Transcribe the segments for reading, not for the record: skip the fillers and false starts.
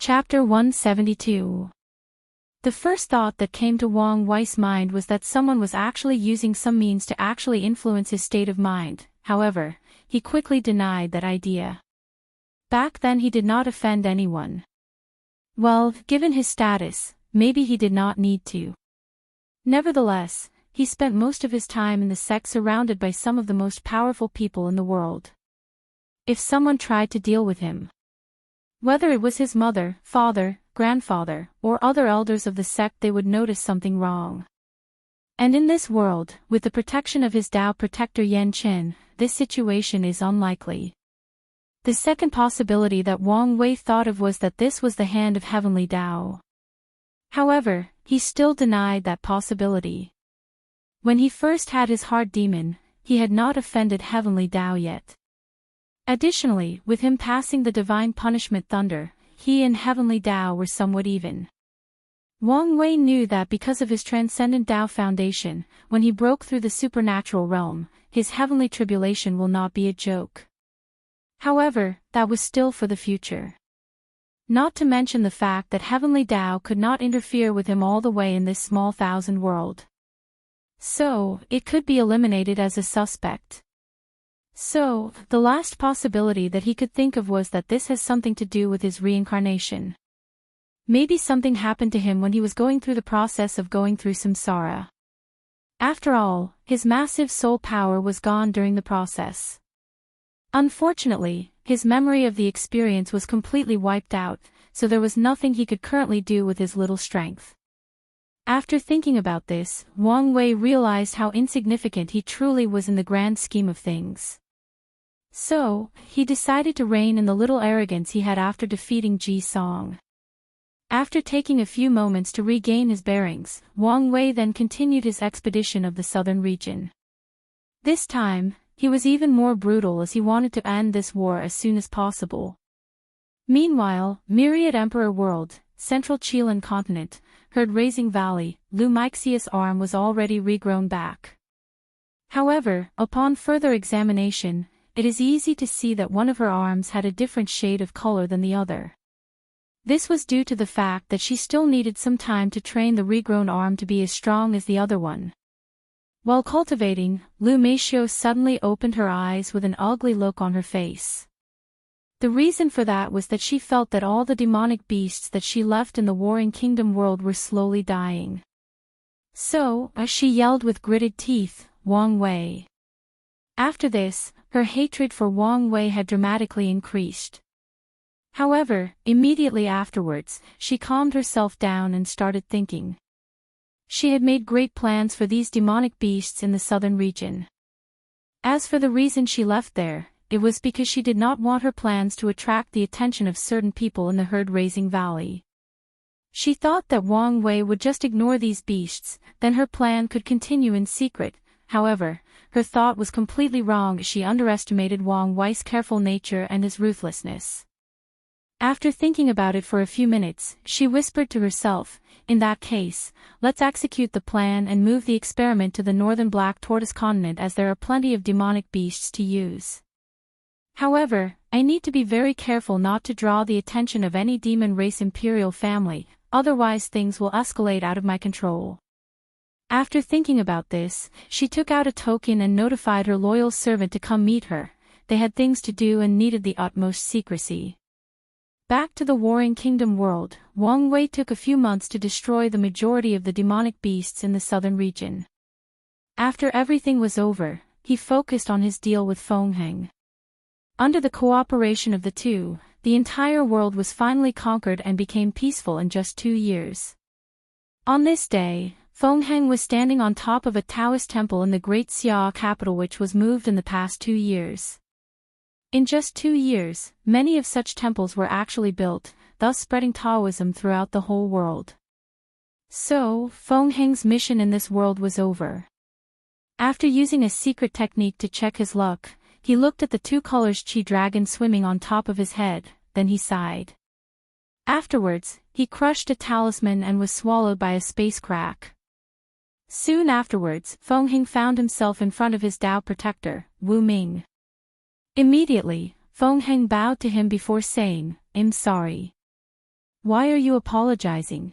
Chapter 172. The first thought that came to Wang Wei's mind was that someone was actually using some means to actually influence his state of mind. However, he quickly denied that idea. Back then he did not offend anyone. Well, given his status, maybe he did not need to. Nevertheless, he spent most of his time in the sect surrounded by some of the most powerful people in the world. If someone tried to deal with him, whether it was his mother, father, grandfather, or other elders of the sect, they would notice something wrong. And in this world, with the protection of his Tao protector Yan Qin, this situation is unlikely. The second possibility that Wang Wei thought of was that this was the hand of heavenly Tao. However, he still denied that possibility. When he first had his heart demon, he had not offended heavenly Tao yet. Additionally, with him passing the divine punishment thunder, he and heavenly Tao were somewhat even. Wang Wei knew that because of his transcendent Tao foundation, when he broke through the supernatural realm, his heavenly tribulation will not be a joke. However, that was still for the future. Not to mention the fact that heavenly Tao could not interfere with him all the way in this small thousand world. So, it could be eliminated as a suspect. So, the last possibility that he could think of was that this has something to do with his reincarnation. Maybe something happened to him when he was going through the process of going through samsara. After all, his massive soul power was gone during the process. Unfortunately, his memory of the experience was completely wiped out, so there was nothing he could currently do with his little strength. After thinking about this, Wang Wei realized how insignificant he truly was in the grand scheme of things. So, he decided to rein in the little arrogance he had after defeating Ji Song. After taking a few moments to regain his bearings, Wang Wei then continued his expedition of the southern region. This time, he was even more brutal as he wanted to end this war as soon as possible. Meanwhile, Myriad Emperor World, Central Chilan Continent, Herd Raising Valley, Lu Mixia's arm was already regrown back. However, upon further examination, it is easy to see that one of her arms had a different shade of color than the other. This was due to the fact that she still needed some time to train the regrown arm to be as strong as the other one. While cultivating, Lu Meishio suddenly opened her eyes with an ugly look on her face. The reason for that was that she felt that all the demonic beasts that she left in the Warring Kingdom world were slowly dying. So, as she yelled with gritted teeth, "Wang Wei!" After this, her hatred for Wang Wei had dramatically increased. However, immediately afterwards, she calmed herself down and started thinking. She had made great plans for these demonic beasts in the southern region. As for the reason she left there, it was because she did not want her plans to attract the attention of certain people in the herd-raising valley. She thought that Wang Wei would just ignore these beasts, then her plan could continue in secret. However, her thought was completely wrong as she underestimated Wang Wei's careful nature and his ruthlessness. After thinking about it for a few minutes, she whispered to herself, "In that case, let's execute the plan and move the experiment to the northern Black Tortoise continent as there are plenty of demonic beasts to use. However, I need to be very careful not to draw the attention of any demon race imperial family, otherwise things will escalate out of my control." After thinking about this, she took out a token and notified her loyal servant to come meet her. They had things to do and needed the utmost secrecy. Back to the Warring Kingdom world, Wang Wei took a few months to destroy the majority of the demonic beasts in the southern region. After everything was over, he focused on his deal with Feng Heng. Under the cooperation of the two, the entire world was finally conquered and became peaceful in just 2 years. On this day, Feng Heng was standing on top of a Taoist temple in the Great Xia capital which was moved in the past 2 years. In just 2 years, many of such temples were actually built, thus spreading Taoism throughout the whole world. So, Feng Heng's mission in this world was over. After using a secret technique to check his luck, he looked at the 2 colors Chi dragon swimming on top of his head, then he sighed. Afterwards, he crushed a talisman and was swallowed by a space crack. Soon afterwards, Feng Heng found himself in front of his Tao protector, Wu Ming. Immediately, Feng Heng bowed to him before saying, "I'm sorry." Why are you apologizing?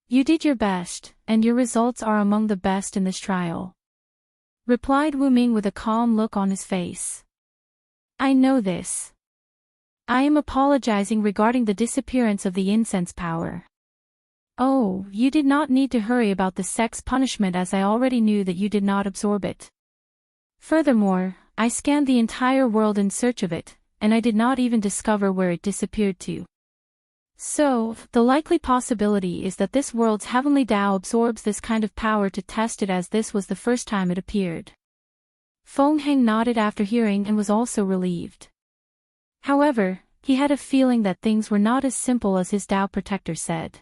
You did your best, and your results are among the best in this trial," replied Wu Ming with a calm look on his face. "I know this. I am apologizing regarding the disappearance of the incense power. Oh, you did not need to hurry about the sect's punishment, as I already knew that you did not absorb it. Furthermore, I scanned the entire world in search of it, and I did not even discover where it disappeared to. So, the likely possibility is that this world's heavenly Tao absorbs this kind of power to test it, as this was the first time it appeared." Feng Heng nodded after hearing and was also relieved. However, he had a feeling that things were not as simple as his Tao protector said.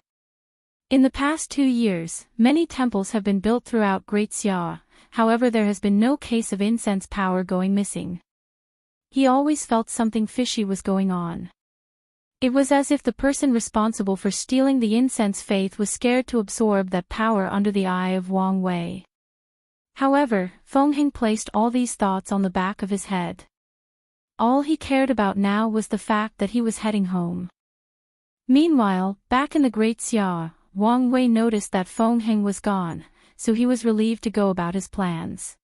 In the past 2 years, many temples have been built throughout Great Xia, however there has been no case of incense power going missing. He always felt something fishy was going on. It was as if the person responsible for stealing the incense faith was scared to absorb that power under the eye of Wang Wei. However, Feng Heng placed all these thoughts on the back of his head. All he cared about now was the fact that he was heading home. Meanwhile, back in the Great Xia, Wang Wei noticed that Feng Heng was gone, so he was relieved to go about his plans.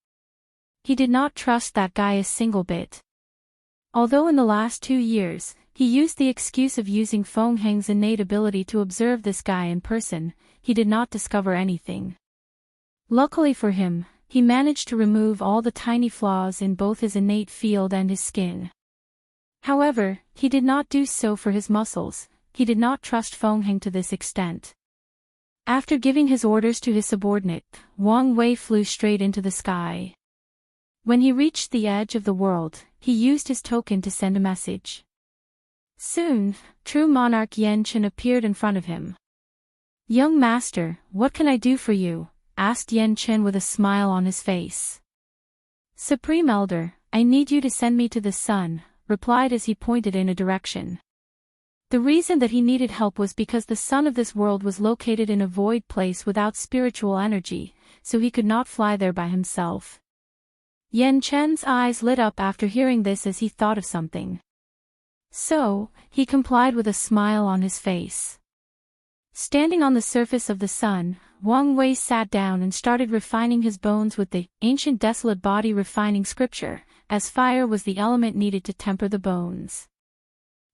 He did not trust that guy a single bit. Although in the last 2 years, he used the excuse of using Feng Heng's innate ability to observe this guy in person, he did not discover anything. Luckily for him, he managed to remove all the tiny flaws in both his innate field and his skin. However, he did not do so for his muscles. He did not trust Feng Heng to this extent. After giving his orders to his subordinate, Wang Wei flew straight into the sky. When he reached the edge of the world, he used his token to send a message. Soon, true monarch Yan Chen appeared in front of him. "Young master, what can I do for you?" asked Yan Chen with a smile on his face. "Supreme Elder, I need you to send me to the sun," replied as he pointed in a direction. The reason that he needed help was because the sun of this world was located in a void place without spiritual energy, so he could not fly there by himself. Yan Chen's eyes lit up after hearing this as he thought of something. So, he complied with a smile on his face. Standing on the surface of the sun, Wang Wei sat down and started refining his bones with the ancient desolate body refining scripture, as fire was the element needed to temper the bones.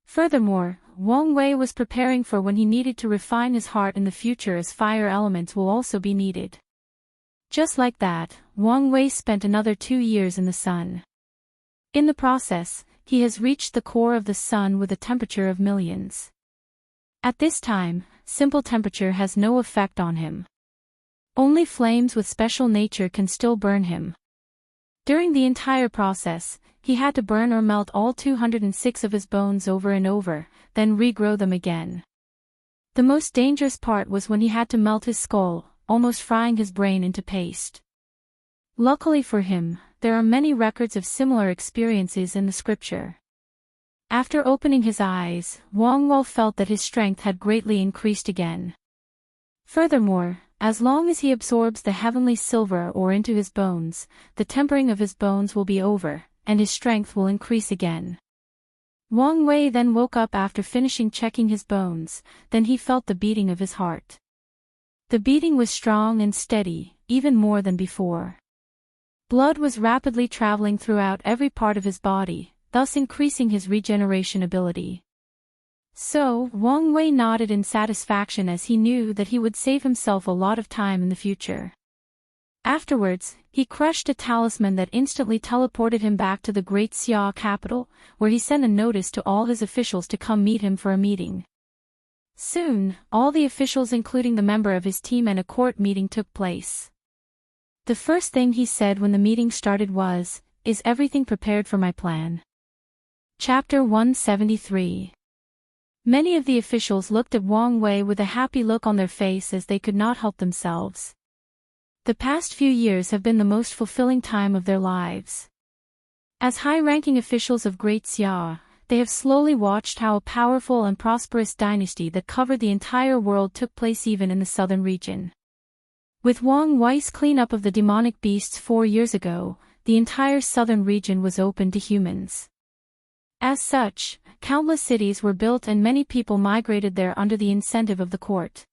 Furthermore, Wang Wei was preparing for when he needed to refine his heart in the future, as fire elements will also be needed. Just like that, Wang Wei spent another 2 years in the sun. In the process, he has reached the core of the sun with a temperature of millions. At this time, simple temperature has no effect on him. Only flames with special nature can still burn him. During the entire process, he had to burn or melt all 206 of his bones over and over, then regrow them again. The most dangerous part was when he had to melt his skull, almost frying his brain into paste. Luckily for him, there are many records of similar experiences in the scripture. After opening his eyes, Wang Wei felt that his strength had greatly increased again. Furthermore, as long as he absorbs the heavenly silver ore into his bones, the tempering of his bones will be over, and his strength will increase again. Wang Wei then woke up after finishing checking his bones, then he felt the beating of his heart. The beating was strong and steady, even more than before. Blood was rapidly traveling throughout every part of his body, thus increasing his regeneration ability. So, Wang Wei nodded in satisfaction as he knew that he would save himself a lot of time in the future. Afterwards, he crushed a talisman that instantly teleported him back to the Great Xia capital, where he sent a notice to all his officials to come meet him for a meeting. Soon, all the officials including the member of his team and a court meeting took place. The first thing he said when the meeting started was, "Is everything prepared for my plan?" Chapter 173. Many of the officials looked at Wang Wei with a happy look on their face as they could not help themselves. The past few years have been the most fulfilling time of their lives. As high-ranking officials of Great Xia, they have slowly watched how a powerful and prosperous dynasty that covered the entire world took place even in the southern region. With Wang Wei's cleanup of the demonic beasts 4 years ago, the entire southern region was open to humans. As such, countless cities were built and many people migrated there under the incentive of the court.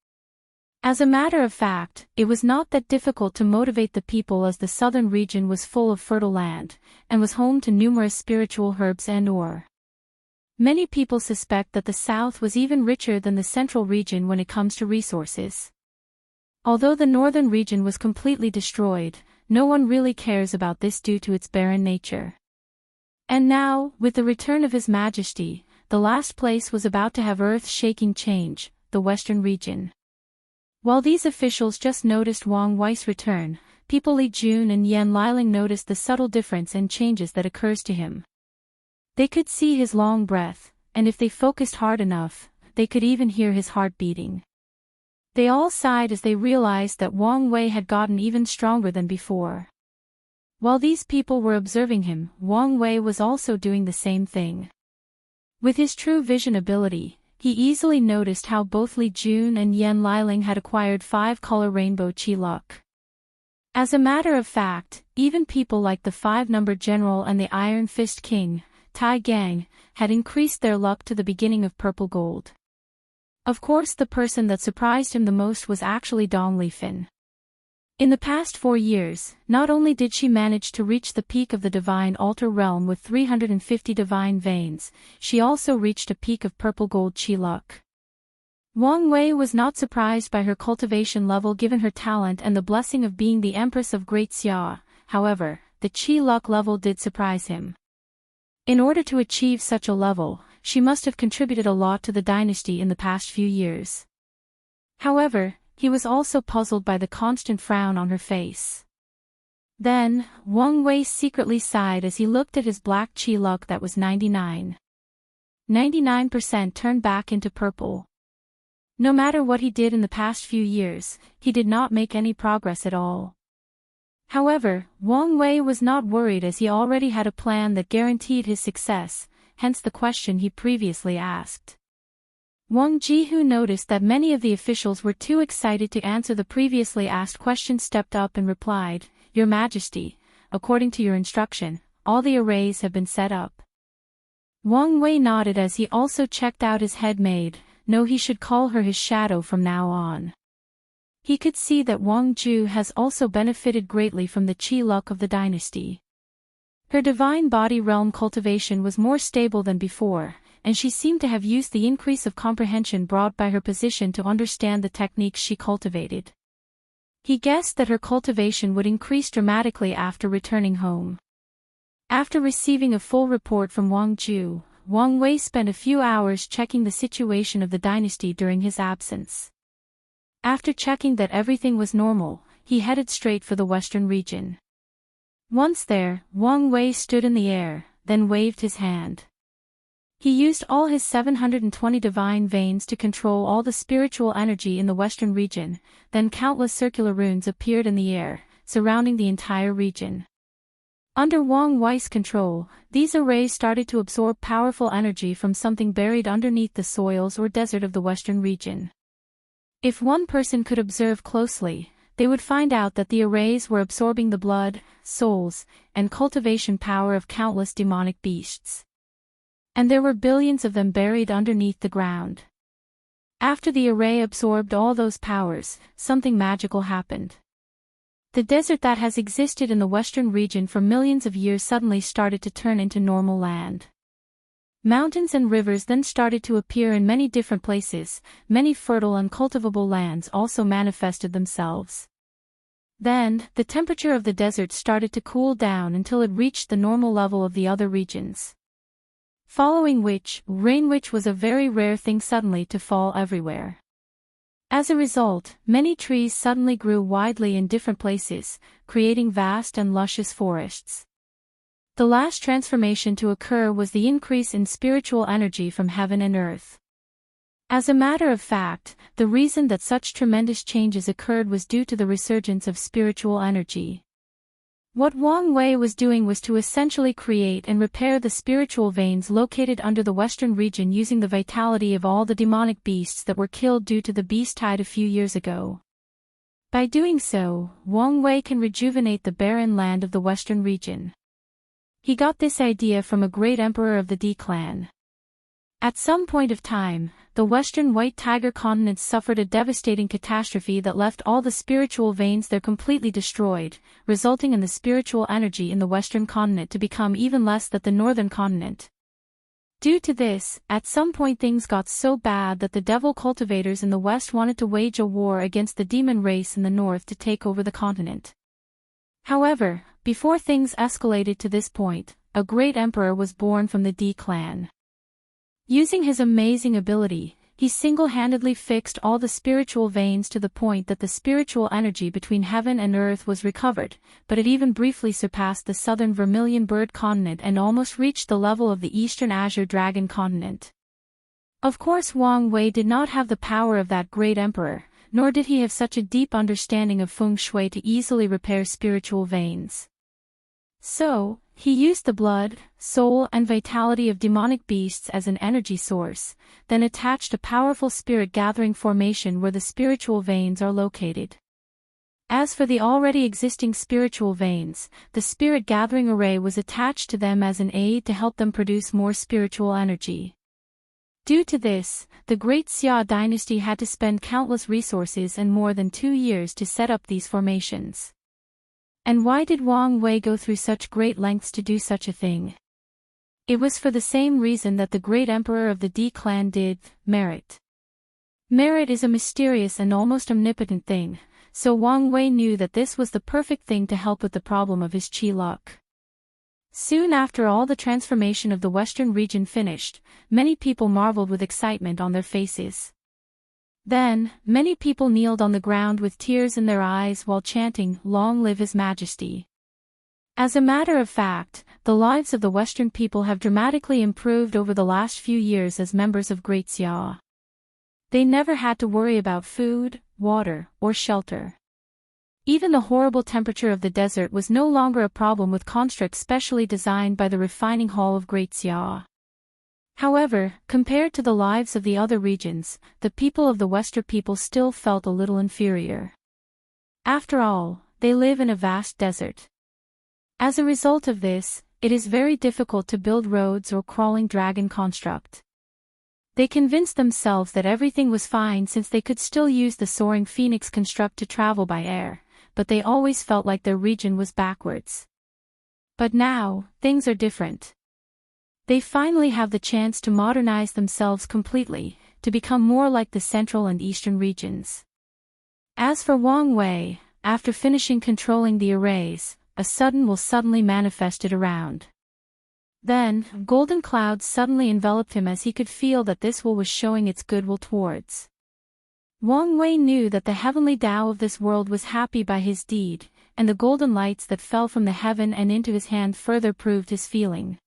As a matter of fact, it was not that difficult to motivate the people, as the southern region was full of fertile land, and was home to numerous spiritual herbs and ore. Many people suspect that the south was even richer than the central region when it comes to resources. Although the northern region was completely destroyed, no one really cares about this due to its barren nature. And now, with the return of His Majesty, the last place was about to have earth-shaking change, the western region. While these officials just noticed Wang Wei's return, people Li Jun and Yan Liling noticed the subtle difference and changes that occurs to him. They could see his long breath, and if they focused hard enough, they could even hear his heart beating. They all sighed as they realized that Wang Wei had gotten even stronger than before. While these people were observing him, Wang Wei was also doing the same thing. With his true vision ability, he easily noticed how both Li Jun and Yan Liling had acquired 5-color rainbow chi luck. As a matter of fact, even people like the 5-number general and the Iron Fist King, Tai Gang, had increased their luck to the beginning of purple gold. Of course, the person that surprised him the most was actually Dong Lifin. In the past 4 years, not only did she manage to reach the peak of the divine altar realm with 350 divine veins, she also reached a peak of purple gold chi luck. Wang Wei was not surprised by her cultivation level given her talent and the blessing of being the Empress of Great Xia. However, the chi luck level did surprise him. In order to achieve such a level, she must have contributed a lot to the dynasty in the past few years. However, he was also puzzled by the constant frown on her face. Then, Wang Wei secretly sighed as he looked at his black chi luck that was 99. 99% turned back into purple. No matter what he did in the past few years, he did not make any progress at all. However, Wang Wei was not worried as he already had a plan that guaranteed his success, hence the question he previously asked. Wang Jihu noticed that many of the officials were too excited to answer the previously asked question, stepped up and replied, "Your Majesty, according to your instruction, all the arrays have been set up." Wang Wei nodded as he also checked out his head maid. No, he should call her his shadow from now on. He could see that Wang Ju has also benefited greatly from the chi luck of the dynasty. Her divine body realm cultivation was more stable than before, and she seemed to have used the increase of comprehension brought by her position to understand the techniques she cultivated. He guessed that her cultivation would increase dramatically after returning home. After receiving a full report from Wang Ju, Wang Wei spent a few hours checking the situation of the dynasty during his absence. After checking that everything was normal, he headed straight for the western region. Once there, Wang Wei stood in the air, then waved his hand. He used all his 720 divine veins to control all the spiritual energy in the western region, then countless circular runes appeared in the air, surrounding the entire region. Under Wang Wei's control, these arrays started to absorb powerful energy from something buried underneath the soils or desert of the western region. If one person could observe closely, they would find out that the arrays were absorbing the blood, souls, and cultivation power of countless demonic beasts. And there were billions of them buried underneath the ground. After the array absorbed all those powers, something magical happened. The desert that has existed in the western region for millions of years suddenly started to turn into normal land. Mountains and rivers then started to appear in many different places, many fertile and cultivable lands also manifested themselves. Then, the temperature of the desert started to cool down until it reached the normal level of the other regions. Following which, rain, which was a very rare thing, suddenly to fall everywhere. As a result, many trees suddenly grew widely in different places, creating vast and luscious forests. The last transformation to occur was the increase in spiritual energy from heaven and earth. As a matter of fact, the reason that such tremendous changes occurred was due to the resurgence of spiritual energy. What Wang Wei was doing was to essentially create and repair the spiritual veins located under the western region using the vitality of all the demonic beasts that were killed due to the beast tide a few years ago. By doing so, Wang Wei can rejuvenate the barren land of the western region. He got this idea from a great emperor of the D clan. At some point of time, the Western White Tiger continent suffered a devastating catastrophe that left all the spiritual veins there completely destroyed, resulting in the spiritual energy in the Western continent to become even less than the Northern continent. Due to this, at some point things got so bad that the devil cultivators in the West wanted to wage a war against the demon race in the North to take over the continent. However, before things escalated to this point, a great emperor was born from the D clan. Using his amazing ability, he single-handedly fixed all the spiritual veins to the point that the spiritual energy between heaven and earth was recovered, but it even briefly surpassed the southern vermilion bird continent and almost reached the level of the eastern azure dragon continent. Of course, Wang Wei did not have the power of that great emperor, nor did he have such a deep understanding of feng shui to easily repair spiritual veins. So, he used the blood, soul and vitality of demonic beasts as an energy source, then attached a powerful spirit-gathering formation where the spiritual veins are located. As for the already existing spiritual veins, the spirit-gathering array was attached to them as an aid to help them produce more spiritual energy. Due to this, the Great Xia dynasty had to spend countless resources and more than 2 years to set up these formations. And why did Wang Wei go through such great lengths to do such a thing? It was for the same reason that the great emperor of the D clan did, merit. Merit is a mysterious and almost omnipotent thing, so Wang Wei knew that this was the perfect thing to help with the problem of his qi luck. Soon after all the transformation of the western region finished, many people marveled with excitement on their faces. Then, many people kneeled on the ground with tears in their eyes while chanting, "Long live His Majesty." As a matter of fact, the lives of the Western people have dramatically improved over the last few years as members of Great Xia. They never had to worry about food, water, or shelter. Even the horrible temperature of the desert was no longer a problem with constructs specially designed by the refining hall of Great Xia. However, compared to the lives of the other regions, the people of the Western people still felt a little inferior. After all, they live in a vast desert. As a result of this, it is very difficult to build roads or crawling dragon construct. They convinced themselves that everything was fine since they could still use the soaring phoenix construct to travel by air, but they always felt like their region was backwards. But now, things are different. They finally have the chance to modernize themselves completely, to become more like the central and eastern regions. As for Wang Wei, after finishing controlling the arrays, a sudden will suddenly manifested around. Then, golden clouds suddenly enveloped him as he could feel that this will was showing its goodwill towards. Wang Wei knew that the heavenly Tao of this world was happy by his deed, and the golden lights that fell from the heaven and into his hand further proved his feeling.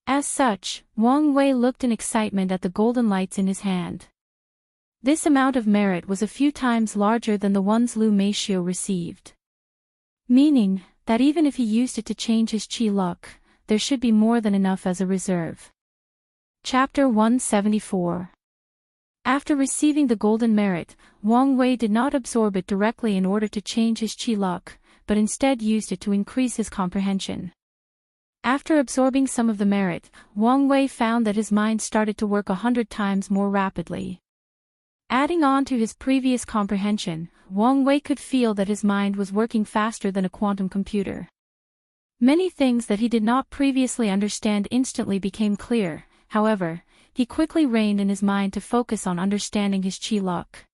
As such, Wang Wei looked in excitement at the golden lights in his hand. This amount of merit was a few times larger than the ones Lu Meishio received. Meaning, that even if he used it to change his qi luck, there should be more than enough as a reserve. Chapter 174. After receiving the golden merit, Wang Wei did not absorb it directly in order to change his qi luck, but instead used it to increase his comprehension. After absorbing some of the merit, Wang Wei found that his mind started to work 100 times more rapidly. Adding on to his previous comprehension, Wang Wei could feel that his mind was working faster than a quantum computer. Many things that he did not previously understand instantly became clear. However, he quickly reined in his mind to focus on understanding his qi luck.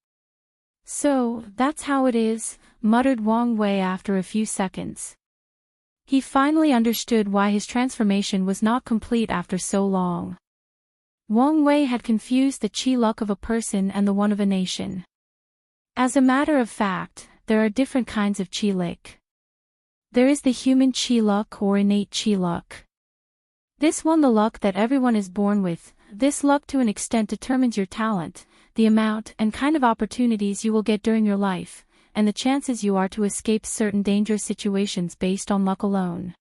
"So, that's how it is," muttered Wang Wei after a few seconds. He finally understood why his transformation was not complete after so long. Wang Wei had confused the qi luck of a person and the one of a nation. As a matter of fact, there are different kinds of qi luck. There is the human qi luck or innate qi luck. This one, the luck that everyone is born with. This luck to an extent determines your talent, the amount and kind of opportunities you will get during your life, and the chances you are to escape certain dangerous situations based on luck alone.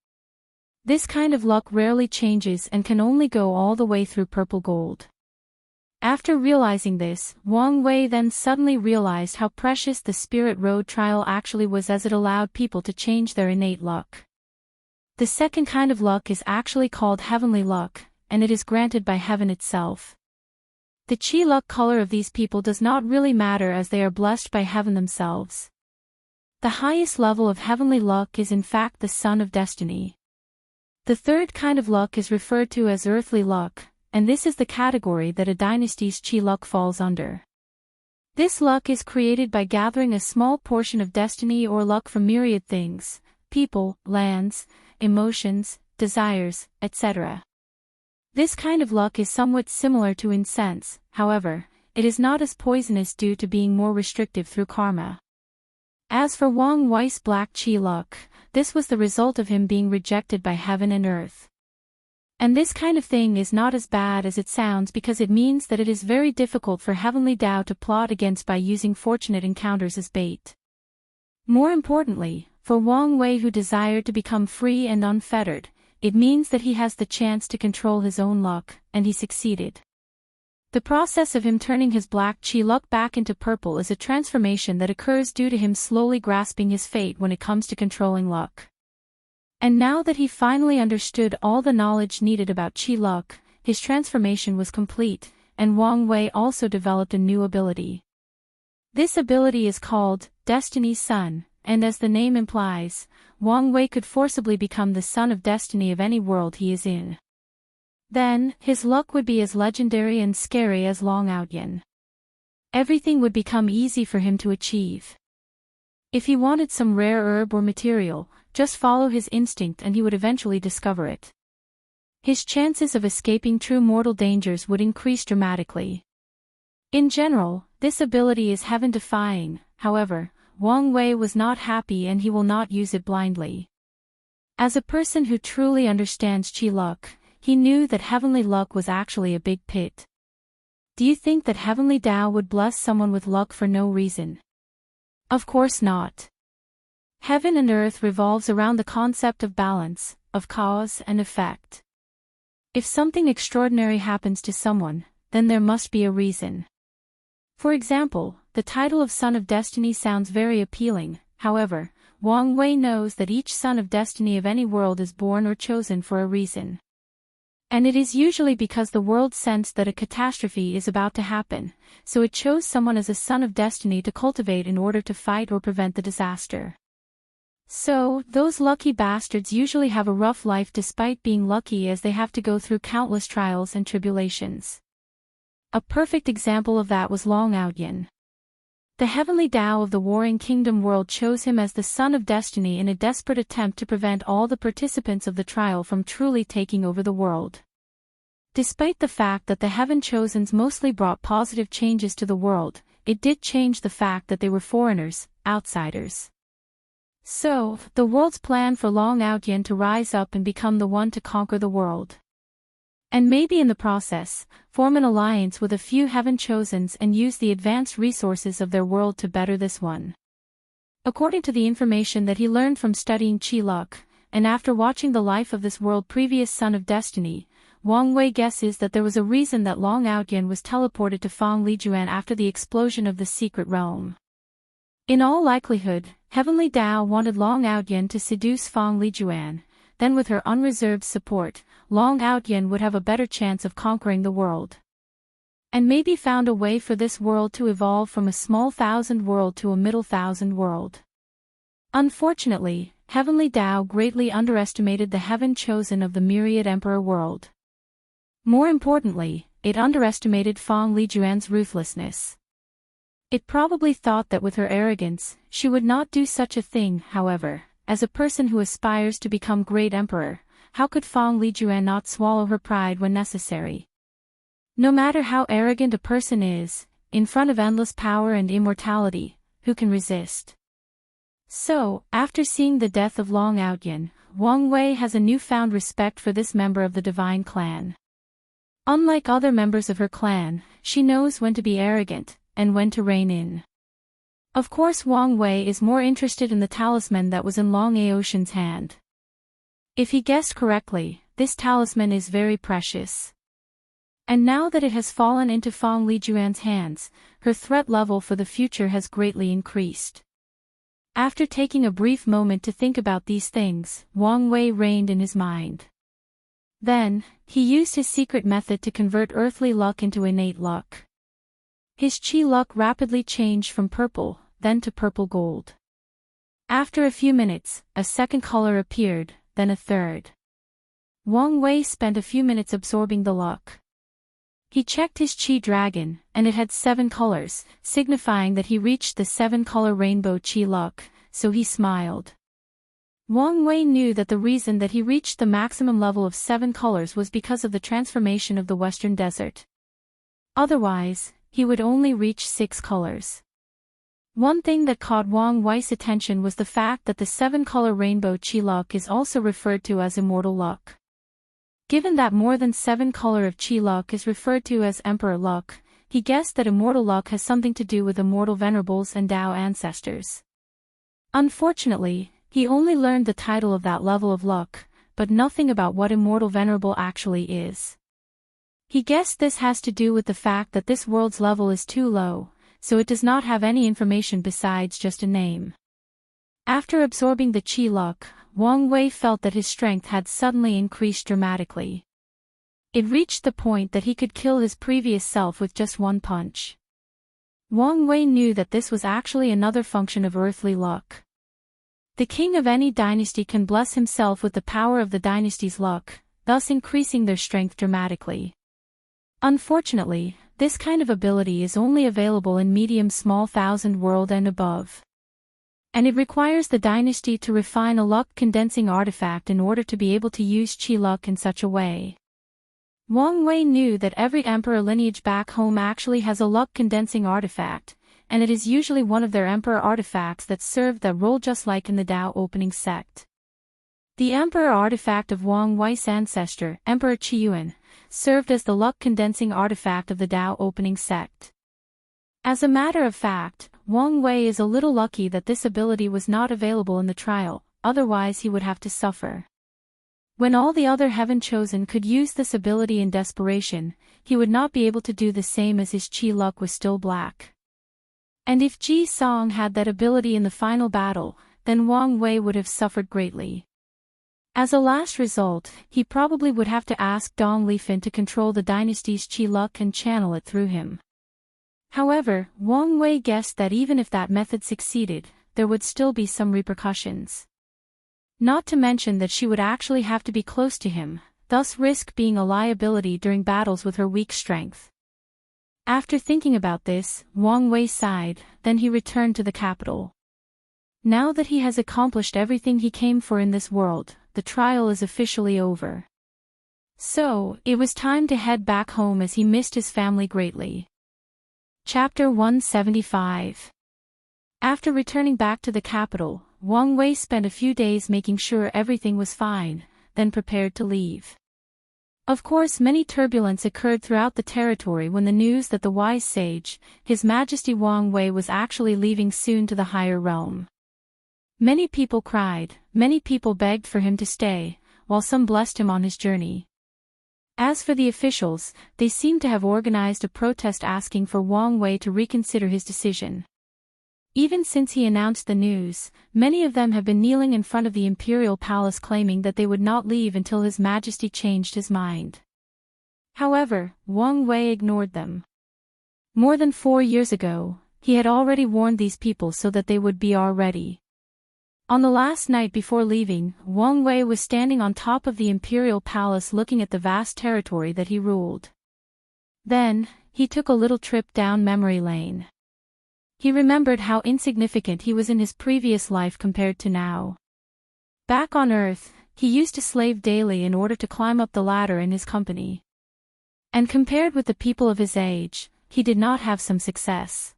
This kind of luck rarely changes and can only go all the way through purple gold. After realizing this, Wang Wei then suddenly realized how precious the Spirit Road trial actually was, as it allowed people to change their innate luck. The second kind of luck is actually called heavenly luck, and it is granted by heaven itself. The chi luck color of these people does not really matter as they are blessed by heaven themselves. The highest level of heavenly luck is in fact the sun of destiny. The third kind of luck is referred to as earthly luck, and this is the category that a dynasty's chi luck falls under. This luck is created by gathering a small portion of destiny or luck from myriad things, people, lands, emotions, desires, etc. This kind of luck is somewhat similar to incense, however, it is not as poisonous due to being more restrictive through karma. As for Wang Wei's black chi luck, this was the result of him being rejected by heaven and earth. And this kind of thing is not as bad as it sounds because it means that it is very difficult for heavenly Tao to plot against by using fortunate encounters as bait. More importantly, for Wang Wei who desired to become free and unfettered, it means that he has the chance to control his own luck, and he succeeded. The process of him turning his black chi luck back into purple is a transformation that occurs due to him slowly grasping his fate when it comes to controlling luck. And now that he finally understood all the knowledge needed about chi luck, his transformation was complete, and Wang Wei also developed a new ability. This ability is called Destiny's Son, and as the name implies, Wang Wei could forcibly become the son of destiny of any world he is in. Then, his luck would be as legendary and scary as Long Outyen. Everything would become easy for him to achieve. If he wanted some rare herb or material, just follow his instinct and he would eventually discover it. His chances of escaping true mortal dangers would increase dramatically. In general, this ability is heaven-defying, however, Wang Wei was not happy and he will not use it blindly. As a person who truly understands chi luck, he knew that heavenly luck was actually a big pit. Do you think that heavenly Tao would bless someone with luck for no reason? Of course not. Heaven and earth revolves around the concept of balance, of cause and effect. If something extraordinary happens to someone, then there must be a reason. For example, the title of Son of Destiny sounds very appealing, however, Wang Wei knows that each son of destiny of any world is born or chosen for a reason. And it is usually because the world sensed that a catastrophe is about to happen, so it chose someone as a son of destiny to cultivate in order to fight or prevent the disaster. So, those lucky bastards usually have a rough life despite being lucky as they have to go through countless trials and tribulations. A perfect example of that was Long Outyen. The heavenly Tao of the Warring Kingdom world chose him as the son of destiny in a desperate attempt to prevent all the participants of the trial from truly taking over the world. Despite the fact that the Heaven Chosens mostly brought positive changes to the world, it did change the fact that they were foreigners, outsiders. So, the world's plan for Long Outyen to rise up and become the one to conquer the world. And maybe in the process, form an alliance with a few Heaven Chosens and use the advanced resources of their world to better this one. According to the information that he learned from studying Chi Luck, and after watching the life of this world previous Son of Destiny, Wang Wei guesses that there was a reason that Long Outyen was teleported to Fang Lijuan after the explosion of the secret realm. In all likelihood, Heavenly Tao wanted Long Outyen to seduce Fang Lijuan, then with her unreserved support, Long Outyen would have a better chance of conquering the world. And maybe found a way for this world to evolve from a small thousand world to a middle thousand world. Unfortunately, Heavenly Tao greatly underestimated the Heaven Chosen of the myriad Emperor world. More importantly, it underestimated Fang Lijuan's ruthlessness. It probably thought that with her arrogance, she would not do such a thing. However, as a person who aspires to become great emperor, how could Fang Lijuan not swallow her pride when necessary? No matter how arrogant a person is, in front of endless power and immortality, who can resist? So, after seeing the death of Long Outyen, Wang Wei has a newfound respect for this member of the divine clan. Unlike other members of her clan, she knows when to be arrogant, and when to rein in. Of course Wang Wei is more interested in the talisman that was in Long Aoshan's hand. If he guessed correctly, this talisman is very precious. And now that it has fallen into Fang Lijuan's hands, her threat level for the future has greatly increased. After taking a brief moment to think about these things, Wang Wei reined in his mind. Then, he used his secret method to convert earthly luck into innate luck. His chi luck rapidly changed from purple, then to purple gold. After a few minutes, a second color appeared, then a third. Wang Wei spent a few minutes absorbing the luck. He checked his chi dragon, and it had 7 colors, signifying that he reached the 7-color rainbow chi luck, so he smiled. Wang Wei knew that the reason that he reached the maximum level of 7 colors was because of the transformation of the Western Desert. Otherwise, he would only reach 6 colors. One thing that caught Wang Wei's attention was the fact that the 7-color rainbow chi luck is also referred to as immortal luck. Given that more than 7 color of chi luck is referred to as emperor luck, he guessed that immortal luck has something to do with immortal venerables and Tao ancestors. Unfortunately, he only learned the title of that level of luck, but nothing about what immortal venerable actually is. He guessed this has to do with the fact that this world's level is too low, so it does not have any information besides just a name. After absorbing the chi luck, Wang Wei felt that his strength had suddenly increased dramatically. It reached the point that he could kill his previous self with just one punch. Wang Wei knew that this was actually another function of earthly luck. The king of any dynasty can bless himself with the power of the dynasty's luck, thus increasing their strength dramatically. Unfortunately, this kind of ability is only available in medium-small thousand world and above. And it requires the dynasty to refine a luck-condensing artifact in order to be able to use chi luck in such a way. Wang Wei knew that every emperor lineage back home actually has a luck-condensing artifact, and it is usually one of their emperor artifacts that serve that role just like in the Tao opening sect. The emperor artifact of Wang Wei's ancestor, Emperor Qiyuan, served as the luck-condensing artifact of the Tao opening sect. As a matter of fact, Wang Wei is a little lucky that this ability was not available in the trial, otherwise he would have to suffer. When all the other Heaven Chosen could use this ability in desperation, he would not be able to do the same as his chi luck was still black. And if Ji Song had that ability in the final battle, then Wang Wei would have suffered greatly. As a last result, he probably would have to ask Dong Lifan to control the dynasty's chi luck and channel it through him. However, Wang Wei guessed that even if that method succeeded, there would still be some repercussions. Not to mention that she would actually have to be close to him, thus risk being a liability during battles with her weak strength. After thinking about this, Wang Wei sighed, then he returned to the capital. Now that he has accomplished everything he came for in this world, the trial is officially over. So, it was time to head back home as he missed his family greatly. Chapter 175. After returning back to the capital, Wang Wei spent a few days making sure everything was fine, then prepared to leave. Of course, many turbulence occurred throughout the territory when the news that the wise sage, His Majesty Wang Wei, was actually leaving soon to the higher realm. Many people cried, many people begged for him to stay, while some blessed him on his journey. As for the officials, they seemed to have organized a protest asking for Wang Wei to reconsider his decision. Even since he announced the news, many of them have been kneeling in front of the imperial palace claiming that they would not leave until His Majesty changed his mind. However, Wang Wei ignored them. More than 4 years ago, he had already warned these people so that they would be ready. On the last night before leaving, Wang Wei was standing on top of the imperial palace looking at the vast territory that he ruled. Then, he took a little trip down memory lane. He remembered how insignificant he was in his previous life compared to now. Back on Earth, he used to slave daily in order to climb up the ladder in his company. And compared with the people of his age, he did not have some success.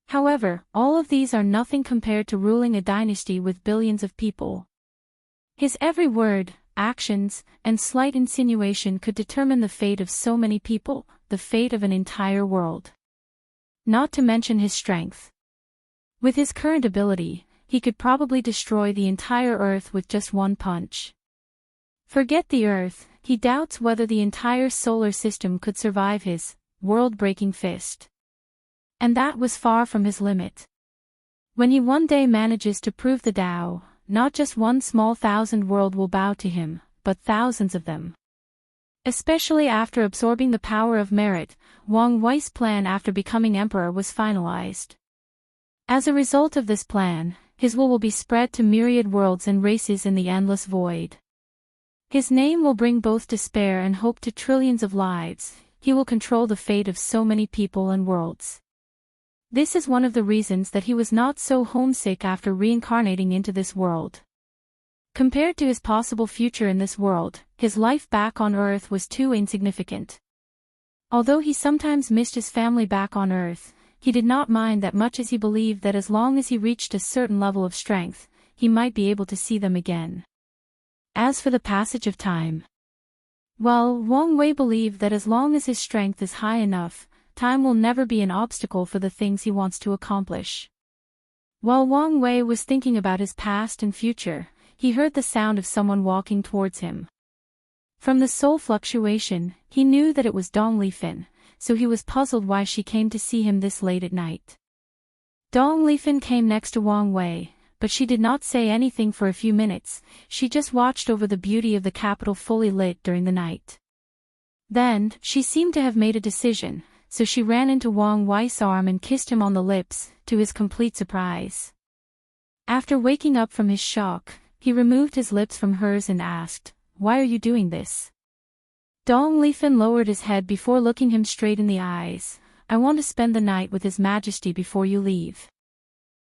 However, all of these are nothing compared to ruling a dynasty with billions of people. His every word, actions, and slight insinuation could determine the fate of so many people, the fate of an entire world. Not to mention his strength. With his current ability, he could probably destroy the entire Earth with just one punch. Forget the Earth, he doubts whether the entire solar system could survive his world-breaking fist. And that was far from his limit. When he one day manages to prove the Tao, not just one small thousand world will bow to him, but thousands of them. Especially after absorbing the power of merit, Wang Wei's plan after becoming emperor was finalized. As a result of this plan, his will be spread to myriad worlds and races in the endless void. His name will bring both despair and hope to trillions of lives. He will control the fate of so many people and worlds. This is one of the reasons that he was not so homesick after reincarnating into this world. Compared to his possible future in this world, his life back on Earth was too insignificant. Although he sometimes missed his family back on Earth, he did not mind that much as he believed that as long as he reached a certain level of strength, he might be able to see them again. As for the passage of time, well, Wang Wei believed that as long as his strength is high enough, time will never be an obstacle for the things he wants to accomplish. While Wang Wei was thinking about his past and future, he heard the sound of someone walking towards him. From the soul fluctuation, he knew that it was Dong Lifan, so he was puzzled why she came to see him this late at night. Dong Lifan came next to Wang Wei, but she did not say anything for a few minutes. She just watched over the beauty of the capital fully lit during the night. Then, she seemed to have made a decision, so she ran into Wang Wei's arm and kissed him on the lips, to his complete surprise. After waking up from his shock, he removed his lips from hers and asked, "Why are you doing this?" Dong Lifan lowered his head before looking him straight in the eyes. "I want to spend the night with His Majesty before you leave."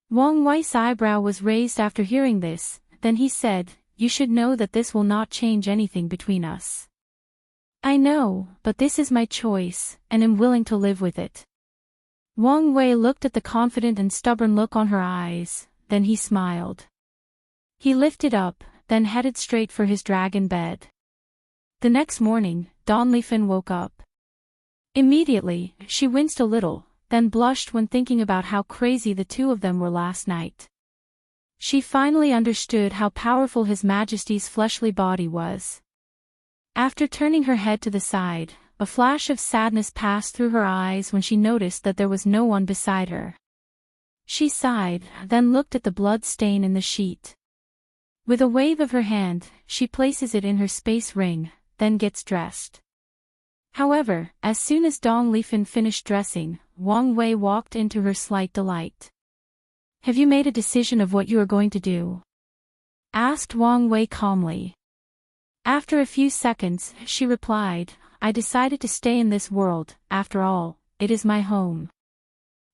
Wang Wei's eyebrow was raised after hearing this, then he said, "You should know that this will not change anything between us." "I know, but this is my choice, and am willing to live with it." Wang Wei looked at the confident and stubborn look on her eyes, then he smiled. He lifted up, then headed straight for his dragon bed. The next morning, Dong Lifan woke up. Immediately, she winced a little, then blushed when thinking about how crazy the two of them were last night. She finally understood how powerful His Majesty's fleshly body was. After turning her head to the side, a flash of sadness passed through her eyes when she noticed that there was no one beside her. She sighed, then looked at the blood stain in the sheet. With a wave of her hand, she places it in her space ring, then gets dressed. However, as soon as Dong Lifan finished dressing, Wang Wei walked into her slight delight. "Have you made a decision of what you are going to do?" asked Wang Wei calmly. After a few seconds, she replied, "I decided to stay in this world. After all, it is my home.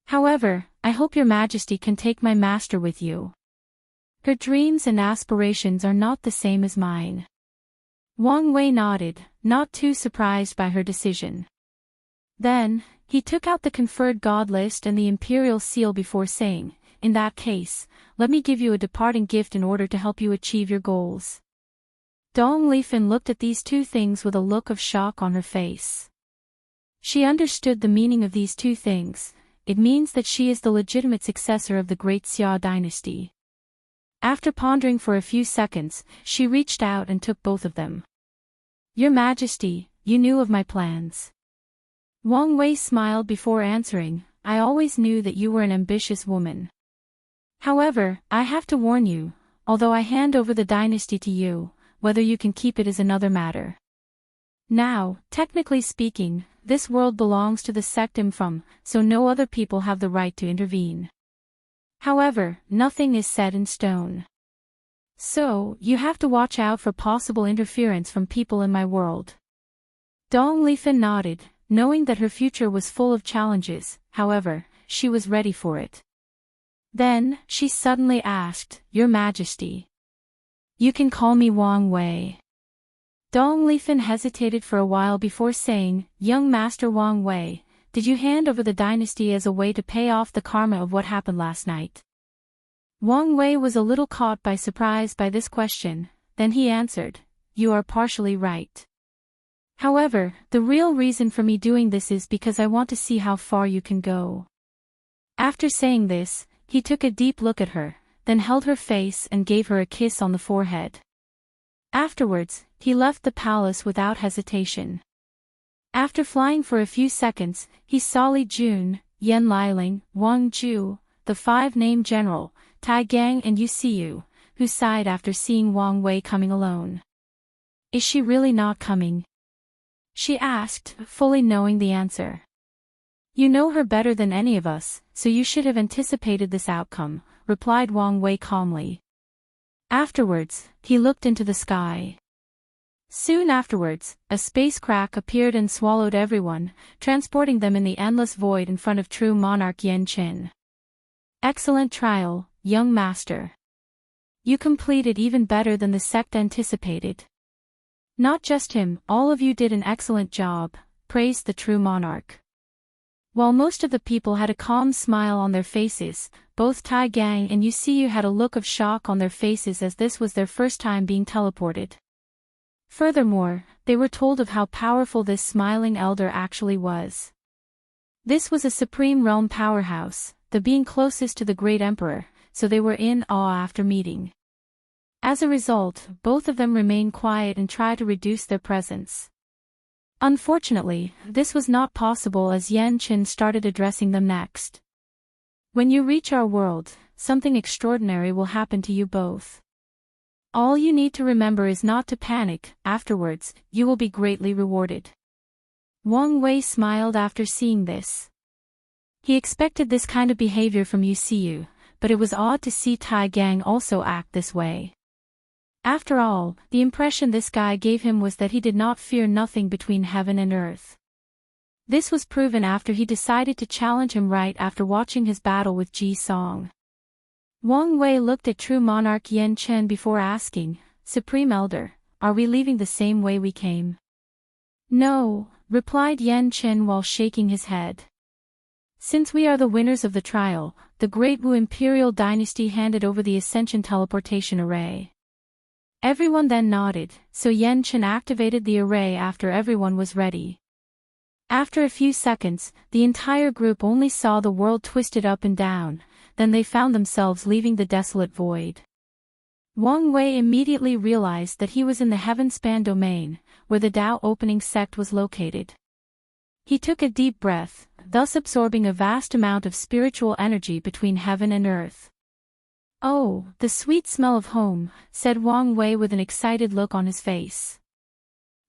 However, I hope Your Majesty can take my master with you." Her dreams and aspirations are not the same as mine. Wang Wei nodded, not too surprised by her decision. Then, he took out the conferred god list and the imperial seal before saying, "In that case, let me give you a departing gift in order to help you achieve your goals." Dong Lifan looked at these two things with a look of shock on her face. She understood the meaning of these two things. It means that she is the legitimate successor of the great Xia dynasty. After pondering for a few seconds, she reached out and took both of them. "Your Majesty, you knew of my plans." Wang Wei smiled before answering, "I always knew that you were an ambitious woman. However, I have to warn you, although I hand over the dynasty to you, whether you can keep it is another matter. Now, technically speaking, this world belongs to the sect Imfum, so no other people have the right to intervene. However, nothing is set in stone. So, you have to watch out for possible interference from people in my world." Dong Lifan nodded, knowing that her future was full of challenges. However, she was ready for it. Then, she suddenly asked, "Your Majesty. You can call me Wang Wei." Dong Lifan hesitated for a while before saying, "Young Master Wang Wei, did you hand over the dynasty as a way to pay off the karma of what happened last night?" Wang Wei was a little caught by surprise by this question, then he answered, "You are partially right. However, the real reason for me doing this is because I want to see how far you can go." After saying this, he took a deep look at her, then held her face and gave her a kiss on the forehead. Afterwards, he left the palace without hesitation. After flying for a few seconds, he saw Li Jun, Yan Liling, Wang Ju, the five-named general, Tai Gang and Yu Siyu, who sighed after seeing Wang Wei coming alone. "Is she really not coming?" She asked, fully knowing the answer. You know her better than any of us, so you should have anticipated this outcome, replied Wang Wei calmly. Afterwards, he looked into the sky. Soon afterwards, a space crack appeared and swallowed everyone, transporting them in the endless void in front of true monarch Yan Qin. Excellent trial, young master. You completed even better than the sect anticipated. Not just him, all of you did an excellent job, praised the true monarch. While most of the people had a calm smile on their faces, both Tai Gang and Wuxia had a look of shock on their faces as this was their first time being teleported. Furthermore, they were told of how powerful this smiling elder actually was. This was a supreme realm powerhouse, the being closest to the great emperor, so they were in awe after meeting. As a result, both of them remained quiet and tried to reduce their presence. Unfortunately, this was not possible as Yan Qin started addressing them next. When you reach our world, something extraordinary will happen to you both. All you need to remember is not to panic, afterwards, you will be greatly rewarded. Wang Wei smiled after seeing this. He expected this kind of behavior from Wuxia, but it was odd to see Tai Gang also act this way. After all, the impression this guy gave him was that he did not fear nothing between heaven and earth. This was proven after he decided to challenge him right after watching his battle with Ji Song. Wang Wei looked at true monarch Yan Qin before asking, Supreme Elder, are we leaving the same way we came? No, replied Yan Qin while shaking his head. Since we are the winners of the trial, the Great Wu Imperial Dynasty handed over the Ascension Teleportation Array. Everyone then nodded, so Yan Qin activated the array after everyone was ready. After a few seconds, the entire group only saw the world twisted up and down, then they found themselves leaving the desolate void. Wang Wei immediately realized that he was in the heaven-span domain, where the Tao opening sect was located. He took a deep breath, thus absorbing a vast amount of spiritual energy between heaven and earth. Oh, the sweet smell of home, said Wang Wei with an excited look on his face.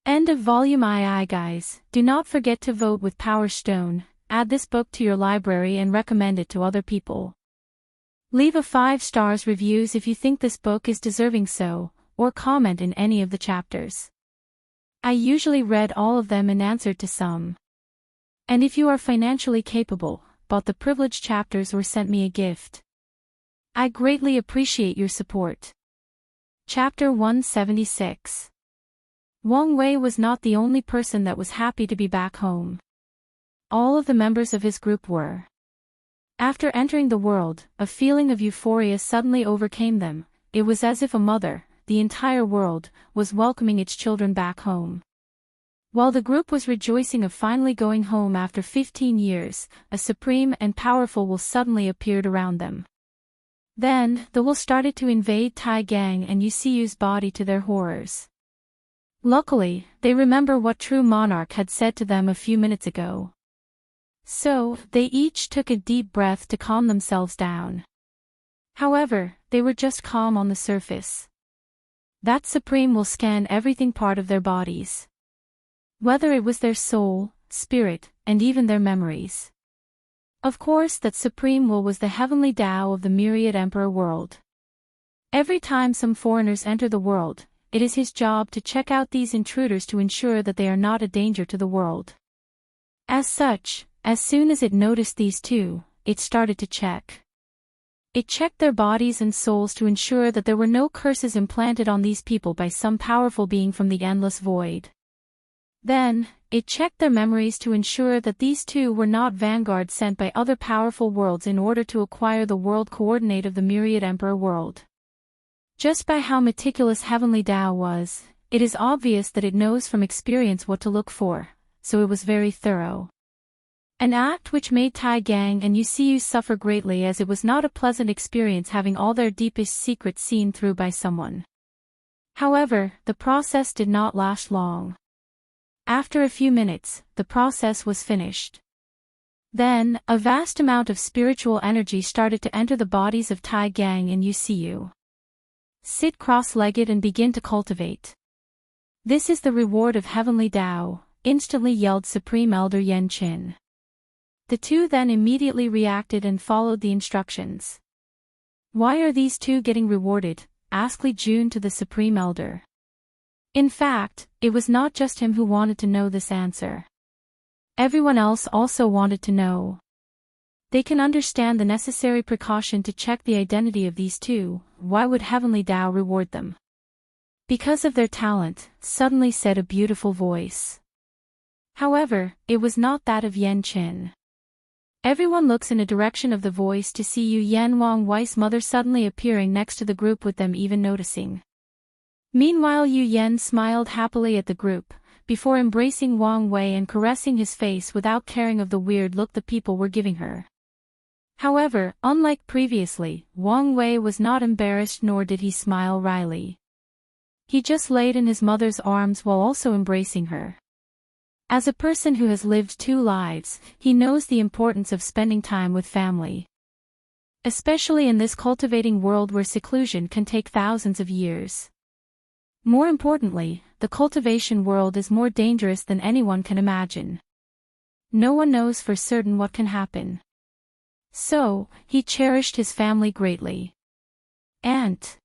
End of volume II guys, do not forget to vote with Power Stone, add this book to your library and recommend it to other people. Leave a 5 stars reviews if you think this book is deserving so, or comment in any of the chapters. I usually read all of them and answered to some. And if you are financially capable, bought the privileged chapters or sent me a gift. I greatly appreciate your support. Chapter 176. Wang Wei was not the only person that was happy to be back home. All of the members of his group were. After entering the world, a feeling of euphoria suddenly overcame them. It was as if a mother, the entire world, was welcoming its children back home. While the group was rejoicing of finally going home after 15 years, a supreme and powerful will suddenly appeared around them. Then, the will started to invade Tai Gang and Wuxia's body to their horrors. Luckily, they remember what true monarch had said to them a few minutes ago. So, they each took a deep breath to calm themselves down. However, they were just calm on the surface. That Supreme will scan everything part of their bodies. Whether it was their soul, spirit, and even their memories. Of course that Supreme Will was the heavenly Tao of the myriad emperor world. Every time some foreigners enter the world, it is his job to check out these intruders to ensure that they are not a danger to the world. As such, as soon as it noticed these two, it started to check. It checked their bodies and souls to ensure that there were no curses implanted on these people by some powerful being from the endless void. Then, it checked their memories to ensure that these two were not vanguards sent by other powerful worlds in order to acquire the world coordinate of the myriad emperor world. Just by how meticulous Heavenly Tao was, it is obvious that it knows from experience what to look for, so it was very thorough. An act which made Tai Gang and Wuxia suffer greatly as it was not a pleasant experience having all their deepest secrets seen through by someone. However, the process did not last long. After a few minutes, the process was finished. Then, a vast amount of spiritual energy started to enter the bodies of Tai Gang and Wuxia. Sit cross-legged and begin to cultivate. This is the reward of Heavenly Tao, instantly yelled Supreme Elder Yan Qin. The two then immediately reacted and followed the instructions. Why are these two getting rewarded? Asked Li Jun to the Supreme Elder. In fact, it was not just him who wanted to know this answer. Everyone else also wanted to know. They can understand the necessary precaution to check the identity of these two. Why would Heavenly Tao reward them? Because of their talent, suddenly said a beautiful voice. However, it was not that of Yan Qin. Everyone looks in a direction of the voice to see Yu Yan Wang Wei's mother suddenly appearing next to the group with them even noticing. Meanwhile Yu Yan smiled happily at the group, before embracing Wang Wei and caressing his face without caring of the weird look the people were giving her. However, unlike previously, Wang Wei was not embarrassed nor did he smile wryly. He just laid in his mother's arms while also embracing her. As a person who has lived two lives, he knows the importance of spending time with family. Especially in this cultivating world where seclusion can take thousands of years. More importantly, the cultivation world is more dangerous than anyone can imagine. No one knows for certain what can happen. So, he cherished his family greatly. Aunt.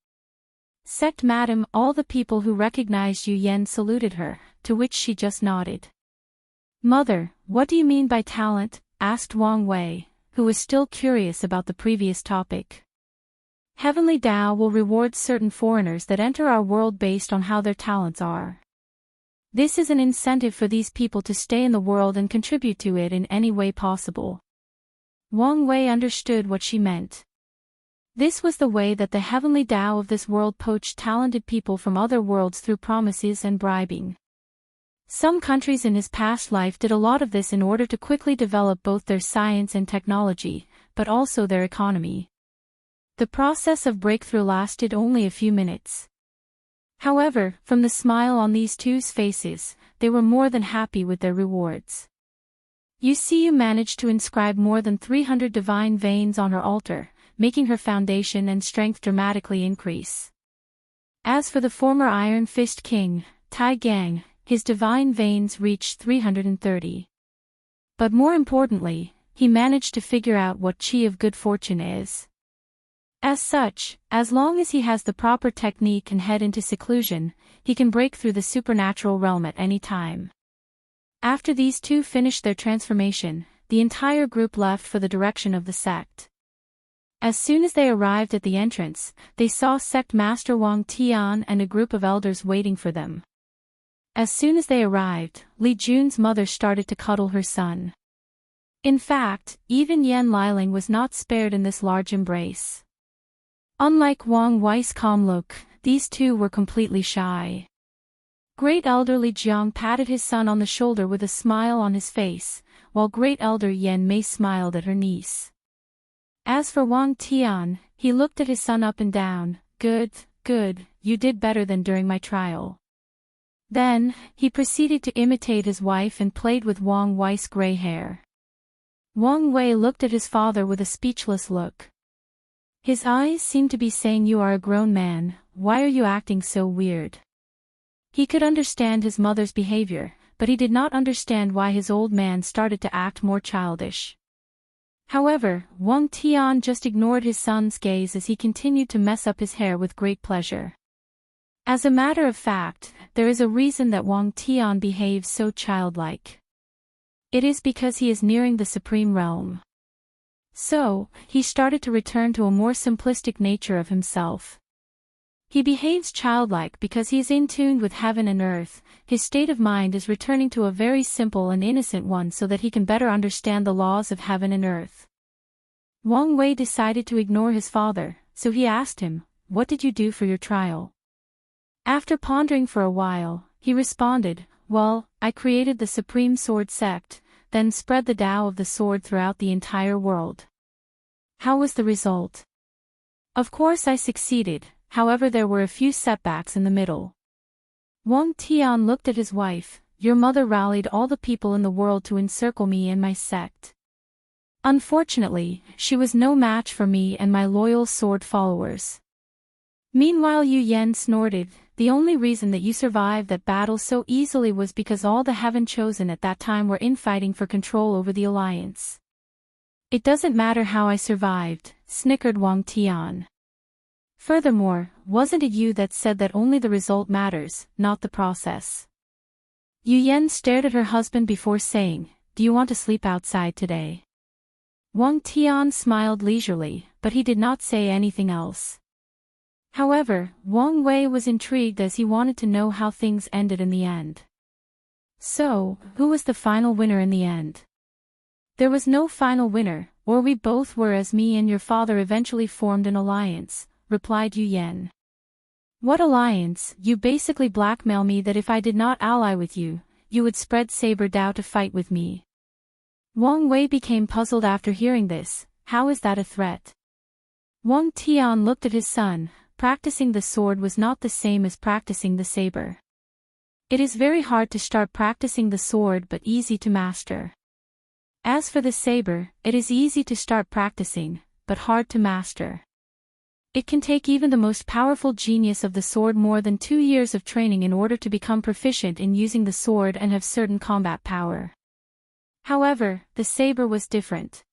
Sect Madam, all the people who recognized Yu Yan saluted her, to which she just nodded. Mother, what do you mean by talent? Asked Wang Wei, who was still curious about the previous topic. Heavenly Tao will reward certain foreigners that enter our world based on how their talents are. This is an incentive for these people to stay in the world and contribute to it in any way possible. Wang Wei understood what she meant. This was the way that the Heavenly Tao of this world poached talented people from other worlds through promises and bribing. Some countries in his past life did a lot of this in order to quickly develop both their science and technology, but also their economy. The process of breakthrough lasted only a few minutes. However, from the smile on these two's faces, they were more than happy with their rewards. You see, you managed to inscribe more than 300 divine veins on her altar, making her foundation and strength dramatically increase. As for the former Iron Fist King, Tai Gang, his divine veins reached 330. But more importantly, he managed to figure out what chi of good fortune is. As such, as long as he has the proper technique and head into seclusion, he can break through the supernatural realm at any time. After these two finished their transformation, the entire group left for the direction of the sect. As soon as they arrived at the entrance, they saw Sect Master Wang Tian and a group of elders waiting for them. As soon as they arrived, Li Jun's mother started to cuddle her son. In fact, even Yan Liling was not spared in this large embrace. Unlike Wang Wei's calm look, these two were completely shy. Great Elder Li Jiang patted his son on the shoulder with a smile on his face, while Great Elder Yan Mei smiled at her niece. As for Wang Tian, he looked at his son up and down. Good, good, you did better than during my trial. Then, he proceeded to imitate his wife and played with Wang Wei's gray hair. Wang Wei looked at his father with a speechless look. His eyes seemed to be saying, you are a grown man, why are you acting so weird? He could understand his mother's behavior, but he did not understand why his old man started to act more childish. However, Wang Tian just ignored his son's gaze as he continued to mess up his hair with great pleasure. As a matter of fact, there is a reason that Wang Tian behaves so childlike. It is because he is nearing the supreme realm. So, he started to return to a more simplistic nature of himself. He behaves childlike because he is in tune with heaven and earth. His state of mind is returning to a very simple and innocent one so that he can better understand the laws of heaven and earth. Wang Wei decided to ignore his father, so he asked him, what did you do for your trial? After pondering for a while, he responded, well, I created the Supreme Sword Sect, then spread the Tao of the sword throughout the entire world. How was the result? Of course I succeeded, however there were a few setbacks in the middle. Wang Tian looked at his wife, your mother rallied all the people in the world to encircle me and my sect. Unfortunately, she was no match for me and my loyal sword followers. Meanwhile Yu Yan snorted, the only reason that you survived that battle so easily was because all the Heaven Chosen at that time were infighting for control over the Alliance. It doesn't matter how I survived, snickered Wang Tian. Furthermore, wasn't it you that said that only the result matters, not the process? Yu Yan stared at her husband before saying, "Do you want to sleep outside today?" Wang Tian smiled leisurely, but he did not say anything else. However, Wang Wei was intrigued as he wanted to know how things ended in the end. So, who was the final winner in the end? There was no final winner, or we both were, as me and your father eventually formed an alliance, replied Yu Yan. What alliance? You basically blackmail me that if I did not ally with you, you would spread Saber Dao to fight with me. Wang Wei became puzzled after hearing this. How is that a threat? Wang Tian looked at his son. Practicing the sword was not the same as practicing the saber. It is very hard to start practicing the sword but easy to master. As for the saber, it is easy to start practicing, but hard to master. It can take even the most powerful genius of the sword more than 2 years of training in order to become proficient in using the sword and have certain combat power. However, the saber was different.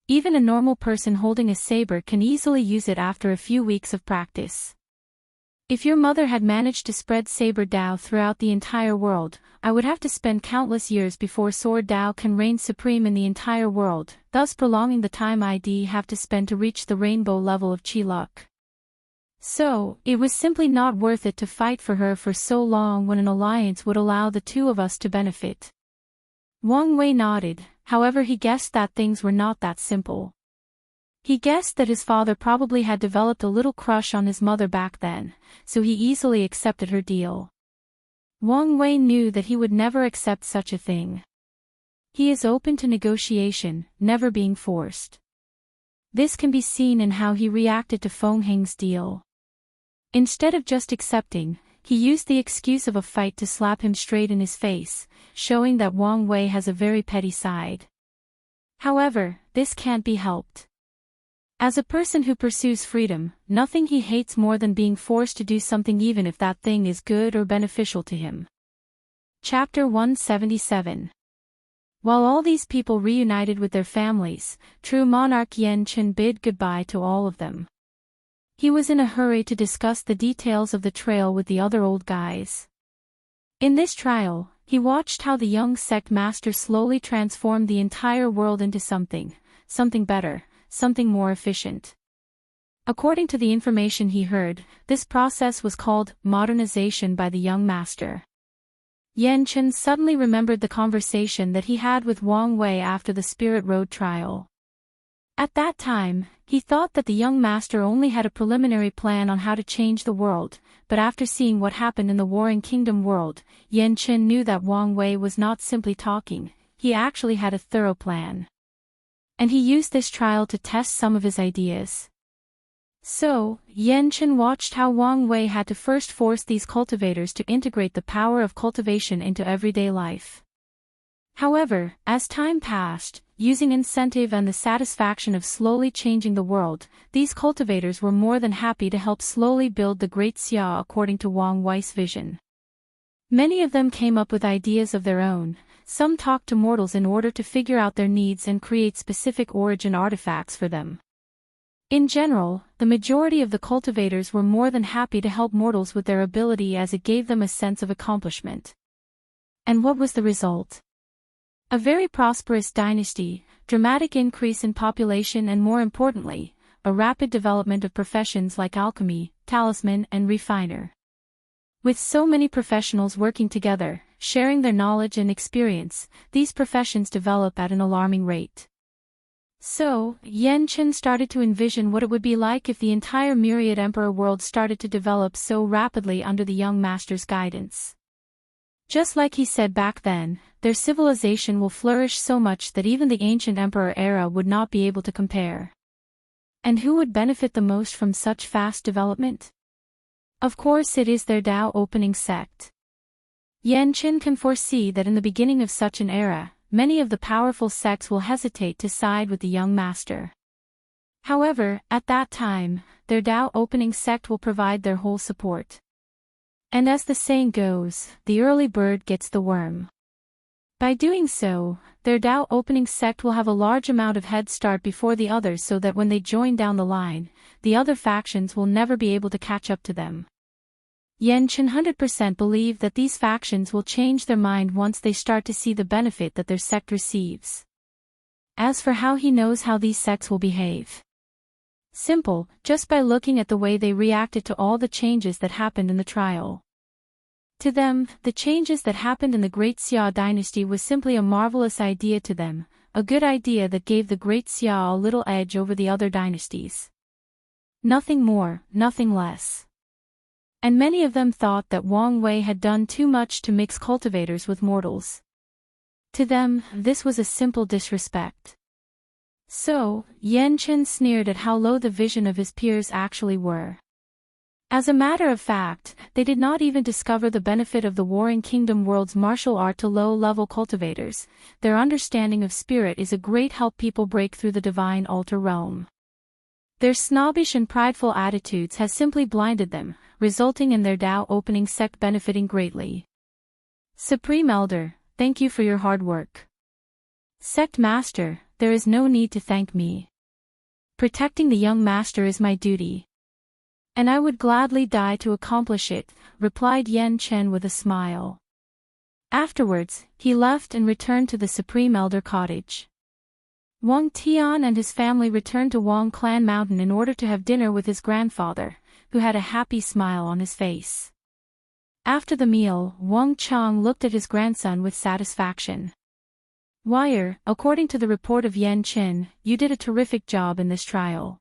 Even a normal person holding a saber can easily use it after a few weeks of practice. If your mother had managed to spread Saber Dao throughout the entire world, I would have to spend countless years before Sword Dao can reign supreme in the entire world, thus prolonging the time I'd have to spend to reach the rainbow level of Qi luck. So, it was simply not worth it to fight for her for so long when an alliance would allow the two of us to benefit. Wang Wei nodded, however he guessed that things were not that simple. He guessed that his father probably had developed a little crush on his mother back then, so he easily accepted her deal. Wang Wei knew that he would never accept such a thing. He is open to negotiation, never being forced. This can be seen in how he reacted to Feng Heng's deal. Instead of just accepting, he used the excuse of a fight to slap him straight in his face, showing that Wang Wei has a very petty side. However, this can't be helped. As a person who pursues freedom, nothing he hates more than being forced to do something even if that thing is good or beneficial to him. Chapter 177. While all these people reunited with their families, true monarch Yan Chen bid goodbye to all of them. He was in a hurry to discuss the details of the trail with the other old guys. In this trial, he watched how the young sect master slowly transformed the entire world into something better, something more efficient. According to the information he heard, this process was called modernization by the young master. Yan Chen suddenly remembered the conversation that he had with Wang Wei after the Spirit Road trial. At that time, he thought that the young master only had a preliminary plan on how to change the world, but after seeing what happened in the Warring Kingdom world, Yan Chen knew that Wang Wei was not simply talking, he actually had a thorough plan. And he used this trial to test some of his ideas. So, Yan Chen watched how Wang Wei had to first force these cultivators to integrate the power of cultivation into everyday life. However, as time passed, using incentive and the satisfaction of slowly changing the world, these cultivators were more than happy to help slowly build the Great Xia according to Wang Wei's vision. Many of them came up with ideas of their own, some talked to mortals in order to figure out their needs and create specific origin artifacts for them. In general, the majority of the cultivators were more than happy to help mortals with their ability as it gave them a sense of accomplishment. And what was the result? A very prosperous dynasty, dramatic increase in population and more importantly, a rapid development of professions like alchemy, talisman and refiner. With so many professionals working together, sharing their knowledge and experience, these professions develop at an alarming rate. So, Yan Chen started to envision what it would be like if the entire myriad emperor world started to develop so rapidly under the young master's guidance. Just like he said back then, their civilization will flourish so much that even the ancient emperor era would not be able to compare. And who would benefit the most from such fast development? Of course it is their Dao opening sect. Yan Chen can foresee that in the beginning of such an era, many of the powerful sects will hesitate to side with the young master. However, at that time, their Dao opening sect will provide their whole support. And as the saying goes, the early bird gets the worm. By doing so, their Tao opening sect will have a large amount of head start before the others so that when they join down the line, the other factions will never be able to catch up to them. Yan Chen 100% believe that these factions will change their mind once they start to see the benefit that their sect receives. As for how he knows how these sects will behave. Simple, just by looking at the way they reacted to all the changes that happened in the trial. To them, the changes that happened in the Great Xia dynasty was simply a marvelous idea to them, a good idea that gave the Great Xia a little edge over the other dynasties. Nothing more, nothing less. And many of them thought that Wang Wei had done too much to mix cultivators with mortals. To them, this was a simple disrespect. So, Yan Chen sneered at how low the vision of his peers actually were. As a matter of fact, they did not even discover the benefit of the Warring Kingdom world's martial art to low-level cultivators. Their understanding of spirit is a great help people break through the divine altar realm. Their snobbish and prideful attitudes has simply blinded them, resulting in their Tao opening sect benefiting greatly. Supreme Elder, thank you for your hard work. Sect Master, there is no need to thank me. Protecting the young master is my duty. And I would gladly die to accomplish it, replied Yan Chen with a smile. Afterwards, he left and returned to the Supreme Elder cottage. Wang Tian and his family returned to Wang Clan Mountain in order to have dinner with his grandfather, who had a happy smile on his face. After the meal, Wang Chang looked at his grandson with satisfaction. Wire, according to the report of Yan Chen, you did a terrific job in this trial.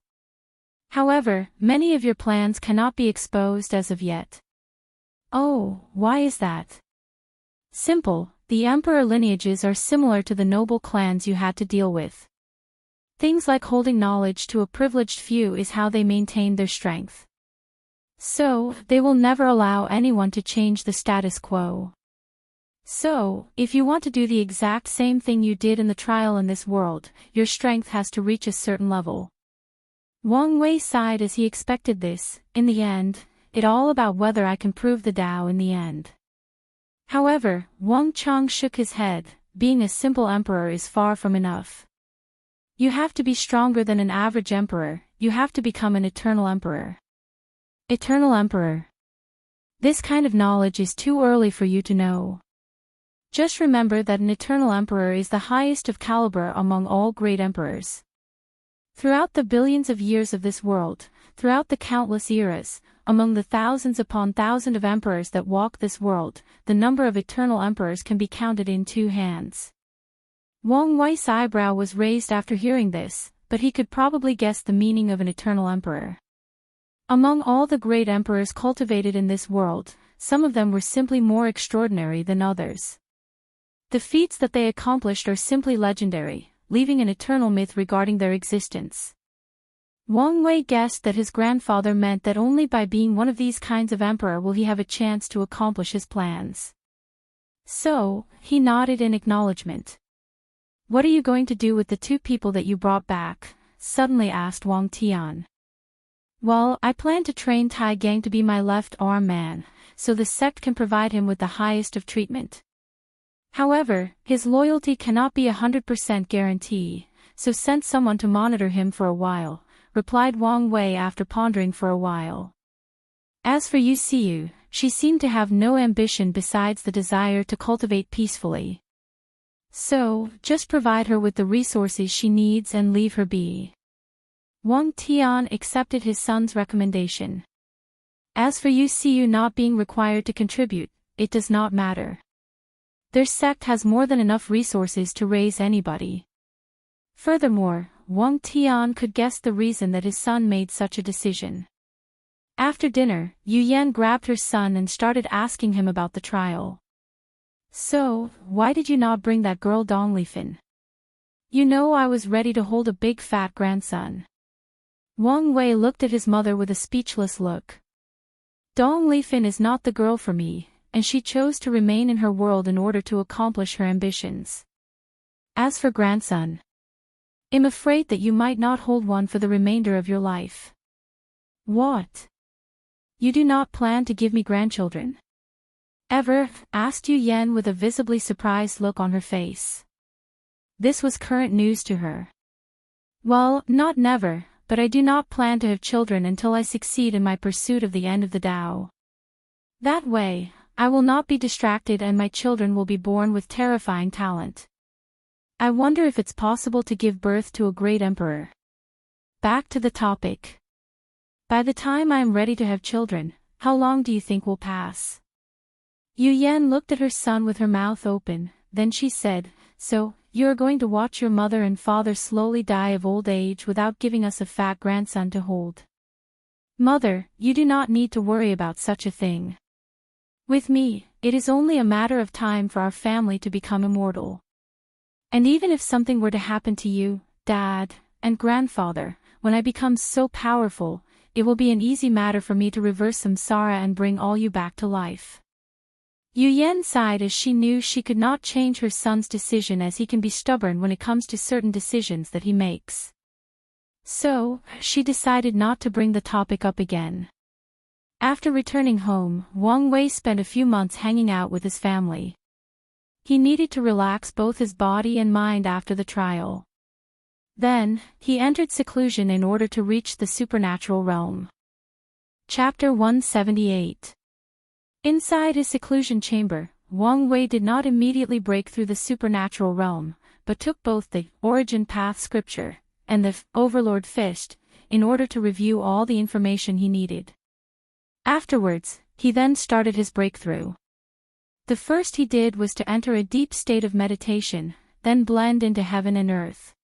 However, many of your plans cannot be exposed as of yet. Oh, why is that? Simple, the emperor lineages are similar to the noble clans you had to deal with. Things like holding knowledge to a privileged few is how they maintain their strength. So, they will never allow anyone to change the status quo. So, if you want to do the exact same thing you did in the trial in this world, your strength has to reach a certain level. Wang Wei sighed as he expected this. In the end, it's all about whether I can prove the Tao in the end. However, Wang Chang shook his head. Being a simple emperor is far from enough. You have to be stronger than an average emperor, you have to become an eternal emperor. Eternal emperor. This kind of knowledge is too early for you to know. Just remember that an eternal emperor is the highest of caliber among all great emperors. Throughout the billions of years of this world, throughout the countless eras, among the thousands upon thousands of emperors that walk this world, the number of eternal emperors can be counted in 2 hands. Wang Wei's eyebrow was raised after hearing this, but he could probably guess the meaning of an eternal emperor. Among all the great emperors cultivated in this world, some of them were simply more extraordinary than others. The feats that they accomplished are simply legendary, leaving an eternal myth regarding their existence. Wang Wei guessed that his grandfather meant that only by being one of these kinds of emperor will he have a chance to accomplish his plans. So, he nodded in acknowledgement. What are you going to do with the 2 people that you brought back? Suddenly asked Wang Tian. Well, I plan to train Tai Gang to be my left-arm man, so the sect can provide him with the highest of treatment. However, his loyalty cannot be 100% guarantee, so send someone to monitor him for a while, replied Wang Wei after pondering for a while. As for Yu Xiu, she seemed to have no ambition besides the desire to cultivate peacefully. So, just provide her with the resources she needs and leave her be. Wang Tian accepted his son's recommendation. As for Yu Xiu not being required to contribute, it does not matter. Their sect has more than enough resources to raise anybody. Furthermore, Wang Tian could guess the reason that his son made such a decision. After dinner, Yu Yan grabbed her son and started asking him about the trial. So, why did you not bring that girl Dong Lifan? You know I was ready to hold a big fat grandson. Wang Wei looked at his mother with a speechless look. Dong Lifan is not the girl for me, and she chose to remain in her world in order to accomplish her ambitions. As for grandson, I'm afraid that you might not hold one for the remainder of your life. What? You do not plan to give me grandchildren? Ever? Asked Yu Yan with a visibly surprised look on her face. This was current news to her. Well, not never, but I do not plan to have children until I succeed in my pursuit of the end of the Tao. That way, I will not be distracted and my children will be born with terrifying talent. I wonder if it's possible to give birth to a great emperor. Back to the topic. By the time I am ready to have children, how long do you think will pass? Yu Yan looked at her son with her mouth open, then she said, So, you are going to watch your mother and father slowly die of old age without giving us a fat grandson to hold. Mother, you do not need to worry about such a thing. With me, it is only a matter of time for our family to become immortal. And even if something were to happen to you, Dad, and Grandfather, when I become so powerful, it will be an easy matter for me to reverse samsara and bring all you back to life. Yu Yan sighed as she knew she could not change her son's decision as he can be stubborn when it comes to certain decisions that he makes. So, she decided not to bring the topic up again. After returning home, Wang Wei spent a few months hanging out with his family. He needed to relax both his body and mind after the trial. Then, he entered seclusion in order to reach the supernatural realm. Chapter 178. Inside his seclusion chamber, Wang Wei did not immediately break through the supernatural realm, but took both the Origin Path scripture and the Overlord Fist in order to review all the information he needed. Afterwards, he then started his breakthrough. The first he did was to enter a deep state of meditation, then blend into heaven and earth.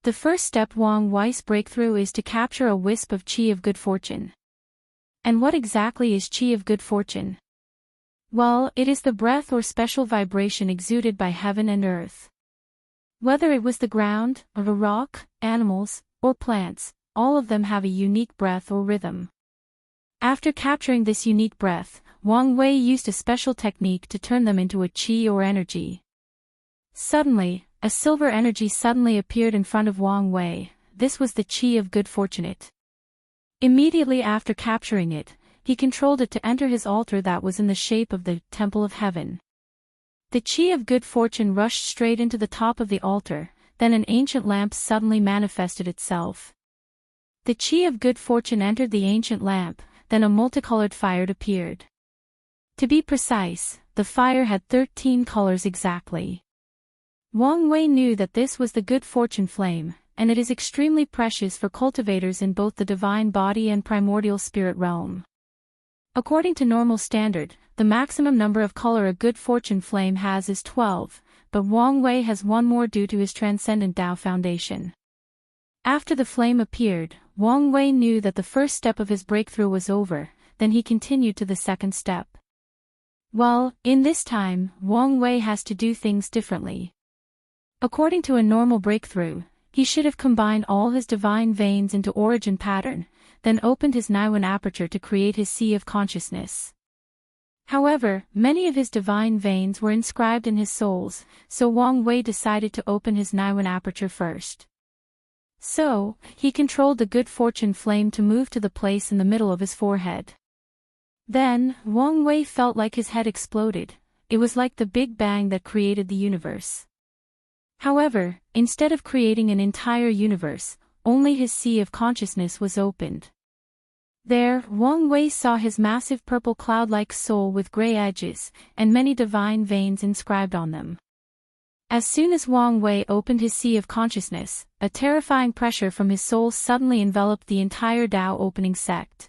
The first step Wang Wei's breakthrough is to capture a wisp of qi of good fortune. And what exactly is qi of good fortune? Well, it is the breath or special vibration exuded by heaven and earth. Whether it was the ground, or a rock, animals, or plants, all of them have a unique breath or rhythm. After capturing this unique breath, Wang Wei used a special technique to turn them into a qi or energy. Suddenly, a silver energy suddenly appeared in front of Wang Wei. This was the qi of good fortunate. Immediately after capturing it, he controlled it to enter his altar that was in the shape of the Temple of Heaven. The qi of good fortune rushed straight into the top of the altar, then an ancient lamp suddenly manifested itself. The qi of good fortune entered the ancient lamp, then a multicolored fire appeared. To be precise, the fire had 13 colors exactly. Wang Wei knew that this was the good fortune flame, and it is extremely precious for cultivators in both the divine body and primordial spirit realm. According to normal standard, the maximum number of color a good fortune flame has is 12, but Wang Wei has one more due to his transcendent Tao foundation. After the flame appeared, Wang Wei knew that the first step of his breakthrough was over, then he continued to the second step. Well, in this time, Wang Wei has to do things differently. According to a normal breakthrough, he should have combined all his divine veins into origin pattern, then opened his Naiwen aperture to create his sea of consciousness. However, many of his divine veins were inscribed in his souls, so Wang Wei decided to open his Naiwen aperture first. So, he controlled the good fortune flame to move to the place in the middle of his forehead. Then, Wang Wei felt like his head exploded. It was like the Big Bang that created the universe. However, instead of creating an entire universe, only his sea of consciousness was opened. There, Wang Wei saw his massive purple cloud-like soul with gray edges, and many divine veins inscribed on them. As soon as Wang Wei opened his sea of consciousness, a terrifying pressure from his soul suddenly enveloped the entire Tao opening sect.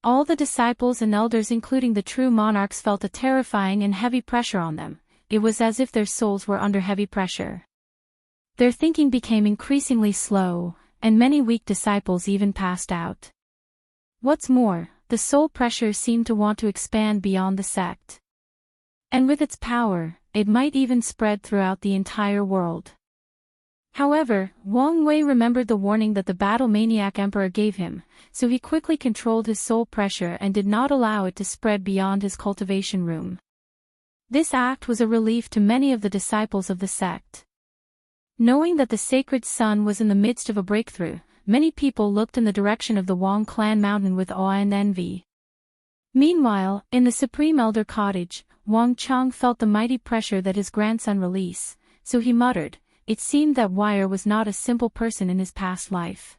All the disciples and elders including the true monarchs felt a terrifying and heavy pressure on them. It was as if their souls were under heavy pressure. Their thinking became increasingly slow, and many weak disciples even passed out. What's more, the soul pressure seemed to want to expand beyond the sect. And with its power, it might even spread throughout the entire world. However, Wang Wei remembered the warning that the battle maniac emperor gave him, so he quickly controlled his soul pressure and did not allow it to spread beyond his cultivation room. This act was a relief to many of the disciples of the sect. Knowing that the sacred sun was in the midst of a breakthrough, many people looked in the direction of the Wang clan mountain with awe and envy. Meanwhile, in the Supreme Elder cottage, Wang Chang felt the mighty pressure that his grandson release, so he muttered, it seemed that Wire was not a simple person in his past life.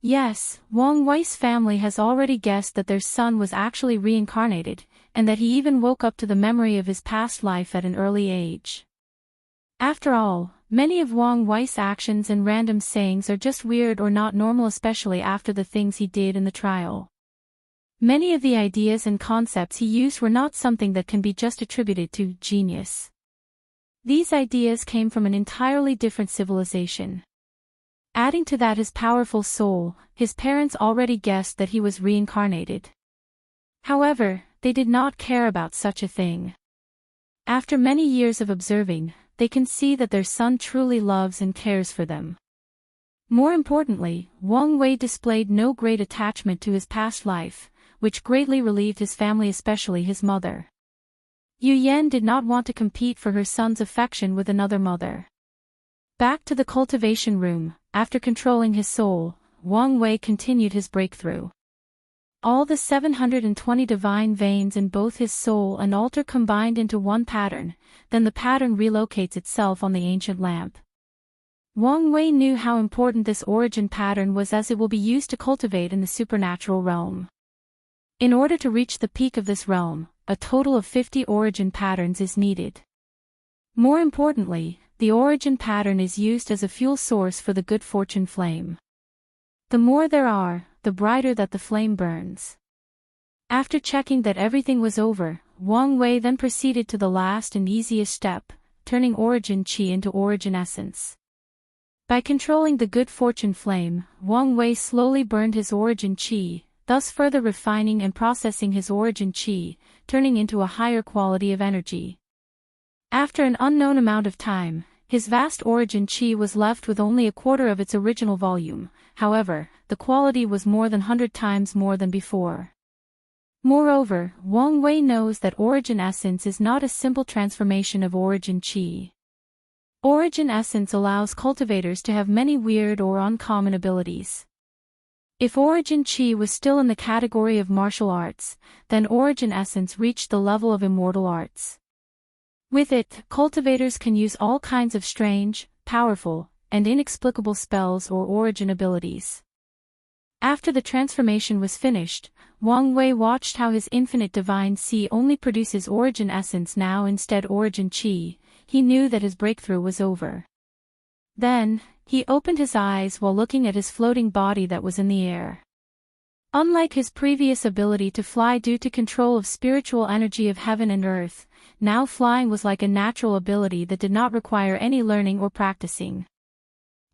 Yes, Wang Wei's family has already guessed that their son was actually reincarnated, and that he even woke up to the memory of his past life at an early age. After all, many of Wang Wei's actions and random sayings are just weird or not normal, especially after the things he did in the trial. Many of the ideas and concepts he used were not something that can be just attributed to genius. These ideas came from an entirely different civilization. Adding to that his powerful soul, his parents already guessed that he was reincarnated. However, they did not care about such a thing. After many years of observing, they can see that their son truly loves and cares for them. More importantly, Wang Wei displayed no great attachment to his past life, which greatly relieved his family, especially his mother. Yu Yan did not want to compete for her son's affection with another mother. Back to the cultivation room, after controlling his soul, Wang Wei continued his breakthrough. All the 720 divine veins in both his soul and altar combined into one pattern, then the pattern relocates itself on the ancient lamp. Wang Wei knew how important this origin pattern was, as it will be used to cultivate in the supernatural realm. In order to reach the peak of this realm, a total of 50 origin patterns is needed. More importantly, the origin pattern is used as a fuel source for the good fortune flame. The more there are, the brighter that the flame burns. After checking that everything was over, Wang Wei then proceeded to the last and easiest step, turning origin qi into origin essence. By controlling the good fortune flame, Wang Wei slowly burned his origin qi, thus further refining and processing his origin qi, turning into a higher quality of energy. After an unknown amount of time, his vast origin qi was left with only a quarter of its original volume. However, the quality was more than 100 times more than before. Moreover, Wang Wei knows that origin essence is not a simple transformation of origin qi. Origin essence allows cultivators to have many weird or uncommon abilities. If origin qi was still in the category of martial arts, then origin essence reached the level of immortal arts. With it, cultivators can use all kinds of strange, powerful, and inexplicable spells or origin abilities. After the transformation was finished, Wang Wei watched how his infinite divine C only produces origin essence now instead origin qi. He knew that his breakthrough was over. Then, he opened his eyes while looking at his floating body that was in the air. Unlike his previous ability to fly due to control of spiritual energy of heaven and earth, now flying was like a natural ability that did not require any learning or practicing.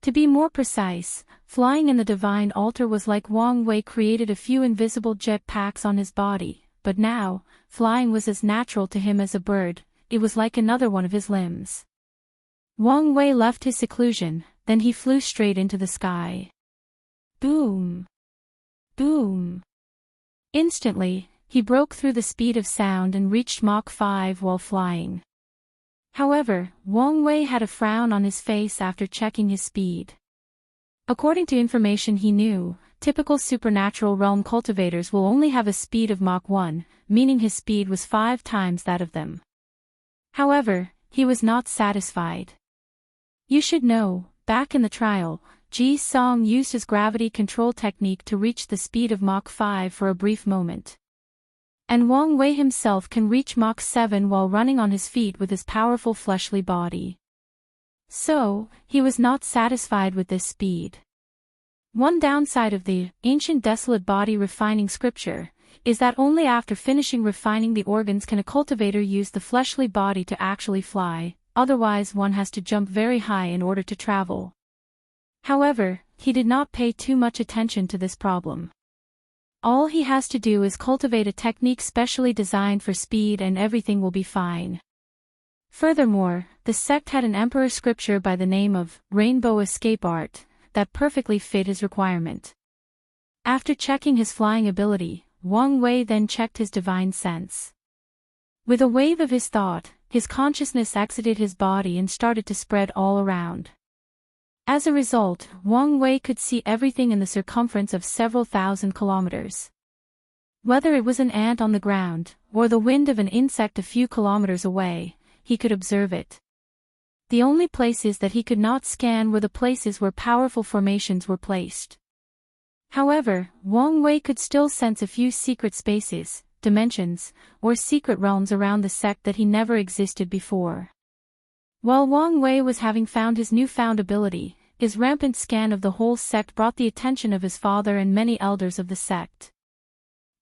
To be more precise, flying in the divine altar was like Wang Wei created a few invisible jet packs on his body, but now, flying was as natural to him as a bird. It was like another one of his limbs. Wang Wei left his seclusion, then he flew straight into the sky. Boom! Boom! Instantly, he broke through the speed of sound and reached Mach 5 while flying. However, Wang Wei had a frown on his face after checking his speed. According to information he knew, typical supernatural realm cultivators will only have a speed of Mach 1, meaning his speed was 5 times that of them. However, he was not satisfied. You should know, back in the trial, Ji Song used his gravity control technique to reach the speed of Mach 5 for a brief moment. And Wang Wei himself can reach Mach 7 while running on his feet with his powerful fleshly body. So, he was not satisfied with this speed. One downside of the ancient desolate body refining scripture is that only after finishing refining the organs can a cultivator use the fleshly body to actually fly, otherwise one has to jump very high in order to travel. However, he did not pay too much attention to this problem. All he has to do is cultivate a technique specially designed for speed and everything will be fine. Furthermore, the sect had an emperor scripture by the name of Rainbow Escape Art that perfectly fit his requirement. After checking his flying ability, Wang Wei then checked his divine sense. With a wave of his thought, his consciousness exited his body and started to spread all around. As a result, Wang Wei could see everything in the circumference of several thousand kilometers. Whether it was an ant on the ground, or the wind of an insect a few kilometers away, he could observe it. The only places that he could not scan were the places where powerful formations were placed. However, Wang Wei could still sense a few secret spaces, dimensions, or secret realms around the sect that he never existed before. While Wang Wei was having found his newfound ability, his rampant scan of the whole sect brought the attention of his father and many elders of the sect.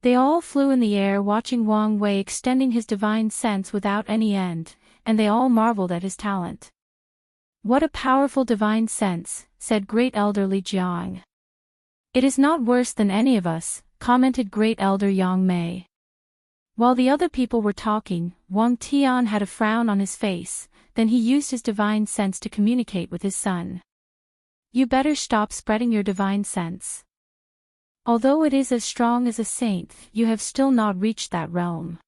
They all flew in the air watching Wang Wei extending his divine sense without any end, and they all marveled at his talent. "What a powerful divine sense," said Great Elder Li Jiang. "It is not worse than any of us," commented Great Elder Yang Mei. While the other people were talking, Wang Tian had a frown on his face, then he used his divine sense to communicate with his son. "You better stop spreading your divine sense. Although it is as strong as a saint, you have still not reached that realm.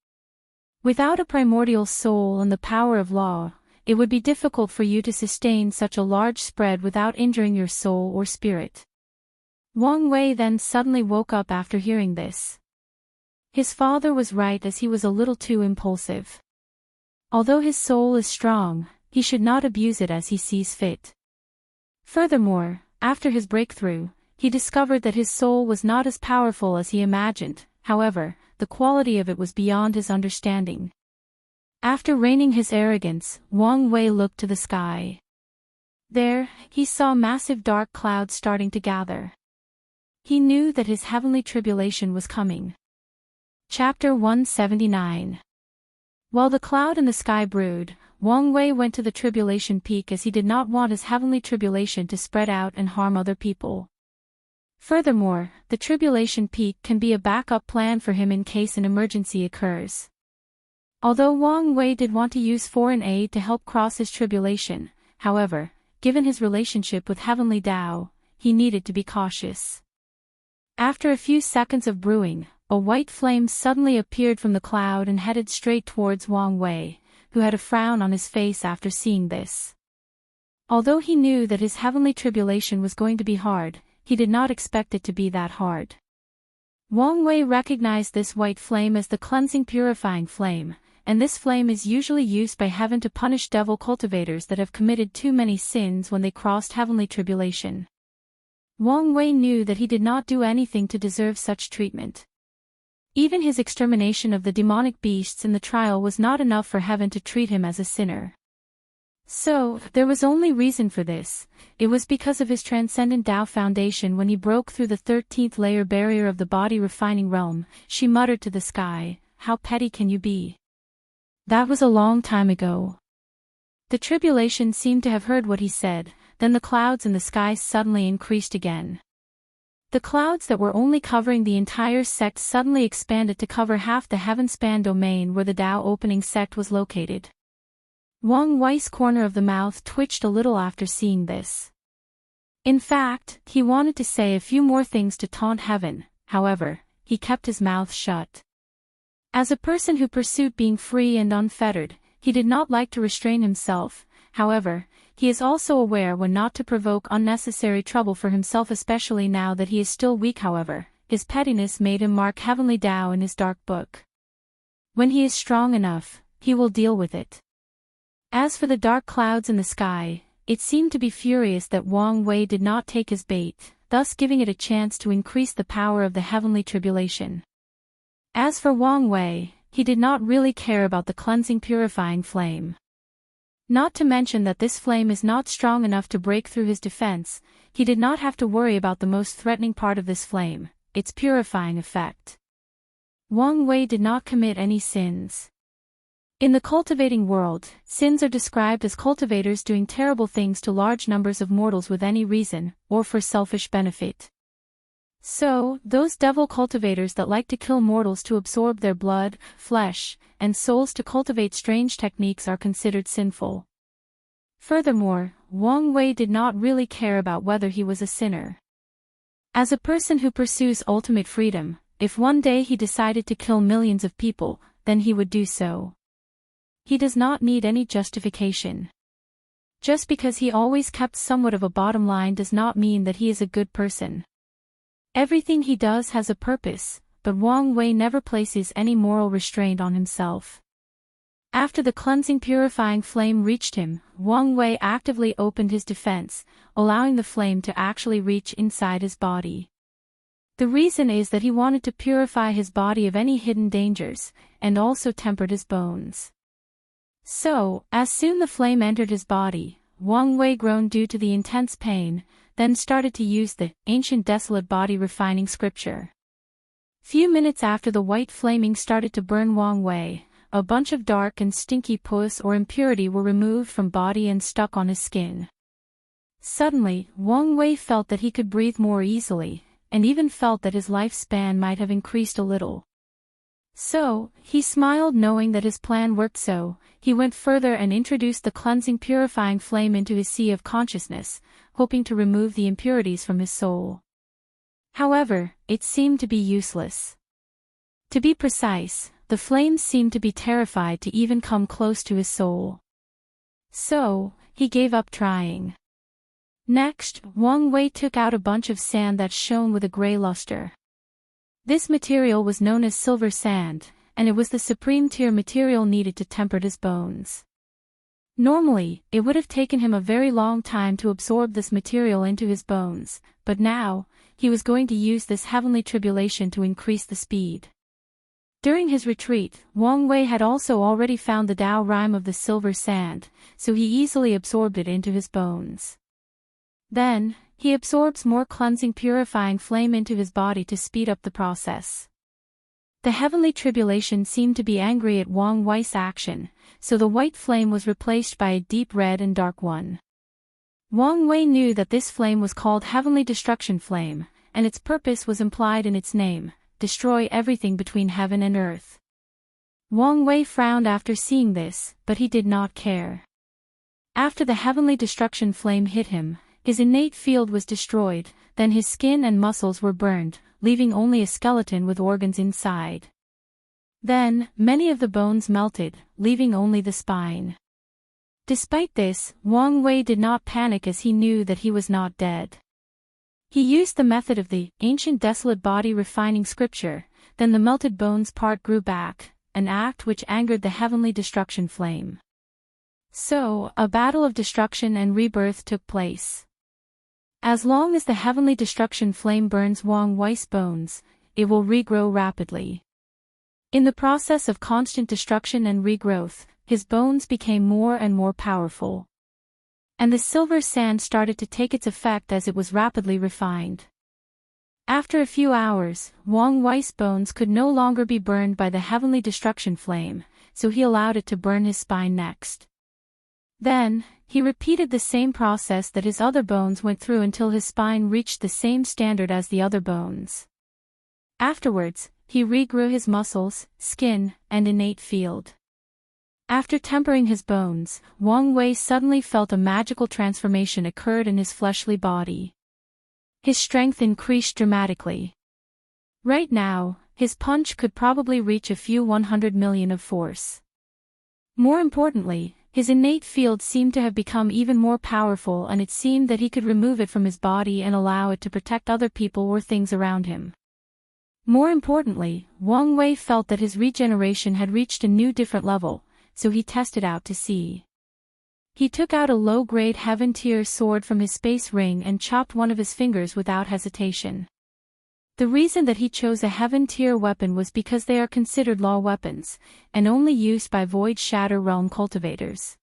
Without a primordial soul and the power of law, it would be difficult for you to sustain such a large spread without injuring your soul or spirit." Wang Wei then suddenly woke up after hearing this. His father was right, as he was a little too impulsive. Although his soul is strong, he should not abuse it as he sees fit. Furthermore, after his breakthrough, he discovered that his soul was not as powerful as he imagined. However, the quality of it was beyond his understanding. After reining his arrogance, Wang Wei looked to the sky. There, he saw massive dark clouds starting to gather. He knew that his heavenly tribulation was coming. Chapter 179. While the cloud in the sky brewed, Wang Wei went to the tribulation peak as he did not want his heavenly tribulation to spread out and harm other people. Furthermore, the tribulation peak can be a backup plan for him in case an emergency occurs. Although Wang Wei did want to use foreign aid to help cross his tribulation, however, given his relationship with Heavenly Tao, he needed to be cautious. After a few seconds of brewing, a white flame suddenly appeared from the cloud and headed straight towards Wang Wei, who had a frown on his face after seeing this. Although he knew that his heavenly tribulation was going to be hard, he did not expect it to be that hard. Wang Wei recognized this white flame as the cleansing purifying flame, and this flame is usually used by heaven to punish devil cultivators that have committed too many sins when they crossed heavenly tribulation. Wang Wei knew that he did not do anything to deserve such treatment. Even his extermination of the demonic beasts in the trial was not enough for heaven to treat him as a sinner. So, there was only reason for this. It was because of his transcendent Tao foundation. When he broke through the 13th layer barrier of the body refining realm, she muttered to the sky, "How petty can you be? That was a long time ago." The tribulation seemed to have heard what he said, then the clouds in the sky suddenly increased again. The clouds that were only covering the entire sect suddenly expanded to cover half the heaven-span domain where the Tao opening sect was located. Wang Wei's corner of the mouth twitched a little after seeing this. In fact, he wanted to say a few more things to taunt heaven, however, he kept his mouth shut. As a person who pursued being free and unfettered, he did not like to restrain himself. However, he is also aware when not to provoke unnecessary trouble for himself, especially now that he is still weak. However, his pettiness made him mark Heavenly Tao in his dark book. When he is strong enough, he will deal with it. As for the dark clouds in the sky, it seemed to be furious that Wang Wei did not take his bait, thus giving it a chance to increase the power of the heavenly tribulation. As for Wang Wei, he did not really care about the cleansing purifying flame. Not to mention that this flame is not strong enough to break through his defense, he did not have to worry about the most threatening part of this flame, its purifying effect. Wang Wei did not commit any sins. In the cultivating world, sins are described as cultivators doing terrible things to large numbers of mortals with any reason, or for selfish benefit. So, those devil cultivators that like to kill mortals to absorb their blood, flesh, and souls to cultivate strange techniques are considered sinful. Furthermore, Wang Wei did not really care about whether he was a sinner. As a person who pursues ultimate freedom, if one day he decided to kill millions of people, then he would do so. He does not need any justification. Just because he always kept somewhat of a bottom line does not mean that he is a good person. Everything he does has a purpose, but Wang Wei never places any moral restraint on himself. After the cleansing purifying flame reached him, Wang Wei actively opened his defense, allowing the flame to actually reach inside his body. The reason is that he wanted to purify his body of any hidden dangers, and also tempered his bones. So, as soon the flame entered his body, Wang Wei groaned due to the intense pain, then started to use the ancient desolate body refining scripture. Few minutes after the white flaming started to burn Wang Wei, a bunch of dark and stinky pus or impurity were removed from body and stuck on his skin. Suddenly, Wang Wei felt that he could breathe more easily, and even felt that his lifespan might have increased a little. So, he smiled knowing that his plan worked, so he went further and introduced the cleansing purifying flame into his sea of consciousness, hoping to remove the impurities from his soul. However, it seemed to be useless. To be precise, the flames seemed to be terrified to even come close to his soul. So, he gave up trying. Next, Wang Wei took out a bunch of sand that shone with a gray luster. This material was known as silver sand, and it was the supreme tier material needed to temper his bones. Normally, it would have taken him a very long time to absorb this material into his bones, but now, he was going to use this heavenly tribulation to increase the speed. During his retreat, Wang Wei had also already found the Tao rhyme of the silver sand, so he easily absorbed it into his bones. Then, he absorbs more cleansing purifying flame into his body to speed up the process. The heavenly tribulation seemed to be angry at Wang Wei's action, so the white flame was replaced by a deep red and dark one. Wang Wei knew that this flame was called Heavenly Destruction Flame, and its purpose was implied in its name: destroy everything between heaven and earth. Wang Wei frowned after seeing this, but he did not care. After the Heavenly Destruction Flame hit him, his innate field was destroyed, then his skin and muscles were burned, leaving only a skeleton with organs inside. Then, many of the bones melted, leaving only the spine. Despite this, Wang Wei did not panic as he knew that he was not dead. He used the method of the ancient desolate body refining scripture, then the melted bones part grew back, an act which angered the Heavenly Destruction Flame. So, a battle of destruction and rebirth took place. As long as the Heavenly Destruction Flame burns Wang Wei's bones, it will regrow rapidly. In the process of constant destruction and regrowth, his bones became more and more powerful. And the silver sand started to take its effect as it was rapidly refined. After a few hours, Wang Wei's bones could no longer be burned by the Heavenly Destruction Flame, so he allowed it to burn his spine next. Then, he repeated the same process that his other bones went through until his spine reached the same standard as the other bones. Afterwards, he regrew his muscles, skin, and innate field. After tempering his bones, Wang Wei suddenly felt a magical transformation occurred in his fleshly body. His strength increased dramatically. Right now, his punch could probably reach a few 100 million of force. More importantly, his innate field seemed to have become even more powerful, and it seemed that he could remove it from his body and allow it to protect other people or things around him. More importantly, Wang Wei felt that his regeneration had reached a new different level, so he tested out to see. He took out a low-grade heaven tier sword from his space ring and chopped one of his fingers without hesitation. The reason that he chose a heaven tier weapon was because they are considered law weapons, and only used by Void Shatter Realm cultivators.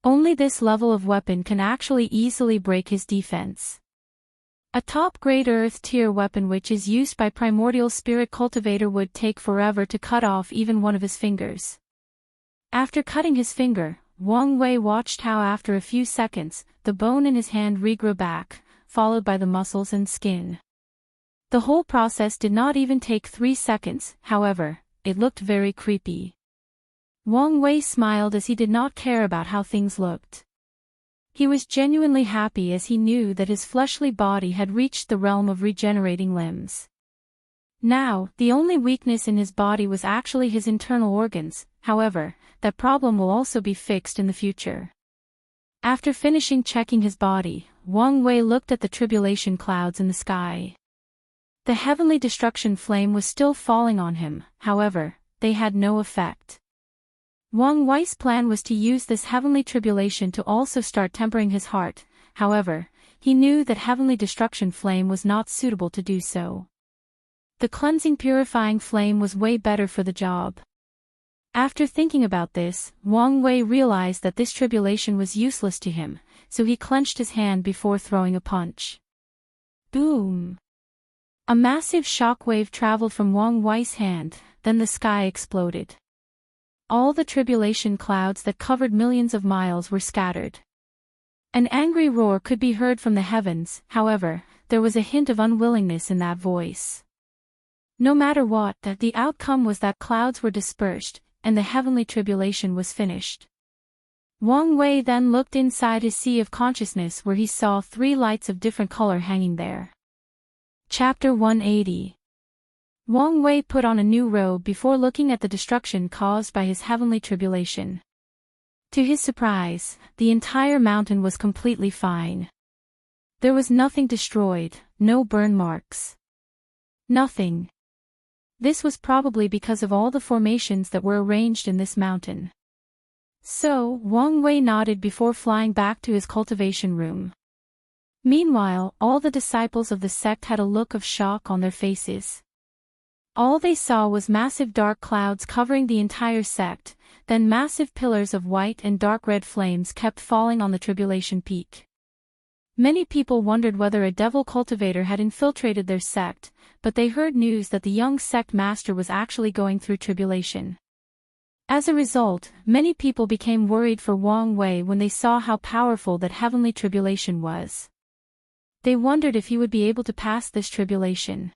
Only this level of weapon can actually easily break his defense. A top-grade Earth tier weapon which is used by Primordial Spirit cultivator would take forever to cut off even one of his fingers. After cutting his finger, Wang Wei watched how after a few seconds, the bone in his hand regrew back, followed by the muscles and skin. The whole process did not even take 3 seconds, however, it looked very creepy. Wang Wei smiled as he did not care about how things looked. He was genuinely happy as he knew that his fleshly body had reached the realm of regenerating limbs. Now, the only weakness in his body was actually his internal organs, however, that problem will also be fixed in the future. After finishing checking his body, Wang Wei looked at the tribulation clouds in the sky. The heavenly destruction flame was still falling on him, however, they had no effect. Wang Wei's plan was to use this heavenly tribulation to also start tempering his heart, however, he knew that heavenly destruction flame was not suitable to do so. The cleansing purifying flame was way better for the job. After thinking about this, Wang Wei realized that this tribulation was useless to him, so he clenched his hand before throwing a punch. Boom! A massive shock wave traveled from Wang Wei's hand, then the sky exploded. All the tribulation clouds that covered millions of miles were scattered. An angry roar could be heard from the heavens, however, there was a hint of unwillingness in that voice. No matter what, the outcome was that clouds were dispersed, and the heavenly tribulation was finished. Wang Wei then looked inside his sea of consciousness where he saw 3 lights of different color hanging there. Chapter 180. Wang Wei put on a new robe before looking at the destruction caused by his heavenly tribulation. To his surprise, the entire mountain was completely fine. There was nothing destroyed, no burn marks. Nothing. This was probably because of all the formations that were arranged in this mountain. So, Wang Wei nodded before flying back to his cultivation room. Meanwhile, all the disciples of the sect had a look of shock on their faces. All they saw was massive dark clouds covering the entire sect, then massive pillars of white and dark red flames kept falling on the tribulation peak. Many people wondered whether a devil cultivator had infiltrated their sect, but they heard news that the young sect master was actually going through tribulation. As a result, many people became worried for Wang Wei when they saw how powerful that heavenly tribulation was. They wondered if he would be able to pass this tribulation.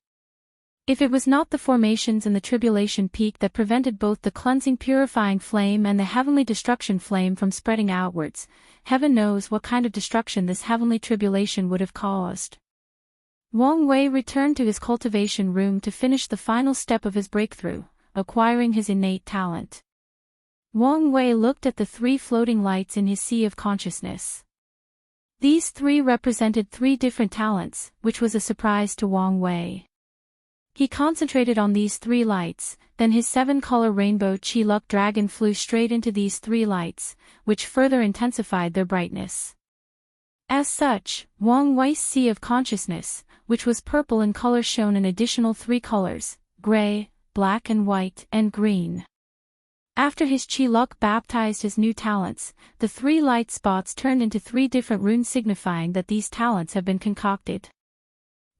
If it was not the formations in the tribulation peak that prevented both the cleansing purifying flame and the heavenly destruction flame from spreading outwards, heaven knows what kind of destruction this heavenly tribulation would have caused. Wang Wei returned to his cultivation room to finish the final step of his breakthrough, acquiring his innate talent. Wang Wei looked at the 3 floating lights in his sea of consciousness. These 3 represented 3 different talents, which was a surprise to Wang Wei. He concentrated on these 3 lights, then his 7-color rainbow Chi-Luck dragon flew straight into these 3 lights, which further intensified their brightness. As such, Wang Wei's sea of consciousness, which was purple in color, shone an additional 3 colors, gray, black and white, and green. After his Chi-Luck baptized his new talents, the 3 light spots turned into 3 different runes signifying that these talents have been concocted.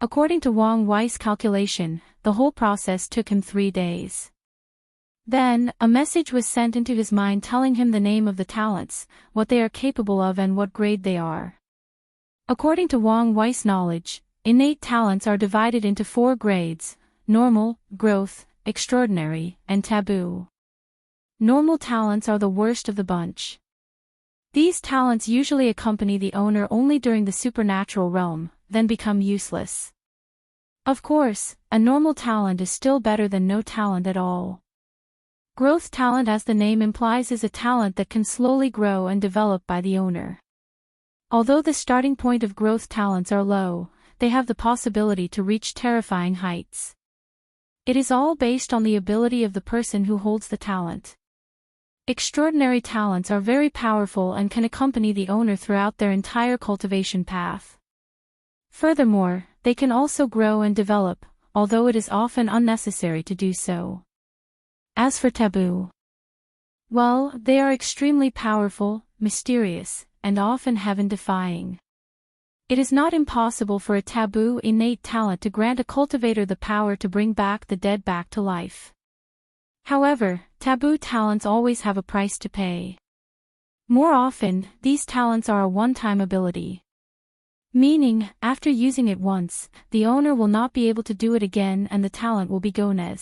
According to Wang Wei's calculation, the whole process took him 3 days. Then, a message was sent into his mind telling him the name of the talents, what they are capable of and what grade they are. According to Wang Wei's knowledge, innate talents are divided into 4 grades: normal, growth, extraordinary, and taboo. Normal talents are the worst of the bunch. These talents usually accompany the owner only during the supernatural realm, then become useless. Of course, a normal talent is still better than no talent at all. Growth talent, as the name implies, is a talent that can slowly grow and develop by the owner. Although the starting point of growth talents are low, they have the possibility to reach terrifying heights. It is all based on the ability of the person who holds the talent. Extraordinary talents are very powerful and can accompany the owner throughout their entire cultivation path. Furthermore, they can also grow and develop, although it is often unnecessary to do so. As for taboo, well, they are extremely powerful, mysterious, and often heaven-defying. It is not impossible for a taboo innate talent to grant a cultivator the power to bring back the dead back to life. However, taboo talents always have a price to pay. More often, these talents are a one-time ability. Meaning, after using it once, the owner will not be able to do it again and the talent will be gone.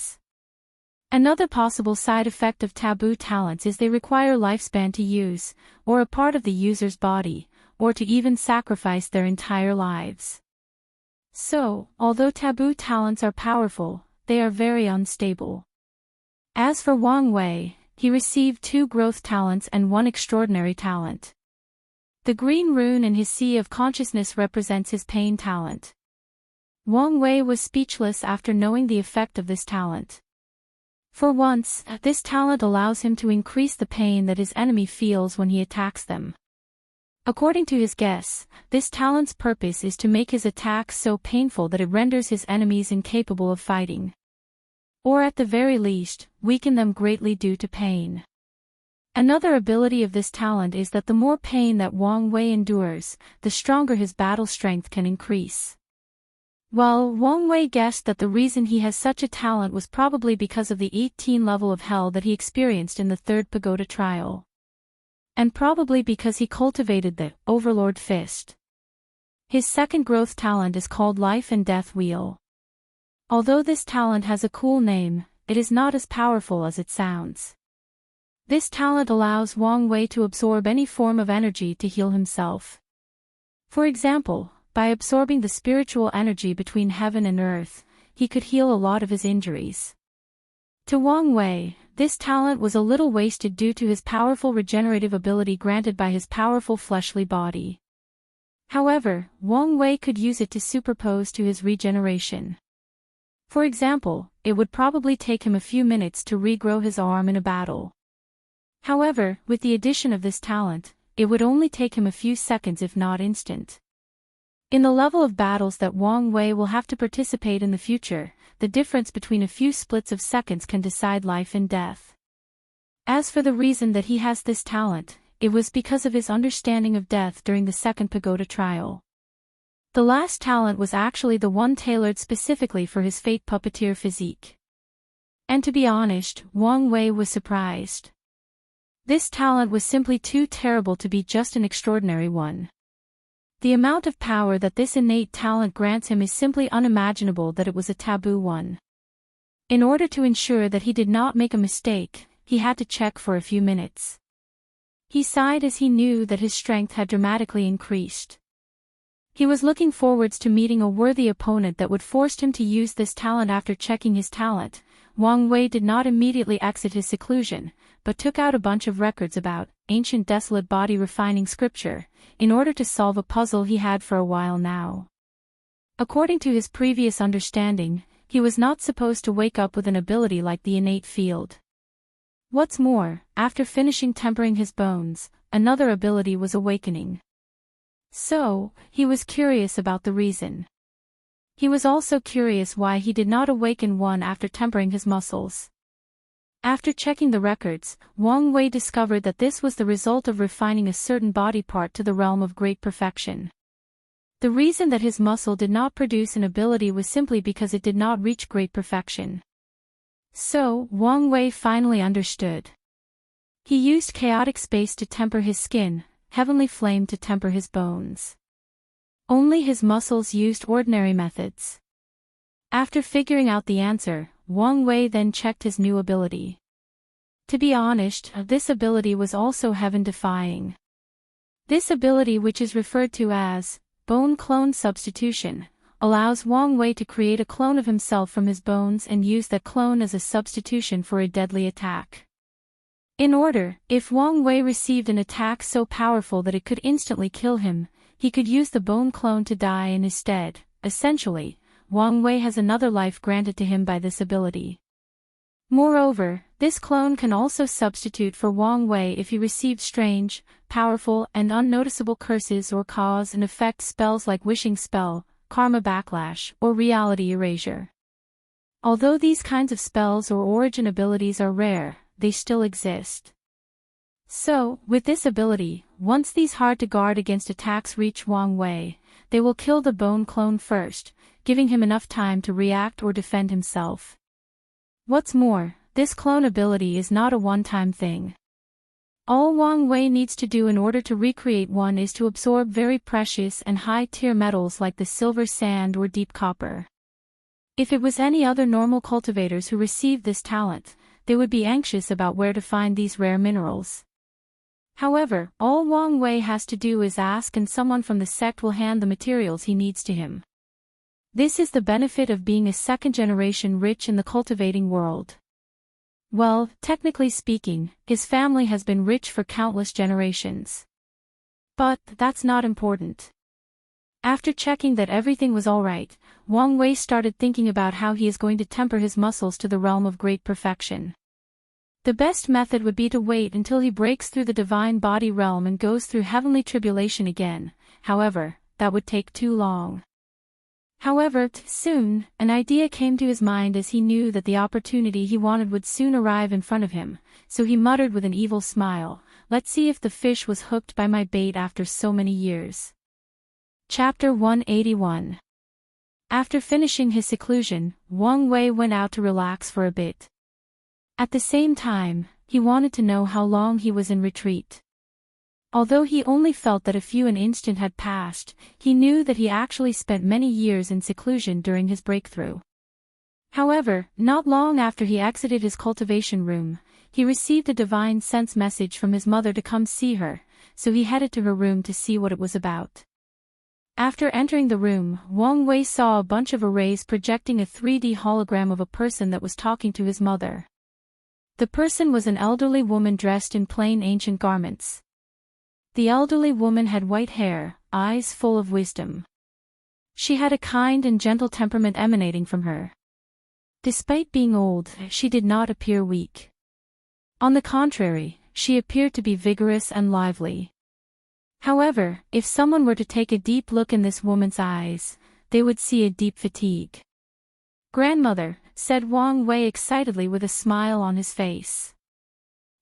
Another possible side effect of taboo talents is they require lifespan to use, or a part of the user's body, or to even sacrifice their entire lives. So, although taboo talents are powerful, they are very unstable. As for Wang Wei, he received 2 growth talents and 1 extraordinary talent. The green rune in his sea of consciousness represents his pain talent. Wang Wei was speechless after knowing the effect of this talent. For once, this talent allows him to increase the pain that his enemy feels when he attacks them. According to his guess, this talent's purpose is to make his attacks so painful that it renders his enemies incapable of fighting. Or at the very least, weaken them greatly due to pain. Another ability of this talent is that the more pain that Wang Wei endures, the stronger his battle strength can increase. Well, Wang Wei guessed that the reason he has such a talent was probably because of the 18 level of hell that he experienced in the third pagoda trial. And probably because he cultivated the Overlord Fist. His second growth talent is called Life and Death Wheel. Although this talent has a cool name, it is not as powerful as it sounds. This talent allows Wang Wei to absorb any form of energy to heal himself. For example, by absorbing the spiritual energy between heaven and earth, he could heal a lot of his injuries. To Wang Wei, this talent was a little wasted due to his powerful regenerative ability granted by his powerful fleshly body. However, Wang Wei could use it to superpose to his regeneration. For example, it would probably take him a few minutes to regrow his arm in a battle. However, with the addition of this talent, it would only take him a few seconds if not instant. In the level of battles that Wang Wei will have to participate in the future, the difference between a few splits of seconds can decide life and death. As for the reason that he has this talent, it was because of his understanding of death during the second pagoda trial. The last talent was actually the one tailored specifically for his fate puppeteer physique. And to be honest, Wang Wei was surprised. This talent was simply too terrible to be just an extraordinary one. The amount of power that this innate talent grants him is simply unimaginable that it was a taboo one. In order to ensure that he did not make a mistake, he had to check for a few minutes. He sighed as he knew that his strength had dramatically increased. He was looking forwards to meeting a worthy opponent that would force him to use this talent. After checking his talent, Wang Wei did not immediately exit his seclusion, but took out a bunch of records about ancient desolate body refining scripture, in order to solve a puzzle he had for a while now. According to his previous understanding, he was not supposed to wake up with an ability like the innate field. What's more, after finishing tempering his bones, another ability was awakening. So, he was curious about the reason. He was also curious why he did not awaken one after tempering his muscles. After checking the records, Wang Wei discovered that this was the result of refining a certain body part to the realm of great perfection. The reason that his muscle did not produce an ability was simply because it did not reach great perfection. So, Wang Wei finally understood. He used chaotic space to temper his skin, heavenly flame to temper his bones. Only his muscles used ordinary methods. After figuring out the answer, Wang Wei then checked his new ability. To be honest, this ability was also heaven-defying. This ability, which is referred to as bone clone substitution, allows Wang Wei to create a clone of himself from his bones and use that clone as a substitution for a deadly attack. In order, if Wang Wei received an attack so powerful that it could instantly kill him, he could use the bone clone to die in his stead. Essentially, Wang Wei has another life granted to him by this ability. Moreover, this clone can also substitute for Wang Wei if he receives strange, powerful and unnoticeable curses or cause and effect spells like wishing spell, karma backlash, or reality erasure. Although these kinds of spells or origin abilities are rare, they still exist. So, with this ability, once these hard-to-guard against attacks reach Wang Wei, they will kill the bone clone first, giving him enough time to react or defend himself. What's more, this clone ability is not a one-time thing. All Wang Wei needs to do in order to recreate one is to absorb very precious and high-tier metals like the silver sand or deep copper. If it was any other normal cultivators who received this talent, they would be anxious about where to find these rare minerals. However, all Wang Wei has to do is ask and someone from the sect will hand the materials he needs to him. This is the benefit of being a second-generation rich in the cultivating world. Well, technically speaking, his family has been rich for countless generations. But that's not important. After checking that everything was alright, Wang Wei started thinking about how he is going to temper his muscles to the realm of great perfection. The best method would be to wait until he breaks through the divine body realm and goes through heavenly tribulation again. However, that would take too long. However, soon, an idea came to his mind as he knew that the opportunity he wanted would soon arrive in front of him, so he muttered with an evil smile, "Let's see if the fish was hooked by my bait after so many years." Chapter 181. After finishing his seclusion, Wang Wei went out to relax for a bit. At the same time, he wanted to know how long he was in retreat. Although he only felt that a few an instant had passed, he knew that he actually spent many years in seclusion during his breakthrough. However, not long after he exited his cultivation room, he received a divine sense message from his mother to come see her, so he headed to her room to see what it was about. After entering the room, Wang Wei saw a bunch of arrays projecting a 3D hologram of a person that was talking to his mother. The person was an elderly woman dressed in plain ancient garments. The elderly woman had white hair, eyes full of wisdom. She had a kind and gentle temperament emanating from her. Despite being old, she did not appear weak. On the contrary, she appeared to be vigorous and lively. However, if someone were to take a deep look in this woman's eyes, they would see a deep fatigue. "Grandmother," said Wang Wei excitedly with a smile on his face.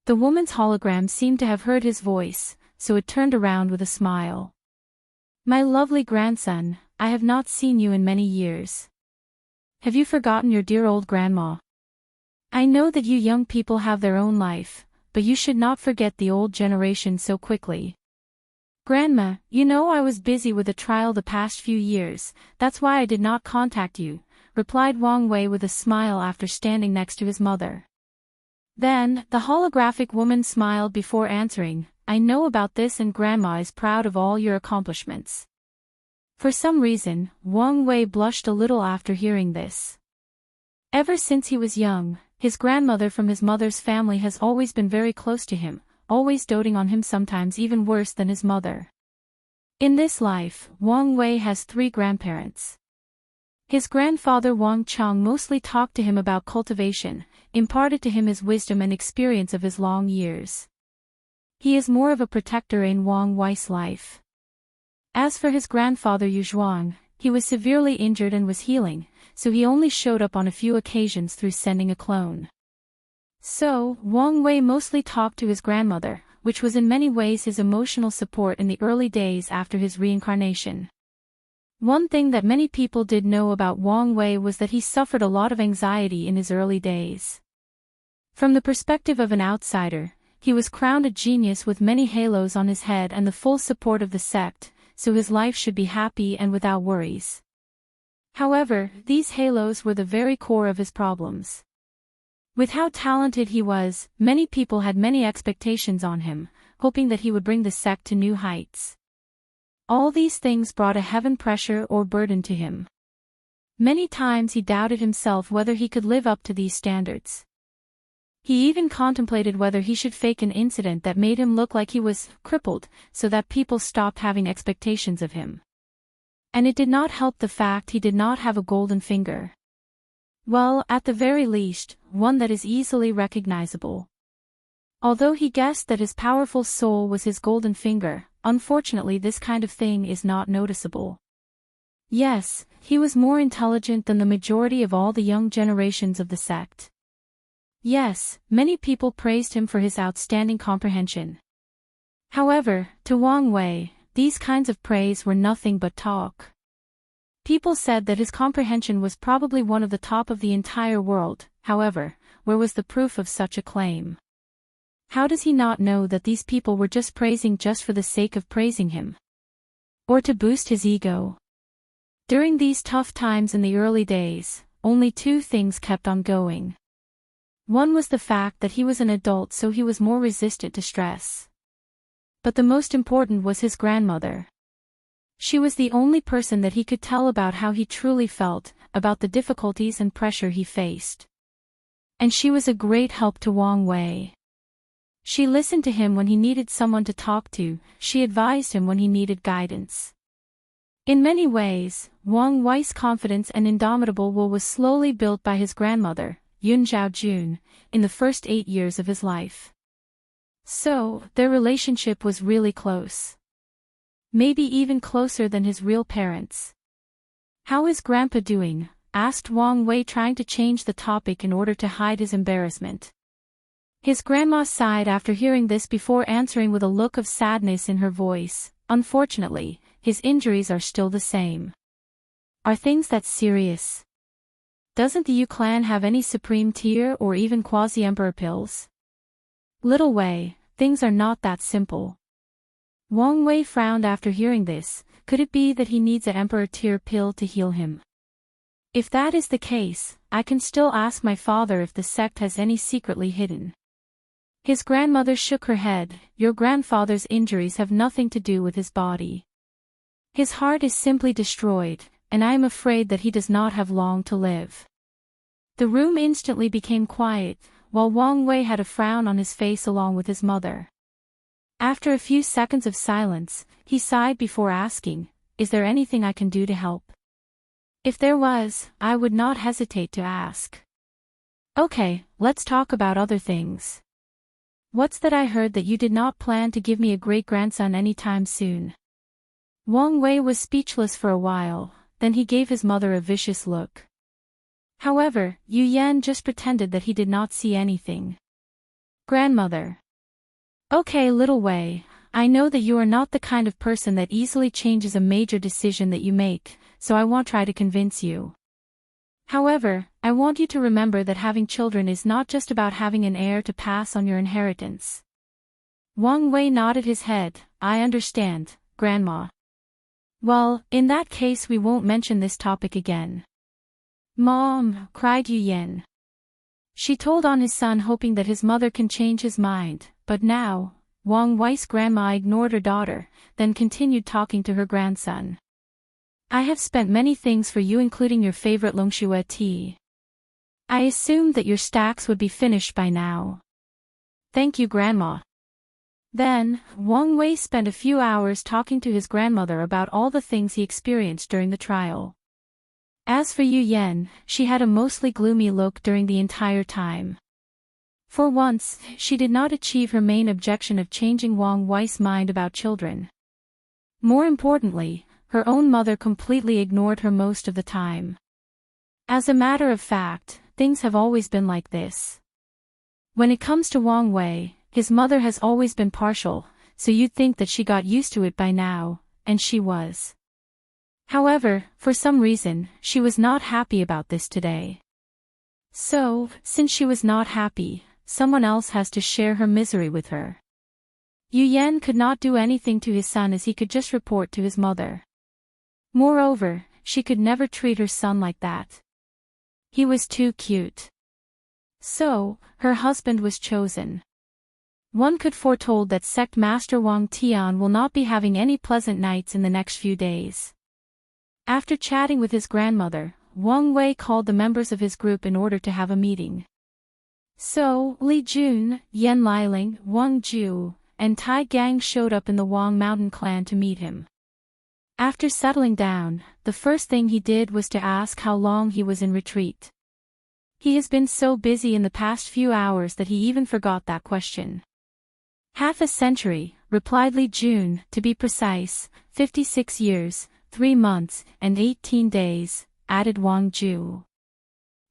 The woman's hologram seemed to have heard his voice, so it turned around with a smile. "My lovely grandson, I have not seen you in many years. Have you forgotten your dear old grandma? I know that you young people have their own life, but you should not forget the old generation so quickly." "Grandma, you know I was busy with a trial the past few years, that's why I did not contact you," replied Wang Wei with a smile after standing next to his mother. Then, the holographic woman smiled before answering, "I know about this and Grandma is proud of all your accomplishments." For some reason, Wang Wei blushed a little after hearing this. Ever since he was young, his grandmother from his mother's family has always been very close to him, always doting on him, sometimes even worse than his mother. In this life, Wang Wei has 3 grandparents. His grandfather Wang Cheng mostly talked to him about cultivation, imparted to him his wisdom and experience of his long years. He is more of a protector in Wang Wei's life. As for his grandfather Yu Zhuang, he was severely injured and was healing, so he only showed up on a few occasions through sending a clone. So, Wang Wei mostly talked to his grandmother, which was in many ways his emotional support in the early days after his reincarnation. One thing that many people did know about Wang Wei was that he suffered a lot of anxiety in his early days. From the perspective of an outsider, he was crowned a genius with many halos on his head and the full support of the sect, so his life should be happy and without worries. However, these halos were the very core of his problems. With how talented he was, many people had many expectations on him, hoping that he would bring the sect to new heights. All these things brought a heaven pressure or burden to him. Many times he doubted himself whether he could live up to these standards. He even contemplated whether he should fake an incident that made him look like he was crippled, so that people stopped having expectations of him. And it did not help the fact he did not have a golden finger. Well, at the very least, one that is easily recognizable. Although he guessed that his powerful soul was his golden finger, unfortunately this kind of thing is not noticeable. Yes, he was more intelligent than the majority of all the young generations of the sect. Yes, many people praised him for his outstanding comprehension. However, to Wang Wei, these kinds of praise were nothing but talk. People said that his comprehension was probably one of the top of the entire world. However, where was the proof of such a claim? How does he not know that these people were just praising just for the sake of praising him? Or to boost his ego? During these tough times in the early days, only 2 things kept on going. One was the fact that he was an adult, so he was more resistant to stress. But the most important was his grandmother. She was the only person that he could tell about how he truly felt, about the difficulties and pressure he faced. And she was a great help to Wang Wei. She listened to him when he needed someone to talk to, she advised him when he needed guidance. In many ways, Wang Wei's confidence and indomitable will was slowly built by his grandmother, Yun Zhaojun, in the first 8 years of his life. So, their relationship was really close. Maybe even closer than his real parents. "How is Grandpa doing?" asked Wang Wei, trying to change the topic in order to hide his embarrassment. His grandma sighed after hearing this before answering with a look of sadness in her voice. "Unfortunately, his injuries are still the same." "Are things that serious? Doesn't the Yu clan have any supreme tier or even quasi-emperor pills?" "Little Wei, things are not that simple." Wang Wei frowned after hearing this. Could it be that he needs an emperor tier pill to heal him? "If that is the case, I can still ask my father if the sect has any secretly hidden." His grandmother shook her head. "Your grandfather's injuries have nothing to do with his body. His heart is simply destroyed, and I am afraid that he does not have long to live." The room instantly became quiet, while Wang Wei had a frown on his face along with his mother. After a few seconds of silence, he sighed before asking, "Is there anything I can do to help?" "If there was, I would not hesitate to ask." "Okay, let's talk about other things. What's that I heard that you did not plan to give me a great-grandson anytime soon?" Wang Wei was speechless for a while, then he gave his mother a vicious look. However, Yu Yan just pretended that he did not see anything. "Grandmother." "Okay, little Wei, I know that you are not the kind of person that easily changes a major decision that you make, so I won't try to convince you. However, I want you to remember that having children is not just about having an heir to pass on your inheritance." Wang Wei nodded his head. "I understand, Grandma." "Well, in that case we won't mention this topic again." "Mom," cried Yu Yan. She told on his son, hoping that his mother can change his mind, but now, Wang Wei's grandma ignored her daughter, then continued talking to her grandson. "I have spent many things for you, including your favorite Longxue tea. I assumed that your stacks would be finished by now." "Thank you, Grandma." Then, Wang Wei spent a few hours talking to his grandmother about all the things he experienced during the trial. As for Yu Yan, she had a mostly gloomy look during the entire time. For once, she did not achieve her main objection of changing Wang Wei's mind about children. More importantly, her own mother completely ignored her most of the time. As a matter of fact, things have always been like this. When it comes to Wang Wei, his mother has always been partial, so you'd think that she got used to it by now, and she was. However, for some reason, she was not happy about this today. So, since she was not happy, someone else has to share her misery with her. Yu Yan could not do anything to his son, as he could just report to his mother. Moreover, she could never treat her son like that. He was too cute. So, her husband was chosen. One could foretold that sect master Wang Tian will not be having any pleasant nights in the next few days. After chatting with his grandmother, Wang Wei called the members of his group in order to have a meeting. So, Li Jun, Yan Liling, Wang Ju, and Tai Gang showed up in the Wang Mountain clan to meet him. After settling down, the first thing he did was to ask how long he was in retreat. He has been so busy in the past few hours that he even forgot that question. "Half a century," replied Li Jun, "to be precise, 56 years, 3 months, and 18 days, added Wang Ju.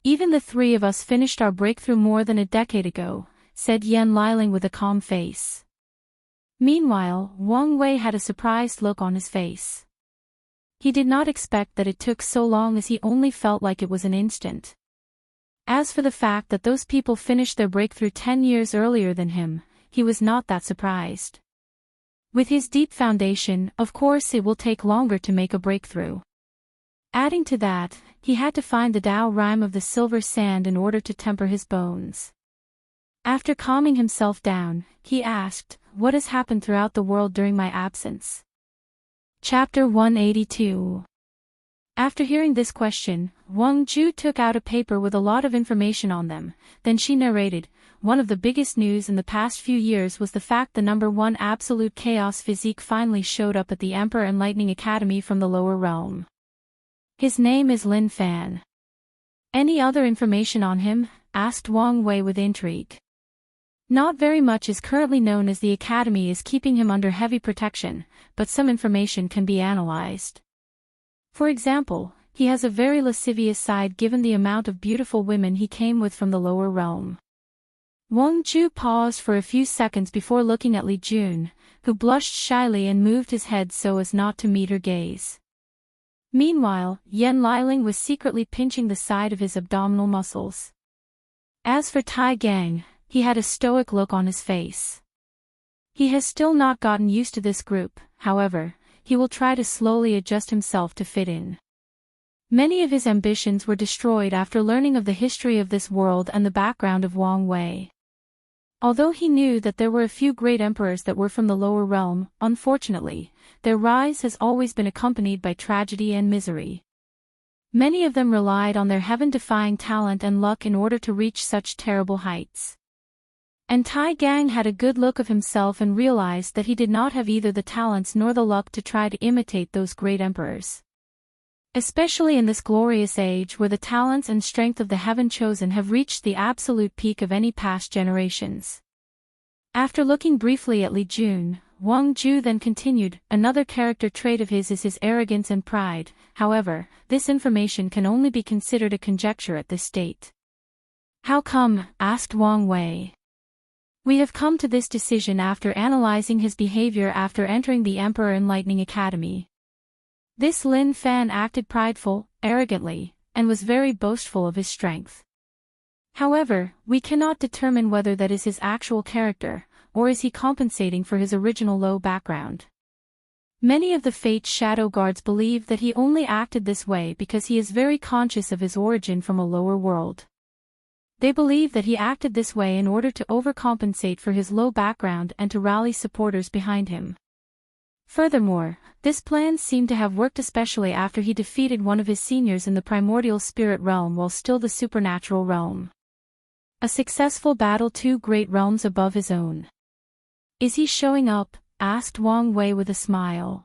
"Even the three of us finished our breakthrough more than a decade ago," said Yan Liling with a calm face. Meanwhile, Wang Wei had a surprised look on his face. He did not expect that it took so long, as he only felt like it was an instant. As for the fact that those people finished their breakthrough 10 years earlier than him, he was not that surprised. With his deep foundation, of course it will take longer to make a breakthrough. Adding to that, he had to find the Tao rhyme of the silver sand in order to temper his bones. After calming himself down, he asked, "What has happened throughout the world during my absence?" Chapter 182. After hearing this question, Wang Ju took out a paper with a lot of information on them. Then she narrated, "One of the biggest news in the past few years was the fact the number 1 absolute chaos physique finally showed up at the Emperor Enlightening Academy from the lower realm. His name is Lin Fan." "Any other information on him?" asked Wang Wei with intrigue. "Not very much is currently known as the Academy is keeping him under heavy protection, but some information can be analyzed. For example, he has a very lascivious side given the amount of beautiful women he came with from the lower realm." Wang Ju paused for a few seconds before looking at Li Jun, who blushed shyly and moved his head so as not to meet her gaze. Meanwhile, Yan Liling was secretly pinching the side of his abdominal muscles. As for Tai Gang, he had a stoic look on his face. He has still not gotten used to this group, however, he will try to slowly adjust himself to fit in. Many of his ambitions were destroyed after learning of the history of this world and the background of Wang Wei. Although he knew that there were a few great emperors that were from the lower realm, unfortunately, their rise has always been accompanied by tragedy and misery. Many of them relied on their heaven-defying talent and luck in order to reach such terrible heights. And Tai Gang had a good look of himself and realized that he did not have either the talents nor the luck to try to imitate those great emperors. Especially in this glorious age where the talents and strength of the heaven chosen have reached the absolute peak of any past generations. After looking briefly at Li Jun, Wang Ju then continued, "Another character trait of his is his arrogance and pride, however, this information can only be considered a conjecture at this state." "How come?" asked Wang Wei. "We have come to this decision after analyzing his behavior after entering the Emperor Enlightening Academy. This Lin Fan acted prideful, arrogantly, and was very boastful of his strength. However, we cannot determine whether that is his actual character, or is he compensating for his original low background. Many of the Fate's Shadow Guards believe that he only acted this way because he is very conscious of his origin from a lower world. They believe that he acted this way in order to overcompensate for his low background and to rally supporters behind him. Furthermore, this plan seemed to have worked especially after he defeated one of his seniors in the primordial spirit realm while still the supernatural realm. A successful battle 2 great realms above his own. Is he showing up? Asked Wang Wei with a smile.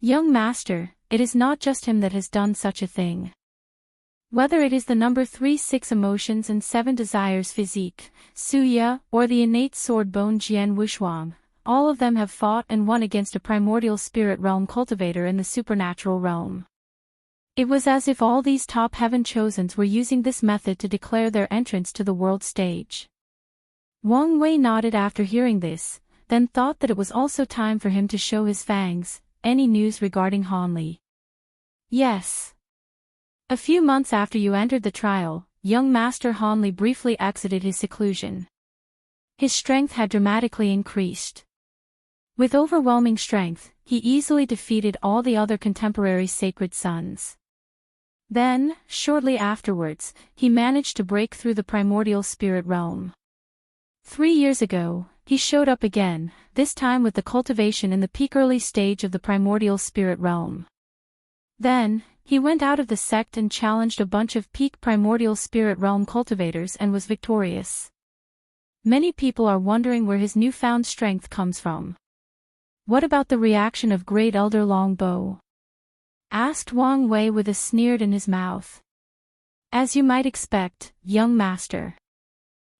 Young master, it is not just him that has done such a thing. Whether it is the number 3-6 emotions and 7 desires physique, Suya, or the innate sword bone Jian Wushuang, all of them have fought and won against a primordial spirit realm cultivator in the supernatural realm. It was as if all these top heaven chosens were using this method to declare their entrance to the world stage. Wang Wei nodded after hearing this, then thought that it was also time for him to show his fangs. Any news regarding Hanli? Yes. A few months after you entered the trial, young Master Hanli briefly exited his seclusion. His strength had dramatically increased. With overwhelming strength, he easily defeated all the other contemporary sacred sons. Then, shortly afterwards, he managed to break through the primordial spirit realm. 3 years ago, he showed up again, this time with the cultivation in the peak early stage of the primordial spirit realm. Then, he went out of the sect and challenged a bunch of peak primordial spirit realm cultivators and was victorious. Many people are wondering where his newfound strength comes from. What about the reaction of Great Elder Longbow? Asked Wang Wei with a sneer in his mouth. As you might expect, young master.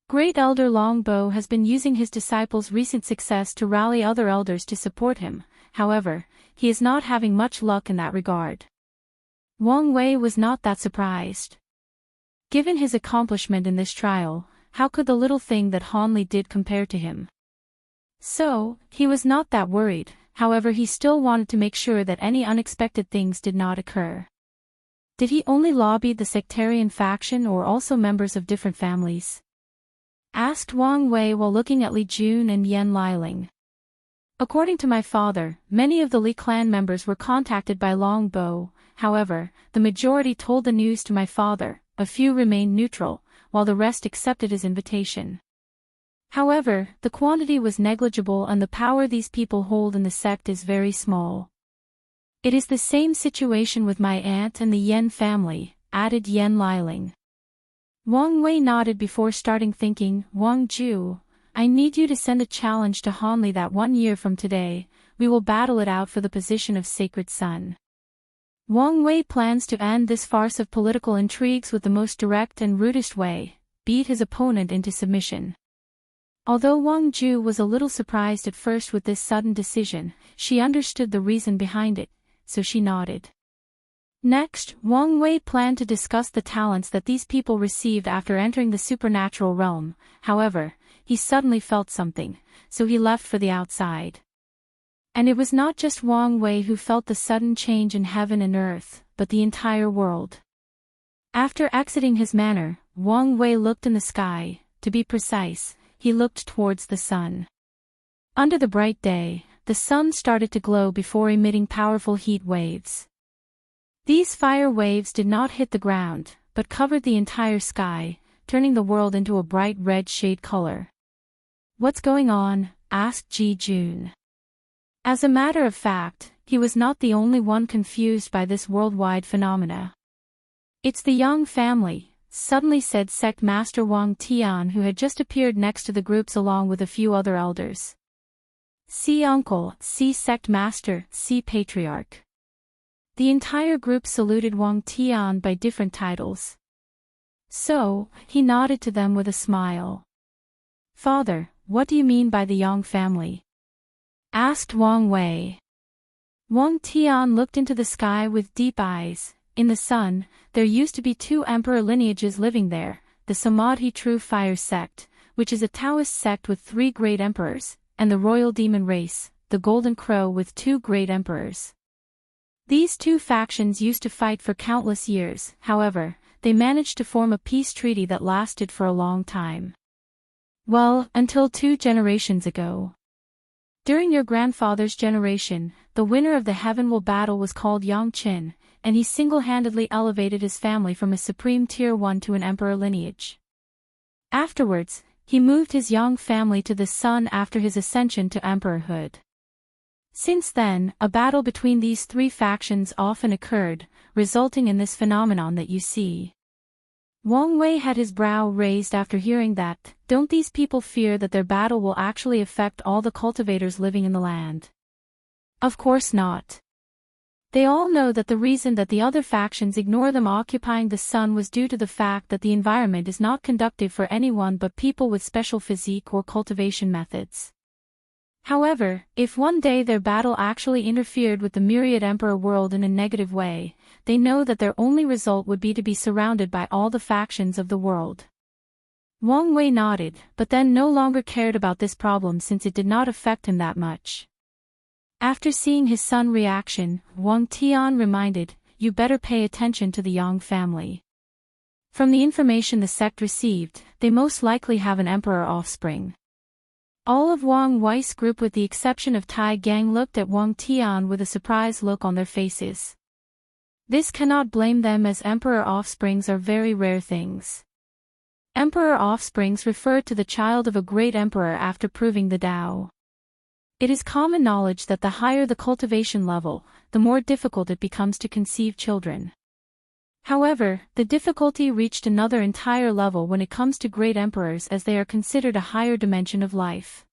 Great Elder Longbow has been using his disciples' recent success to rally other elders to support him, however, he is not having much luck in that regard. Wang Wei was not that surprised. Given his accomplishment in this trial, how could the little thing that Hanli did compare to him? So, he was not that worried, however he still wanted to make sure that any unexpected things did not occur. Did he only lobby the sectarian faction or also members of different families? Asked Wang Wei while looking at Li Jun and Yan Liling. According to my father, many of the Li clan members were contacted by Longbow, however, the majority told the news to my father, a few remained neutral, while the rest accepted his invitation. However, the quantity was negligible and the power these people hold in the sect is very small. It is the same situation with my aunt and the Yen family, added Yan Liling. Wang Wei nodded before starting thinking, Wang Ju, I need you to send a challenge to Hanli that 1 year from today, we will battle it out for the position of Sacred Son. Wang Wei plans to end this farce of political intrigues with the most direct and rudest way, beat his opponent into submission. Although Wang Ju was a little surprised at first with this sudden decision, she understood the reason behind it, so she nodded. Next, Wang Wei planned to discuss the talents that these people received after entering the supernatural realm. However, he suddenly felt something, so he left for the outside. And it was not just Wang Wei who felt the sudden change in heaven and earth, but the entire world. After exiting his manor, Wang Wei looked in the sky. To be precise, he looked towards the sun. Under the bright day, the sun started to glow before emitting powerful heat waves. These fire waves did not hit the ground, but covered the entire sky, turning the world into a bright red shade color. What's going on? Asked Ji Jun. As a matter of fact, he was not the only one confused by this worldwide phenomena. It's the Yang family, suddenly said Sect Master Wang Tian, who had just appeared next to the groups along with a few other elders. See Uncle, see Sect Master, see Patriarch. The entire group saluted Wang Tian by different titles. So, he nodded to them with a smile. Father, what do you mean by the Yang family? Asked Wang Wei. Wang Tian looked into the sky with deep eyes. In the sun, there used to be 2 emperor lineages living there, the Samadhi True Fire sect, which is a Taoist sect with 3 great emperors, and the royal demon race, the Golden Crow with 2 great emperors. These 2 factions used to fight for countless years. However, they managed to form a peace treaty that lasted for a long time. Well, until 2 generations ago. During your grandfather's generation, the winner of the Heavenward battle was called Yang Qin, and he single-handedly elevated his family from a supreme tier 1 to an emperor lineage. Afterwards, he moved his Yang family to the sun after his ascension to emperorhood. Since then, a battle between these 3 factions often occurred, resulting in this phenomenon that you see. Wang Wei had his brow raised after hearing that. Don't these people fear that their battle will actually affect all the cultivators living in the land? Of course not. They all know that the reason that the other factions ignore them occupying the sun was due to the fact that the environment is not conducive for anyone but people with special physique or cultivation methods. However, if one day their battle actually interfered with the myriad emperor world in a negative way, they know that their only result would be to be surrounded by all the factions of the world. Wang Wei nodded, but then no longer cared about this problem since it did not affect him that much. After seeing his son's reaction, Wang Tian reminded, you better pay attention to the Yang family. From the information the sect received, they most likely have an emperor offspring. All of Wang Wei's group with the exception of Tai Gang looked at Wang Tian with a surprised look on their faces. This cannot blame them as emperor offsprings are very rare things. Emperor offsprings refer to the child of a great emperor after proving the Tao. It is common knowledge that the higher the cultivation level, the more difficult it becomes to conceive children. However, the difficulty reached another entire level when it comes to great emperors as they are considered a higher dimension of life.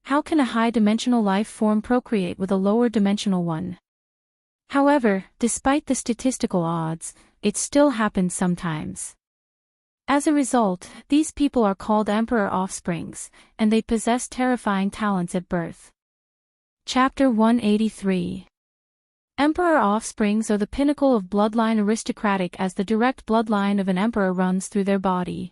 How can a high-dimensional life form procreate with a lower-dimensional one? However, despite the statistical odds, it still happens sometimes. As a result, these people are called emperor offsprings, and they possess terrifying talents at birth. Chapter 183. Emperor offsprings are the pinnacle of bloodline aristocratic as the direct bloodline of an emperor runs through their body.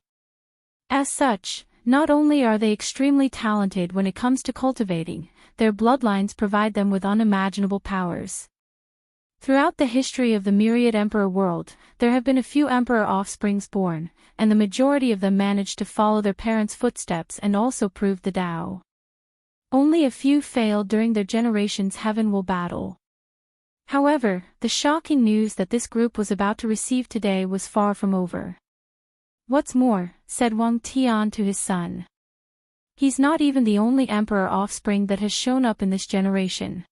As such, not only are they extremely talented when it comes to cultivating, their bloodlines provide them with unimaginable powers. Throughout the history of the myriad emperor world, there have been a few emperor offsprings born, and the majority of them managed to follow their parents' footsteps and also proved the Tao. Only a few failed during their generation's heavenward battle. However, the shocking news that this group was about to receive today was far from over. What's more, said Wang Tian to his son. He's not even the only emperor offspring that has shown up in this generation.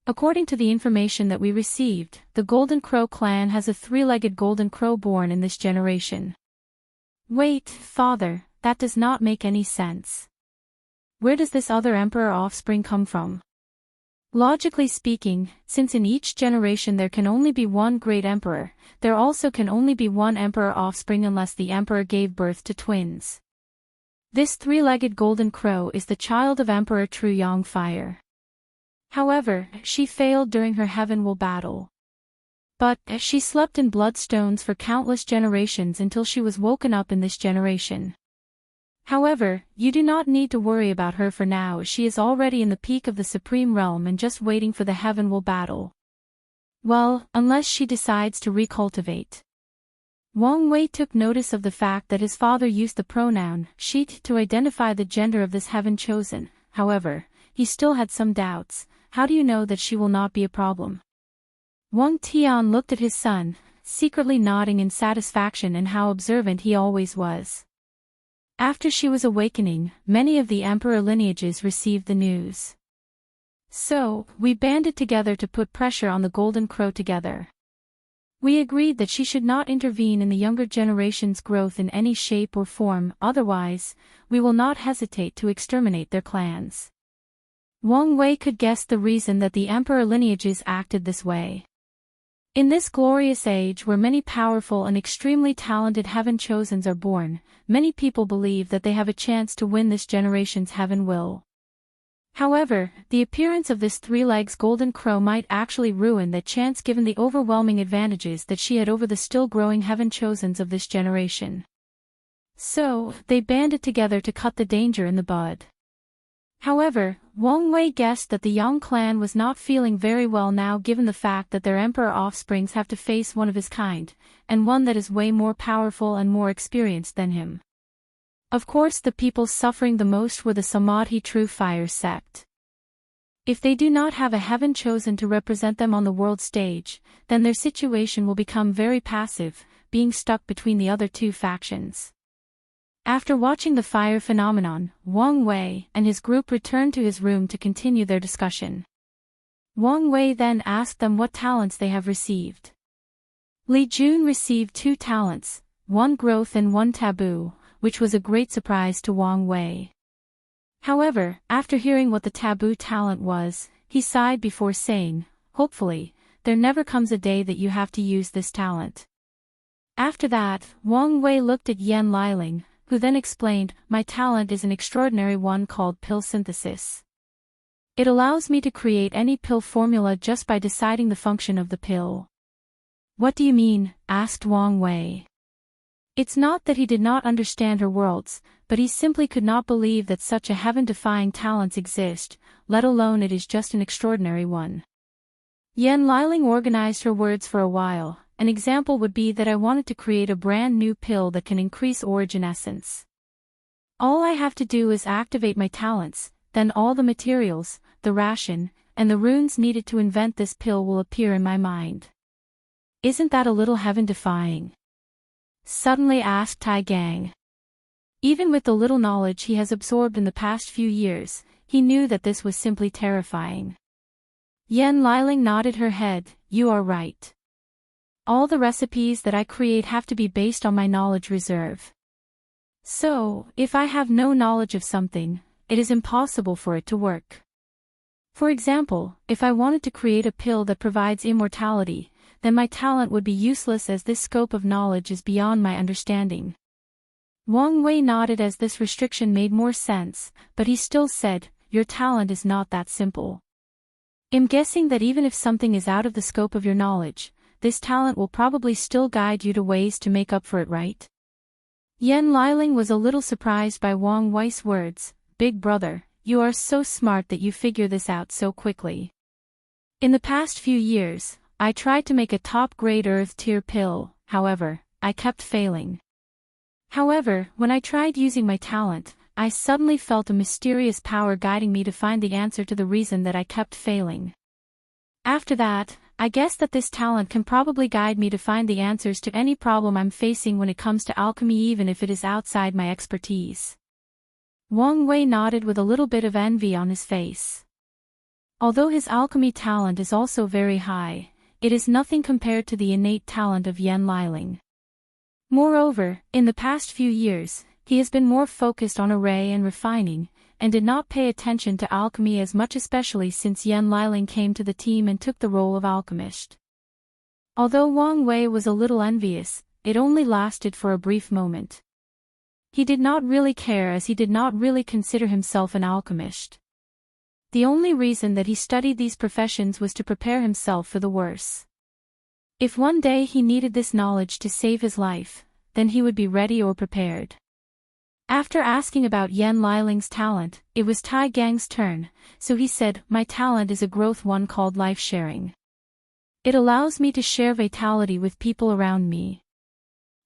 According to the information that we received, the Golden Crow clan has a three-legged golden crow born in this generation. Wait, father, that does not make any sense. Where does this other emperor offspring come from? Logically speaking, since in each generation there can only be one great emperor, there also can only be one emperor offspring unless the emperor gave birth to twins. This three-legged golden crow is the child of Emperor True Yang Fire. However, she failed during her heavenward battle. But she slept in bloodstones for countless generations until she was woken up in this generation. However, you do not need to worry about her for now. She is already in the peak of the Supreme Realm and just waiting for the heavenward battle. Well, unless she decides to recultivate. Wang Wei took notice of the fact that his father used the pronoun she to identify the gender of this heaven chosen. However, he still had some doubts. How do you know that she will not be a problem? Wang Tian looked at his son, secretly nodding in satisfaction and how observant he always was. After she was awakening, many of the emperor lineages received the news. So, we banded together to put pressure on the Golden Crow together. We agreed that she should not intervene in the younger generation's growth in any shape or form, otherwise, we will not hesitate to exterminate their clans. Wang Wei could guess the reason that the emperor lineages acted this way. In this glorious age where many powerful and extremely talented heaven chosens are born, many people believe that they have a chance to win this generation's heaven will. However, the appearance of this three-legs golden crow might actually ruin that chance given the overwhelming advantages that she had over the still-growing heaven chosens of this generation. So, they banded together to cut the danger in the bud. However, Wang Wei guessed that the Yang clan was not feeling very well now given the fact that their emperor offsprings have to face one of his kind, and one that is way more powerful and more experienced than him. Of course the people suffering the most were the Samadhi True Fire sect. If they do not have a heaven chosen to represent them on the world stage, then their situation will become very passive, being stuck between the other two factions. After watching the fire phenomenon, Wang Wei and his group returned to his room to continue their discussion. Wang Wei then asked them what talents they have received. Li Jun received 2 talents, 1 growth and 1 taboo, which was a great surprise to Wang Wei. However, after hearing what the taboo talent was, he sighed before saying, "Hopefully, there never comes a day that you have to use this talent." After that, Wang Wei looked at Yan Liling, who then explained, "My talent is an extraordinary one called pill synthesis. It allows me to create any pill formula just by deciding the function of the pill." "What do you mean?" asked Wang Wei. It's not that he did not understand her worlds, but he simply could not believe that such a heaven-defying talents exist, let alone it is just an extraordinary one. Yan Liling organized her words for a while. An example would be that I wanted to create a brand new pill that can increase origin essence. All I have to do is activate my talents, then all the materials, the ration, and the runes needed to invent this pill will appear in my mind. Isn't that a little heaven-defying? Suddenly asked Tai Gang. Even with the little knowledge he has absorbed in the past few years, he knew that this was simply terrifying. Yan Liling nodded her head, "You are right. All the recipes that I create have to be based on my knowledge reserve. So, if I have no knowledge of something, it is impossible for it to work. For example, if I wanted to create a pill that provides immortality, then my talent would be useless as this scope of knowledge is beyond my understanding." Wang Wei nodded as this restriction made more sense, but he still said, "Your talent is not that simple. I'm guessing that even if something is out of the scope of your knowledge, this talent will probably still guide you to ways to make up for it, right?" Yan Liling was a little surprised by Wang Wei's words. "Big brother, you are so smart that you figure this out so quickly. In the past few years, I tried to make a top-grade Earth-tier pill, however, I kept failing. However, when I tried using my talent, I suddenly felt a mysterious power guiding me to find the answer to the reason that I kept failing. After that, I guess that this talent can probably guide me to find the answers to any problem I'm facing when it comes to alchemy even if it is outside my expertise." Wang Wei nodded with a little bit of envy on his face. Although his alchemy talent is also very high, it is nothing compared to the innate talent of Yan Liling. Moreover, in the past few years, he has been more focused on array and refining, and did not pay attention to alchemy as much, especially since Yan Liling came to the team and took the role of alchemist. Although Wang Wei was a little envious, it only lasted for a brief moment. He did not really care, as he did not really consider himself an alchemist. The only reason that he studied these professions was to prepare himself for the worse. If one day he needed this knowledge to save his life, then he would be ready or prepared. After asking about Yan Liling's talent, it was Tai Gang's turn, so he said, "My talent is a growth one called life sharing. It allows me to share vitality with people around me.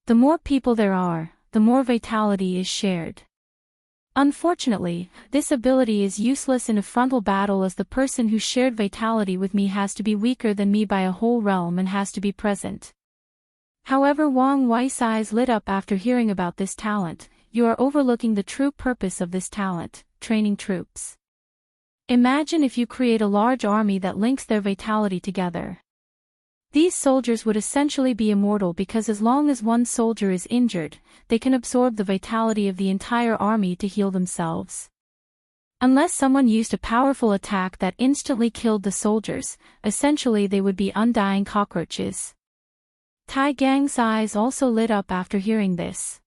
The more people there are, the more vitality is shared. Unfortunately, this ability is useless in a frontal battle, as the person who shared vitality with me has to be weaker than me by a whole realm and has to be present." However, Wang Wei's eyes lit up after hearing about this talent. "You are overlooking the true purpose of this talent, training troops. Imagine if you create a large army that links their vitality together. These soldiers would essentially be immortal, because as long as one soldier is injured, they can absorb the vitality of the entire army to heal themselves. Unless someone used a powerful attack that instantly killed the soldiers, essentially they would be undying cockroaches." Tai Gang's eyes also lit up after hearing this.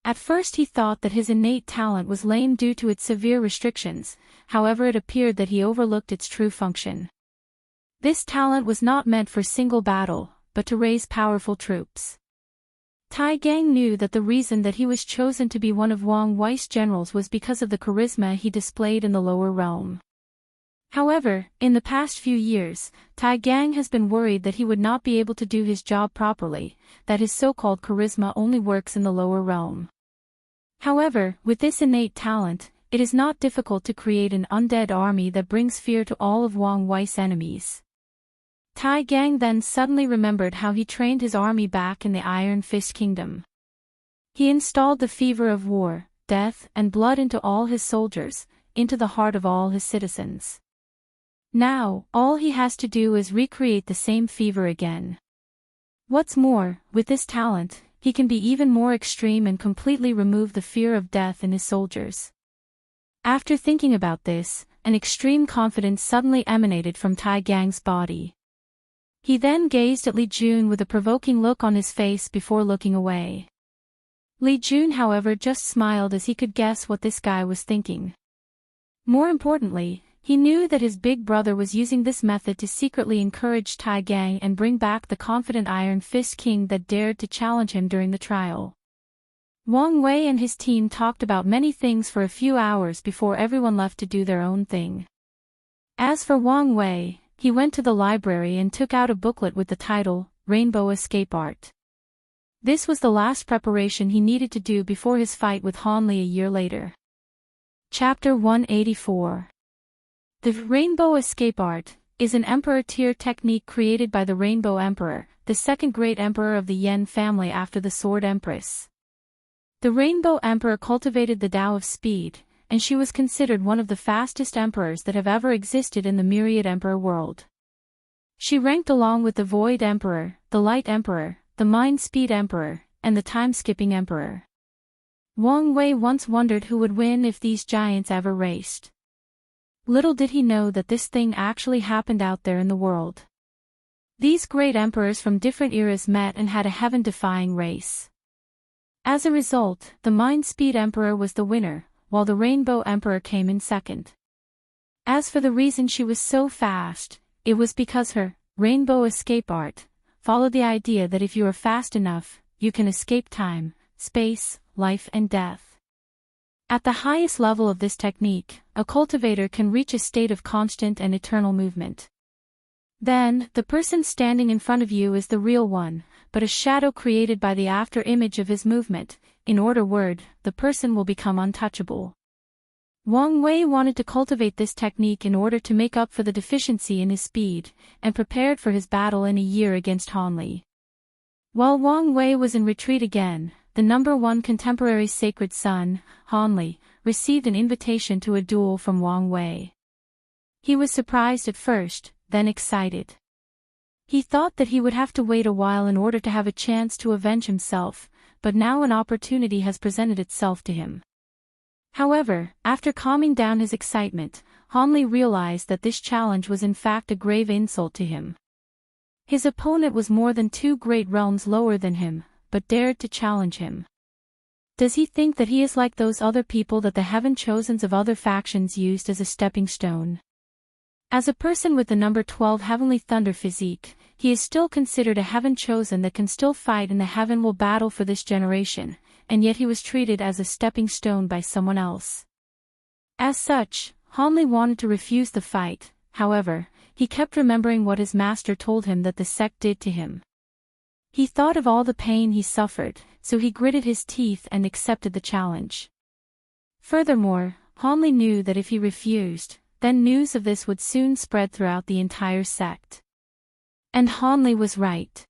At first he thought that his innate talent was lame due to its severe restrictions, however it appeared that he overlooked its true function. This talent was not meant for single battle, but to raise powerful troops. Tai Gang knew that the reason that he was chosen to be one of Wang Wei's generals was because of the charisma he displayed in the lower realm. However, in the past few years, Tai Gang has been worried that he would not be able to do his job properly, that his so-called charisma only works in the lower realm. However, with this innate talent, it is not difficult to create an undead army that brings fear to all of Wang Wei's enemies. Tai Gang then suddenly remembered how he trained his army back in the Iron Fist Kingdom. He installed the fever of war, death, and blood into all his soldiers, into the heart of all his citizens. Now, all he has to do is recreate the same fever again. What's more, with this talent, he can be even more extreme and completely remove the fear of death in his soldiers. After thinking about this, an extreme confidence suddenly emanated from Tai Gang's body. He then gazed at Li Jun with a provoking look on his face before looking away. Li Jun, however, just smiled, as he could guess what this guy was thinking. More importantly, he knew that his big brother was using this method to secretly encourage Tai Gang and bring back the confident Iron Fist King that dared to challenge him during the trial. Wang Wei and his team talked about many things for a few hours before everyone left to do their own thing. As for Wang Wei, he went to the library and took out a booklet with the title, Rainbow Escape Art. This was the last preparation he needed to do before his fight with Han Li a year later. Chapter 184. The Rainbow Escape Art is an Emperor tier technique created by the Rainbow Emperor, the second great emperor of the Yen family after the Sword Empress. The Rainbow Emperor cultivated the Tao of Speed, and she was considered one of the fastest emperors that have ever existed in the Myriad Emperor world. She ranked along with the Void Emperor, the Light Emperor, the Mind Speed Emperor, and the Time-Skipping Emperor. Wang Wei once wondered who would win if these giants ever raced. Little did he know that this thing actually happened out there in the world. These great emperors from different eras met and had a heaven-defying race. As a result, the Mind Speed Emperor was the winner, while the Rainbow Emperor came in second. As for the reason she was so fast, it was because her Rainbow Escape Art followed the idea that if you are fast enough, you can escape time, space, life and death. At the highest level of this technique, a cultivator can reach a state of constant and eternal movement. Then, the person standing in front of you is the real one, but a shadow created by the after-image of his movement. In other words, the person will become untouchable. Wang Wei wanted to cultivate this technique in order to make up for the deficiency in his speed, and prepared for his battle in a year against Han Li. While Wang Wei was in retreat again, the #1 contemporary sacred son, Han Li, received an invitation to a duel from Wang Wei. He was surprised at first, then excited. He thought that he would have to wait a while in order to have a chance to avenge himself, but now an opportunity has presented itself to him. However, after calming down his excitement, Hanli realized that this challenge was in fact a grave insult to him. His opponent was more than 2 great realms lower than him, but dared to challenge him. Does he think that he is like those other people that the heaven-chosens of other factions used as a stepping stone? As a person with the number 12 heavenly thunder physique, he is still considered a heaven-chosen that can still fight in the heaven will battle for this generation, and yet he was treated as a stepping stone by someone else. As such, Hanli wanted to refuse the fight, however, he kept remembering what his master told him that the sect did to him. He thought of all the pain he suffered, so he gritted his teeth and accepted the challenge. Furthermore, Hanli knew that if he refused, then news of this would soon spread throughout the entire sect. And Hanli was right.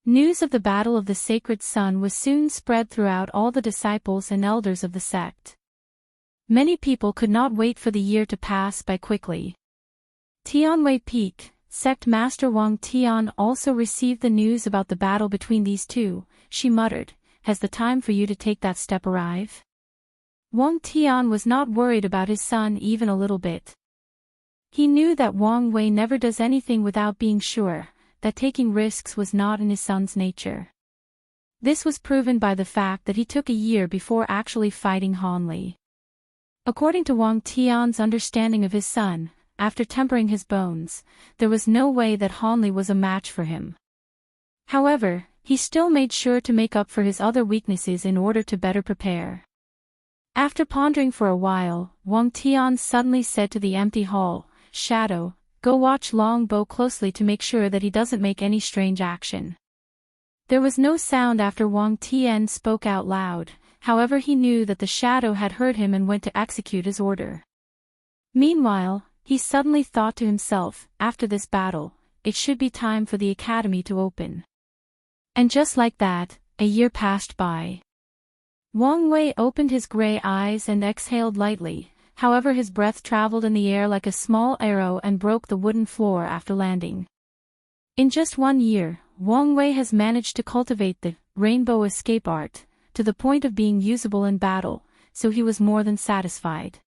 News of the Battle of the Sacred Sun was soon spread throughout all the disciples and elders of the sect. Many people could not wait for the year to pass by quickly. Tianwei Peak, Sect Master Wang Tian also received the news about the battle between these two. She muttered, "Has the time for you to take that step arrive?" Wang Tian was not worried about his son even a little bit. He knew that Wang Wei never does anything without being sure, that taking risks was not in his son's nature. This was proven by the fact that he took a year before actually fighting Hanli. According to Wang Tian's understanding of his son, after tempering his bones, there was no way that Hanli was a match for him. However, he still made sure to make up for his other weaknesses in order to better prepare. After pondering for a while, Wang Tian suddenly said to the empty hall, "Shadow, go watch Long Bow closely to make sure that he doesn't make any strange action." There was no sound after Wang Tian spoke out loud, however he knew that the shadow had heard him and went to execute his order. Meanwhile, he suddenly thought to himself, after this battle, it should be time for the academy to open. And just like that, a year passed by. Wang Wei opened his gray eyes and exhaled lightly, however his breath traveled in the air like a small arrow and broke the wooden floor after landing. In just 1 year, Wang Wei has managed to cultivate the rainbow escape art, to the point of being usable in battle, so he was more than satisfied.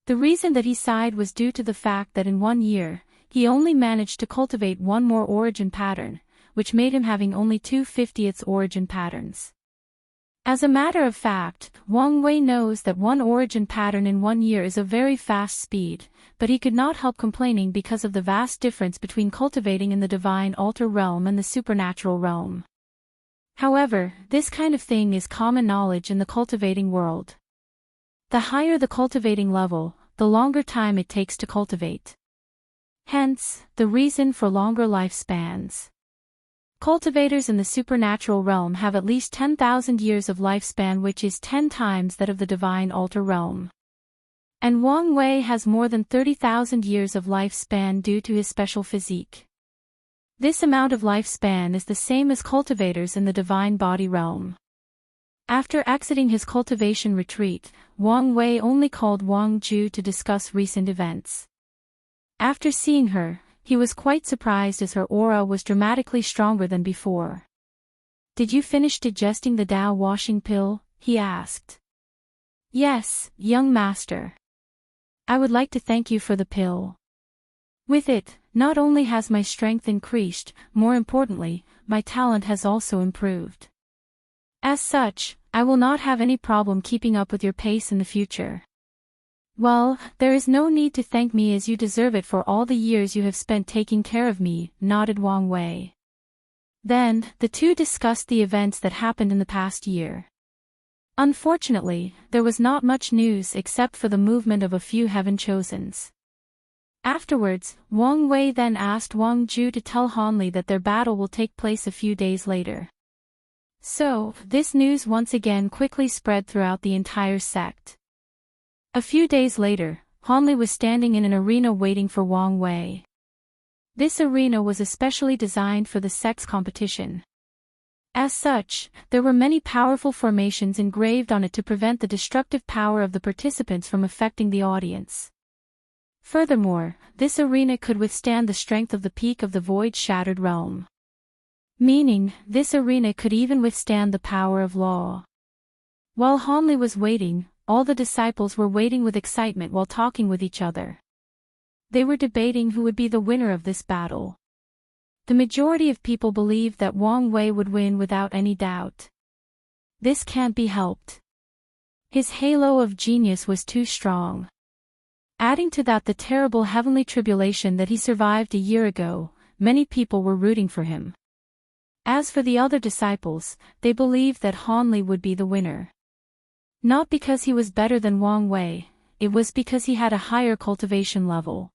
The reason that he sighed was due to the fact that in 1 year, he only managed to cultivate 1 more origin pattern, which made him having only 2/50ths origin patterns. As a matter of fact, Wang Wei knows that 1 origin pattern in 1 year is a very fast speed, but he could not help complaining because of the vast difference between cultivating in the divine altar realm and the supernatural realm. However, this kind of thing is common knowledge in the cultivating world. The higher the cultivating level, the longer time it takes to cultivate. Hence, the reason for longer lifespans. Cultivators in the supernatural realm have at least 10,000 years of lifespan, which is 10 times that of the divine altar realm. And Wang Wei has more than 30,000 years of lifespan due to his special physique. This amount of lifespan is the same as cultivators in the divine body realm. After exiting his cultivation retreat, Wang Wei only called Wang Ju to discuss recent events. After seeing her, he was quite surprised as her aura was dramatically stronger than before. "Did you finish digesting the Tao washing pill?" he asked. "Yes, young master. I would like to thank you for the pill. With it, not only has my strength increased, more importantly, my talent has also improved. As such, I will not have any problem keeping up with your pace in the future." "Well, there is no need to thank me, as you deserve it for all the years you have spent taking care of me," nodded Wang Wei. Then, the two discussed the events that happened in the past year. Unfortunately, there was not much news except for the movement of a few heaven-chosens. Afterwards, Wang Wei then asked Wang Ju to tell Hanli that their battle will take place a few days later. So, this news once again quickly spread throughout the entire sect. A few days later, Hanli was standing in an arena waiting for Wang Wei. This arena was especially designed for the sect's competition. As such, there were many powerful formations engraved on it to prevent the destructive power of the participants from affecting the audience. Furthermore, this arena could withstand the strength of the peak of the void-shattered realm. Meaning, this arena could even withstand the power of law. While Hanli was waiting, all the disciples were waiting with excitement while talking with each other. They were debating who would be the winner of this battle. The majority of people believed that Wang Wei would win without any doubt. This can't be helped. His halo of genius was too strong. Adding to that the terrible heavenly tribulation that he survived a year ago, many people were rooting for him. As for the other disciples, they believed that Hanli would be the winner. Not because he was better than Wang Wei, it was because he had a higher cultivation level.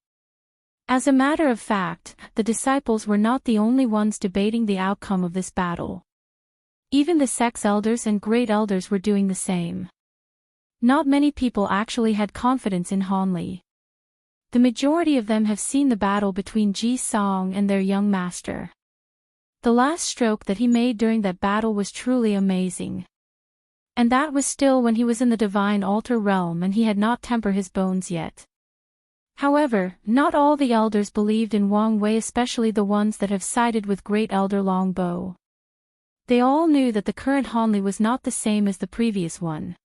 As a matter of fact, the disciples were not the only ones debating the outcome of this battle. Even the sects elders and great elders were doing the same. Not many people actually had confidence in Hanli. The majority of them have seen the battle between Ji Song and their young master. The last stroke that he made during that battle was truly amazing. And that was still when he was in the divine altar realm and he had not tempered his bones yet. However, not all the elders believed in Wang Wei, especially the ones that have sided with great elder Longbo. They all knew that the current Hanli was not the same as the previous one.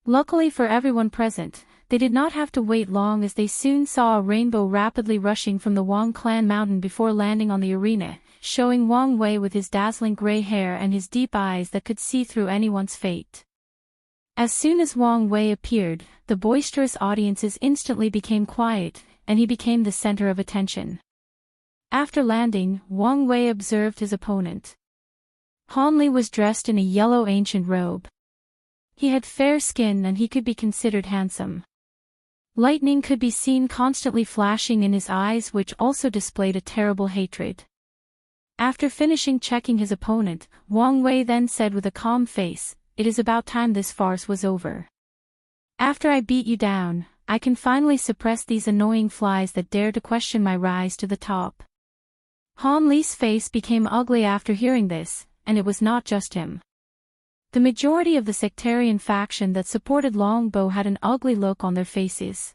Luckily for everyone present, they did not have to wait long as they soon saw a rainbow rapidly rushing from the Wang clan mountain before landing on the arena, showing Wang Wei with his dazzling gray hair and his deep eyes that could see through anyone's fate. As soon as Wang Wei appeared, the boisterous audiences instantly became quiet, and he became the center of attention. After landing, Wang Wei observed his opponent. Hanli was dressed in a yellow ancient robe. He had fair skin and he could be considered handsome. Lightning could be seen constantly flashing in his eyes, which also displayed a terrible hatred. After finishing checking his opponent, Wang Wei then said with a calm face, "It is about time this farce was over. After I beat you down, I can finally suppress these annoying flies that dare to question my rise to the top." Han Li's face became ugly after hearing this, and it was not just him. The majority of the sectarian faction that supported Longbo had an ugly look on their faces.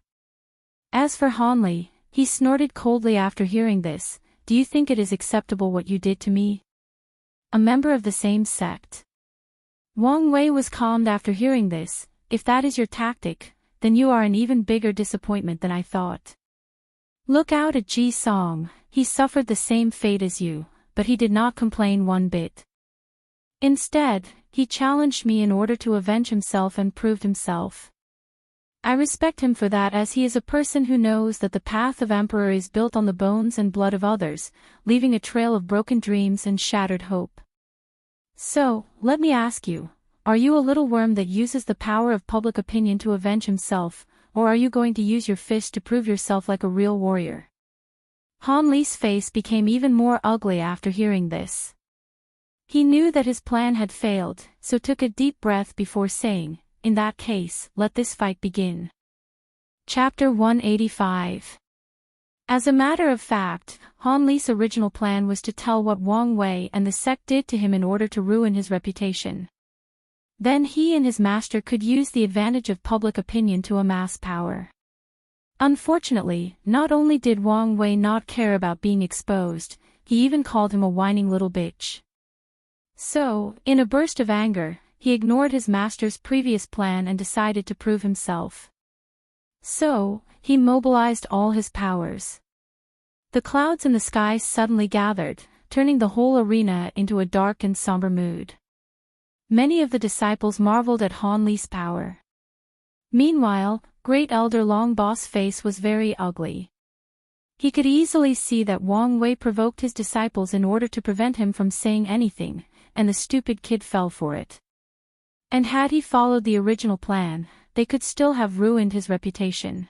As for Han Li, he snorted coldly after hearing this. "Do you think it is acceptable what you did to me? A member of the same sect?" Wang Wei was calmed after hearing this. "If that is your tactic, then you are an even bigger disappointment than I thought. Look out at Ji Song, he suffered the same fate as you, but he did not complain one bit. Instead, he challenged me in order to avenge himself and proved himself. I respect him for that, as he is a person who knows that the path of emperor is built on the bones and blood of others, leaving a trail of broken dreams and shattered hope. So, let me ask you, are you a little worm that uses the power of public opinion to avenge himself, or are you going to use your fist to prove yourself like a real warrior?" Han Li's face became even more ugly after hearing this. He knew that his plan had failed, so took a deep breath before saying, "In that case, let this fight begin." Chapter 185. As a matter of fact, Han Li's original plan was to tell what Wang Wei and the sect did to him in order to ruin his reputation. Then he and his master could use the advantage of public opinion to amass power. Unfortunately, not only did Wang Wei not care about being exposed, he even called him a whining little bitch. So, in a burst of anger, he ignored his master's previous plan and decided to prove himself. So, he mobilized all his powers. The clouds in the sky suddenly gathered, turning the whole arena into a dark and somber mood. Many of the disciples marveled at Han Li's power. Meanwhile, Great Elder Long Boss' face was very ugly. He could easily see that Wang Wei provoked his disciples in order to prevent him from saying anything, and the stupid kid fell for it. And had he followed the original plan, they could still have ruined his reputation.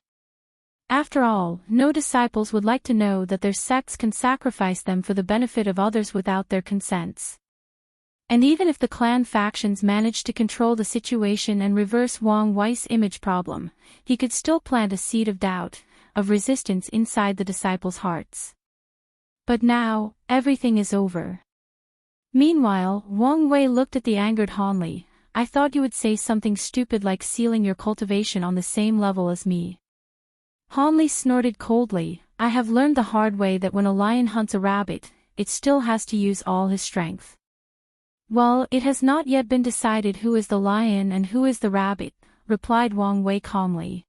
After all, no disciples would like to know that their sects can sacrifice them for the benefit of others without their consents. And even if the clan factions managed to control the situation and reverse Wang Wei's image problem, he could still plant a seed of doubt, of resistance inside the disciples' hearts. But now, everything is over. Meanwhile, Wang Wei looked at the angered Han Li. "I thought you would say something stupid like sealing your cultivation on the same level as me." Han Li snorted coldly. I have learned the hard way that when a lion hunts a rabbit, it still has to use all his strength. Well, it has not yet been decided who is the lion and who is the rabbit, replied Wang Wei calmly.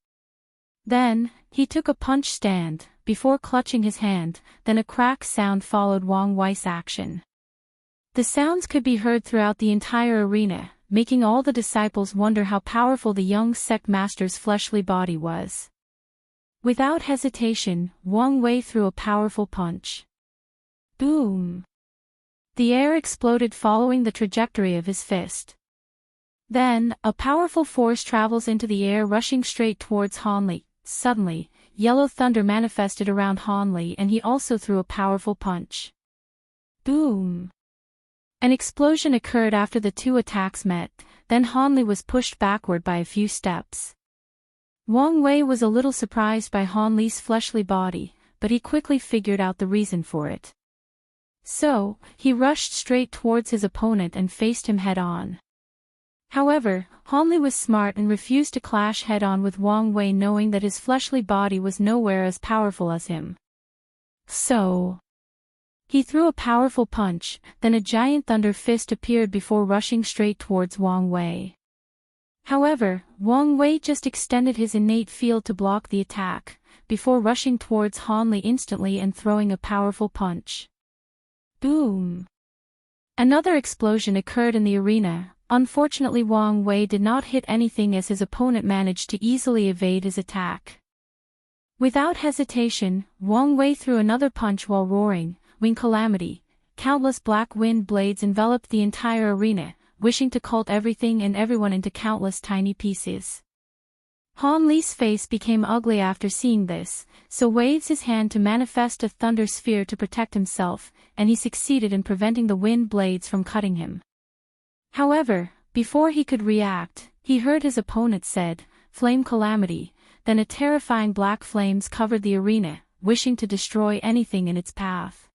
Then, he took a punch stand, before clutching his hand, then a crack sound followed Wang Wei's action. The sounds could be heard throughout the entire arena, making all the disciples wonder how powerful the young sect master's fleshly body was. Without hesitation, Wang Wei threw a powerful punch. Boom! The air exploded following the trajectory of his fist. Then, a powerful force travels into the air rushing straight towards Han Li. Suddenly, yellow thunder manifested around Han Li and he also threw a powerful punch. Boom! An explosion occurred after the two attacks met, then Han Li was pushed backward by a few steps. Wang Wei was a little surprised by Han Li's fleshly body, but he quickly figured out the reason for it. So, he rushed straight towards his opponent and faced him head-on. However, Han Li was smart and refused to clash head-on with Wang Wei, knowing that his fleshly body was nowhere as powerful as him. So, he threw a powerful punch, then a giant thunder fist appeared before rushing straight towards Wang Wei. However, Wang Wei just extended his innate field to block the attack, before rushing towards Han Li instantly and throwing a powerful punch. Boom! Another explosion occurred in the arena. Unfortunately, Wang Wei did not hit anything as his opponent managed to easily evade his attack. Without hesitation, Wang Wei threw another punch while roaring, "Wing Calamity!" Countless black wind blades enveloped the entire arena, wishing to cut everything and everyone into countless tiny pieces. Han Li's face became ugly after seeing this, so waves his hand to manifest a thunder sphere to protect himself, and he succeeded in preventing the wind blades from cutting him. However, before he could react, he heard his opponent said, "Flame Calamity," then a terrifying black flames covered the arena, wishing to destroy anything in its path.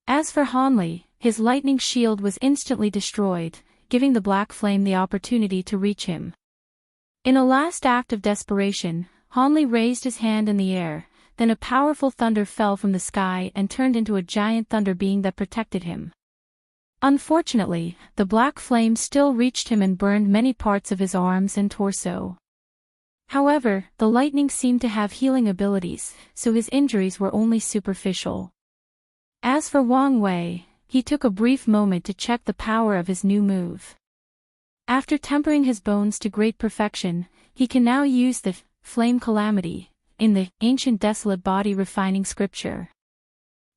As for Han Li, his lightning shield was instantly destroyed, giving the black flame the opportunity to reach him. In a last act of desperation, Han Li raised his hand in the air, then a powerful thunder fell from the sky and turned into a giant thunder being that protected him. Unfortunately, the black flame still reached him and burned many parts of his arms and torso. However, the lightning seemed to have healing abilities, so his injuries were only superficial. As for Wang Wei, he took a brief moment to check the power of his new move. After tempering his bones to great perfection, he can now use the Flame Calamity in the ancient desolate body refining scripture.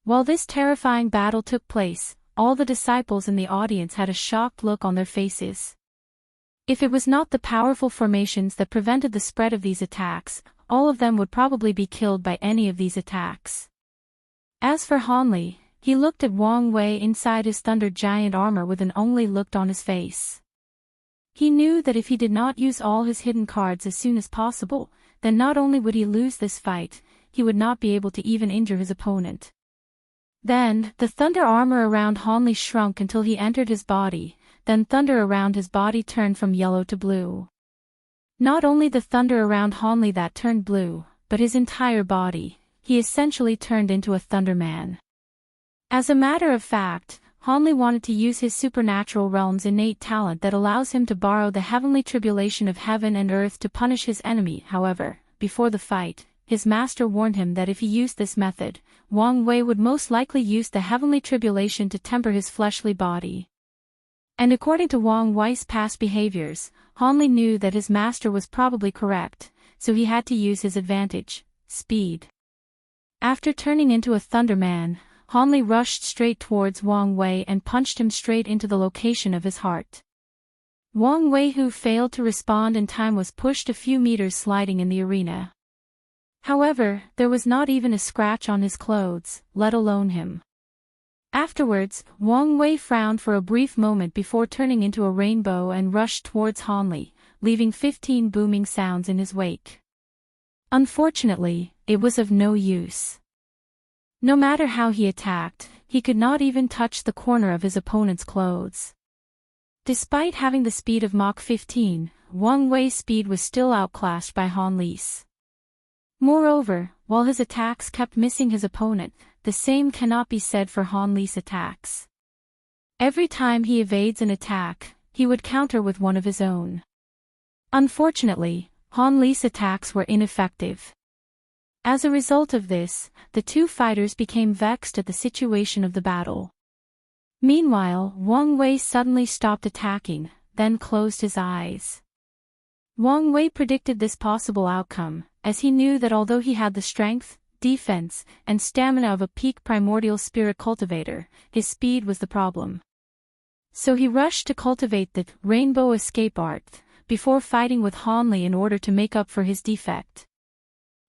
While this terrifying battle took place, all the disciples in the audience had a shocked look on their faces. If it was not the powerful formations that prevented the spread of these attacks, all of them would probably be killed by any of these attacks. As for Han Li, he looked at Wang Wei inside his thunder giant armor with an ugly look on his face. He knew that if he did not use all his hidden cards as soon as possible, then not only would he lose this fight, he would not be able to even injure his opponent. Then, the thunder armor around Han Li shrunk until he entered his body, then thunder around his body turned from yellow to blue. Not only the thunder around Han Li that turned blue, but his entire body, he essentially turned into a Thunderman. As a matter of fact, Han Li wanted to use his supernatural realm's innate talent that allows him to borrow the heavenly tribulation of heaven and earth to punish his enemy. However, before the fight, his master warned him that if he used this method, Wang Wei would most likely use the heavenly tribulation to temper his fleshly body. And according to Wang Wei's past behaviors, Han Li knew that his master was probably correct, so he had to use his advantage, speed. After turning into a Thunderman, Han Li rushed straight towards Wang Wei and punched him straight into the location of his heart. Wang Wei, who failed to respond in time, was pushed a few meters sliding in the arena. However, there was not even a scratch on his clothes, let alone him. Afterwards, Wang Wei frowned for a brief moment before turning into a rainbow and rushed towards Han Li, leaving 15 booming sounds in his wake. Unfortunately, it was of no use. No matter how he attacked, he could not even touch the corner of his opponent's clothes. Despite having the speed of Mach 15, Wang Wei's speed was still outclassed by Han Li's. Moreover, while his attacks kept missing his opponent, the same cannot be said for Han Li's attacks. Every time he evades an attack, he would counter with one of his own. Unfortunately, Han Li's attacks were ineffective. As a result of this, the two fighters became vexed at the situation of the battle. Meanwhile, Wang Wei suddenly stopped attacking, then closed his eyes. Wang Wei predicted this possible outcome, as he knew that although he had the strength, defense, and stamina of a peak primordial spirit cultivator, his speed was the problem. So he rushed to cultivate the rainbow escape art, before fighting with Han Li in order to make up for his defect.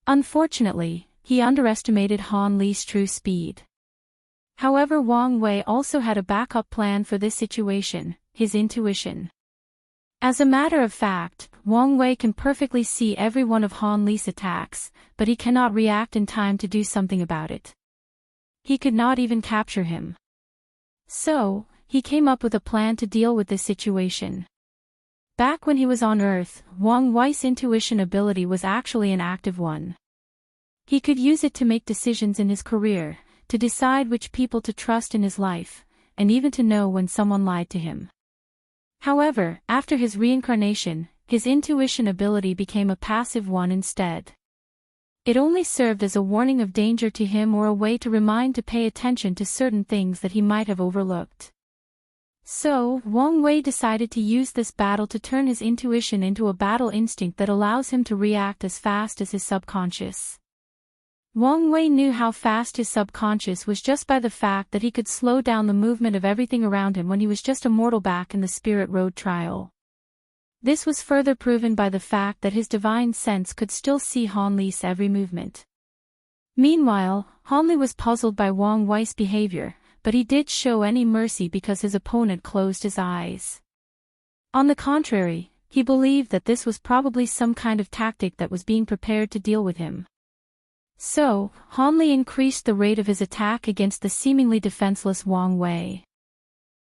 Unfortunately, he underestimated Han Li's true speed. However, Wang Wei also had a backup plan for this situation, his intuition. As a matter of fact, Wang Wei can perfectly see every one of Han Li's attacks, but he cannot react in time to do something about it. He could not even capture him. So, he came up with a plan to deal with this situation. Back when he was on Earth, Wang Wei's intuition ability was actually an active one. He could use it to make decisions in his career, to decide which people to trust in his life, and even to know when someone lied to him. However, after his reincarnation, his intuition ability became a passive one instead. It only served as a warning of danger to him or a way to remind to pay attention to certain things that he might have overlooked. So, Wang Wei decided to use this battle to turn his intuition into a battle instinct that allows him to react as fast as his subconscious. Wang Wei knew how fast his subconscious was just by the fact that he could slow down the movement of everything around him when he was just a mortal back in the Spirit Road trial. This was further proven by the fact that his divine sense could still see Han Li's every movement. Meanwhile, Han Li was puzzled by Wang Wei's behavior, but he did show any mercy because his opponent closed his eyes. On the contrary, he believed that this was probably some kind of tactic that was being prepared to deal with him. So, Han Li increased the rate of his attack against the seemingly defenseless Wang Wei.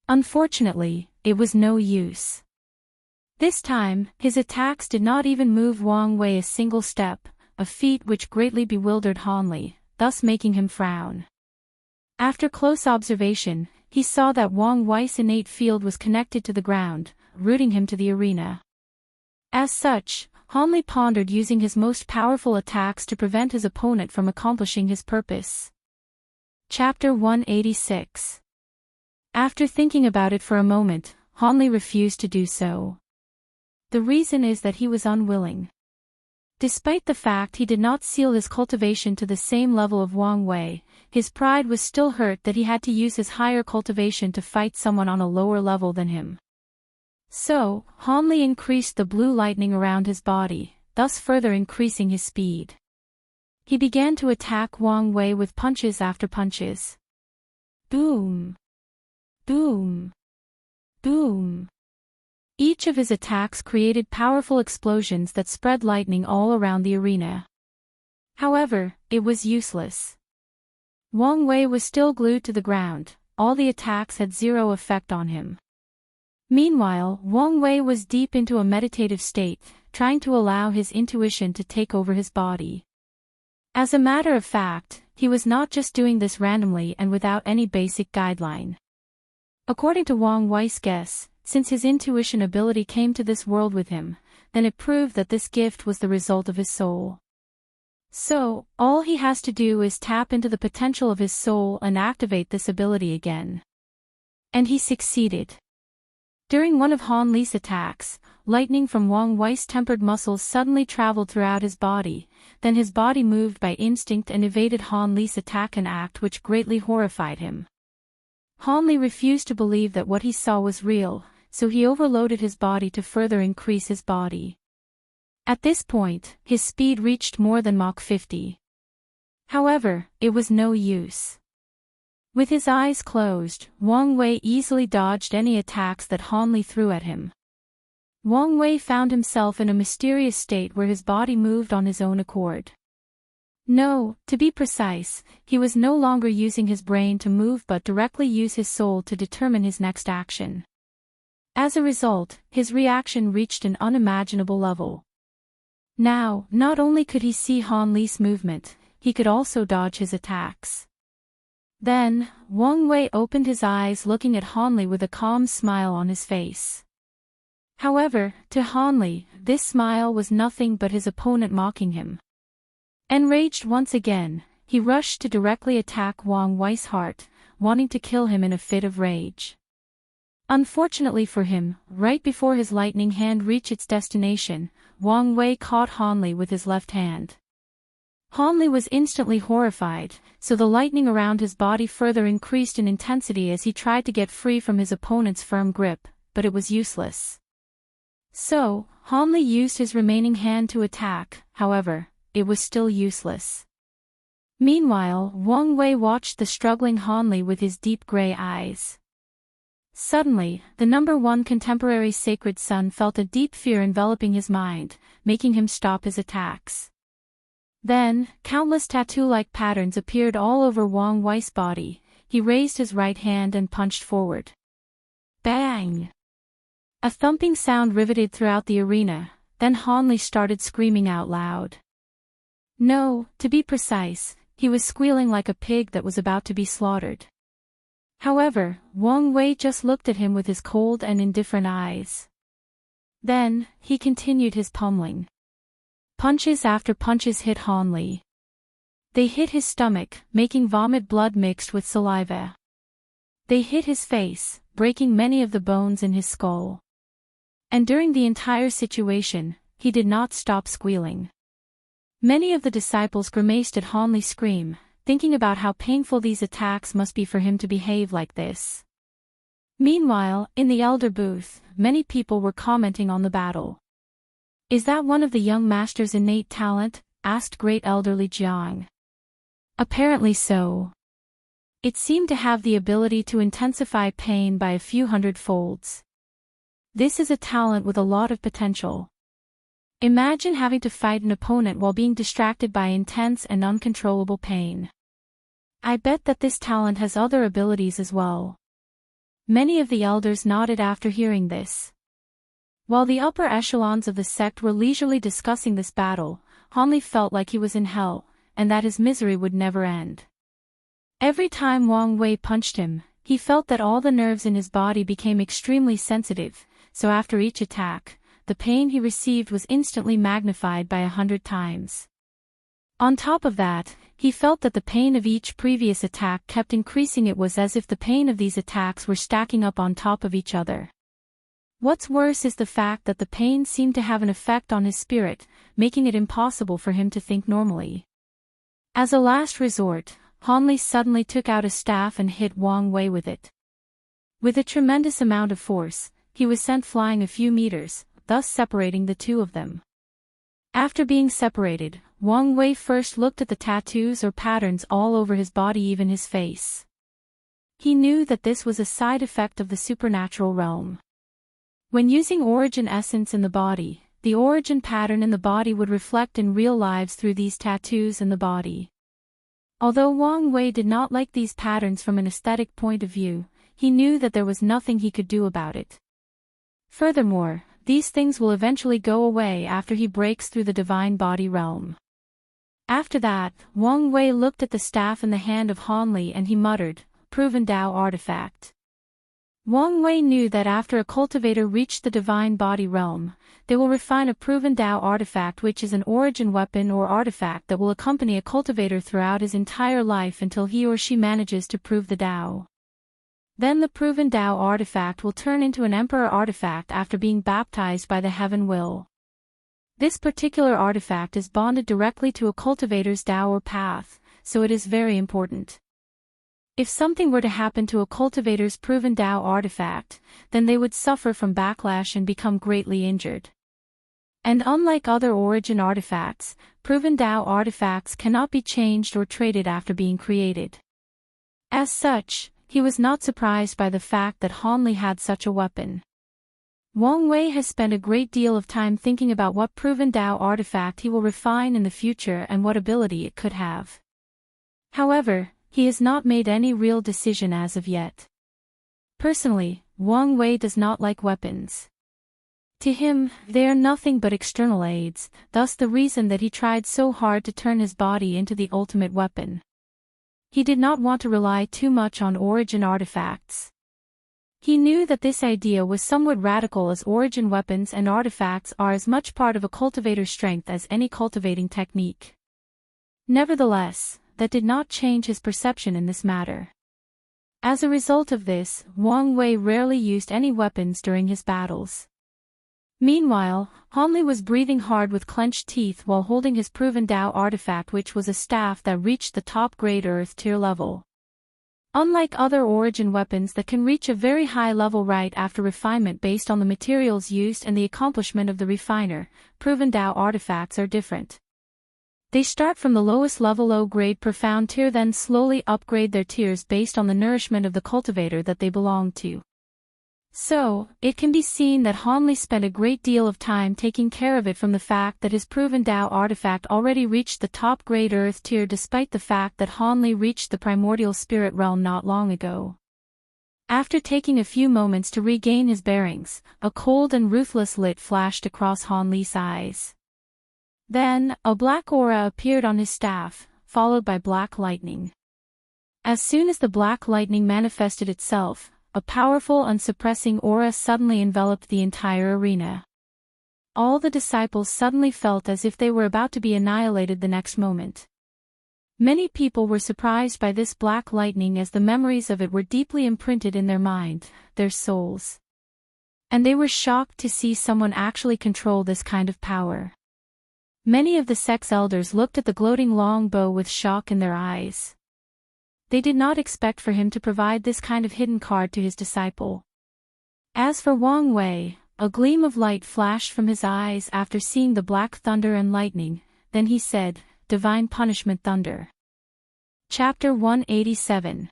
Unfortunately, it was no use. This time, his attacks did not even move Wang Wei a single step, a feat which greatly bewildered Han Li, thus making him frown. After close observation, he saw that Wang Wei's innate field was connected to the ground, rooting him to the arena. As such, Han Li pondered using his most powerful attacks to prevent his opponent from accomplishing his purpose. Chapter 186. After thinking about it for a moment, Han Li refused to do so. The reason is that he was unwilling. Despite the fact he did not seal his cultivation to the same level of Wang Wei, his pride was still hurt that he had to use his higher cultivation to fight someone on a lower level than him. So, Han Li increased the blue lightning around his body, thus further increasing his speed. He began to attack Wang Wei with punches after punches. Boom! Boom! Boom! Each of his attacks created powerful explosions that spread lightning all around the arena. However, it was useless. Wang Wei was still glued to the ground, all the attacks had zero effect on him. Meanwhile, Wang Wei was deep into a meditative state, trying to allow his intuition to take over his body. As a matter of fact, he was not just doing this randomly and without any basic guideline. According to Wang Wei's guess, since his intuition ability came to this world with him, then it proved that this gift was the result of his soul. So, all he has to do is tap into the potential of his soul and activate this ability again. And he succeeded. During one of Han Li's attacks, lightning from Wang Wei's tempered muscles suddenly traveled throughout his body, then his body moved by instinct and evaded Han Li's attack, an act which greatly horrified him. Han Li refused to believe that what he saw was real, so he overloaded his body to further increase his body. At this point, his speed reached more than Mach 50. However, it was no use. With his eyes closed, Wang Wei easily dodged any attacks that Han Li threw at him. Wang Wei found himself in a mysterious state where his body moved on his own accord. No, to be precise, he was no longer using his brain to move but directly use his soul to determine his next action. As a result, his reaction reached an unimaginable level. Now, not only could he see Han Li's movement, he could also dodge his attacks. Then, Wang Wei opened his eyes looking at Han Li with a calm smile on his face. However, to Han Li, this smile was nothing but his opponent mocking him. Enraged once again, he rushed to directly attack Wang Wei's heart, wanting to kill him in a fit of rage. Unfortunately for him, right before his lightning hand reached its destination, Wang Wei caught Han Li with his left hand. Han Li was instantly horrified, so the lightning around his body further increased in intensity as he tried to get free from his opponent's firm grip, but it was useless. So, Han Li used his remaining hand to attack, however, it was still useless. Meanwhile, Wang Wei watched the struggling Han Li with his deep gray eyes. Suddenly, the #1 contemporary sacred son felt a deep fear enveloping his mind, making him stop his attacks. Then, countless tattoo-like patterns appeared all over Wang Wei's body. He raised his right hand and punched forward. Bang! A thumping sound riveted throughout the arena, then Han Li started screaming out loud. No, to be precise, he was squealing like a pig that was about to be slaughtered. However, Wang Wei just looked at him with his cold and indifferent eyes. Then, he continued his pummeling. Punches after punches hit Han Li. They hit his stomach, making vomit blood mixed with saliva. They hit his face, breaking many of the bones in his skull. And during the entire situation, he did not stop squealing. Many of the disciples grimaced at Han Li's scream, thinking about how painful these attacks must be for him to behave like this. Meanwhile, in the elder booth, many people were commenting on the battle. Is that one of the young master's innate talent? Asked great elderly Jiang. Apparently so. It seemed to have the ability to intensify pain by a few hundred folds. This is a talent with a lot of potential. Imagine having to fight an opponent while being distracted by intense and uncontrollable pain. I bet that this talent has other abilities as well. Many of the elders nodded after hearing this. While the upper echelons of the sect were leisurely discussing this battle, Han Li felt like he was in hell, and that his misery would never end. Every time Wang Wei punched him, he felt that all the nerves in his body became extremely sensitive, so after each attack, the pain he received was instantly magnified by 100 times. On top of that, he felt that the pain of each previous attack kept increasing. It was as if the pain of these attacks were stacking up on top of each other. What's worse is the fact that the pain seemed to have an effect on his spirit, making it impossible for him to think normally. As a last resort, Han Li suddenly took out a staff and hit Wang Wei with it. With a tremendous amount of force, he was sent flying a few meters, thus separating the two of them. After being separated, Wang Wei first looked at the tattoos or patterns all over his body, even his face. He knew that this was a side effect of the supernatural realm. When using origin essence in the body, the origin pattern in the body would reflect in real lives through these tattoos in the body. Although Wang Wei did not like these patterns from an aesthetic point of view, he knew that there was nothing he could do about it. Furthermore, these things will eventually go away after he breaks through the divine body realm. After that, Wang Wei looked at the staff in the hand of Han Li and he muttered, "Proven Tao artifact." Wang Wei knew that after a cultivator reached the divine body realm, they will refine a proven Tao artifact, which is an origin weapon or artifact that will accompany a cultivator throughout his entire life until he or she manages to prove the Tao. Then the proven Tao artifact will turn into an emperor artifact after being baptized by the heaven will. This particular artifact is bonded directly to a cultivator's Tao or path, so it is very important. If something were to happen to a cultivator's proven Tao artifact, then they would suffer from backlash and become greatly injured. And unlike other origin artifacts, proven Tao artifacts cannot be changed or traded after being created. As such, he was not surprised by the fact that Han Li had such a weapon. Wang Wei has spent a great deal of time thinking about what proven Tao artifact he will refine in the future and what ability it could have. However, he has not made any real decision as of yet. Personally, Wang Wei does not like weapons. To him, they are nothing but external aids, thus the reason that he tried so hard to turn his body into the ultimate weapon. He did not want to rely too much on origin artifacts. He knew that this idea was somewhat radical, as origin weapons and artifacts are as much part of a cultivator's strength as any cultivating technique. Nevertheless, that did not change his perception in this matter. As a result of this, Wang Wei rarely used any weapons during his battles. Meanwhile, Hanli was breathing hard with clenched teeth while holding his proven Dao artifact, which was a staff that reached the top-grade Earth tier level. Unlike other origin weapons that can reach a very high level right after refinement based on the materials used and the accomplishment of the refiner, proven Dao artifacts are different. They start from the lowest level low-grade profound tier, then slowly upgrade their tiers based on the nourishment of the cultivator that they belong to. So, it can be seen that Hanli spent a great deal of time taking care of it, from the fact that his proven Dao artifact already reached the top-grade Earth tier despite the fact that Hanli reached the primordial spirit realm not long ago. After taking a few moments to regain his bearings, a cold and ruthless light flashed across Hanli's eyes. Then, a black aura appeared on his staff, followed by black lightning. As soon as the black lightning manifested itself, a powerful unsuppressing aura suddenly enveloped the entire arena. All the disciples suddenly felt as if they were about to be annihilated the next moment. Many people were surprised by this black lightning, as the memories of it were deeply imprinted in their mind, their souls. And they were shocked to see someone actually control this kind of power. Many of the sect's elders looked at the gloating longbow with shock in their eyes. They did not expect for him to provide this kind of hidden card to his disciple. As for Wang Wei, a gleam of light flashed from his eyes after seeing the black thunder and lightning, then he said, "Divine Punishment Thunder." Chapter 187.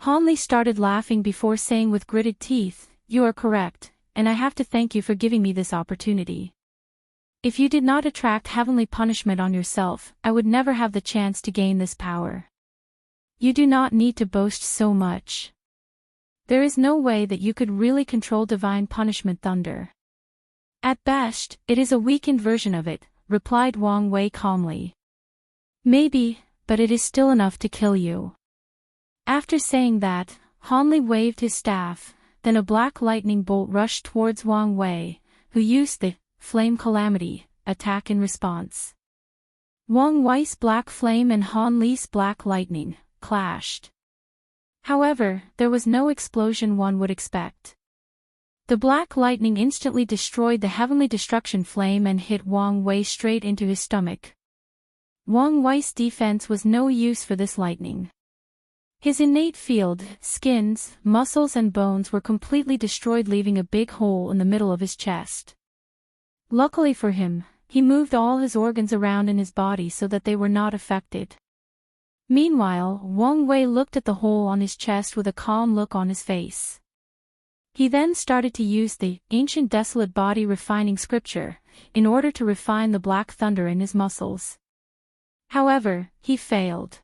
Hanli started laughing before saying with gritted teeth, "You are correct, and I have to thank you for giving me this opportunity. If you did not attract heavenly punishment on yourself, I would never have the chance to gain this power. You do not need to boast so much. There is no way that you could really control divine punishment thunder. At best, it is a weakened version of it," replied Wang Wei calmly. "Maybe, but it is still enough to kill you." After saying that, Hanli waved his staff, then a black lightning bolt rushed towards Wang Wei, who used the Flame Calamity attack in response. Wang Wei's black flame and Hanli's black lightning clashed. However, there was no explosion one would expect. The black lightning instantly destroyed the heavenly destruction flame and hit Wang Wei straight into his stomach. Wang Wei's defense was no use for this lightning. His innate field, skins, muscles and bones were completely destroyed, leaving a big hole in the middle of his chest. Luckily for him, he moved all his organs around in his body so that they were not affected. Meanwhile, Wang Wei looked at the hole on his chest with a calm look on his face. He then started to use the ancient desolate body refining scripture in order to refine the black thunder in his muscles. However, he failed.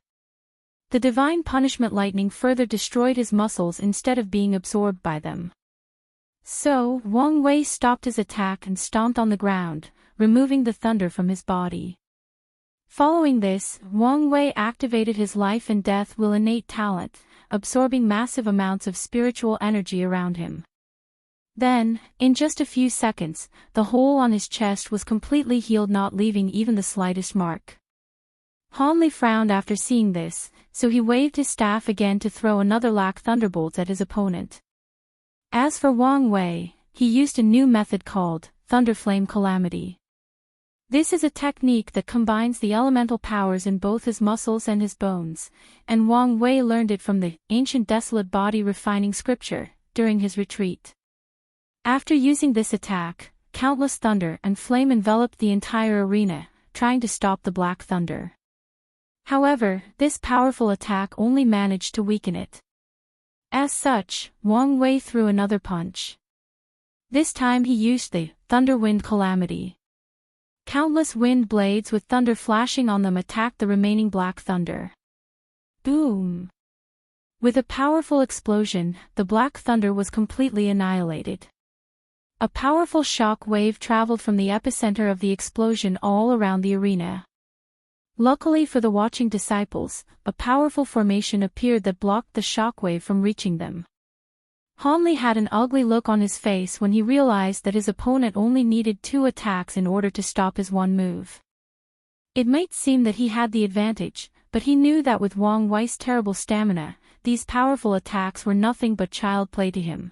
The divine punishment lightning further destroyed his muscles instead of being absorbed by them. So, Wang Wei stopped his attack and stomped on the ground, removing the thunder from his body. Following this, Wang Wei activated his life and death will innate talent, absorbing massive amounts of spiritual energy around him. Then, in just a few seconds, the hole on his chest was completely healed, not leaving even the slightest mark. Hanli frowned after seeing this, so he waved his staff again to throw another lac thunderbolts at his opponent. As for Wang Wei, he used a new method called Thunderflame Calamity. This is a technique that combines the elemental powers in both his muscles and his bones, and Wang Wei learned it from the ancient desolate body refining scripture during his retreat. After using this attack, countless thunder and flame enveloped the entire arena, trying to stop the black thunder. However, this powerful attack only managed to weaken it. As such, Wang Wei threw another punch. This time he used the Thunderwind Calamity. Countless wind blades with thunder flashing on them attacked the remaining black thunder. Boom! With a powerful explosion, the black thunder was completely annihilated. A powerful shock wave traveled from the epicenter of the explosion all around the arena. Luckily for the watching disciples, a powerful formation appeared that blocked the shockwave from reaching them. Hanli had an ugly look on his face when he realized that his opponent only needed 2 attacks in order to stop his one move. It might seem that he had the advantage, but he knew that with Wang Wei's terrible stamina, these powerful attacks were nothing but child play to him.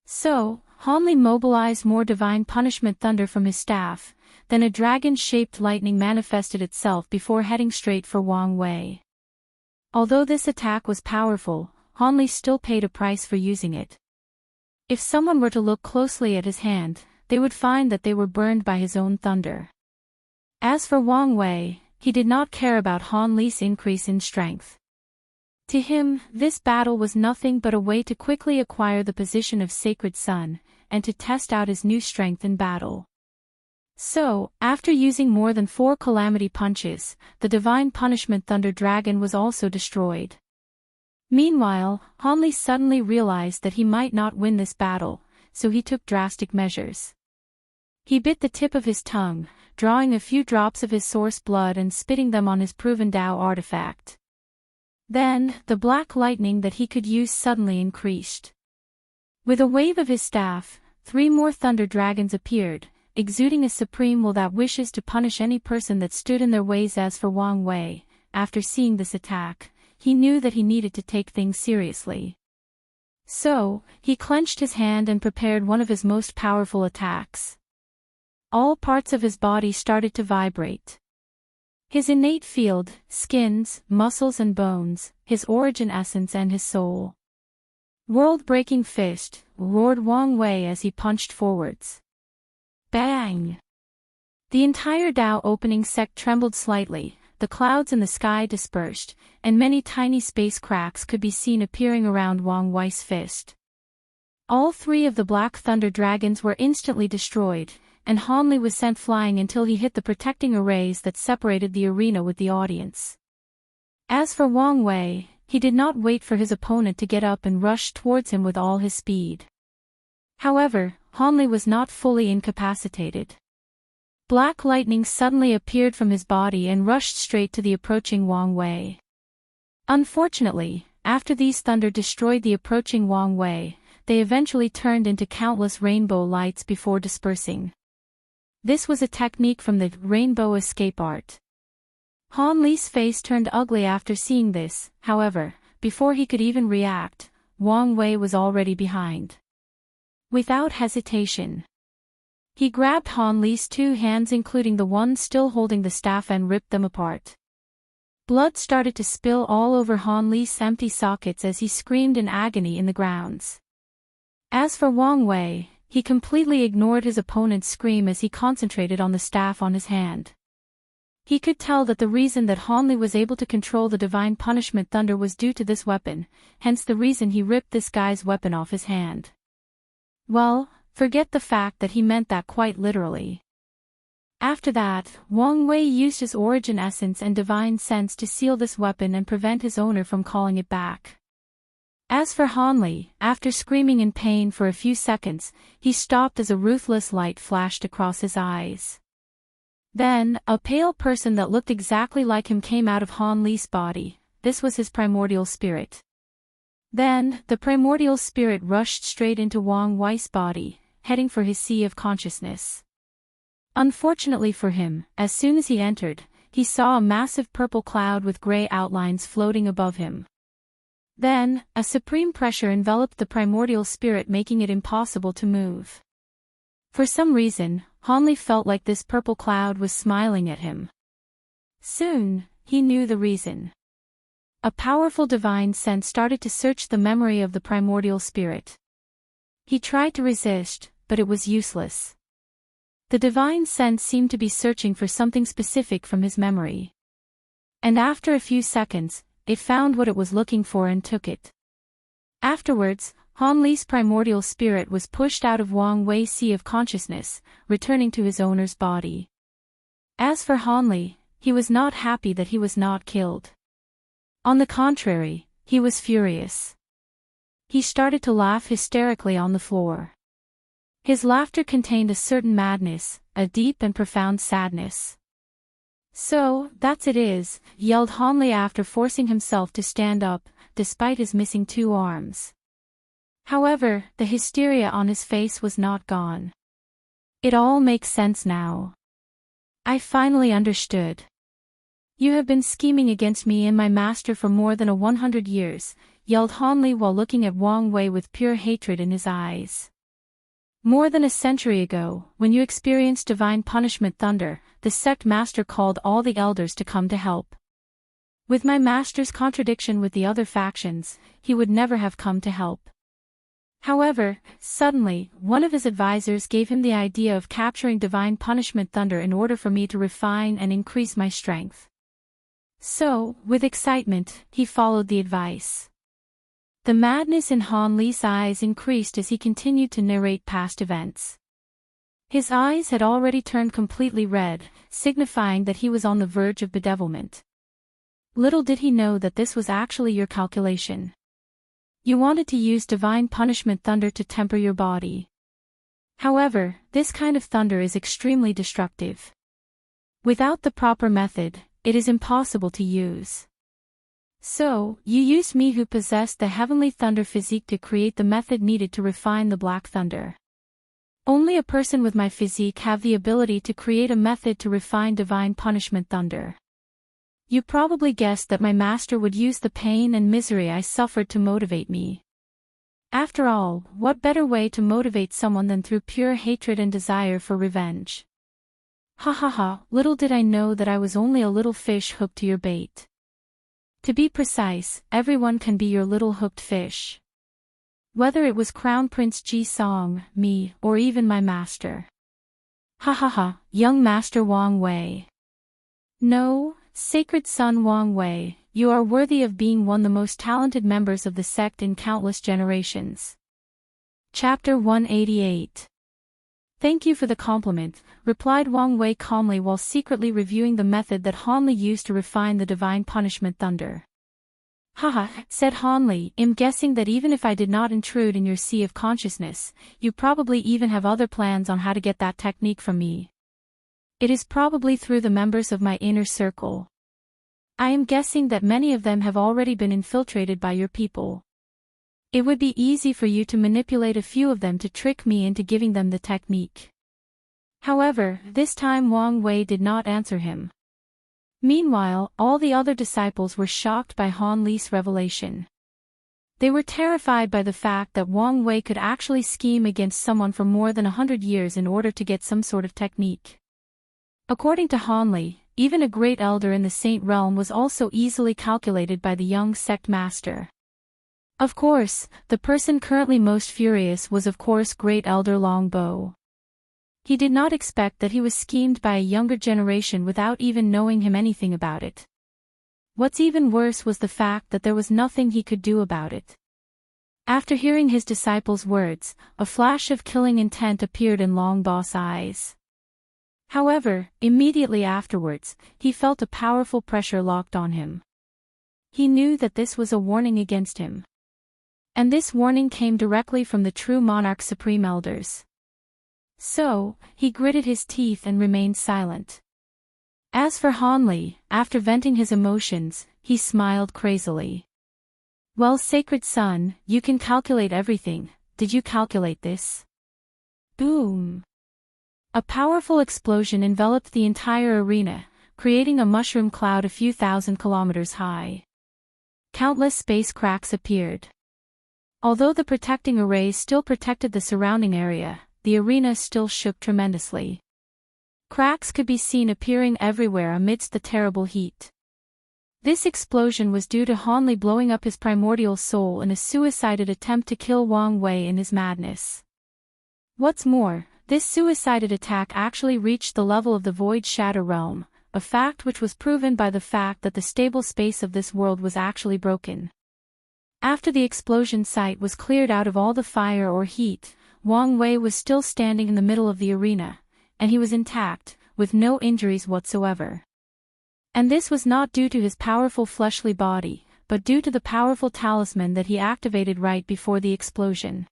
So, Hanli mobilized more divine punishment thunder from his staff, then a dragon-shaped lightning manifested itself before heading straight for Wang Wei. Although this attack was powerful, Hanli still paid a price for using it. If someone were to look closely at his hand, they would find that they were burned by his own thunder. As for Wang Wei, he did not care about Hanli's increase in strength. To him, this battle was nothing but a way to quickly acquire the position of Sacred Son, and to test out his new strength in battle. So, after using more than 4 calamity punches, the divine punishment thunder dragon was also destroyed. Meanwhile, Hanli suddenly realized that he might not win this battle, so he took drastic measures. He bit the tip of his tongue, drawing a few drops of his source blood and spitting them on his proven Tao artifact. Then, the black lightning that he could use suddenly increased. With a wave of his staff, 3 more thunder dragons appeared, exuding a supreme will that wishes to punish any person that stood in their ways. As for Wang Wei, after seeing this attack, he knew that he needed to take things seriously. So, he clenched his hand and prepared one of his most powerful attacks. All parts of his body started to vibrate. His innate field, skins, muscles and bones, his origin essence and his soul. World-breaking fist, roared Wang Wei as he punched forwards. Bang! The entire Tao opening sect trembled slightly, the clouds in the sky dispersed, and many tiny space cracks could be seen appearing around Wang Wei's fist. All 3 of the black thunder dragons were instantly destroyed, and Hanli was sent flying until he hit the protecting arrays that separated the arena with the audience. As for Wang Wei, he did not wait for his opponent to get up and rushed towards him with all his speed. However, Hanli was not fully incapacitated. Black lightning suddenly appeared from his body and rushed straight to the approaching Wang Wei. Unfortunately, after these thunder destroyed the approaching Wang Wei, they eventually turned into countless rainbow lights before dispersing. This was a technique from the rainbow escape art. Hanli's face turned ugly after seeing this, however, before he could even react, Wang Wei was already behind. Without hesitation, he grabbed Hanli's 2 hands including the one still holding the staff and ripped them apart. Blood started to spill all over Hanli's empty sockets as he screamed in agony in the grounds. As for Wang Wei, he completely ignored his opponent's scream as he concentrated on the staff on his hand. He could tell that the reason that Hanli was able to control the divine punishment thunder was due to this weapon, hence the reason he ripped this guy's weapon off his hand. Well, forget the fact that he meant that quite literally. After that, Wang Wei used his origin essence and divine sense to seal this weapon and prevent his owner from calling it back. As for Hanli, after screaming in pain for a few seconds, he stopped as a ruthless light flashed across his eyes. Then, a pale person that looked exactly like him came out of Hanli's body. This was his primordial spirit. Then, the primordial spirit rushed straight into Wang Wei's body, heading for his sea of consciousness. Unfortunately for him, as soon as he entered, he saw a massive purple cloud with gray outlines floating above him. Then, a supreme pressure enveloped the primordial spirit, making it impossible to move. For some reason, Hanli felt like this purple cloud was smiling at him. Soon, he knew the reason. A powerful divine sense started to search the memory of the primordial spirit. He tried to resist, but it was useless. The divine sense seemed to be searching for something specific from his memory. And after a few seconds, it found what it was looking for and took it. Afterwards, Hanli's primordial spirit was pushed out of Wang Wei's sea of consciousness, returning to his owner's body. As for Hanli, he was not happy that he was not killed. On the contrary, he was furious. He started to laugh hysterically on the floor. His laughter contained a certain madness, a deep and profound sadness. "So, that's it is," yelled Hanli after forcing himself to stand up, despite his missing 2 arms. However, the hysteria on his face was not gone. "It all makes sense now. I finally understood. You have been scheming against me and my master for more than 100 years, yelled Hanli while looking at Wang Wei with pure hatred in his eyes. "More than a century ago, when you experienced divine punishment thunder, the sect master called all the elders to come to help. With my master's contradiction with the other factions, he would never have come to help. However, suddenly, one of his advisors gave him the idea of capturing divine punishment thunder in order for me to refine and increase my strength. So, with excitement, he followed the advice." The madness in Han Li's eyes increased as he continued to narrate past events. His eyes had already turned completely red, signifying that he was on the verge of bedevilment. Little did he know that this was actually your calculation. You wanted to use divine punishment thunder to temper your body. However, this kind of thunder is extremely destructive. Without the proper method, it is impossible to use. So, you used me who possessed the heavenly thunder physique to create the method needed to refine the black thunder. Only a person with my physique have the ability to create a method to refine divine punishment thunder. You probably guessed that my master would use the pain and misery I suffered to motivate me. After all, what better way to motivate someone than through pure hatred and desire for revenge? Ha ha ha, little did I know that I was only a little fish hooked to your bait. To be precise, everyone can be your little hooked fish. Whether it was Crown Prince Ji Song, me, or even my master. Ha ha ha, young Master Wang Wei. No, sacred son Wang Wei, you are worthy of being one of the most talented members of the sect in countless generations. Chapter 188. Thank you for the compliment, replied Wang Wei calmly while secretly reviewing the method that Hanli used to refine the divine punishment thunder. Haha, said Hanli, I'm guessing that even if I did not intrude in your sea of consciousness, you probably even have other plans on how to get that technique from me. It is probably through the members of my inner circle. I am guessing that many of them have already been infiltrated by your people. It would be easy for you to manipulate a few of them to trick me into giving them the technique. However, this time Wang Wei did not answer him. Meanwhile, all the other disciples were shocked by Han Li's revelation. They were terrified by the fact that Wang Wei could actually scheme against someone for more than 100 years in order to get some sort of technique. According to Han Li, even a great elder in the Saint realm was also easily calculated by the young sect master. Of course, the person currently most furious was of course Great Elder Longbow. He did not expect that he was schemed by a younger generation without even knowing him anything about it. What's even worse was the fact that there was nothing he could do about it. After hearing his disciples' words, a flash of killing intent appeared in Longbow's eyes. However, immediately afterwards, he felt a powerful pressure locked on him. He knew that this was a warning against him. And this warning came directly from the true monarch's supreme elders. So, he gritted his teeth and remained silent. As for Han Li, after venting his emotions, he smiled crazily. Well, sacred son, you can calculate everything, did you calculate this? Boom! A powerful explosion enveloped the entire arena, creating a mushroom cloud a few thousand kilometers high. Countless space cracks appeared. Although the protecting arrays still protected the surrounding area, the arena still shook tremendously. Cracks could be seen appearing everywhere amidst the terrible heat. This explosion was due to Han Li blowing up his primordial soul in a suicided attempt to kill Wang Wei in his madness. What's more, this suicided attack actually reached the level of the Void Shadow Realm, a fact which was proven by the fact that the stable space of this world was actually broken. After the explosion site was cleared out of all the fire or heat, Wang Wei was still standing in the middle of the arena, and he was intact, with no injuries whatsoever. And this was not due to his powerful fleshly body, but due to the powerful talisman that he activated right before the explosion.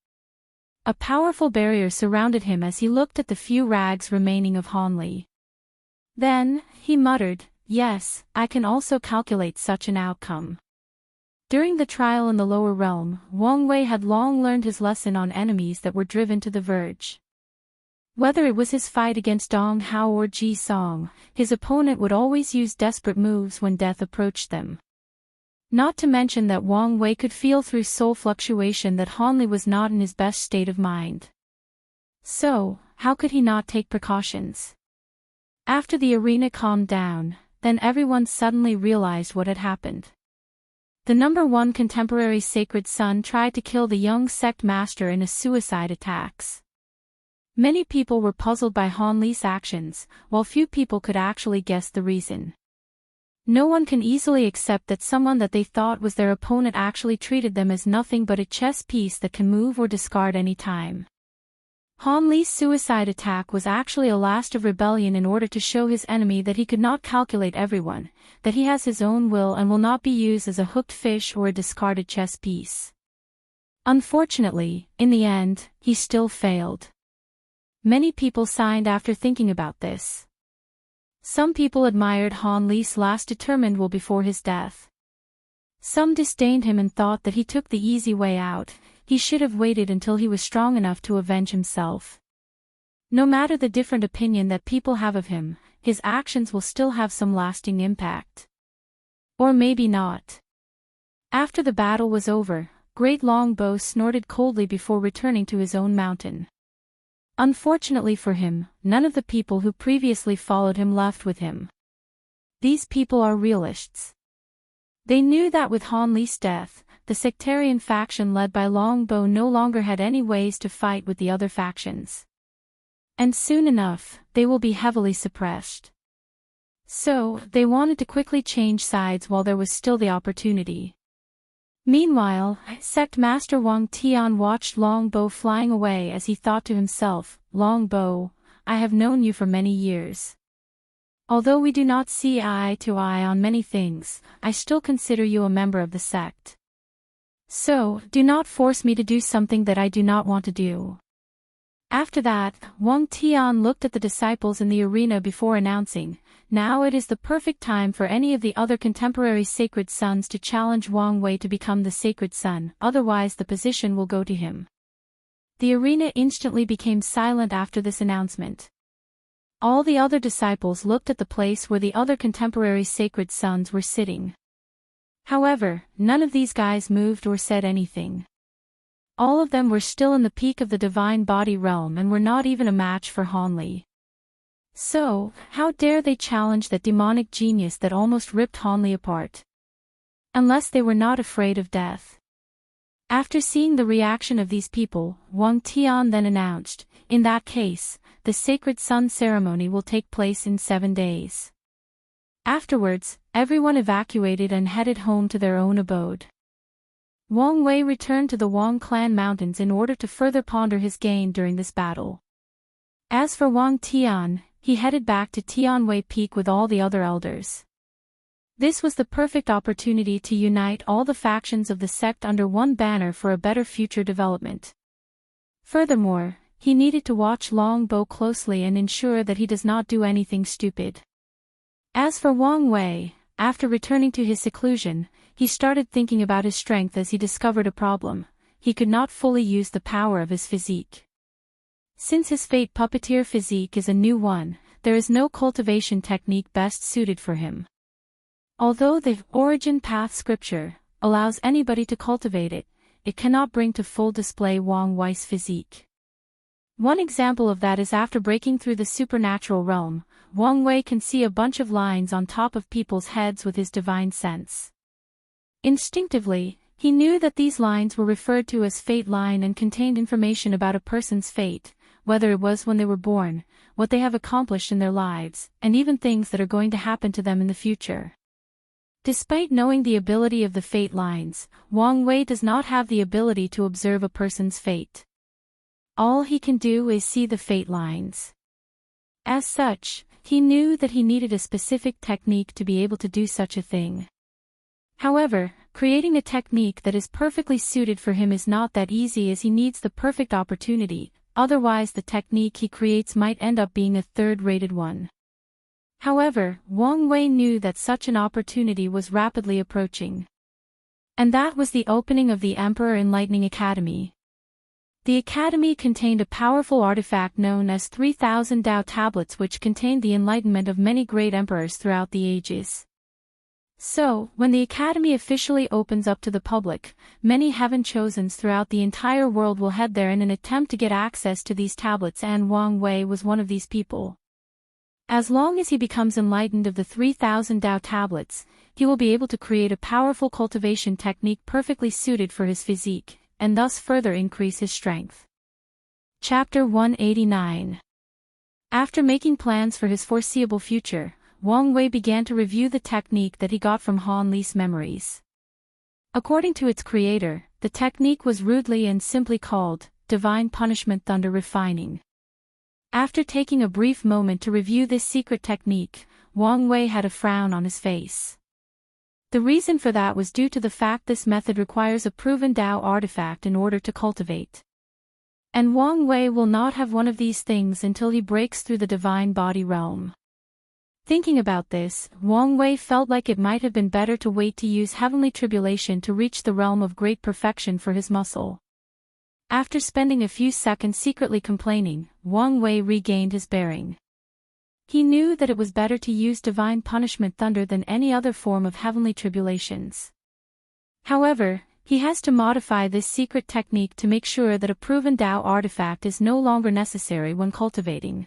A powerful barrier surrounded him as he looked at the few rags remaining of Hanli. Then, he muttered, "Yes, I can also calculate such an outcome." During the trial in the lower realm, Wang Wei had long learned his lesson on enemies that were driven to the verge. Whether it was his fight against Dong Hao or Ji Song, his opponent would always use desperate moves when death approached them. Not to mention that Wang Wei could feel through soul fluctuation that Hanli was not in his best state of mind. So, how could he not take precautions? After the arena calmed down, then everyone suddenly realized what had happened. The #1 contemporary sacred son tried to kill the young sect master in a suicide attack. Many people were puzzled by Hanli's actions, while few people could actually guess the reason. No one can easily accept that someone that they thought was their opponent actually treated them as nothing but a chess piece that can move or discard any time. Hanli's suicide attack was actually a last of rebellion in order to show his enemy that he could not calculate everyone, that he has his own will and will not be used as a hooked fish or a discarded chess piece. Unfortunately, in the end, he still failed. Many people signed after thinking about this. Some people admired Hanli's last determined will before his death. Some disdained him and thought that he took the easy way out. He should have waited until he was strong enough to avenge himself. No matter the different opinion that people have of him, his actions will still have some lasting impact. Or maybe not. After the battle was over, Great Longbow snorted coldly before returning to his own mountain. Unfortunately for him, none of the people who previously followed him left with him. These people are realists. They knew that with Hanli's death, the sectarian faction led by Longbow no longer had any ways to fight with the other factions. And soon enough, they will be heavily suppressed. So, they wanted to quickly change sides while there was still the opportunity. Meanwhile, Sect Master Wang Tian watched Longbow flying away as he thought to himself, "Longbow, I have known you for many years. Although we do not see eye to eye on many things, I still consider you a member of the sect. So, do not force me to do something that I do not want to do." After that, Wang Tian looked at the disciples in the arena before announcing, "Now it is the perfect time for any of the other contemporary sacred sons to challenge Wang Wei to become the sacred son, otherwise the position will go to him." The arena instantly became silent after this announcement. All the other disciples looked at the place where the other contemporary sacred sons were sitting. However, none of these guys moved or said anything. All of them were still in the peak of the divine body realm and were not even a match for Hanli. So, how dare they challenge that demonic genius that almost ripped Hanli apart? Unless they were not afraid of death. After seeing the reaction of these people, Wang Tian then announced, "In that case, the Sacred Sun ceremony will take place in 7 days." Afterwards, everyone evacuated and headed home to their own abode. Wang Wei returned to the Wang clan mountains in order to further ponder his gain during this battle. As for Wang Tian, he headed back to Tianwei Peak with all the other elders. This was the perfect opportunity to unite all the factions of the sect under one banner for a better future development. Furthermore, he needed to watch Longbow closely and ensure that he does not do anything stupid. As for Wang Wei, after returning to his seclusion, he started thinking about his strength as he discovered a problem: he could not fully use the power of his physique. Since his Fate Puppeteer physique is a new one, there is no cultivation technique best suited for him. Although the Origin Path scripture allows anybody to cultivate it, it cannot bring to full display Wang Wei's physique. One example of that is after breaking through the supernatural realm, Wang Wei can see a bunch of lines on top of people's heads with his divine sense. Instinctively, he knew that these lines were referred to as fate line and contained information about a person's fate, whether it was when they were born, what they have accomplished in their lives, and even things that are going to happen to them in the future. Despite knowing the ability of the fate lines, Wang Wei does not have the ability to observe a person's fate. All he can do is see the fate lines. As such, he knew that he needed a specific technique to be able to do such a thing. However, creating a technique that is perfectly suited for him is not that easy, as he needs the perfect opportunity, otherwise the technique he creates might end up being a third-rated one. However, Wang Wei knew that such an opportunity was rapidly approaching. And that was the opening of the Emperor Enlightening Academy. The academy contained a powerful artifact known as 3,000 Tao tablets, which contained the enlightenment of many great emperors throughout the ages. So, when the academy officially opens up to the public, many heaven-chosens throughout the entire world will head there in an attempt to get access to these tablets, and Wang Wei was one of these people. As long as he becomes enlightened of the 3,000 Tao tablets, he will be able to create a powerful cultivation technique perfectly suited for his physique, and thus further increase his strength. Chapter 189. After making plans for his foreseeable future, Wang Wei began to review the technique that he got from Han Li's memories. According to its creator, the technique was rudely and simply called Divine Punishment Thunder Refining. After taking a brief moment to review this secret technique, Wang Wei had a frown on his face. The reason for that was due to the fact this method requires a proven Tao artifact in order to cultivate. And Wang Wei will not have one of these things until he breaks through the divine body realm. Thinking about this, Wang Wei felt like it might have been better to wait to use heavenly tribulation to reach the realm of great perfection for his muscle. After spending a few seconds secretly complaining, Wang Wei regained his bearing. He knew that it was better to use divine punishment thunder than any other form of heavenly tribulations. However, he has to modify this secret technique to make sure that a proven Tao artifact is no longer necessary when cultivating.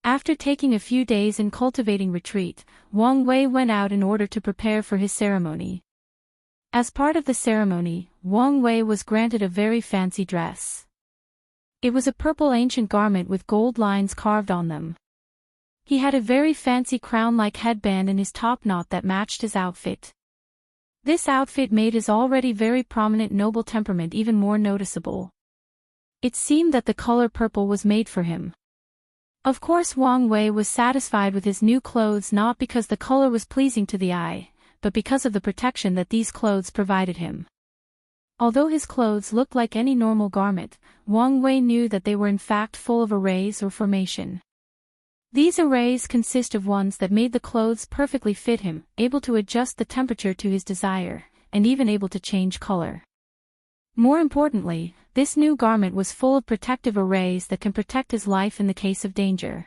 After taking a few days in cultivating retreat, Wang Wei went out in order to prepare for his ceremony. As part of the ceremony, Wang Wei was granted a very fancy dress. It was a purple ancient garment with gold lines carved on them. He had a very fancy crown-like headband in his top knot that matched his outfit. This outfit made his already very prominent noble temperament even more noticeable. It seemed that the color purple was made for him. Of course, Wang Wei was satisfied with his new clothes not because the color was pleasing to the eye, but because of the protection that these clothes provided him. Although his clothes looked like any normal garment, Wang Wei knew that they were in fact full of arrays or formation. These arrays consist of ones that made the clothes perfectly fit him, able to adjust the temperature to his desire, and even able to change color. More importantly, this new garment was full of protective arrays that can protect his life in the case of danger.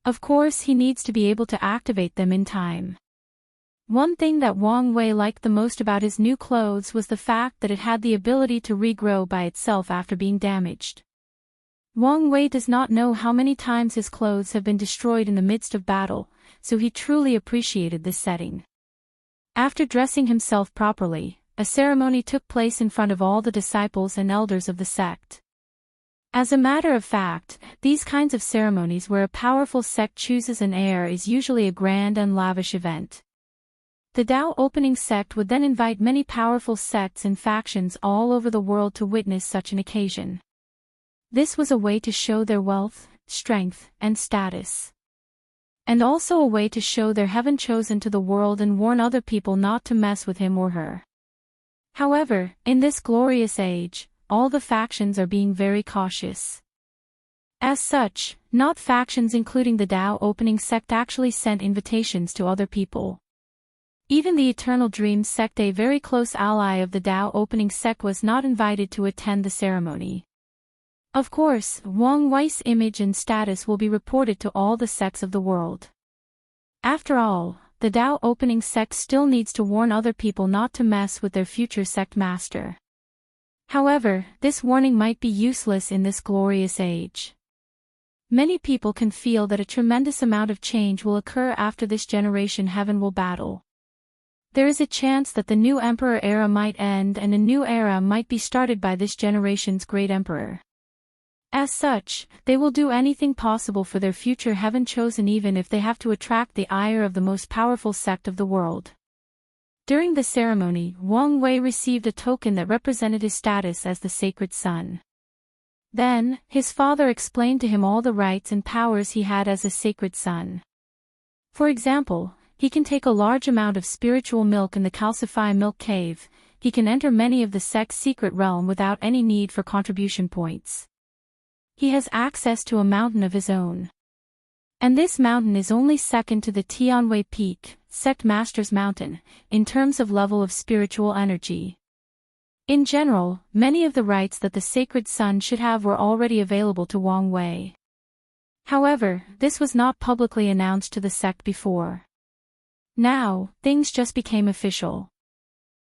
Of course, he needs to be able to activate them in time. One thing that Wang Wei liked the most about his new clothes was the fact that it had the ability to regrow by itself after being damaged. Wang Wei does not know how many times his clothes have been destroyed in the midst of battle, so he truly appreciated this setting. After dressing himself properly, a ceremony took place in front of all the disciples and elders of the sect. As a matter of fact, these kinds of ceremonies where a powerful sect chooses an heir is usually a grand and lavish event. The Tao opening sect would then invite many powerful sects and factions all over the world to witness such an occasion. This was a way to show their wealth, strength, and status. And also a way to show their heaven chosen to the world and warn other people not to mess with him or her. However, in this glorious age, all the factions are being very cautious. As such, not factions including the Tao opening sect actually sent invitations to other people. Even the Eternal Dreams sect, a very close ally of the Tao opening sect, was not invited to attend the ceremony. Of course, Wang Wei's image and status will be reported to all the sects of the world. After all, the Tao opening sect still needs to warn other people not to mess with their future sect master. However, this warning might be useless in this glorious age. Many people can feel that a tremendous amount of change will occur after this generation heaven will battle. There is a chance that the new emperor era might end and a new era might be started by this generation's great emperor. As such, they will do anything possible for their future heaven chosen, even if they have to attract the ire of the most powerful sect of the world. During the ceremony, Wang Wei received a token that represented his status as the sacred son. Then, his father explained to him all the rights and powers he had as a sacred son. For example, he can take a large amount of spiritual milk in the calcify milk cave. He can enter many of the sect's secret realm without any need for contribution points. He has access to a mountain of his own. And this mountain is only second to the Tianwei Peak, Sect Master's Mountain, in terms of level of spiritual energy. In general, many of the rights that the Sacred Son should have were already available to Wang Wei. However, this was not publicly announced to the sect before. Now, things just became official.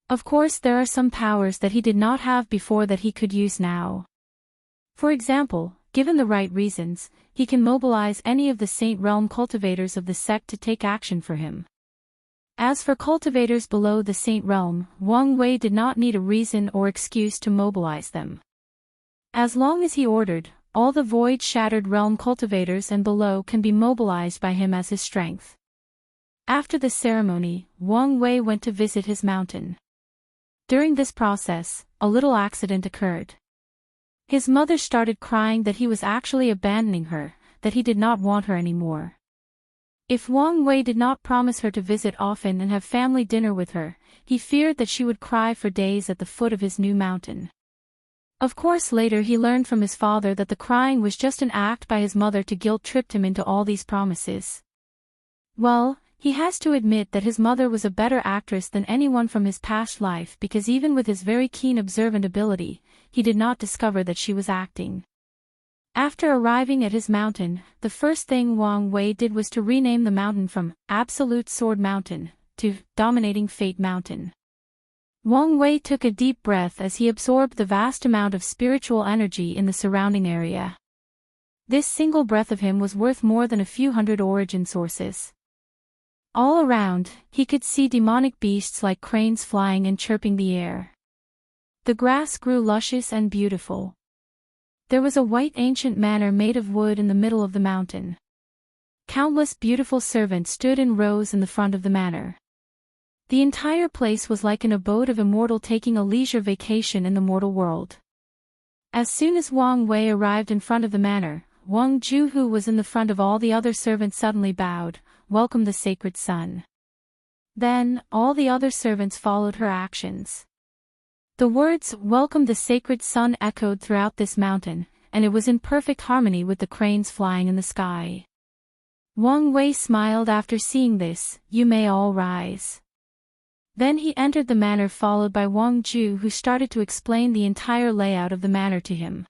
Of course, there are some powers that he did not have before that he could use now. For example, given the right reasons, he can mobilize any of the Saint Realm cultivators of the sect to take action for him. As for cultivators below the Saint Realm, Wang Wei did not need a reason or excuse to mobilize them. As long as he ordered, all the void-shattered realm cultivators and below can be mobilized by him as his strength. After the ceremony, Wang Wei went to visit his mountain. During this process, a little accident occurred. His mother started crying that he was actually abandoning her, that he did not want her anymore. If Wang Wei did not promise her to visit often and have family dinner with her, he feared that she would cry for days at the foot of his new mountain. Of course, later he learned from his father that the crying was just an act by his mother to guilt-trip him into all these promises. Well, he has to admit that his mother was a better actress than anyone from his past life because even with his very keen observant ability, he did not discover that she was acting. After arriving at his mountain, the first thing Wang Wei did was to rename the mountain from Absolute Sword Mountain to Dominating Fate Mountain. Wang Wei took a deep breath as he absorbed the vast amount of spiritual energy in the surrounding area. This single breath of him was worth more than a few hundred origin sources. All around, he could see demonic beasts like cranes flying and chirping the air. The grass grew luscious and beautiful. There was a white ancient manor made of wood in the middle of the mountain. Countless beautiful servants stood in rows in the front of the manor. The entire place was like an abode of Immortal taking a leisure vacation in the mortal world. As soon as Wang Wei arrived in front of the manor, Wang Ju, who was in the front of all the other servants, suddenly bowed, "Welcome the Sacred Son." Then, all the other servants followed her actions. The words, "Welcome the Sacred Son," echoed throughout this mountain, and it was in perfect harmony with the cranes flying in the sky. Wang Wei smiled after seeing this. "You may all rise." Then he entered the manor followed by Wang Ju, who started to explain the entire layout of the manor to him.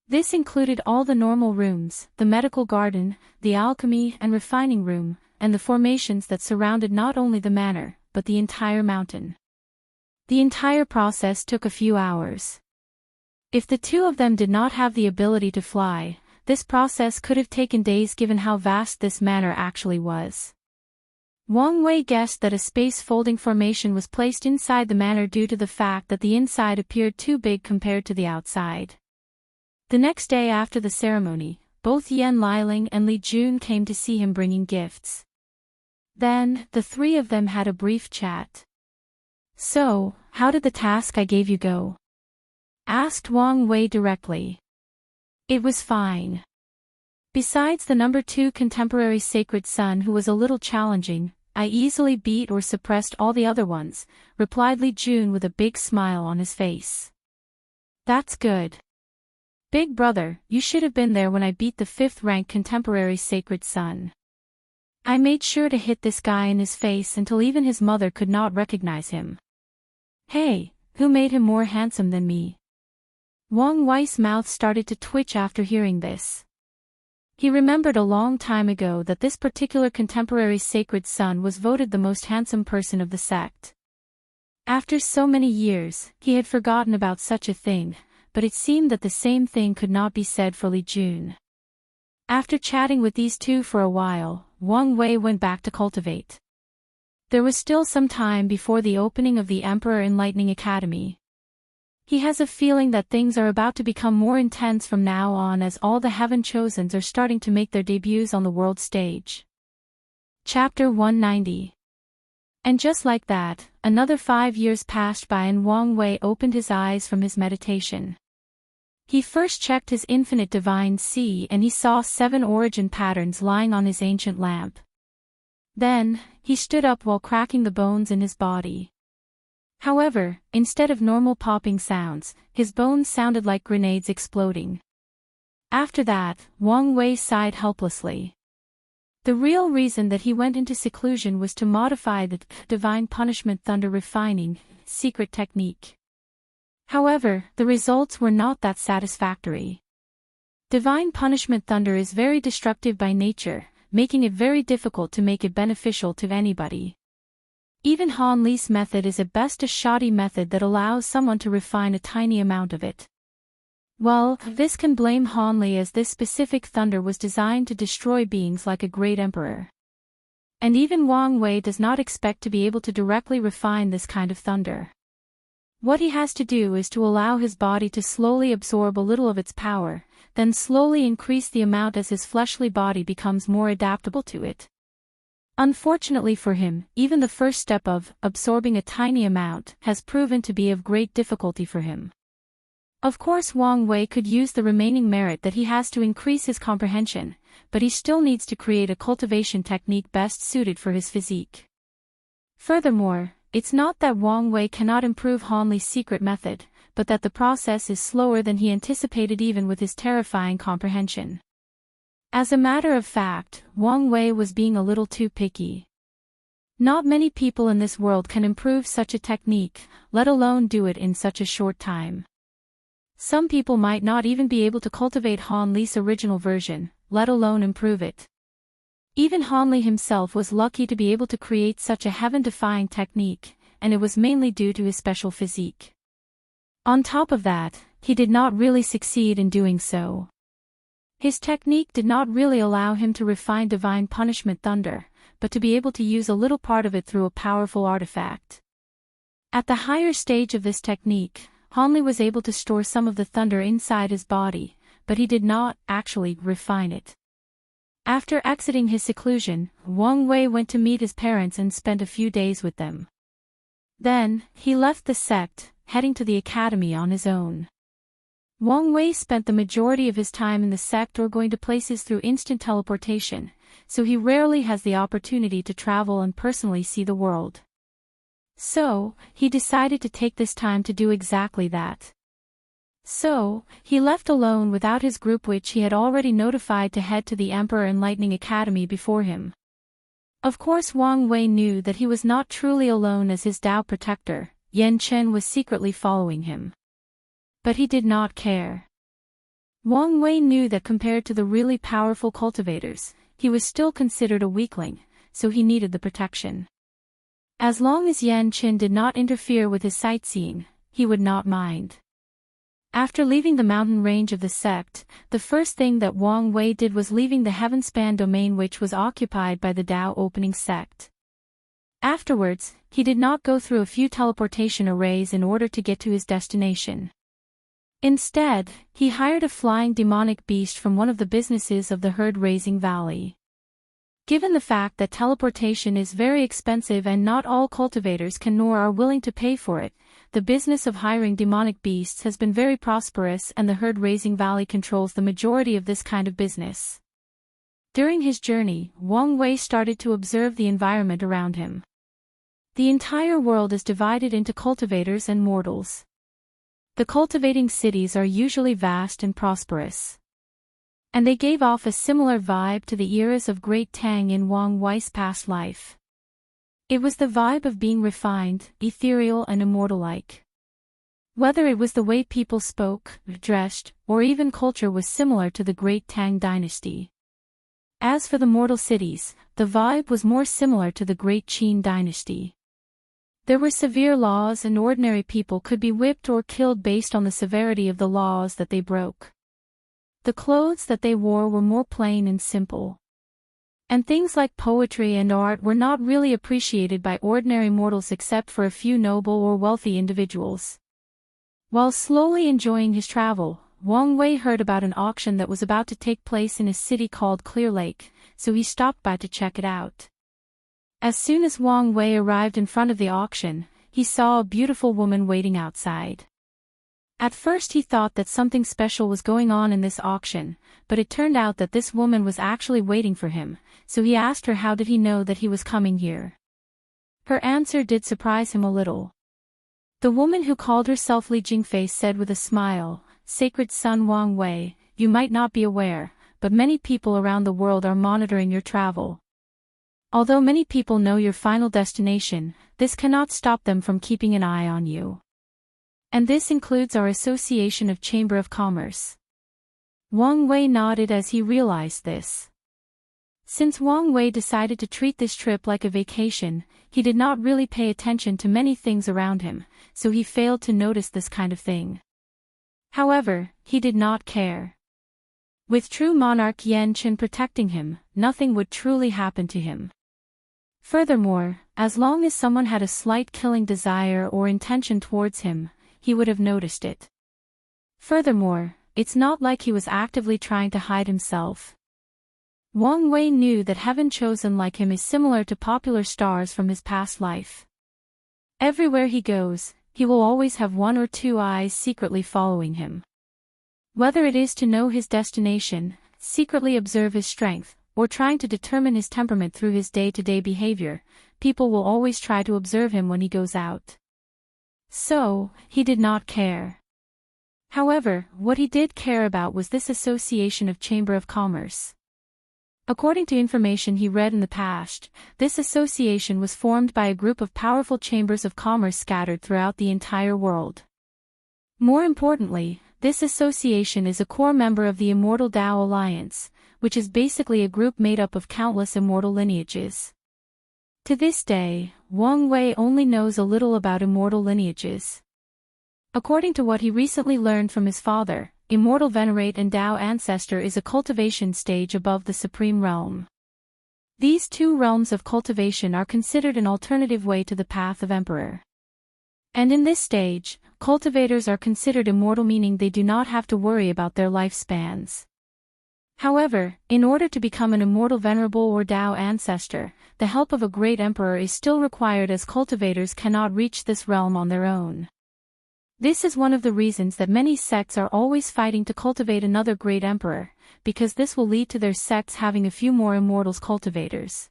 This included all the normal rooms, the medical garden, the alchemy and refining room, and the formations that surrounded not only the manor, but the entire mountain. The entire process took a few hours. If the two of them did not have the ability to fly, this process could have taken days given how vast this manor actually was. Wang Wei guessed that a space-folding formation was placed inside the manor due to the fact that the inside appeared too big compared to the outside. The next day after the ceremony, both Yan Liling and Li Jun came to see him bringing gifts. Then, the three of them had a brief chat. "So, how did the task I gave you go?" asked Wang Wei directly. "It was fine. Besides the number 2 contemporary Sacred Son, who was a little challenging, I easily beat or suppressed all the other ones," replied Li Jun with a big smile on his face. "That's good. Big brother, you should have been there when I beat the 5th-rank contemporary Sacred Son. I made sure to hit this guy in his face until even his mother could not recognize him. Hey, who made him more handsome than me?" Wang Wei's mouth started to twitch after hearing this. He remembered a long time ago that this particular contemporary Sacred Son was voted the most handsome person of the sect. After so many years, he had forgotten about such a thing, but it seemed that the same thing could not be said for Li Jun. After chatting with these two for a while, Wang Wei went back to cultivate. There was still some time before the opening of the Emperor Enlightening Academy. He has a feeling that things are about to become more intense from now on as all the Heaven Chosens are starting to make their debuts on the world stage. Chapter 190. And just like that, another 5 years passed by and Wang Wei opened his eyes from his meditation. He first checked his infinite divine sea and he saw 7 origin patterns lying on his ancient lamp. Then, he stood up while cracking the bones in his body. However, instead of normal popping sounds, his bones sounded like grenades exploding. After that, Wang Wei sighed helplessly. The real reason that he went into seclusion was to modify the divine punishment thunder refining secret technique. However, the results were not that satisfactory. Divine punishment thunder is very destructive by nature, making it very difficult to make it beneficial to anybody. Even Han Li's method is at best a shoddy method that allows someone to refine a tiny amount of it. Well, this can blame Han Li, as this specific thunder was designed to destroy beings like a great emperor. And even Wang Wei does not expect to be able to directly refine this kind of thunder. What he has to do is to allow his body to slowly absorb a little of its power, then slowly increase the amount as his fleshly body becomes more adaptable to it. Unfortunately for him, even the first step of absorbing a tiny amount has proven to be of great difficulty for him. Of course, Wang Wei could use the remaining merit that he has to increase his comprehension, but he still needs to create a cultivation technique best suited for his physique. Furthermore, it's not that Wang Wei cannot improve Han Li's secret method, but that the process is slower than he anticipated even with his terrifying comprehension. As a matter of fact, Wang Wei was being a little too picky. Not many people in this world can improve such a technique, let alone do it in such a short time. Some people might not even be able to cultivate Han Li's original version, let alone improve it. Even Han Li himself was lucky to be able to create such a heaven-defying technique, and it was mainly due to his special physique. On top of that, he did not really succeed in doing so. His technique did not really allow him to refine divine punishment thunder, but to be able to use a little part of it through a powerful artifact. At the higher stage of this technique, Han Li was able to store some of the thunder inside his body, but he did not actually refine it. After exiting his seclusion, Wang Wei went to meet his parents and spent a few days with them. Then, he left the sect, heading to the academy on his own. Wang Wei spent the majority of his time in the sect or going to places through instant teleportation, so he rarely has the opportunity to travel and personally see the world. So, he decided to take this time to do exactly that. So, he left alone without his group, which he had already notified to head to the Emperor Enlightening Academy before him. Of course, Wang Wei knew that he was not truly alone, as his Tao protector, Yan Chen, was secretly following him. But he did not care. Wang Wei knew that compared to the really powerful cultivators, he was still considered a weakling, so he needed the protection. As long as Yan Chen did not interfere with his sightseeing, he would not mind. After leaving the mountain range of the sect, the first thing that Wang Wei did was leaving the heaven-span domain, which was occupied by the Tao opening sect. Afterwards, he did not go through a few teleportation arrays in order to get to his destination. Instead, he hired a flying demonic beast from one of the businesses of the herd-raising valley. Given the fact that teleportation is very expensive and not all cultivators can nor are willing to pay for it, the business of hiring demonic beasts has been very prosperous, and the herd-raising valley controls the majority of this kind of business. During his journey, Wang Wei started to observe the environment around him. The entire world is divided into cultivators and mortals. The cultivating cities are usually vast and prosperous. And they gave off a similar vibe to the eras of Great Tang in Wang Wei's past life. It was the vibe of being refined, ethereal and immortal-like. Whether it was the way people spoke, dressed, or even culture was similar to the Great Tang dynasty. As for the mortal cities, the vibe was more similar to the Great Qin dynasty. There were severe laws, and ordinary people could be whipped or killed based on the severity of the laws that they broke. The clothes that they wore were more plain and simple. And things like poetry and art were not really appreciated by ordinary mortals except for a few noble or wealthy individuals. While slowly enjoying his travel, Wang Wei heard about an auction that was about to take place in a city called Clear Lake, so he stopped by to check it out. As soon as Wang Wei arrived in front of the auction, he saw a beautiful woman waiting outside. At first he thought that something special was going on in this auction, but it turned out that this woman was actually waiting for him, so he asked her how did he know that he was coming here. Her answer did surprise him a little. The woman who called herself Li Jingfei said with a smile, "Sacred son Wang Wei, you might not be aware, but many people around the world are monitoring your travel. Although many people know your final destination, this cannot stop them from keeping an eye on you. And this includes our Association of Chamber of Commerce." Wang Wei nodded as he realized this. Since Wang Wei decided to treat this trip like a vacation, he did not really pay attention to many things around him, so he failed to notice this kind of thing. However, he did not care. With true monarch Yan Qin protecting him, nothing would truly happen to him. Furthermore, as long as someone had a slight killing desire or intention towards him, he would have noticed it. Furthermore, it's not like he was actively trying to hide himself. Wang Wei knew that heaven chosen like him is similar to popular stars from his past life. Everywhere he goes, he will always have one or two eyes secretly following him. Whether it is to know his destination, secretly observe his strength, or trying to determine his temperament through his day-to-day behavior, people will always try to observe him when he goes out. So, he did not care. However, what he did care about was this Association of Chamber of Commerce. According to information he read in the past, this association was formed by a group of powerful chambers of commerce scattered throughout the entire world. More importantly, this association is a core member of the Immortal Dao Alliance, which is basically a group made up of countless immortal lineages. To this day, Wang Wei only knows a little about immortal lineages. According to what he recently learned from his father, Immortal Venerate and Dao Ancestor is a cultivation stage above the Supreme Realm. These two realms of cultivation are considered an alternative way to the path of Emperor. And in this stage, cultivators are considered immortal, meaning they do not have to worry about their lifespans. However, in order to become an Immortal Venerable or Dao Ancestor, the help of a great Emperor is still required, as cultivators cannot reach this realm on their own. This is one of the reasons that many sects are always fighting to cultivate another great emperor, because this will lead to their sects having a few more immortals cultivators.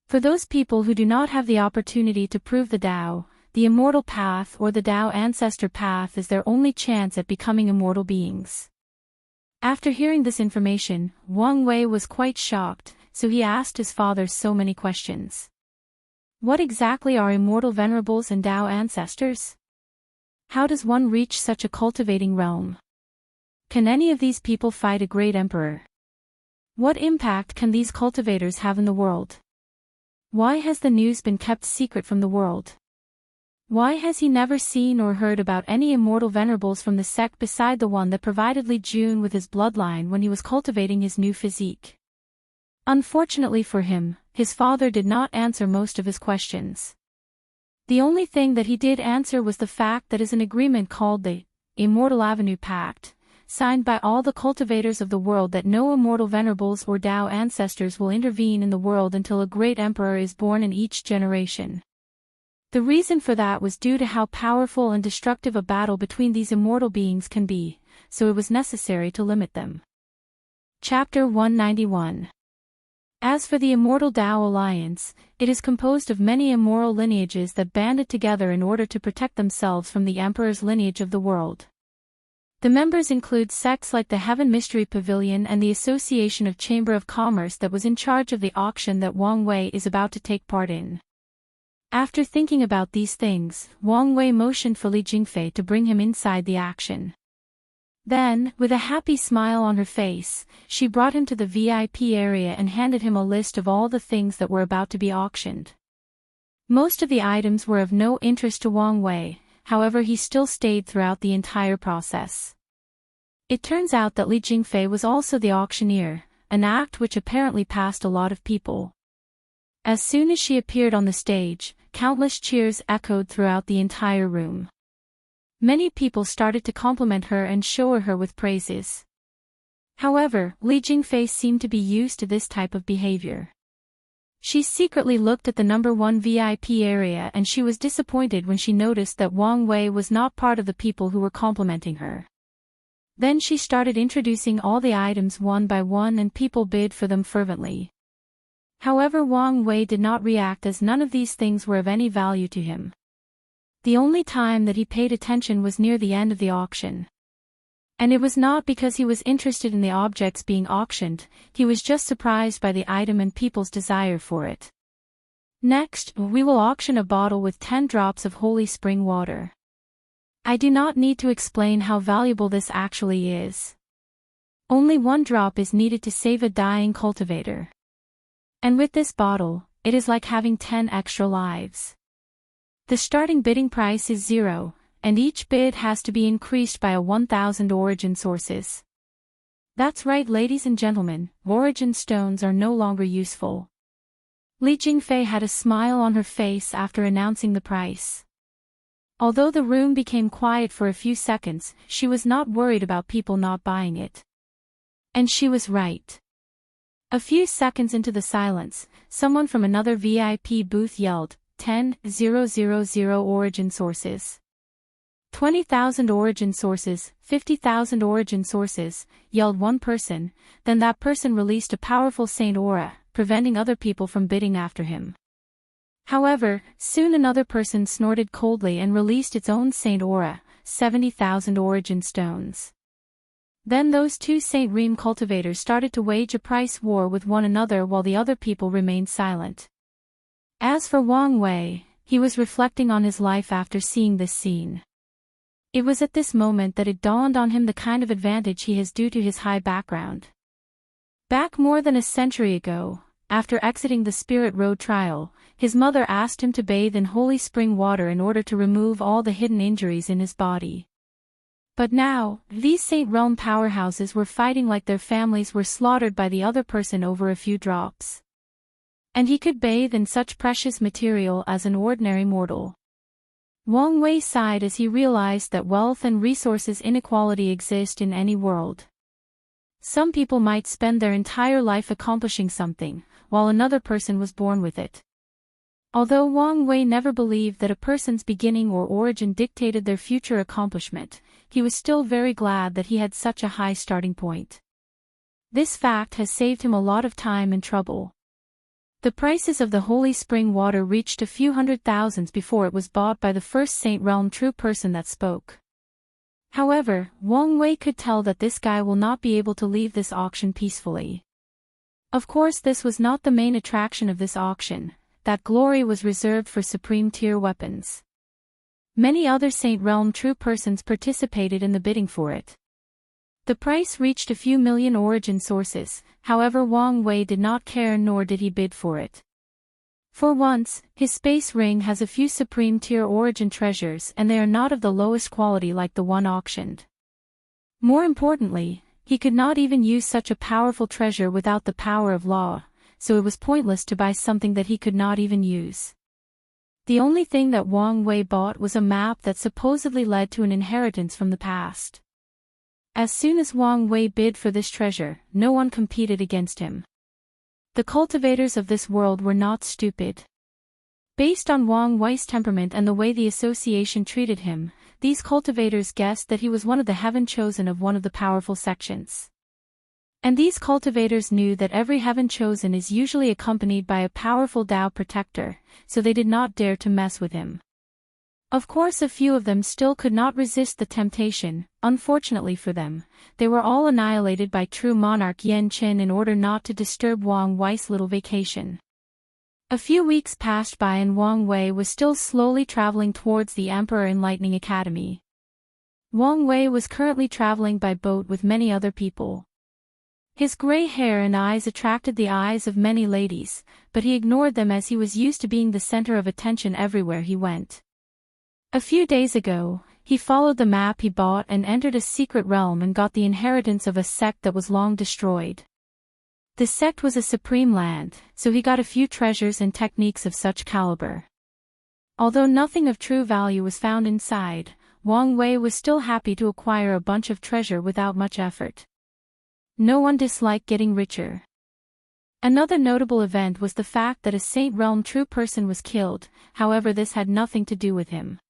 For those people who do not have the opportunity to prove the Dao, the immortal path or the Dao ancestor path is their only chance at becoming immortal beings. After hearing this information, Wang Wei was quite shocked, so he asked his father so many questions. What exactly are immortal venerables and Dao ancestors? How does one reach such a cultivating realm? Can any of these people fight a great emperor? What impact can these cultivators have in the world? Why has the news been kept secret from the world? Why has he never seen or heard about any immortal venerables from the sect beside the one that provided Li Jun with his bloodline when he was cultivating his new physique? Unfortunately for him, his father did not answer most of his questions. The only thing that he did answer was the fact that is an agreement called the Immortal Avenue Pact, signed by all the cultivators of the world, that no immortal venerables or Dao ancestors will intervene in the world until a great emperor is born in each generation. The reason for that was due to how powerful and destructive a battle between these immortal beings can be, so it was necessary to limit them. Chapter 191. As for the Immortal Dao Alliance, it is composed of many immoral lineages that banded together in order to protect themselves from the Emperor's lineage of the world. The members include sects like the Heaven Mystery Pavilion and the Association of Chamber of Commerce that was in charge of the auction that Wang Wei is about to take part in. After thinking about these things, Wang Wei motioned for Li Jingfei to bring him inside the action. Then, with a happy smile on her face, she brought him to the VIP area and handed him a list of all the things that were about to be auctioned. Most of the items were of no interest to Wang Wei, however he still stayed throughout the entire process. It turns out that Li Jingfei was also the auctioneer, an act which apparently passed a lot of people. As soon as she appeared on the stage, countless cheers echoed throughout the entire room. Many people started to compliment her and shower her with praises. However, Li Jingfei seemed to be used to this type of behavior. She secretly looked at the number 1 VIP area and she was disappointed when she noticed that Wang Wei was not part of the people who were complimenting her. Then she started introducing all the items one by one and people bid for them fervently. However, Wang Wei did not react as none of these things were of any value to him. The only time that he paid attention was near the end of the auction. And it was not because he was interested in the objects being auctioned, he was just surprised by the item and people's desire for it. Next, we will auction a bottle with 10 drops of holy spring water. I do not need to explain how valuable this actually is. Only 1 drop is needed to save a dying cultivator. And with this bottle, it is like having 10 extra lives. The starting bidding price is 0. And each bid has to be increased by 1,000 origin sources. That's right, ladies and gentlemen, origin stones are no longer useful. Li Jingfei had a smile on her face after announcing the price. Although the room became quiet for a few seconds, she was not worried about people not buying it. And she was right. A few seconds into the silence, someone from another VIP booth yelled, 10,000 origin sources. 20,000 origin sources, 50,000 origin sources, yelled one person, then that person released a powerful saint aura, preventing other people from bidding after him. However, soon another person snorted coldly and released its own saint aura, 70,000 origin stones. Then those 2 Saint Reem cultivators started to wage a price war with one another while the other people remained silent. As for Wang Wei, he was reflecting on his life after seeing this scene. It was at this moment that it dawned on him the kind of advantage he has due to his high background. Back more than a century ago, after exiting the Spirit Road trial, his mother asked him to bathe in holy spring water in order to remove all the hidden injuries in his body. But now, these Saint Realm powerhouses were fighting like their families were slaughtered by the other person over a few drops. And he could bathe in such precious material as an ordinary mortal. Wang Wei sighed as he realized that wealth and resources inequality exist in any world. Some people might spend their entire life accomplishing something, while another person was born with it. Although Wang Wei never believed that a person's beginning or origin dictated their future accomplishment, he was still very glad that he had such a high starting point. This fact has saved him a lot of time and trouble. The prices of the holy spring water reached a few hundred thousands before it was bought by the first Saint Realm true person that spoke. However, Wang Wei could tell that this guy will not be able to leave this auction peacefully. Of course, this was not the main attraction of this auction, that glory was reserved for supreme tier weapons. Many other Saint Realm true persons participated in the bidding for it. The price reached a few million origin sources, however Wang Wei did not care nor did he bid for it. For once, his space ring has a few supreme tier origin treasures and they are not of the lowest quality like the one auctioned. More importantly, he could not even use such a powerful treasure without the power of law, so it was pointless to buy something that he could not even use. The only thing that Wang Wei bought was a map that supposedly led to an inheritance from the past. As soon as Wang Wei bid for this treasure, no one competed against him. The cultivators of this world were not stupid. Based on Wang Wei's temperament and the way the association treated him, these cultivators guessed that he was one of the heaven chosen of one of the powerful sections. And these cultivators knew that every heaven chosen is usually accompanied by a powerful Tao protector, so they did not dare to mess with him. Of course, a few of them still could not resist the temptation. Unfortunately for them, they were all annihilated by true monarch Yan Qin in order not to disturb Wang Wei's little vacation. A few weeks passed by and Wang Wei was still slowly traveling towards the Emperor Enlightening Academy. Wang Wei was currently traveling by boat with many other people. His gray hair and eyes attracted the eyes of many ladies, but he ignored them as he was used to being the center of attention everywhere he went. A few days ago, he followed the map he bought and entered a secret realm and got the inheritance of a sect that was long destroyed. The sect was a supreme land, so he got a few treasures and techniques of such caliber. Although nothing of true value was found inside, Wang Wei was still happy to acquire a bunch of treasure without much effort. No one disliked getting richer. Another notable event was the fact that a Saint Realm true person was killed, however this had nothing to do with him.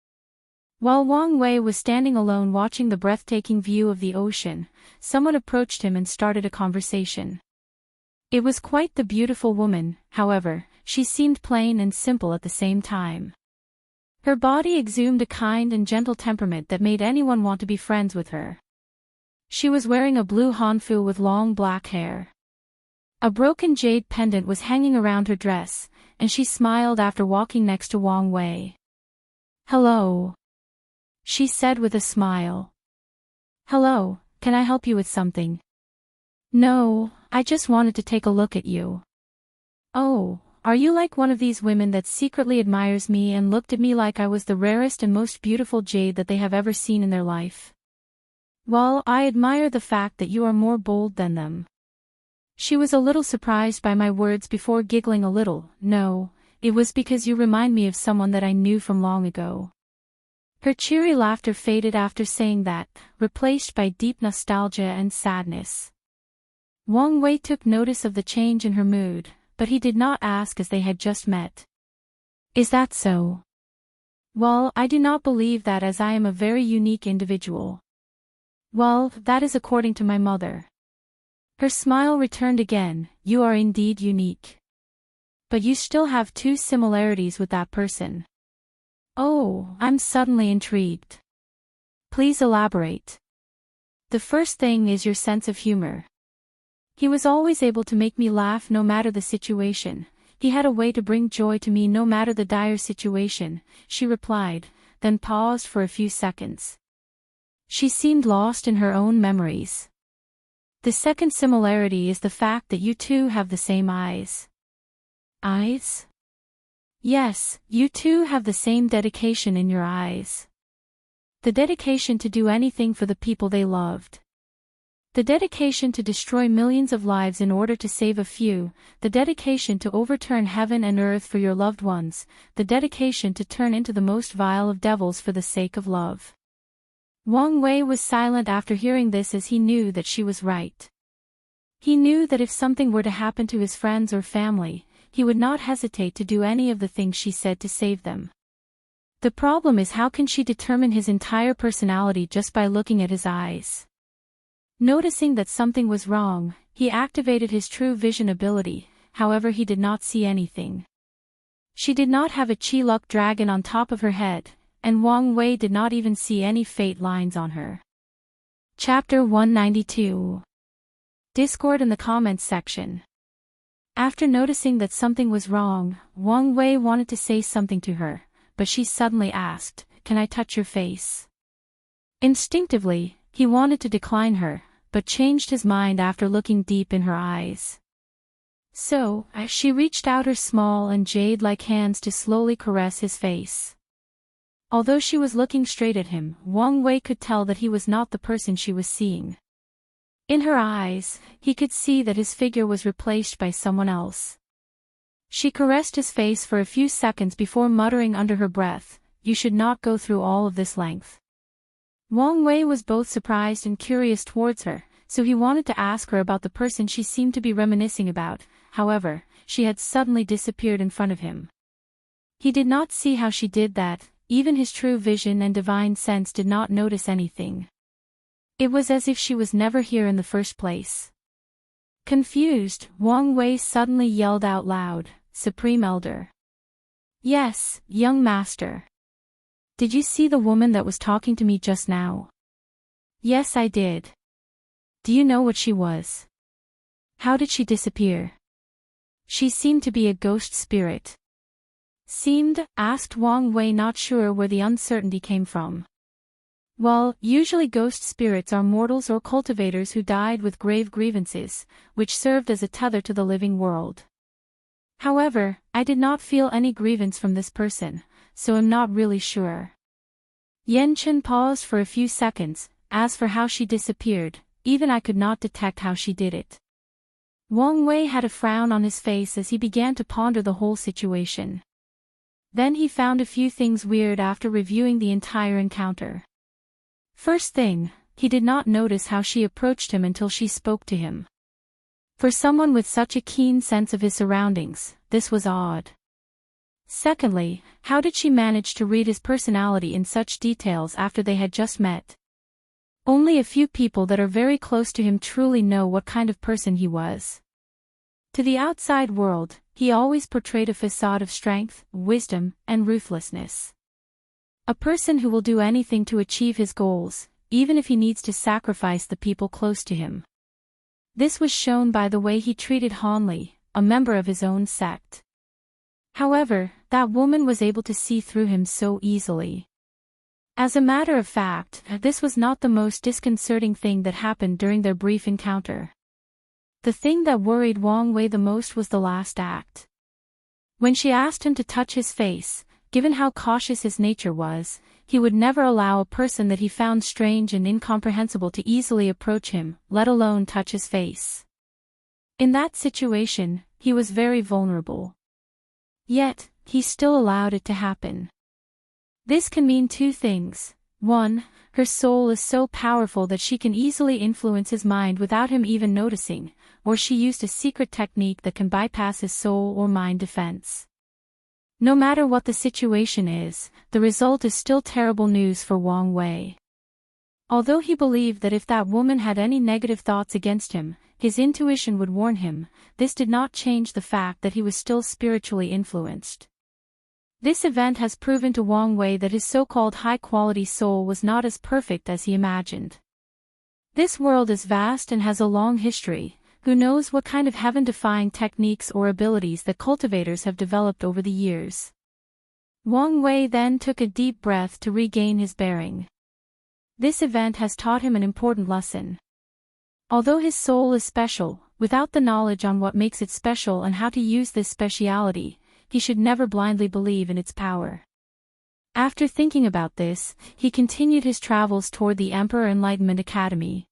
While Wang Wei was standing alone watching the breathtaking view of the ocean, someone approached him and started a conversation. It was quite the beautiful woman, however, she seemed plain and simple at the same time. Her body exhumed a kind and gentle temperament that made anyone want to be friends with her. She was wearing a blue hanfu with long black hair. A broken jade pendant was hanging around her dress, and she smiled after walking next to Wang Wei. "Hello," she said with a smile. "Hello, can I help you with something?" "No, I just wanted to take a look at you." "Oh, are you like one of these women that secretly admires me and looked at me like I was the rarest and most beautiful jade that they have ever seen in their life? Well, I admire the fact that you are more bold than them." She was a little surprised by my words before giggling a little. "No, it was because you remind me of someone that I knew from long ago." Her cheery laughter faded after saying that, replaced by deep nostalgia and sadness. Wang Wei took notice of the change in her mood, but he did not ask as they had just met. "Is that so?" "Well, I do not believe that as I am a very unique individual." "Well, that is according to my mother." Her smile returned again. "You are indeed unique. But you still have two similarities with that person." "Oh, I'm suddenly intrigued. Please elaborate." "The first thing is your sense of humor. He was always able to make me laugh no matter the situation. He had a way to bring joy to me no matter the dire situation," she replied, then paused for a few seconds. She seemed lost in her own memories. "The second similarity is the fact that you two have the same eyes." "Eyes?" "Yes, you two have the same dedication in your eyes. The dedication to do anything for the people they loved. The dedication to destroy millions of lives in order to save a few, the dedication to overturn heaven and earth for your loved ones, the dedication to turn into the most vile of devils for the sake of love." Wang Wei was silent after hearing this as he knew that she was right. He knew that if something were to happen to his friends or family, he would not hesitate to do any of the things she said to save them. The problem is how can she determine his entire personality just by looking at his eyes? Noticing that something was wrong, he activated his true vision ability, however he did not see anything. She did not have a Chi-Luck dragon on top of her head, and Wang Wei did not even see any fate lines on her. Chapter 192. Discord in the comments section. After noticing that something was wrong, Wang Wei wanted to say something to her, but she suddenly asked, "Can I touch your face?" Instinctively, he wanted to decline her, but changed his mind after looking deep in her eyes. So, she reached out her small and jade-like hands to slowly caress his face. Although she was looking straight at him, Wang Wei could tell that he was not the person she was seeing. In her eyes, he could see that his figure was replaced by someone else. She caressed his face for a few seconds before muttering under her breath, "You should not go through all of this length." Wang Wei was both surprised and curious towards her, so he wanted to ask her about the person she seemed to be reminiscing about. However, she had suddenly disappeared in front of him. He did not see how she did that. Even his true vision and divine sense did not notice anything. It was as if she was never here in the first place. Confused, Wang Wei suddenly yelled out loud, "Supreme Elder." "Yes, young master." "Did you see the woman that was talking to me just now?" "Yes, I did." "Do you know what she was? How did she disappear?" "She seemed to be a ghost spirit." "Seemed?" asked Wang Wei, not sure where the uncertainty came from. "Well, usually ghost spirits are mortals or cultivators who died with grave grievances, which served as a tether to the living world. However, I did not feel any grievance from this person, so I'm not really sure." Yan Chen paused for a few seconds. "As for how she disappeared, even I could not detect how she did it." Wang Wei had a frown on his face as he began to ponder the whole situation. Then he found a few things weird after reviewing the entire encounter. First thing, he did not notice how she approached him until she spoke to him. For someone with such a keen sense of his surroundings, this was odd. Secondly, how did she manage to read his personality in such details after they had just met? Only a few people that are very close to him truly know what kind of person he was. To the outside world, he always portrayed a facade of strength, wisdom, and ruthlessness. A person who will do anything to achieve his goals, even if he needs to sacrifice the people close to him. This was shown by the way he treated Hanli, a member of his own sect. However, that woman was able to see through him so easily. As a matter of fact, this was not the most disconcerting thing that happened during their brief encounter. The thing that worried Wang Wei the most was the last act. When she asked him to touch his face, given how cautious his nature was, he would never allow a person that he found strange and incomprehensible to easily approach him, let alone touch his face. In that situation, he was very vulnerable. Yet, he still allowed it to happen. This can mean two things. 1. Her soul is so powerful that she can easily influence his mind without him even noticing, or she used a secret technique that can bypass his soul or mind defense. No matter what the situation is, the result is still terrible news for Wang Wei. Although he believed that if that woman had any negative thoughts against him, his intuition would warn him, this did not change the fact that he was still spiritually influenced. This event has proven to Wang Wei that his so-called high-quality soul was not as perfect as he imagined. This world is vast and has a long history. Who knows what kind of heaven-defying techniques or abilities that cultivators have developed over the years. Wang Wei then took a deep breath to regain his bearing. This event has taught him an important lesson. Although his soul is special, without the knowledge on what makes it special and how to use this speciality, he should never blindly believe in its power. After thinking about this, he continued his travels toward the Emperor Enlightenment Academy.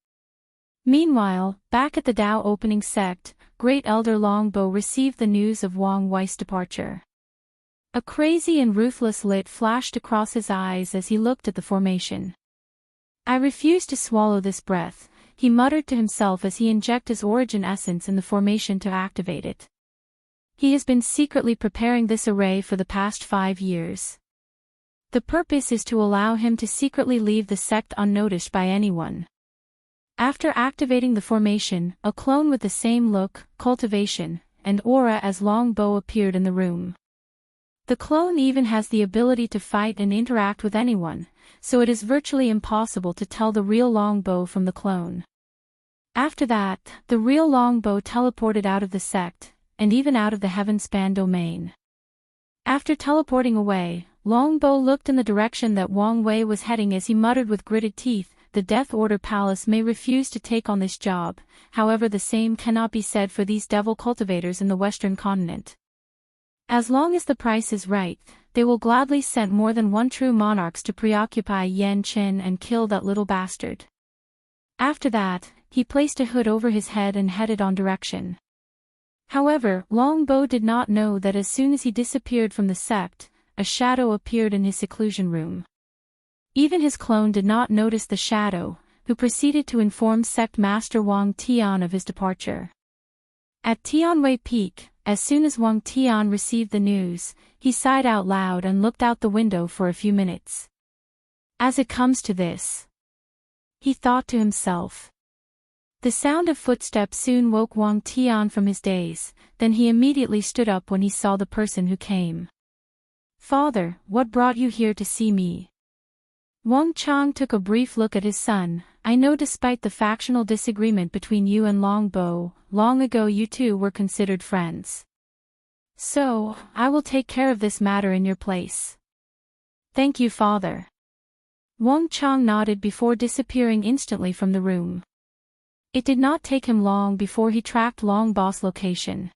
Meanwhile, back at the Tao opening sect, Great Elder Longbo received the news of Wang Wei's departure. A crazy and ruthless light flashed across his eyes as he looked at the formation. I refuse to swallow this breath, he muttered to himself as he injected his origin essence in the formation to activate it. He has been secretly preparing this array for the past 5 years. The purpose is to allow him to secretly leave the sect unnoticed by anyone. After activating the formation, a clone with the same look, cultivation, and aura as Longbo appeared in the room. The clone even has the ability to fight and interact with anyone, so it is virtually impossible to tell the real Longbo from the clone. After that, the real Longbo teleported out of the sect, and even out of the heaven-span domain. After teleporting away, Longbo looked in the direction that Wang Wei was heading as he muttered with gritted teeth, "The Death Order Palace may refuse to take on this job, however the same cannot be said for these devil cultivators in the Western continent. As long as the price is right, they will gladly send more than one true monarchs to preoccupy Yan Chen and kill that little bastard." After that, he placed a hood over his head and headed on direction. However, Longbo did not know that as soon as he disappeared from the sect, a shadow appeared in his seclusion room. Even his clone did not notice the shadow, who proceeded to inform Sect Master Wang Tian of his departure. At Tianwei Peak, as soon as Wang Tian received the news, he sighed out loud and looked out the window for a few minutes. As it comes to this, he thought to himself. The sound of footsteps soon woke Wang Tian from his daze, then he immediately stood up when he saw the person who came. "Father, what brought you here to see me?" Wang Chang took a brief look at his son. "I know despite the factional disagreement between you and Longbo, long ago you two were considered friends. So, I will take care of this matter in your place." "Thank you, father." Wang Chang nodded before disappearing instantly from the room. It did not take him long before he tracked Longbo's location.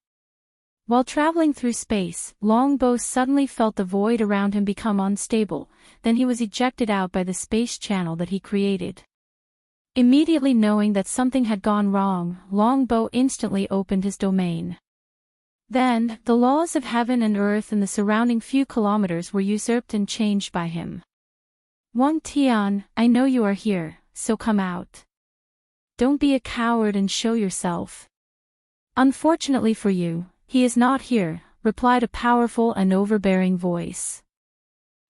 While traveling through space, Longbo suddenly felt the void around him become unstable, then he was ejected out by the space channel that he created. Immediately knowing that something had gone wrong, Longbo instantly opened his domain. Then, the laws of heaven and earth and the surrounding few kilometers were usurped and changed by him. "Wang Tian, I know you are here, so come out. Don't be a coward and show yourself." Unfortunately for you, he is not here, replied a powerful and overbearing voice.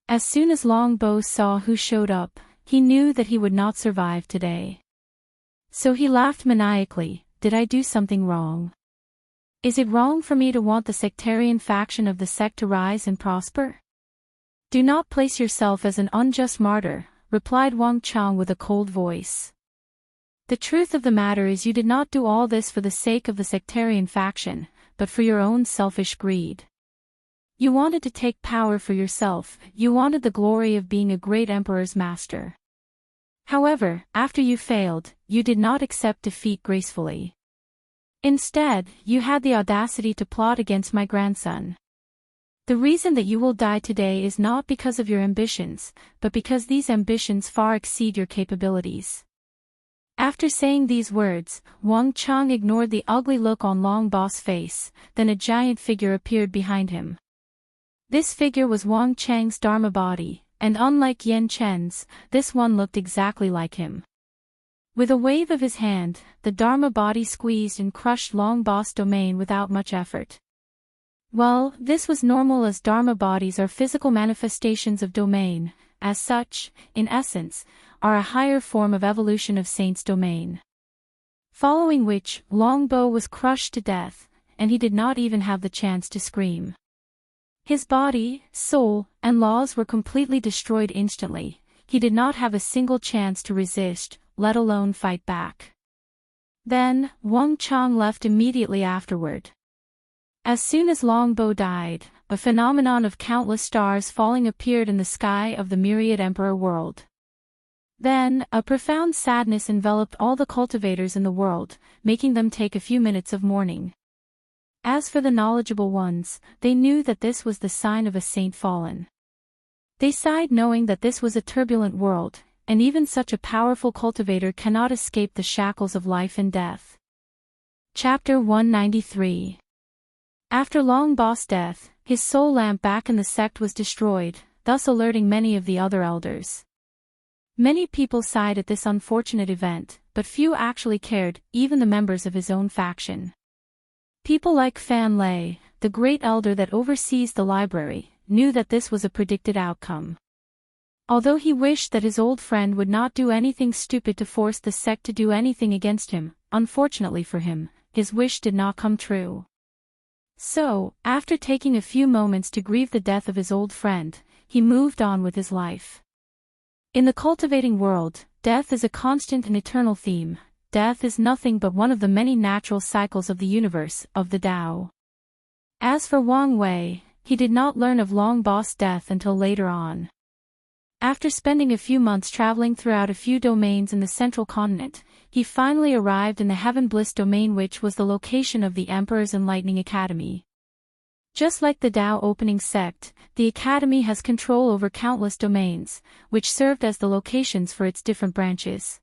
As soon as Longbow saw who showed up, he knew that he would not survive today. So he laughed maniacally. Did I do something wrong? Is it wrong for me to want the sectarian faction of the sect to rise and prosper? Do not place yourself as an unjust martyr, replied Wang Chang with a cold voice. The truth of the matter is you did not do all this for the sake of the sectarian faction, but for your own selfish greed. You wanted to take power for yourself, you wanted the glory of being a great emperor's master. However, after you failed, you did not accept defeat gracefully. Instead, you had the audacity to plot against my grandson. The reason that you will die today is not because of your ambitions, but because these ambitions far exceed your capabilities. After saying these words, Wang Chang ignored the ugly look on Long Bo's face, then a giant figure appeared behind him. This figure was Wang Chang's Dharma body, and unlike Yan Chen's, this one looked exactly like him. With a wave of his hand, the Dharma body squeezed and crushed Long Bo's domain without much effort. Well, this was normal as Dharma bodies are physical manifestations of domain, as such, in essence, are a higher form of evolution of Saint's domain. Following which, Longbow was crushed to death, and he did not even have the chance to scream. His body, soul, and laws were completely destroyed instantly. He did not have a single chance to resist, let alone fight back. Then, Wang Chang left immediately afterward. As soon as Longbow died, a phenomenon of countless stars falling appeared in the sky of the myriad emperor world. Then, a profound sadness enveloped all the cultivators in the world, making them take a few minutes of mourning. As for the knowledgeable ones, they knew that this was the sign of a saint fallen. They sighed knowing that this was a turbulent world, and even such a powerful cultivator cannot escape the shackles of life and death. Chapter 193. After Long Bo's death, his soul lamp back in the sect was destroyed, thus alerting many of the other elders. Many people sighed at this unfortunate event, but few actually cared, even the members of his own faction. People like Fan Lei, the great elder that oversees the library, knew that this was a predicted outcome. Although he wished that his old friend would not do anything stupid to force the sect to do anything against him, unfortunately for him, his wish did not come true. So, after taking a few moments to grieve the death of his old friend, he moved on with his life. In the cultivating world, death is a constant and eternal theme. Death is nothing but one of the many natural cycles of the universe, of the Tao. As for Wang Wei, he did not learn of Long Bo's death until later on. After spending a few months traveling throughout a few domains in the central continent, he finally arrived in the Heaven Bliss domain, which was the location of the Emperor's Enlightening Academy. Just like the Tao opening sect, the Academy has control over countless domains, which served as the locations for its different branches.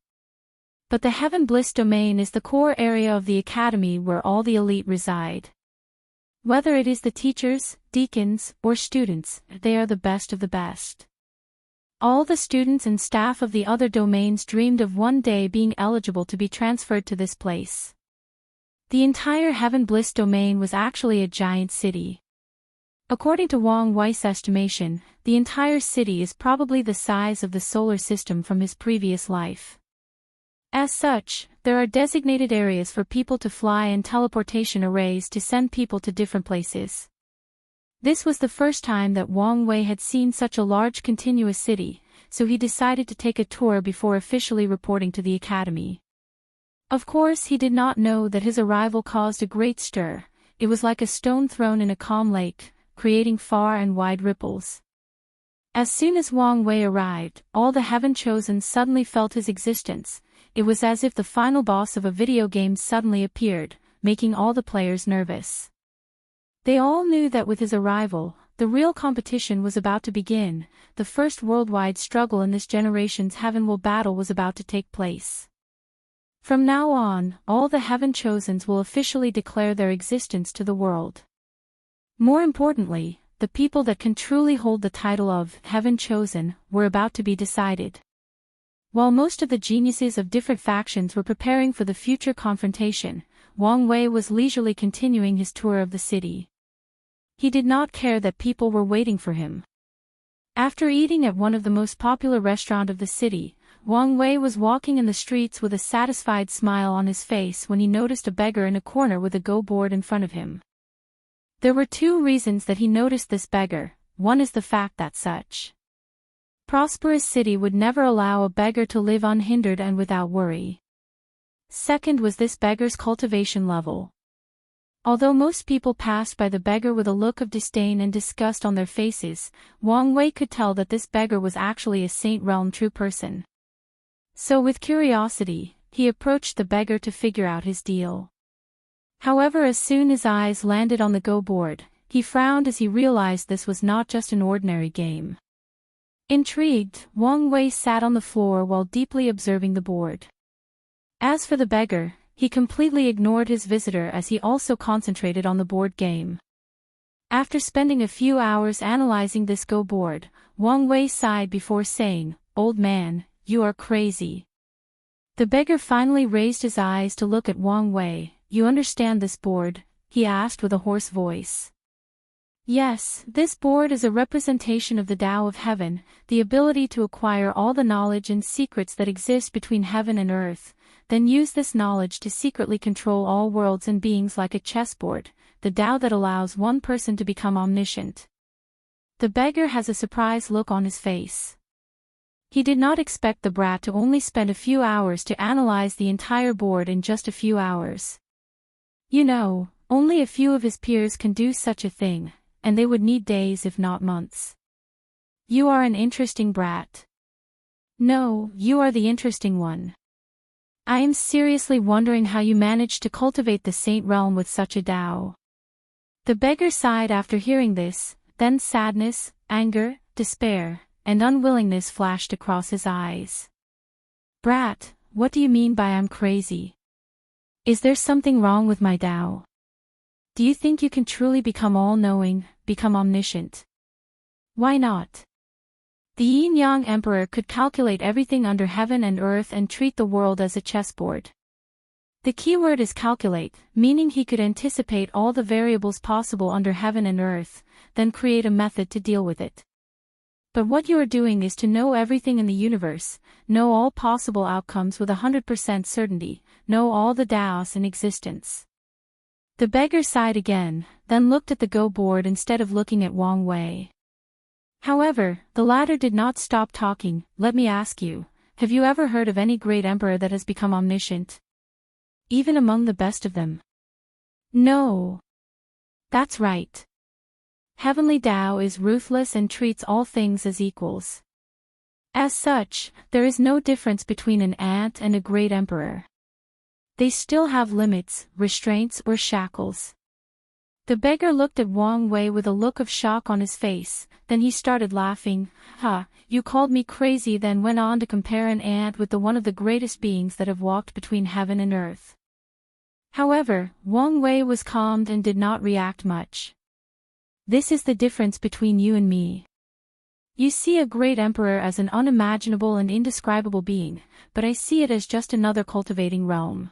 But the Heaven Bliss domain is the core area of the Academy where all the elite reside. Whether it is the teachers, deacons, or students, they are the best of the best. All the students and staff of the other domains dreamed of one day being eligible to be transferred to this place. The entire Heaven Bliss domain was actually a giant city. According to Wang Wei's estimation, the entire city is probably the size of the solar system from his previous life. As such, there are designated areas for people to fly and teleportation arrays to send people to different places. This was the first time that Wang Wei had seen such a large continuous city, so he decided to take a tour before officially reporting to the academy. Of course, he did not know that his arrival caused a great stir. It was like a stone thrown in a calm lake, creating far and wide ripples. As soon as Wang Wei arrived, all the Heaven Chosen suddenly felt his existence. It was as if the final boss of a video game suddenly appeared, making all the players nervous. They all knew that with his arrival, the real competition was about to begin. The first worldwide struggle in this generation's Heaven battle was about to take place. From now on, all the Heaven Chosens will officially declare their existence to the world. More importantly, the people that can truly hold the title of Heaven Chosen were about to be decided. While most of the geniuses of different factions were preparing for the future confrontation, Wang Wei was leisurely continuing his tour of the city. He did not care that people were waiting for him. After eating at one of the most popular restaurants of the city, Wang Wei was walking in the streets with a satisfied smile on his face when he noticed a beggar in a corner with a go board in front of him. There were two reasons that he noticed this beggar. One is the fact that such prosperous city would never allow a beggar to live unhindered and without worry. Second was this beggar's cultivation level. Although most people passed by the beggar with a look of disdain and disgust on their faces, Wang Wei could tell that this beggar was actually a Saint Realm true person. So with curiosity, he approached the beggar to figure out his deal. However, as soon as his eyes landed on the go board, he frowned as he realized this was not just an ordinary game. Intrigued, Wang Wei sat on the floor while deeply observing the board. As for the beggar, he completely ignored his visitor as he also concentrated on the board game. After spending a few hours analyzing this go board, Wang Wei sighed before saying, "Old man, you are crazy." The beggar finally raised his eyes to look at Wang Wei. "You understand this board?" he asked with a hoarse voice. "Yes, this board is a representation of the Tao of Heaven, the ability to acquire all the knowledge and secrets that exist between heaven and earth, then use this knowledge to secretly control all worlds and beings like a chessboard, the Tao that allows one person to become omniscient." The beggar has a surprised look on his face. He did not expect the brat to only spend a few hours to analyze the entire board in just a few hours. You know, only a few of his peers can do such a thing, and they would need days if not months. You are an interesting brat. No, you are the interesting one. I am seriously wondering how you managed to cultivate the Saint Realm with such a Tao. The beggar sighed after hearing this, then sadness, anger, despair, and unwillingness flashed across his eyes. "Brat, what do you mean by I'm crazy? Is there something wrong with my Tao? Do you think you can truly become all-knowing, become omniscient? Why not? The Yin-Yang Emperor could calculate everything under heaven and earth and treat the world as a chessboard. The keyword is calculate, meaning he could anticipate all the variables possible under heaven and earth, then create a method to deal with it. But what you are doing is to know everything in the universe, know all possible outcomes with 100% certainty, know all the Taos in existence." The beggar sighed again, then looked at the go board instead of looking at Wang Wei. However, the latter did not stop talking. "Let me ask you, have you ever heard of any great emperor that has become omniscient? Even among the best of them?" "No. That's right. Heavenly Tao is ruthless and treats all things as equals. As such, there is no difference between an ant and a great emperor. They still have limits, restraints or shackles." The beggar looked at Wang Wei with a look of shock on his face, then he started laughing. "Ha, you called me crazy," then went on to compare an ant with one of the greatest beings that have walked between heaven and earth. However, Wang Wei was calmed and did not react much. "This is the difference between you and me. You see a great emperor as an unimaginable and indescribable being, but I see it as just another cultivating realm.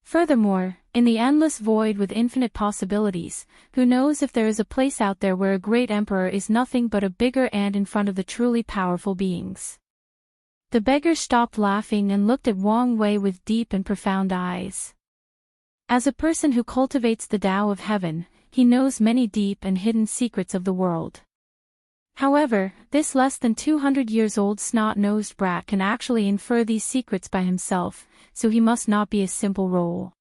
Furthermore, in the endless void with infinite possibilities, who knows if there is a place out there where a great emperor is nothing but a bigger ant in front of the truly powerful beings." The beggar stopped laughing and looked at Wang Wei with deep and profound eyes. As a person who cultivates the Tao of Heaven, he knows many deep and hidden secrets of the world. However, this less than 200 years old snot-nosed brat can actually infer these secrets by himself, so he must not be a simple role.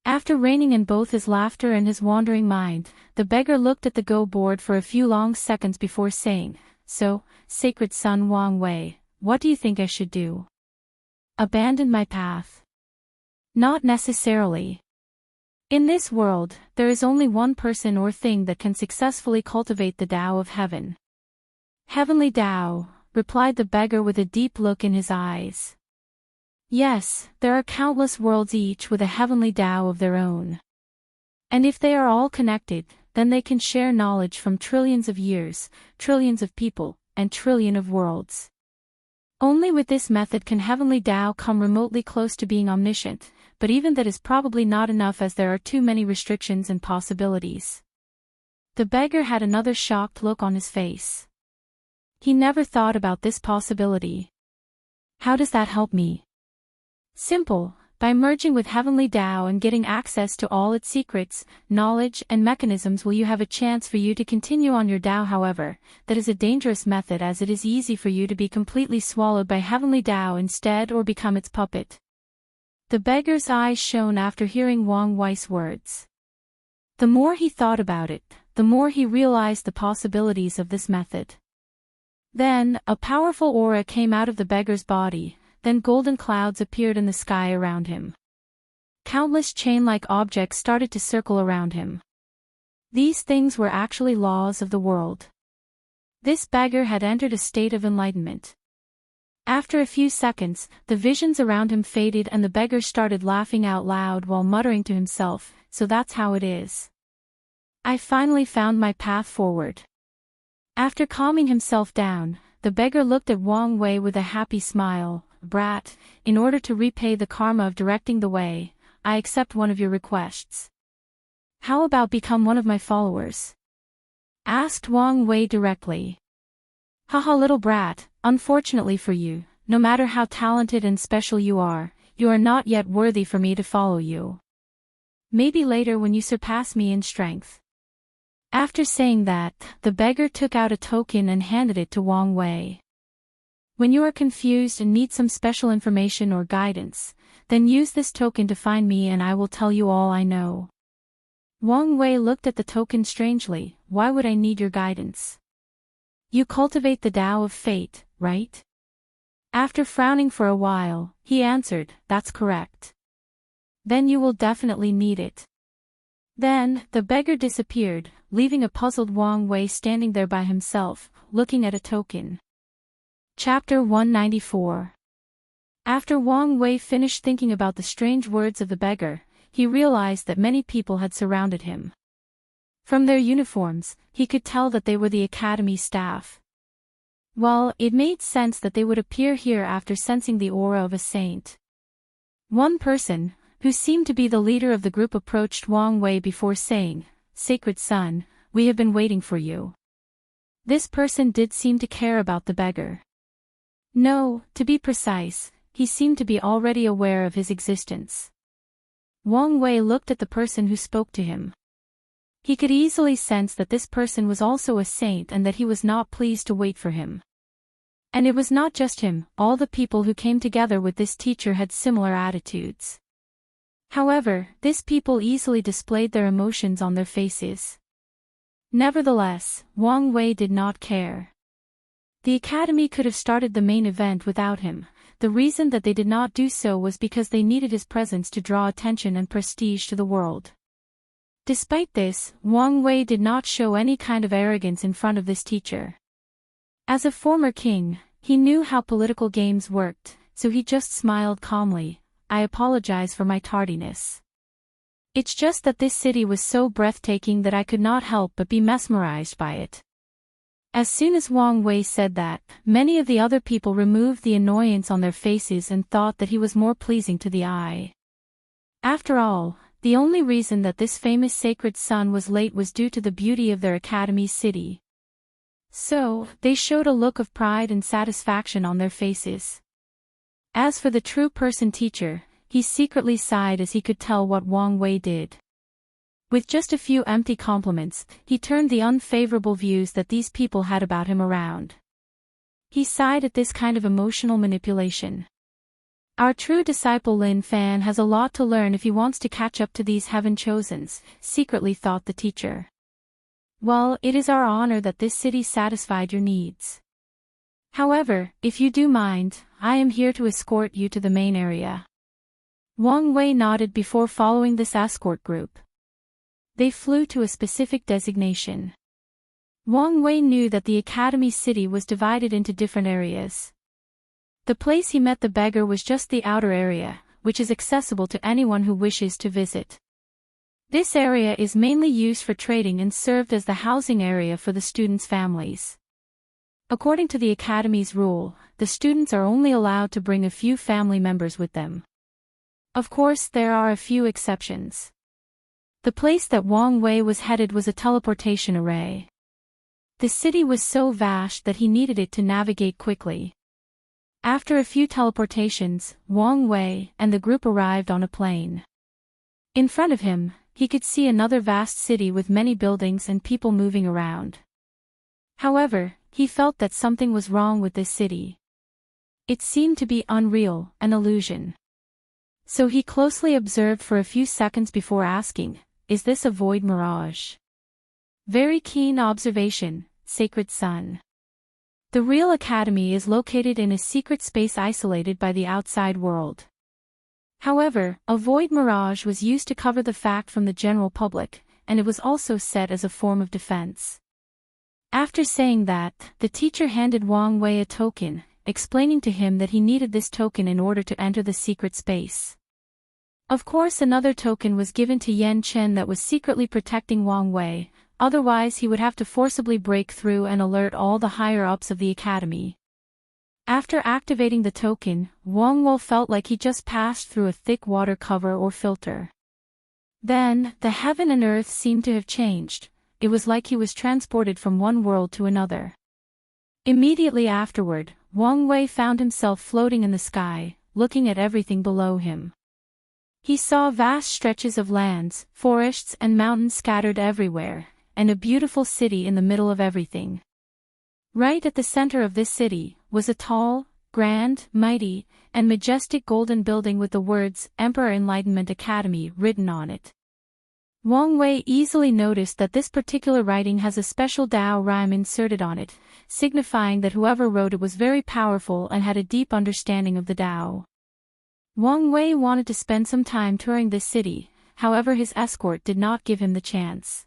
After reining in both his laughter and his wandering mind, the beggar looked at the go board for a few long seconds before saying, "So, sacred son Wang Wei, what do you think I should do? Abandon my path?" "Not necessarily. In this world, there is only one person or thing that can successfully cultivate the Tao of Heaven." "Heavenly Tao," replied the beggar with a deep look in his eyes. "Yes, there are countless worlds each with a heavenly Tao of their own. And if they are all connected, then they can share knowledge from trillions of years, trillions of people, and trillion of worlds. Only with this method can heavenly Tao come remotely close to being omniscient, but even that is probably not enough as there are too many restrictions and possibilities. The beggar had another shocked look on his face. He never thought about this possibility. How does that help me? Simple. By merging with Heavenly Tao and getting access to all its secrets, knowledge, and mechanisms will you have a chance for you to continue on your Tao. However, that is a dangerous method as it is easy for you to be completely swallowed by Heavenly Tao instead or become its puppet. The beggar's eyes shone after hearing Wang Wei's words. The more he thought about it, the more he realized the possibilities of this method. Then, a powerful aura came out of the beggar's body. Then golden clouds appeared in the sky around him. Countless chain-like objects started to circle around him. These things were actually laws of the world. This beggar had entered a state of enlightenment. After a few seconds, the visions around him faded and the beggar started laughing out loud while muttering to himself, "So that's how it is. I finally found my path forward." After calming himself down, the beggar looked at Wang Wei with a happy smile. "Brat, in order to repay the karma of directing the way, I accept one of your requests. How about become one of my followers?" asked Wang Wei directly. "Haha, little brat, unfortunately for you, no matter how talented and special you are not yet worthy for me to follow you. Maybe later when you surpass me in strength." After saying that, the beggar took out a token and handed it to Wang Wei. "When you are confused and need some special information or guidance, then use this token to find me and I will tell you all I know." Wang Wei looked at the token strangely. "Why would I need your guidance? You cultivate the Tao of fate, right?" After frowning for a while, he answered, "That's correct." "Then you will definitely need it." Then, the beggar disappeared, leaving a puzzled Wang Wei standing there by himself, looking at a token. Chapter 194. After Wang Wei finished thinking about the strange words of the beggar, he realized that many people had surrounded him. From their uniforms, he could tell that they were the academy staff. Well, it made sense that they would appear here after sensing the aura of a saint. One person, who seemed to be the leader of the group, approached Wang Wei before saying, "Sacred son, we have been waiting for you." This person did seem to care about the beggar. No, to be precise, he seemed to be already aware of his existence. Wang Wei looked at the person who spoke to him. He could easily sense that this person was also a saint and that he was not pleased to wait for him. And it was not just him, all the people who came together with this teacher had similar attitudes. However, these people easily displayed their emotions on their faces. Nevertheless, Wang Wei did not care. The academy could have started the main event without him. The reason that they did not do so was because they needed his presence to draw attention and prestige to the world. Despite this, Wang Wei did not show any kind of arrogance in front of this teacher. As a former king, he knew how political games worked, so he just smiled calmly. "I apologize for my tardiness. It's just that this city was so breathtaking that I could not help but be mesmerized by it." As soon as Wang Wei said that, many of the other people removed the annoyance on their faces and thought that he was more pleasing to the eye. After all, the only reason that this famous sacred son was late was due to the beauty of their academy's city. So, they showed a look of pride and satisfaction on their faces. As for the true person teacher, he secretly sighed as he could tell what Wang Wei did. With just a few empty compliments, he turned the unfavorable views that these people had about him around. He sighed at this kind of emotional manipulation. Our true disciple Lin Fan has a lot to learn if he wants to catch up to these heaven-chosens, secretly thought the teacher. Well, it is our honor that this city satisfied your needs. However, if you do mind, I am here to escort you to the main area. Wang Wei nodded before following this escort group. They flew to a specific designation. Wang Wei knew that the academy city was divided into different areas. The place he met the beggar was just the outer area, which is accessible to anyone who wishes to visit. This area is mainly used for trading and served as the housing area for the students' families. According to the academy's rule, the students are only allowed to bring a few family members with them. Of course, there are a few exceptions. The place that Wang Wei was headed was a teleportation array. The city was so vast that he needed it to navigate quickly. After a few teleportations, Wang Wei and the group arrived on a plain. In front of him, he could see another vast city with many buildings and people moving around. However, he felt that something was wrong with this city. It seemed to be unreal, an illusion. So he closely observed for a few seconds before asking, "Is this a void mirage?" Very keen observation, Sacred Sun. The real academy is located in a secret space isolated by the outside world. However, a void mirage was used to cover the fact from the general public, and it was also set as a form of defense. After saying that, the teacher handed Wang Wei a token, explaining to him that he needed this token in order to enter the secret space. Of course, another token was given to Yan Chen that was secretly protecting Wang Wei, otherwise he would have to forcibly break through and alert all the higher-ups of the academy. After activating the token, Wang Wei felt like he just passed through a thick water cover or filter. Then, the heaven and earth seemed to have changed. It was like he was transported from one world to another. Immediately afterward, Wang Wei found himself floating in the sky, looking at everything below him. He saw vast stretches of lands, forests and mountains scattered everywhere, and a beautiful city in the middle of everything. Right at the center of this city was a tall, grand, mighty, and majestic golden building with the words Emperor Enlightenment Academy written on it. Wang Wei easily noticed that this particular writing has a special Tao rhyme inserted on it, signifying that whoever wrote it was very powerful and had a deep understanding of the Tao. Wang Wei wanted to spend some time touring this city, however his escort did not give him the chance.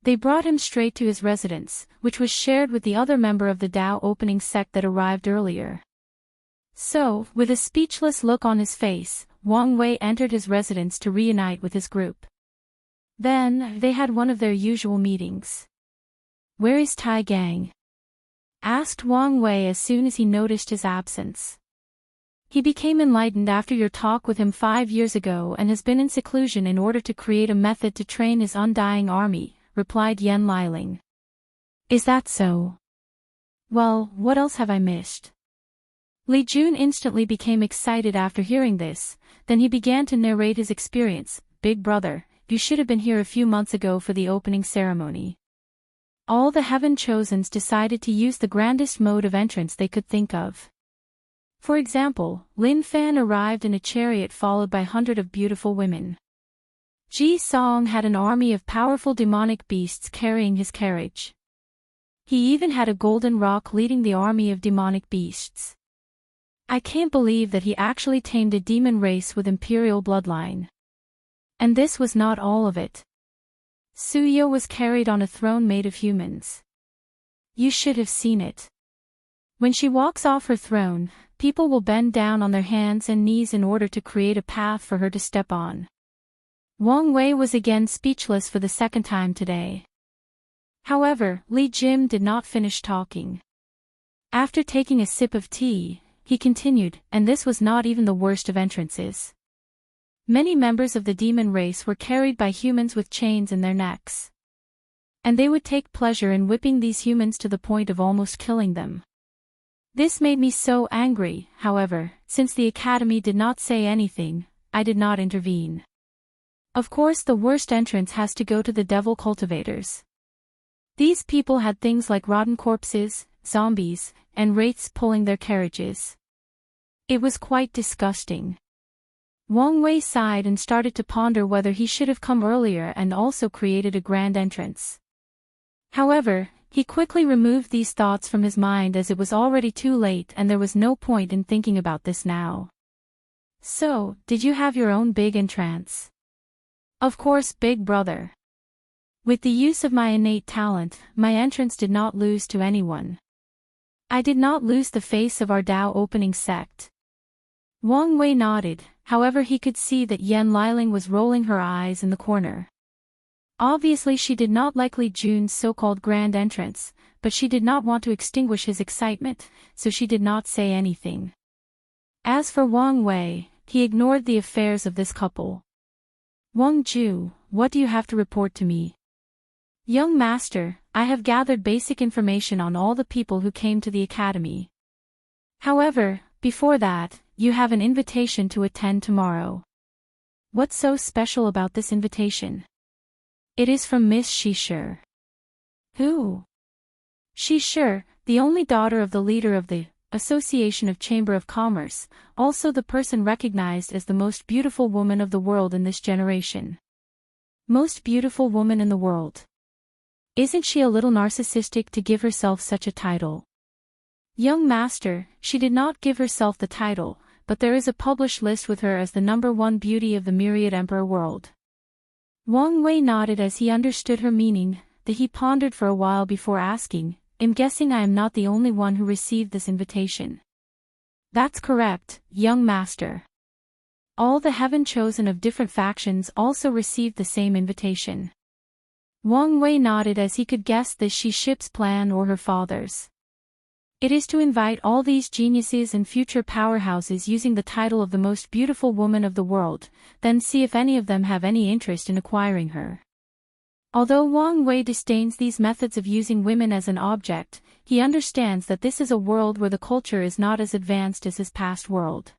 They brought him straight to his residence, which was shared with the other member of the Tao opening sect that arrived earlier. So, with a speechless look on his face, Wang Wei entered his residence to reunite with his group. Then, they had one of their usual meetings. "Where is Tai Gang?" asked Wang Wei as soon as he noticed his absence. "He became enlightened after your talk with him 5 years ago and has been in seclusion in order to create a method to train his undying army," replied Yan Liling. "Is that so? Well, what else have I missed?" Li Jun instantly became excited after hearing this, then he began to narrate his experience. "Big brother, you should have been here a few months ago for the opening ceremony. All the Heaven Chosens decided to use the grandest mode of entrance they could think of. For example, Lin Fan arrived in a chariot followed by hundreds of beautiful women. Ji Song had an army of powerful demonic beasts carrying his carriage. He even had a golden rock leading the army of demonic beasts. I can't believe that he actually tamed a demon race with imperial bloodline. And this was not all of it. Suyo was carried on a throne made of humans. You should have seen it. When she walks off her throne, people will bend down on their hands and knees in order to create a path for her to step on." Wang Wei was again speechless for the second time today. However, Li Jim did not finish talking. After taking a sip of tea, he continued, "And this was not even the worst of entrances. Many members of the demon race were carried by humans with chains in their necks. And they would take pleasure in whipping these humans to the point of almost killing them. This made me so angry. However, since the academy did not say anything, I did not intervene. Of course, the worst entrance has to go to the devil cultivators. These people had things like rotten corpses, zombies, and wraiths pulling their carriages. It was quite disgusting." Wang Wei sighed and started to ponder whether he should have come earlier and also created a grand entrance. However, he quickly removed these thoughts from his mind as it was already too late and there was no point in thinking about this now. "So, did you have your own big entrance?" "Of course, big brother. With the use of my innate talent, my entrance did not lose to anyone. I did not lose the face of our Tao opening sect." Wang Wei nodded, however he could see that Yan Liling was rolling her eyes in the corner. Obviously she did not like Li Jun's so-called grand entrance, but she did not want to extinguish his excitement, so she did not say anything. As for Wang Wei, he ignored the affairs of this couple. Wang Ju, what do you have to report to me? Young master, I have gathered basic information on all the people who came to the academy. However, before that, you have an invitation to attend tomorrow. What's so special about this invitation? It is from Miss Shi. Who? Shi, the only daughter of the leader of the Association of Chamber of Commerce, also the person recognized as the most beautiful woman of the world in this generation. Most beautiful woman in the world. Isn't she a little narcissistic to give herself such a title? Young master, she did not give herself the title, but there is a published list with her as the #1 beauty of the myriad emperor world. Wang Wei nodded as he understood her meaning, that he pondered for a while before asking, I'm guessing I am not the only one who received this invitation. That's correct, young master. All the heaven chosen of different factions also received the same invitation. Wang Wei nodded as he could guess this ship's plan or her father's. It is to invite all these geniuses and future powerhouses using the title of the most beautiful woman of the world, then see if any of them have any interest in acquiring her. Although Wang Wei disdains these methods of using women as an object, he understands that this is a world where the culture is not as advanced as his past world.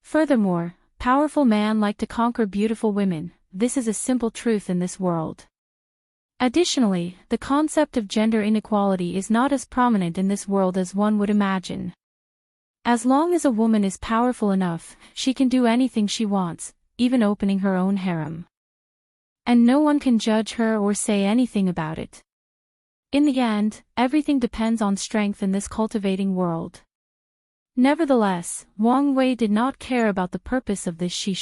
Furthermore, powerful men like to conquer beautiful women, this is a simple truth in this world. Additionally, the concept of gender inequality is not as prominent in this world as one would imagine. As long as a woman is powerful enough, she can do anything she wants, even opening her own harem. And no one can judge her or say anything about it. In the end, everything depends on strength in this cultivating world. Nevertheless, Wang Wei did not care about the purpose of this Shi.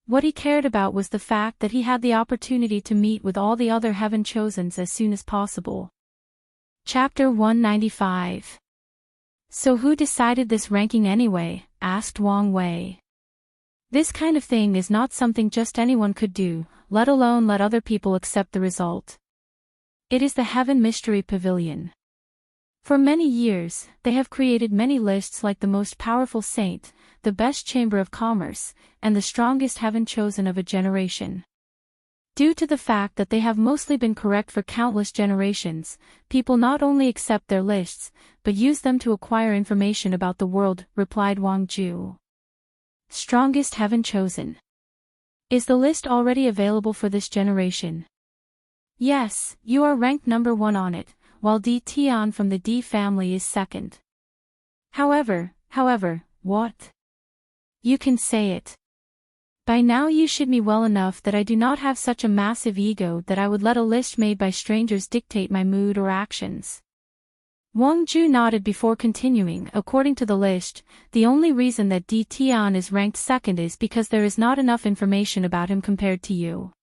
What he cared about was the fact that he had the opportunity to meet with all the other heaven chosens as soon as possible. Chapter 195. So who decided this ranking anyway? Asked Wang Wei. This kind of thing is not something just anyone could do, let alone let other people accept the result. It is the Heaven Mystery Pavilion. For many years, they have created many lists like the most powerful saint, the best chamber of commerce, and the strongest heaven chosen of a generation. Due to the fact that they have mostly been correct for countless generations, people not only accept their lists, but use them to acquire information about the world, replied Wang Ju. Strongest heaven chosen. Is the list already available for this generation? Yes, you are ranked #1 on it, while Di Tian from the D family is second. However, what? You can say it. By now you should me well enough that I do not have such a massive ego that I would let a list made by strangers dictate my mood or actions. Wang Ju nodded before continuing. According to the list, the only reason that Di Tian is ranked second is because there is not enough information about him compared to you.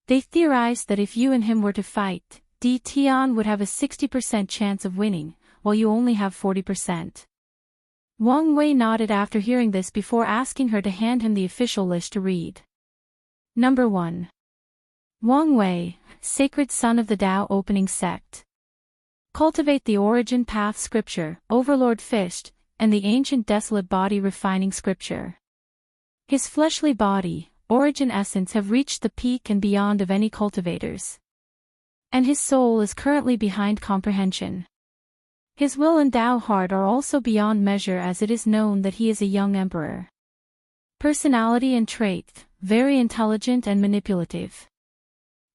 They theorized that if you and him were to fight, Di Tian would have a 60% chance of winning, while you only have 40%. Wang Wei nodded after hearing this before asking her to hand him the official list to read. #1. Wang Wei, Sacred Son of the Tao Opening Sect. Cultivate the Origin Path Scripture, Overlord Fist, and the Ancient Desolate Body Refining Scripture. His fleshly body, origin essence have reached the peak and beyond of any cultivators. And his soul is currently behind comprehension. His will and Tao heart are also beyond measure as it is known that he is a young emperor. Personality and trait, very intelligent and manipulative.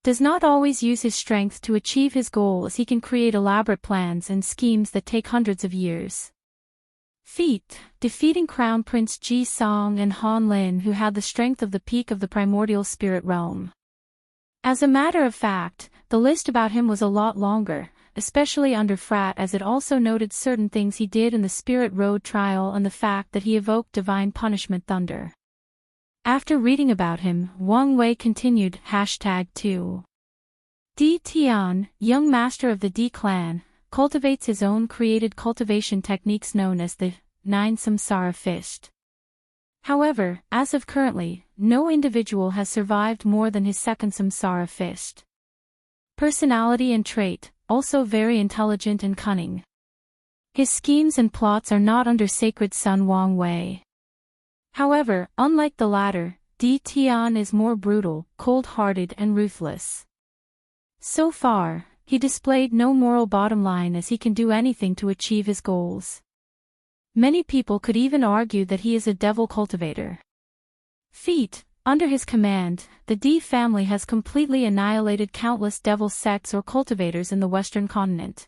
Does not always use his strength to achieve his goal as he can create elaborate plans and schemes that take hundreds of years. Feat, defeating Crown Prince Ji Song and Han Lin who had the strength of the peak of the primordial spirit realm. As a matter of fact, the list about him was a lot longer, especially under Frat as it also noted certain things he did in the Spirit Road trial and the fact that he evoked divine punishment thunder. After reading about him, Wang Wei continued, #2. Di Tian, young master of the D clan, cultivates his own created cultivation techniques known as the 9 Samsara Fist. However, as of currently, no individual has survived more than his second Samsara Fist. Personality and trait, also very intelligent and cunning. His schemes and plots are not under Sacred Son Wang Wei. However, unlike the latter, Di Tian is more brutal, cold-hearted and ruthless. So far, he displayed no moral bottom line as he can do anything to achieve his goals. Many people could even argue that he is a devil cultivator. Feat. Under his command, the Di family has completely annihilated countless devil sects or cultivators in the Western continent.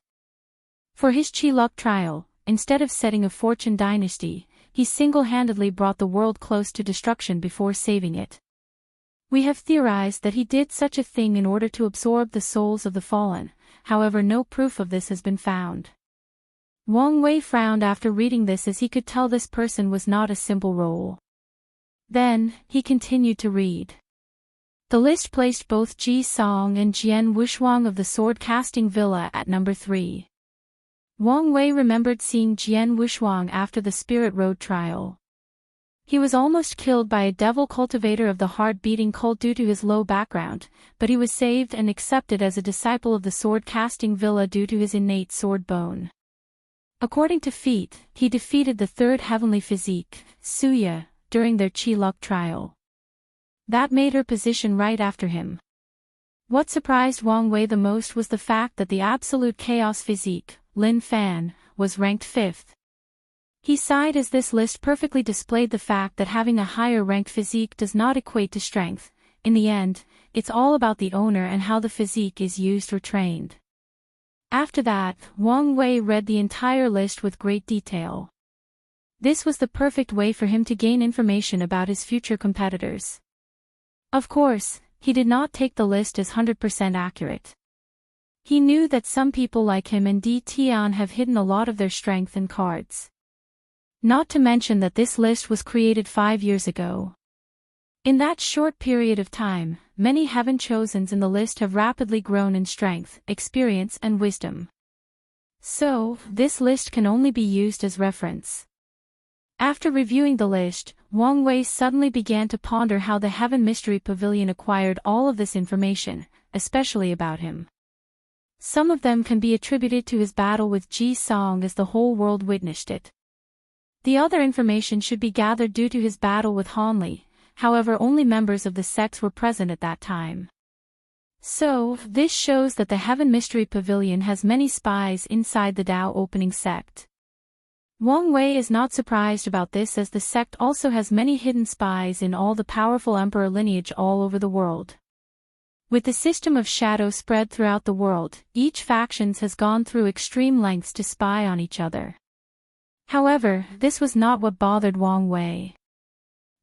For his Chi luck trial, instead of setting a fortune dynasty, he single-handedly brought the world close to destruction before saving it. We have theorized that he did such a thing in order to absorb the souls of the fallen, however no proof of this has been found. Wang Wei frowned after reading this as he could tell this person was not a simple role. Then, he continued to read. The list placed both Ji Song and Jian Wushuang of the sword-casting villa at number 3. Wang Wei remembered seeing Jian Wushuang after the Spirit Road trial. He was almost killed by a devil cultivator of the heart-beating cult due to his low background, but he was saved and accepted as a disciple of the sword-casting villa due to his innate sword bone. According to Feat, he defeated the third heavenly physique, Suya, during their Chi luck trial. That made her position right after him. What surprised Wang Wei the most was the fact that the absolute chaos physique, Lin Fan, was ranked 5th. He sighed as this list perfectly displayed the fact that having a higher ranked physique does not equate to strength. In the end, it's all about the owner and how the physique is used or trained. After that, Wang Wei read the entire list with great detail. This was the perfect way for him to gain information about his future competitors. Of course, he did not take the list as 100% accurate. He knew that some people like him and Di Tian have hidden a lot of their strength in cards. Not to mention that this list was created 5 years ago. In that short period of time, many heaven chosens in the list have rapidly grown in strength, experience and wisdom. So, this list can only be used as reference. After reviewing the list, Wang Wei suddenly began to ponder how the Heaven Mystery Pavilion acquired all of this information, especially about him. Some of them can be attributed to his battle with Ji Song as the whole world witnessed it. The other information should be gathered due to his battle with Hanli, however only members of the sects were present at that time. So, this shows that the Heaven Mystery Pavilion has many spies inside the Tao opening sect. Wang Wei is not surprised about this as the sect also has many hidden spies in all the powerful emperor lineage all over the world. With the system of shadow spread throughout the world, each faction has gone through extreme lengths to spy on each other. However, this was not what bothered Wang Wei.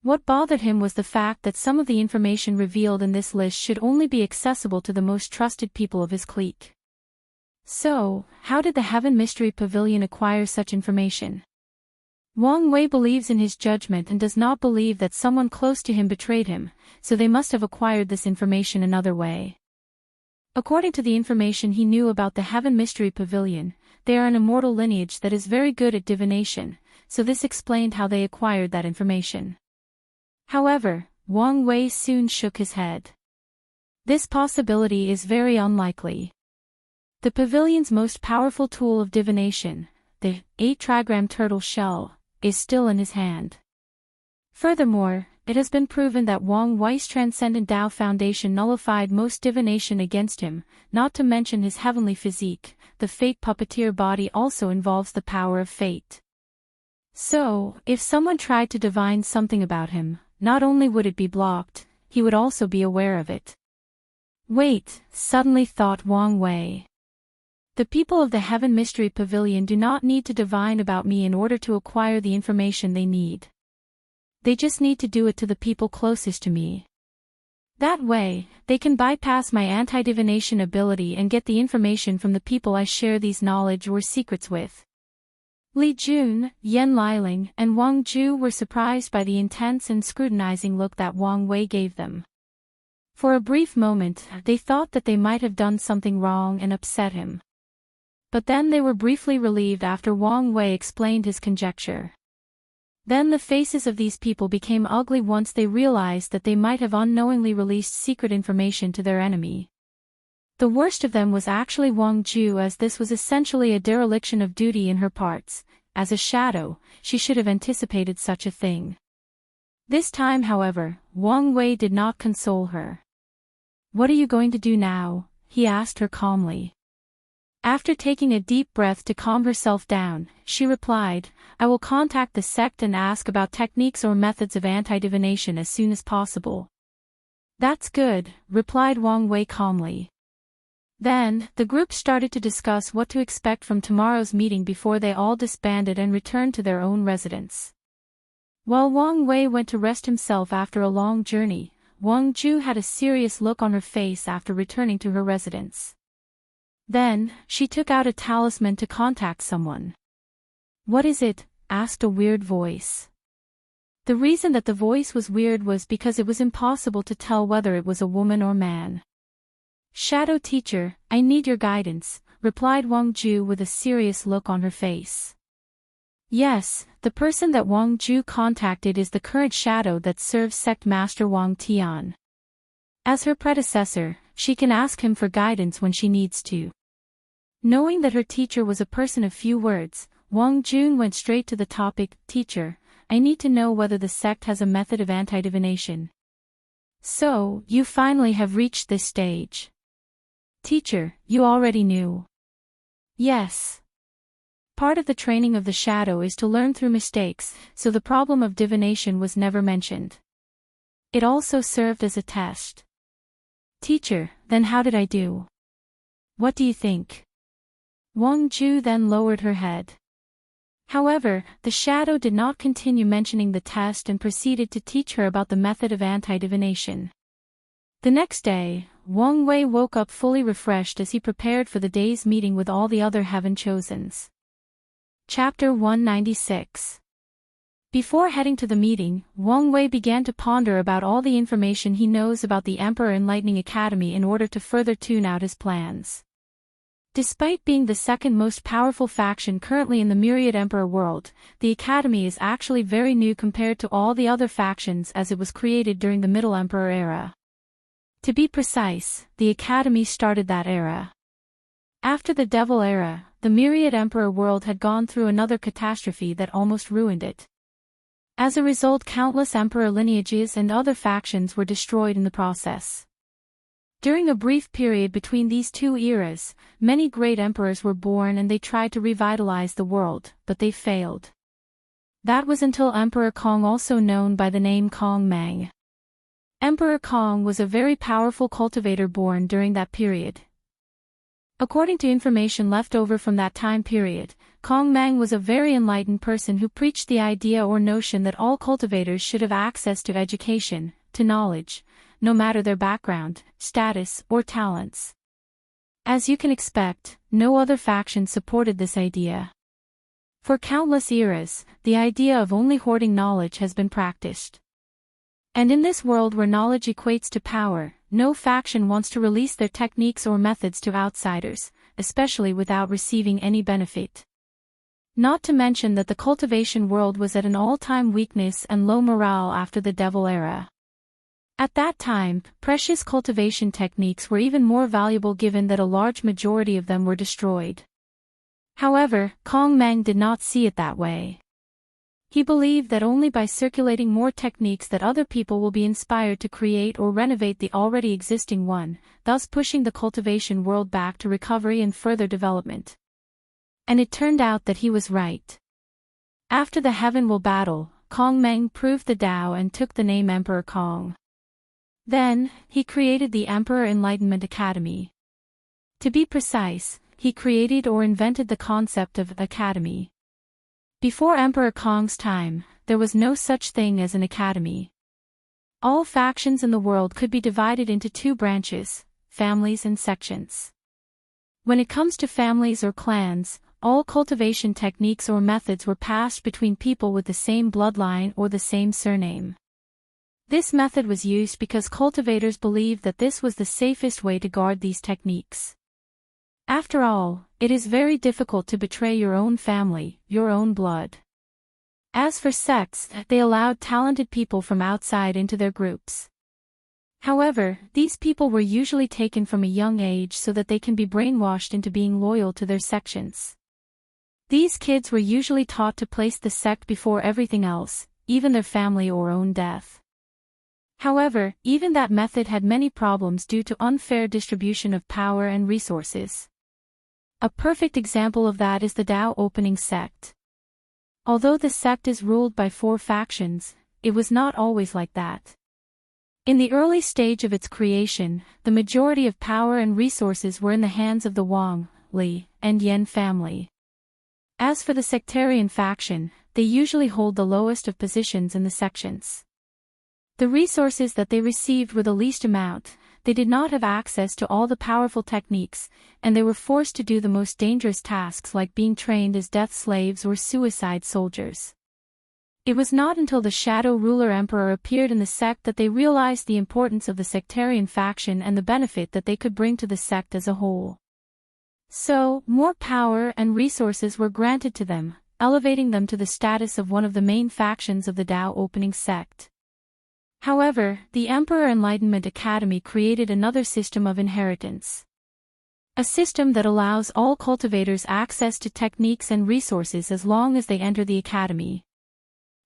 What bothered him was the fact that some of the information revealed in this list should only be accessible to the most trusted people of his clique. So, how did the Heaven Mystery Pavilion acquire such information? Wang Wei believes in his judgment and does not believe that someone close to him betrayed him, so they must have acquired this information another way. According to the information he knew about the Heaven Mystery Pavilion, they are an immortal lineage that is very good at divination, so this explained how they acquired that information. However, Wang Wei soon shook his head. This possibility is very unlikely. The pavilion's most powerful tool of divination, the 8-trigram turtle shell, is still in his hand. Furthermore, it has been proven that Wang Wei's Transcendent Tao Foundation nullified most divination against him, not to mention his heavenly physique. The fate puppeteer body also involves the power of fate. So, if someone tried to divine something about him, not only would it be blocked, he would also be aware of it. Wait, suddenly thought Wang Wei. The people of the Heaven Mystery Pavilion do not need to divine about me in order to acquire the information they need. They just need to do it to the people closest to me. That way, they can bypass my anti-divination ability and get the information from the people I share these knowledge or secrets with. Li Jun, Yan Liling, and Wang Ju were surprised by the intense and scrutinizing look that Wang Wei gave them. For a brief moment, they thought that they might have done something wrong and upset him. But then they were briefly relieved after Wang Wei explained his conjecture. Then the faces of these people became ugly once they realized that they might have unknowingly released secret information to their enemy. The worst of them was actually Wang Ju, as this was essentially a dereliction of duty in her parts. As a shadow, she should have anticipated such a thing. This time, however, Wang Wei did not console her. "What are you going to do now?" he asked her calmly. After taking a deep breath to calm herself down, she replied, "I will contact the sect and ask about techniques or methods of anti-divination as soon as possible." "That's good," replied Wang Wei calmly. Then, the group started to discuss what to expect from tomorrow's meeting before they all disbanded and returned to their own residence. While Wang Wei went to rest himself after a long journey, Wang Ju had a serious look on her face after returning to her residence. Then, she took out a talisman to contact someone. "What is it?" asked a weird voice. The reason that the voice was weird was because it was impossible to tell whether it was a woman or man. "Shadow teacher, I need your guidance," replied Wang Ju with a serious look on her face. Yes, the person that Wang Ju contacted is the current shadow that serves sect master Wang Tian. As her predecessor, she can ask him for guidance when she needs to. Knowing that her teacher was a person of few words, Wang Jun went straight to the topic. "Teacher, I need to know whether the sect has a method of anti-divination." "So, you finally have reached this stage." "Teacher, you already knew." "Yes. Part of the training of the shadow is to learn through mistakes, so the problem of divination was never mentioned. It also served as a test." "Teacher, then how did I do? What do you think?" Wang Ju then lowered her head. However, the shadow did not continue mentioning the test and proceeded to teach her about the method of anti-divination. The next day, Wang Wei woke up fully refreshed as he prepared for the day's meeting with all the other Heaven Chosens. Chapter 196. Before heading to the meeting, Wang Wei began to ponder about all the information he knows about the Emperor Enlightening Academy in order to further tune out his plans. Despite being the second most powerful faction currently in the Myriad Emperor world, the Academy is actually very new compared to all the other factions as it was created during the Middle Emperor era. To be precise, the Academy started that era. After the Devil era, the Myriad Emperor world had gone through another catastrophe that almost ruined it. As a result, countless emperor lineages and other factions were destroyed in the process. During a brief period between these two eras, many great emperors were born and they tried to revitalize the world, but they failed. That was until Emperor Kong, also known by the name Kong Mang. Emperor Kong was a very powerful cultivator born during that period. According to information left over from that time period, Kong Mang was a very enlightened person who preached the idea or notion that all cultivators should have access to education, to knowledge, no matter their background, status, or talents. As you can expect, no other faction supported this idea. For countless eras, the idea of only hoarding knowledge has been practiced. And in this world where knowledge equates to power, no faction wants to release their techniques or methods to outsiders, especially without receiving any benefit. Not to mention that the cultivation world was at an all-time weakness and low morale after the Devil era. At that time, precious cultivation techniques were even more valuable given that a large majority of them were destroyed. However, Kong Mang did not see it that way. He believed that only by circulating more techniques that other people will be inspired to create or renovate the already existing one, thus pushing the cultivation world back to recovery and further development. And it turned out that he was right. After the Heaven Will battle, Kong Mang proved the Tao and took the name Emperor Kong. Then, he created the Emperor Enlightenment Academy. To be precise, he created or invented the concept of academy. Before Emperor Kong's time, there was no such thing as an academy. All factions in the world could be divided into two branches, families and sections. When it comes to families or clans, all cultivation techniques or methods were passed between people with the same bloodline or the same surname. This method was used because cultivators believed that this was the safest way to guard these techniques. After all, it is very difficult to betray your own family, your own blood. As for sects, they allowed talented people from outside into their groups. However, these people were usually taken from a young age so that they can be brainwashed into being loyal to their sections. These kids were usually taught to place the sect before everything else, even their family or own death. However, even that method had many problems due to unfair distribution of power and resources. A perfect example of that is the Tao opening sect. Although the sect is ruled by 4 factions, it was not always like that. In the early stage of its creation, the majority of power and resources were in the hands of the Wang, Li, and Yan family. As for the sectarian faction, they usually hold the lowest of positions in the sections. The resources that they received were the least amount, they did not have access to all the powerful techniques, and they were forced to do the most dangerous tasks like being trained as death slaves or suicide soldiers. It was not until the Shadow Ruler Emperor appeared in the sect that they realized the importance of the sectarian faction and the benefit that they could bring to the sect as a whole. So, more power and resources were granted to them, elevating them to the status of one of the main factions of the Tao opening sect. However, the Emperor Enlightenment Academy created another system of inheritance. A system that allows all cultivators access to techniques and resources as long as they enter the academy.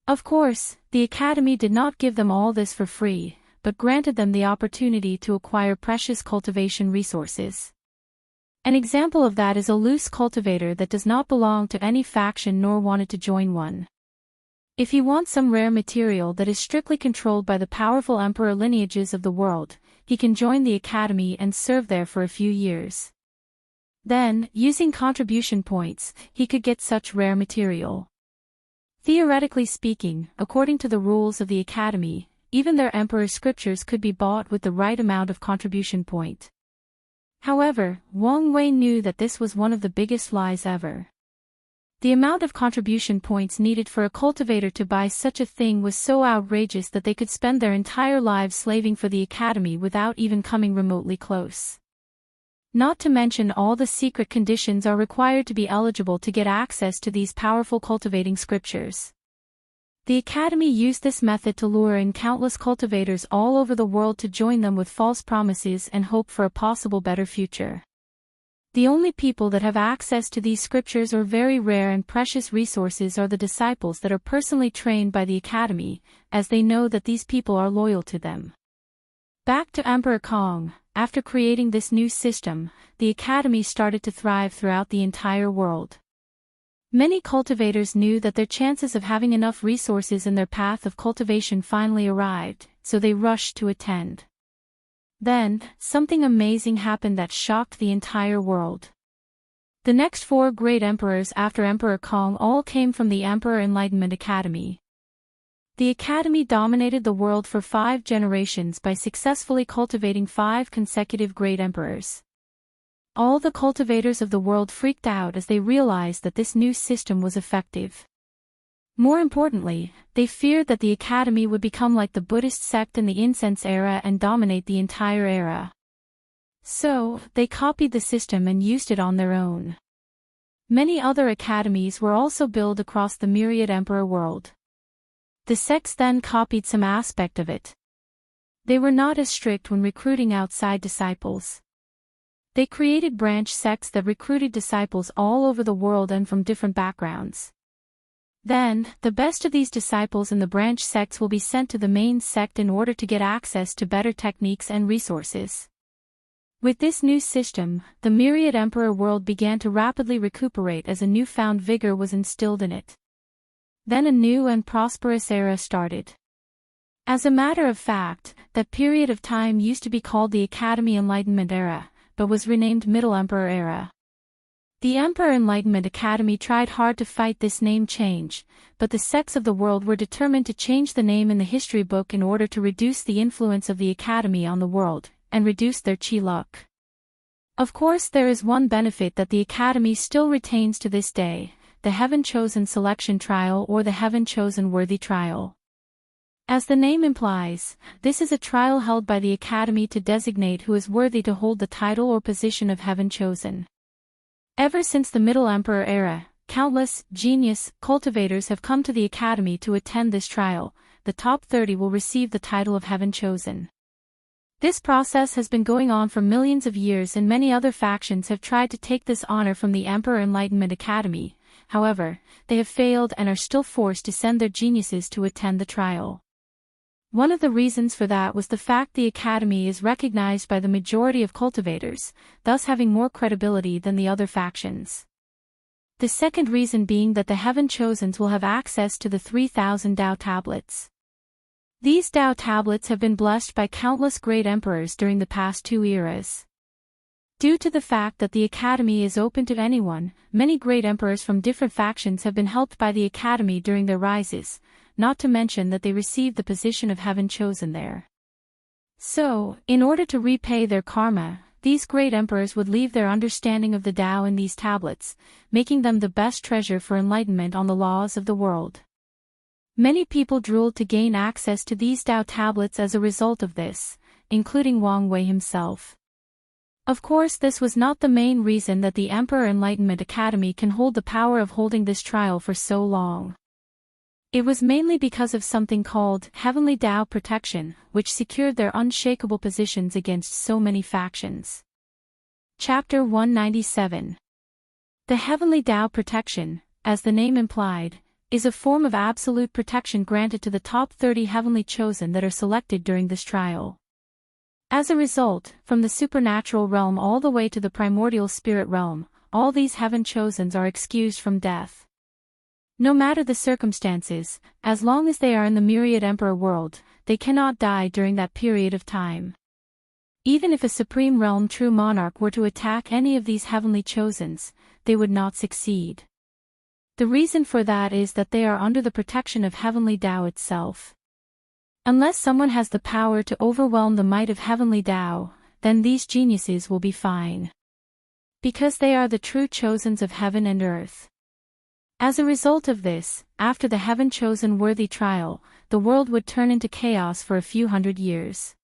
Of course, the academy did not give them all this for free, but granted them the opportunity to acquire precious cultivation resources. An example of that is a loose cultivator that does not belong to any faction nor wanted to join one. If he wants some rare material that is strictly controlled by the powerful emperor lineages of the world, he can join the academy and serve there for a few years. Then, using contribution points, he could get such rare material. Theoretically speaking, according to the rules of the academy, even their emperor's scriptures could be bought with the right amount of contribution point. However, Wang Wei knew that this was one of the biggest lies ever. The amount of contribution points needed for a cultivator to buy such a thing was so outrageous that they could spend their entire lives slaving for the academy without even coming remotely close. Not to mention all the secret conditions are required to be eligible to get access to these powerful cultivating scriptures. The academy used this method to lure in countless cultivators all over the world to join them with false promises and hope for a possible better future. The only people that have access to these scriptures or very rare and precious resources are the disciples that are personally trained by the academy, as they know that these people are loyal to them. Back to Emperor Kong, after creating this new system, the academy started to thrive throughout the entire world. Many cultivators knew that their chances of having enough resources in their path of cultivation finally arrived, so they rushed to attend. Then, something amazing happened that shocked the entire world. The next 4 great emperors after Emperor Kong all came from the Emperor Enlightenment Academy. The academy dominated the world for 5 generations by successfully cultivating 5 consecutive great emperors. All the cultivators of the world freaked out as they realized that this new system was effective. More importantly, they feared that the academy would become like the Buddhist sect in the incense era and dominate the entire era. So, they copied the system and used it on their own. Many other academies were also built across the myriad emperor world. The sects then copied some aspect of it. They were not as strict when recruiting outside disciples. They created branch sects that recruited disciples all over the world and from different backgrounds. Then, the best of these disciples in the branch sects will be sent to the main sect in order to get access to better techniques and resources. With this new system, the myriad emperor world began to rapidly recuperate as a newfound vigor was instilled in it. Then a new and prosperous era started. As a matter of fact, that period of time used to be called the Academy Enlightenment Era, but was renamed Middle Emperor Era. The Emperor Enlightenment Academy tried hard to fight this name change, but the sects of the world were determined to change the name in the history book in order to reduce the influence of the academy on the world, and reduce their chi luck. Of course, there is one benefit that the academy still retains to this day, the Heaven-Chosen Selection Trial or the Heaven-Chosen Worthy Trial. As the name implies, this is a trial held by the academy to designate who is worthy to hold the title or position of Heaven-Chosen. Ever since the Middle Emperor era, countless, genius, cultivators have come to the academy to attend this trial. The top 30 will receive the title of Heaven Chosen. This process has been going on for millions of years, and many other factions have tried to take this honor from the Emperor Enlightenment Academy. However, they have failed and are still forced to send their geniuses to attend the trial. One of the reasons for that was the fact the Academy is recognized by the majority of cultivators, thus having more credibility than the other factions. The second reason being that the Heaven Chosens will have access to the 3,000 Tao tablets. These Tao tablets have been blessed by countless great emperors during the past 2 eras. Due to the fact that the Academy is open to anyone, many great emperors from different factions have been helped by the Academy during their rises, not to mention that they received the position of Heaven Chosen there. So, in order to repay their karma, these great emperors would leave their understanding of the Tao in these tablets, making them the best treasure for enlightenment on the laws of the world. Many people drooled to gain access to these Tao tablets as a result of this, including Wang Wei himself. Of course, this was not the main reason that the Emperor Enlightenment Academy can hold the power of holding this trial for so long. It was mainly because of something called Heavenly Tao Protection, which secured their unshakable positions against so many factions. Chapter 197. The Heavenly Tao Protection, as the name implied, is a form of absolute protection granted to the top 30 Heavenly Chosen that are selected during this trial. As a result, from the supernatural realm all the way to the primordial spirit realm, all these Heaven Chosens are excused from death. No matter the circumstances, as long as they are in the myriad emperor world, they cannot die during that period of time. Even if a supreme realm true monarch were to attack any of these Heavenly Chosens, they would not succeed. The reason for that is that they are under the protection of Heavenly Tao itself. Unless someone has the power to overwhelm the might of Heavenly Tao, then these geniuses will be fine. Because they are the true Chosens of heaven and earth. As a result of this, after the Heaven Chosen worthy trial, the world would turn into chaos for a few hundred years.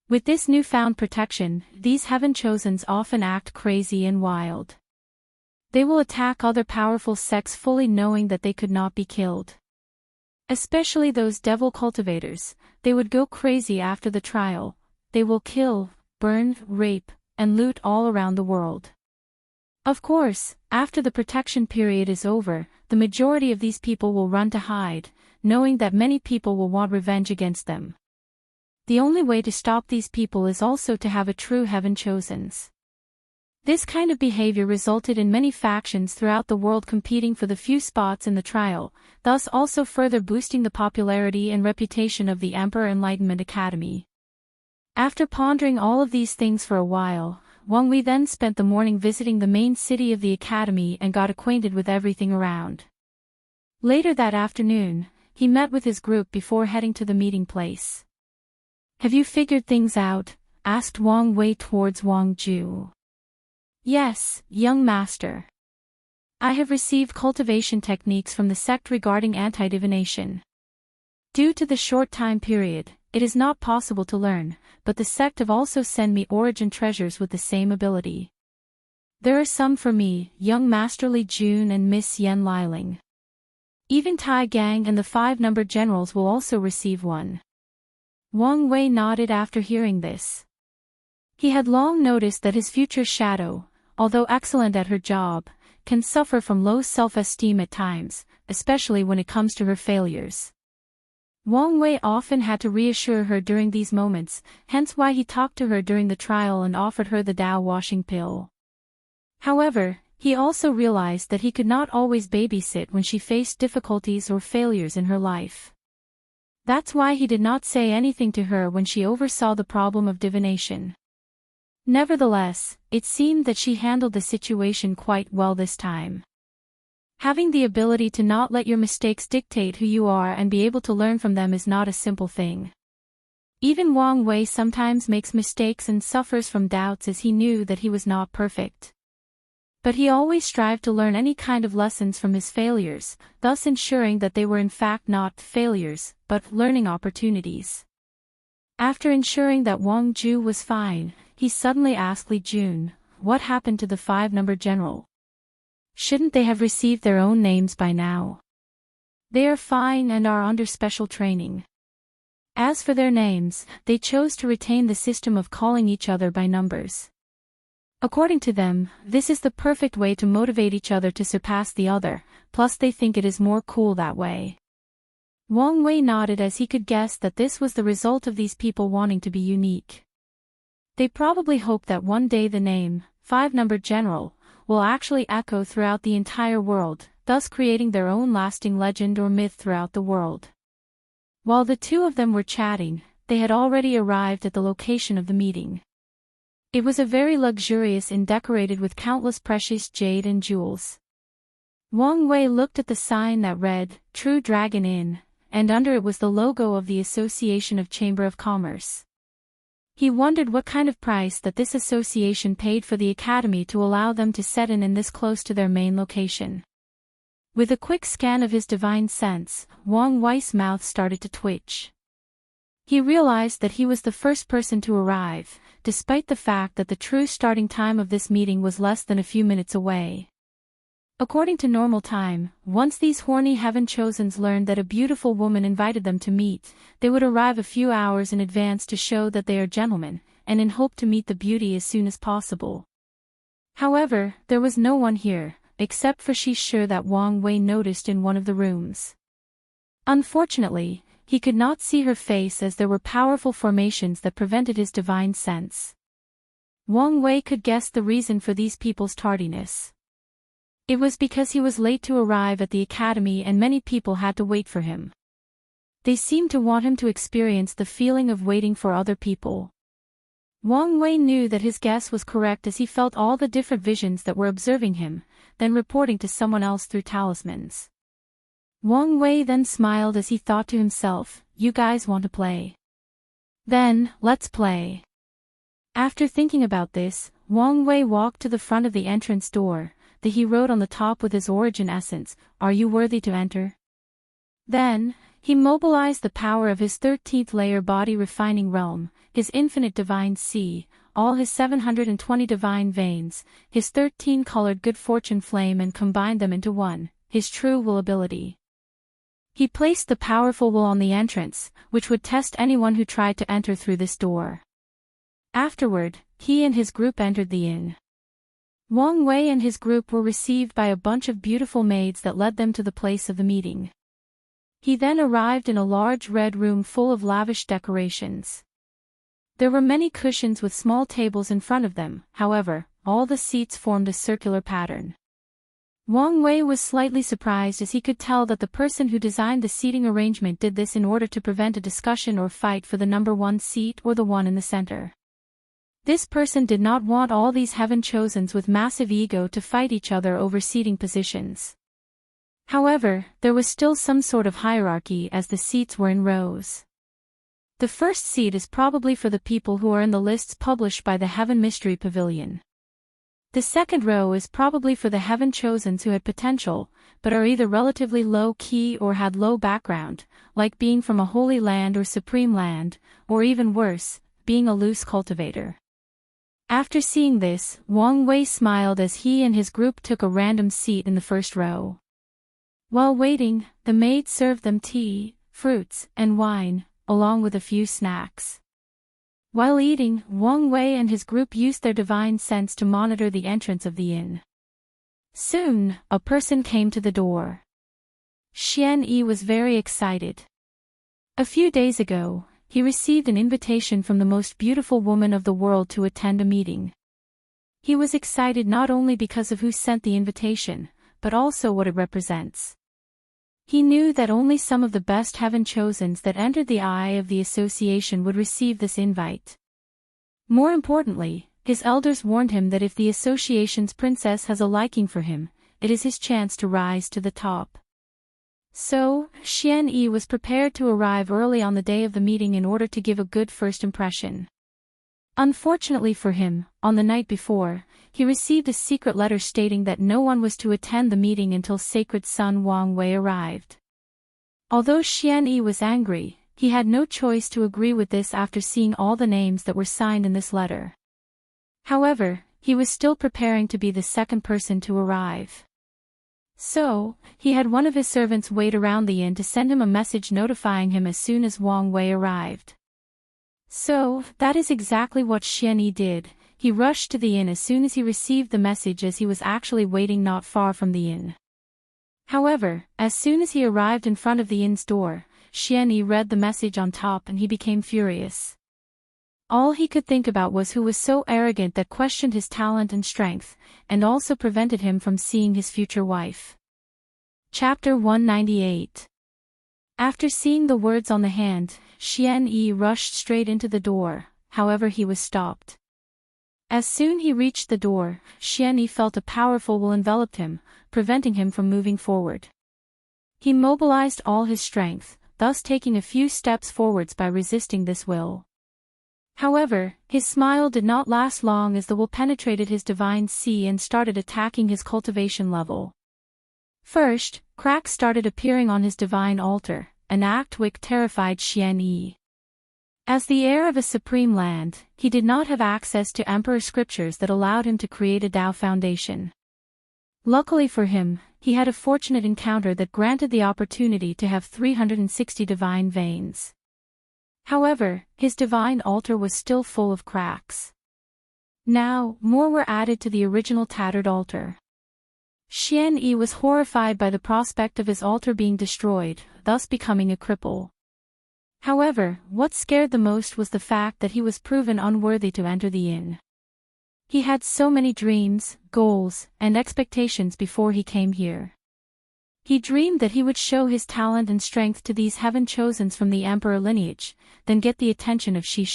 With this newfound protection, these Heaven Chosens often act crazy and wild. They will attack other powerful sects fully knowing that they could not be killed. Especially those devil cultivators, they would go crazy after the trial. They will kill, burn, rape, and loot all around the world. Of course, after the protection period is over, the majority of these people will run to hide, knowing that many people will want revenge against them. The only way to stop these people is also to have a true Heaven Chosens. This kind of behavior resulted in many factions throughout the world competing for the few spots in the trial, thus also further boosting the popularity and reputation of the Emperor Enlightenment Academy. After pondering all of these things for a while, Wang Wei then spent the morning visiting the main city of the academy and got acquainted with everything around. Later that afternoon, he met with his group before heading to the meeting place. "Have you figured things out?" asked Wang Wei towards Wang Ju. "Yes, young master. I have received cultivation techniques from the sect regarding anti-divination. Due to the short time period, it is not possible to learn, but the sect have also sent me origin treasures with the same ability. There are some for me, young Master Li Jun and Miss Yen Liling. Even Tai Gang and the 5-number generals will also receive one." Wang Wei nodded after hearing this. He had long noticed that his future shadow, although excellent at her job, can suffer from low self-esteem at times, especially when it comes to her failures. Wang Wei often had to reassure her during these moments, hence why he talked to her during the trial and offered her the Tao washing pill. However, he also realized that he could not always babysit when she faced difficulties or failures in her life. That's why he did not say anything to her when she oversaw the problem of divination. Nevertheless, it seemed that she handled the situation quite well this time. Having the ability to not let your mistakes dictate who you are and be able to learn from them is not a simple thing. Even Wang Wei sometimes makes mistakes and suffers from doubts as he knew that he was not perfect. But he always strived to learn any kind of lessons from his failures, thus ensuring that they were in fact not failures, but learning opportunities. After ensuring that Wang Ju was fine, he suddenly asked Li Jun, "What happened to the 5-number general? Shouldn't they have received their own names by now? They are fine and are under special training." As for their names, they chose to retain the system of calling each other by numbers. According to them, this is the perfect way to motivate each other to surpass the other, plus they think it is more cool that way. Wang Wei nodded as he could guess that this was the result of these people wanting to be unique. They probably hoped that one day the name, Five-Numbered General, will actually echo throughout the entire world, thus creating their own lasting legend or myth throughout the world. While the two of them were chatting, they had already arrived at the location of the meeting. It was a very luxurious inn decorated with countless precious jade and jewels. Wang Wei looked at the sign that read, True Dragon Inn, and under it was the logo of the Association of Chamber of Commerce. He wondered what kind of price that this association paid for the academy to allow them to set in this close to their main location. With a quick scan of his divine sense, Wang Wei's mouth started to twitch. He realized that he was the first person to arrive, despite the fact that the true starting time of this meeting was less than a few minutes away. According to normal time, once these horny heaven-chosens learned that a beautiful woman invited them to meet, they would arrive a few hours in advance to show that they are gentlemen, and in hope to meet the beauty as soon as possible. However, there was no one here, except for she's sure that Wang Wei noticed in one of the rooms. Unfortunately, he could not see her face as there were powerful formations that prevented his divine sense. Wang Wei could guess the reason for these people's tardiness. It was because he was late to arrive at the academy and many people had to wait for him. They seemed to want him to experience the feeling of waiting for other people. Wang Wei knew that his guess was correct as he felt all the different visions that were observing him, then reporting to someone else through talismans. Wang Wei then smiled as he thought to himself, you guys want to play? Then, let's play. After thinking about this, Wang Wei walked to the front of the entrance door. He wrote on the top with his origin essence, Are you worthy to enter? Then, he mobilized the power of his 13th layer body refining realm, his infinite divine sea, all his 720 divine veins, his 13-colored good fortune flame and combined them into one, his true will ability. He placed the powerful will on the entrance, which would test anyone who tried to enter through this door. Afterward, he and his group entered the inn. Wang Wei and his group were received by a bunch of beautiful maids that led them to the place of the meeting. He then arrived in a large red room full of lavish decorations. There were many cushions with small tables in front of them, however, all the seats formed a circular pattern. Wang Wei was slightly surprised as he could tell that the person who designed the seating arrangement did this in order to prevent a discussion or fight for the number one seat or the one in the center. This person did not want all these heaven-chosens with massive ego to fight each other over seating positions. However, there was still some sort of hierarchy as the seats were in rows. The first seat is probably for the people who are in the lists published by the Heaven Mystery Pavilion. The second row is probably for the heaven-chosens who had potential, but are either relatively low-key or had low background, like being from a holy land or supreme land, or even worse, being a loose cultivator. After seeing this, Wang Wei smiled as he and his group took a random seat in the first row. While waiting, the maid served them tea, fruits, and wine, along with a few snacks. While eating, Wang Wei and his group used their divine sense to monitor the entrance of the inn. Soon, a person came to the door. Xian Yi was very excited. A few days ago, he received an invitation from the most beautiful woman of the world to attend a meeting. He was excited not only because of who sent the invitation, but also what it represents. He knew that only some of the best heaven-chosens that entered the eye of the association would receive this invite. More importantly, his elders warned him that if the association's princess has a liking for him, it is his chance to rise to the top. So, Xian Yi was prepared to arrive early on the day of the meeting in order to give a good first impression. Unfortunately for him, on the night before, he received a secret letter stating that no one was to attend the meeting until Sacred Son Wang Wei arrived. Although Xian Yi was angry, he had no choice to agree with this after seeing all the names that were signed in this letter. However, he was still preparing to be the second person to arrive. So, he had one of his servants wait around the inn to send him a message notifying him as soon as Wang Wei arrived. So, that is exactly what Xian Yi did. He rushed to the inn as soon as he received the message, as he was actually waiting not far from the inn. However, as soon as he arrived in front of the inn's door, Xian Yi read the message on top and he became furious. All he could think about was who was so arrogant that questioned his talent and strength, and also prevented him from seeing his future wife. Chapter 198. After seeing the words on the hand, Xian Yi rushed straight into the door, however he was stopped. As soon he reached the door, Xian Yi felt a powerful will envelop him, preventing him from moving forward. He mobilized all his strength, thus taking a few steps forwards by resisting this will. However, his smile did not last long, as the will penetrated his divine sea and started attacking his cultivation level. First, cracks started appearing on his divine altar, an act which terrified Xian Yi. As the heir of a supreme land, he did not have access to emperor scriptures that allowed him to create a Tao foundation. Luckily for him, he had a fortunate encounter that granted the opportunity to have 360 divine veins. However, his divine altar was still full of cracks. Now, more were added to the original tattered altar. Xian Yi was horrified by the prospect of his altar being destroyed, thus becoming a cripple. However, what scared the most was the fact that he was proven unworthy to enter the inn. He had so many dreams, goals, and expectations before he came here. He dreamed that he would show his talent and strength to these heaven-chosens from the emperor lineage, then get the attention of Shi.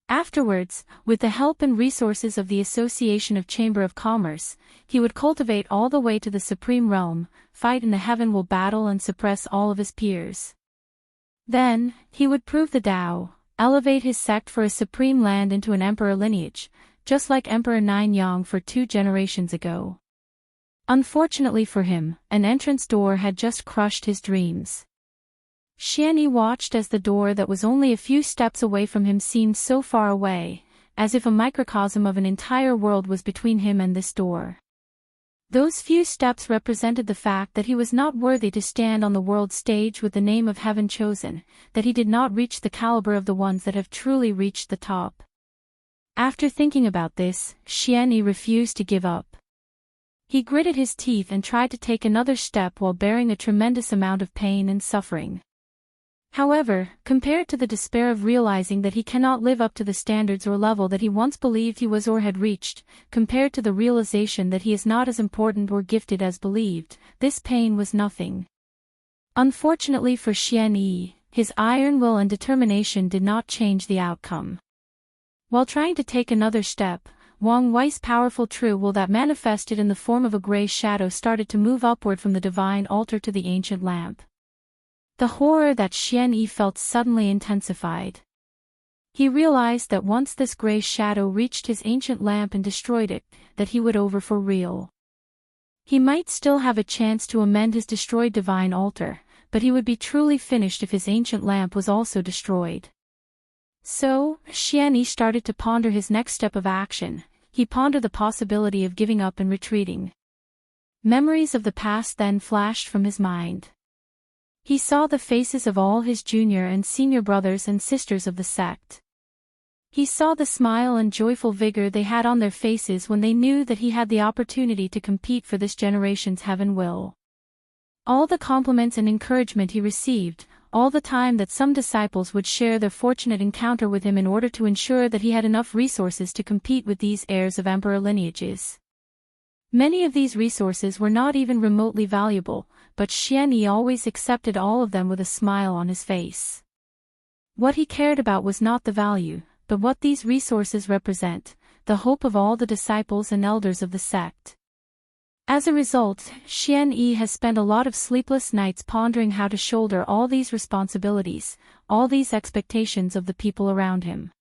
Afterwards, with the help and resources of the Association of Chamber of Commerce, he would cultivate all the way to the supreme realm, fight in the heaven will battle and suppress all of his peers. Then, he would prove the Tao, elevate his sect for a supreme land into an emperor lineage, just like Emperor Nine Yang for 2 generations ago. Unfortunately for him, an entrance door had just crushed his dreams. Xian Yi watched as the door that was only a few steps away from him seemed so far away, as if a microcosm of an entire world was between him and this door. Those few steps represented the fact that he was not worthy to stand on the world stage with the name of heaven chosen, that he did not reach the caliber of the ones that have truly reached the top. After thinking about this, Xian Yi refused to give up. He gritted his teeth and tried to take another step while bearing a tremendous amount of pain and suffering. However, compared to the despair of realizing that he cannot live up to the standards or level that he once believed he was or had reached, compared to the realization that he is not as important or gifted as believed, this pain was nothing. Unfortunately for Xian Yi, his iron will and determination did not change the outcome. While trying to take another step, Wang Wei's powerful true will that manifested in the form of a gray shadow started to move upward from the divine altar to the ancient lamp. The horror that Xian Yi felt suddenly intensified. He realized that once this gray shadow reached his ancient lamp and destroyed it, that he would over for real. He might still have a chance to amend his destroyed divine altar, but he would be truly finished if his ancient lamp was also destroyed. So, Xian Yi started to ponder his next step of action. He pondered the possibility of giving up and retreating. Memories of the past then flashed from his mind. He saw the faces of all his junior and senior brothers and sisters of the sect. He saw the smile and joyful vigor they had on their faces when they knew that he had the opportunity to compete for this generation's heaven will. All the compliments and encouragement he received, all the time that some disciples would share their fortunate encounter with him in order to ensure that he had enough resources to compete with these heirs of emperor lineages. Many of these resources were not even remotely valuable, but Xian Yi always accepted all of them with a smile on his face. What he cared about was not the value, but what these resources represent, the hope of all the disciples and elders of the sect. As a result, Xian Yi has spent a lot of sleepless nights pondering how to shoulder all these responsibilities, all these expectations of the people around him.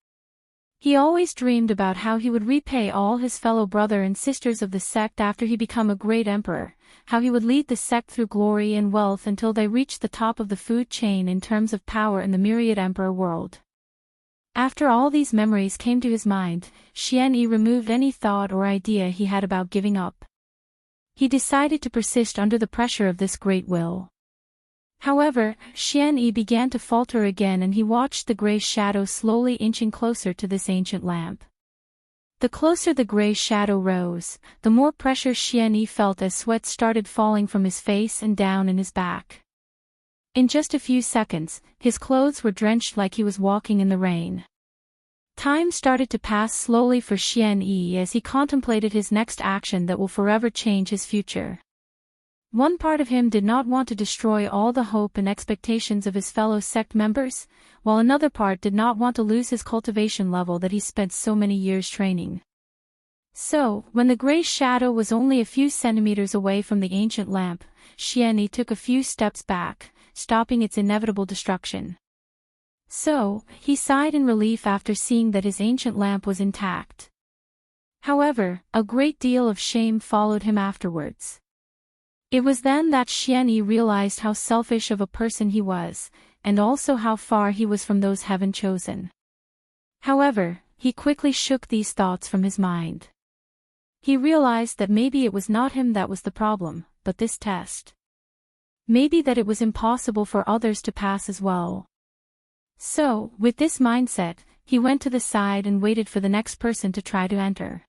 He always dreamed about how he would repay all his fellow brother and sisters of the sect after he become a great emperor, how he would lead the sect through glory and wealth until they reached the top of the food chain in terms of power in the myriad emperor world. After all these memories came to his mind, Xian Yi removed any thought or idea he had about giving up. He decided to persist under the pressure of this great will. However, Xian Yi began to falter again, and he watched the gray shadow slowly inching closer to this ancient lamp. The closer the gray shadow rose, the more pressure Xian Yi felt as sweat started falling from his face and down in his back. In just a few seconds, his clothes were drenched like he was walking in the rain. Time started to pass slowly for Xian Yi as he contemplated his next action that will forever change his future. One part of him did not want to destroy all the hope and expectations of his fellow sect members, while another part did not want to lose his cultivation level that he spent so many years training. So, when the gray shadow was only a few centimeters away from the ancient lamp, Xian Yi took a few steps back, stopping its inevitable destruction. So, he sighed in relief after seeing that his ancient lamp was intact. However, a great deal of shame followed him afterwards. It was then that Xian Yi realized how selfish of a person he was, and also how far he was from those heaven chosen. However, he quickly shook these thoughts from his mind. He realized that maybe it was not him that was the problem, but this test. Maybe that it was impossible for others to pass as well. So, with this mindset, he went to the side and waited for the next person to try to enter.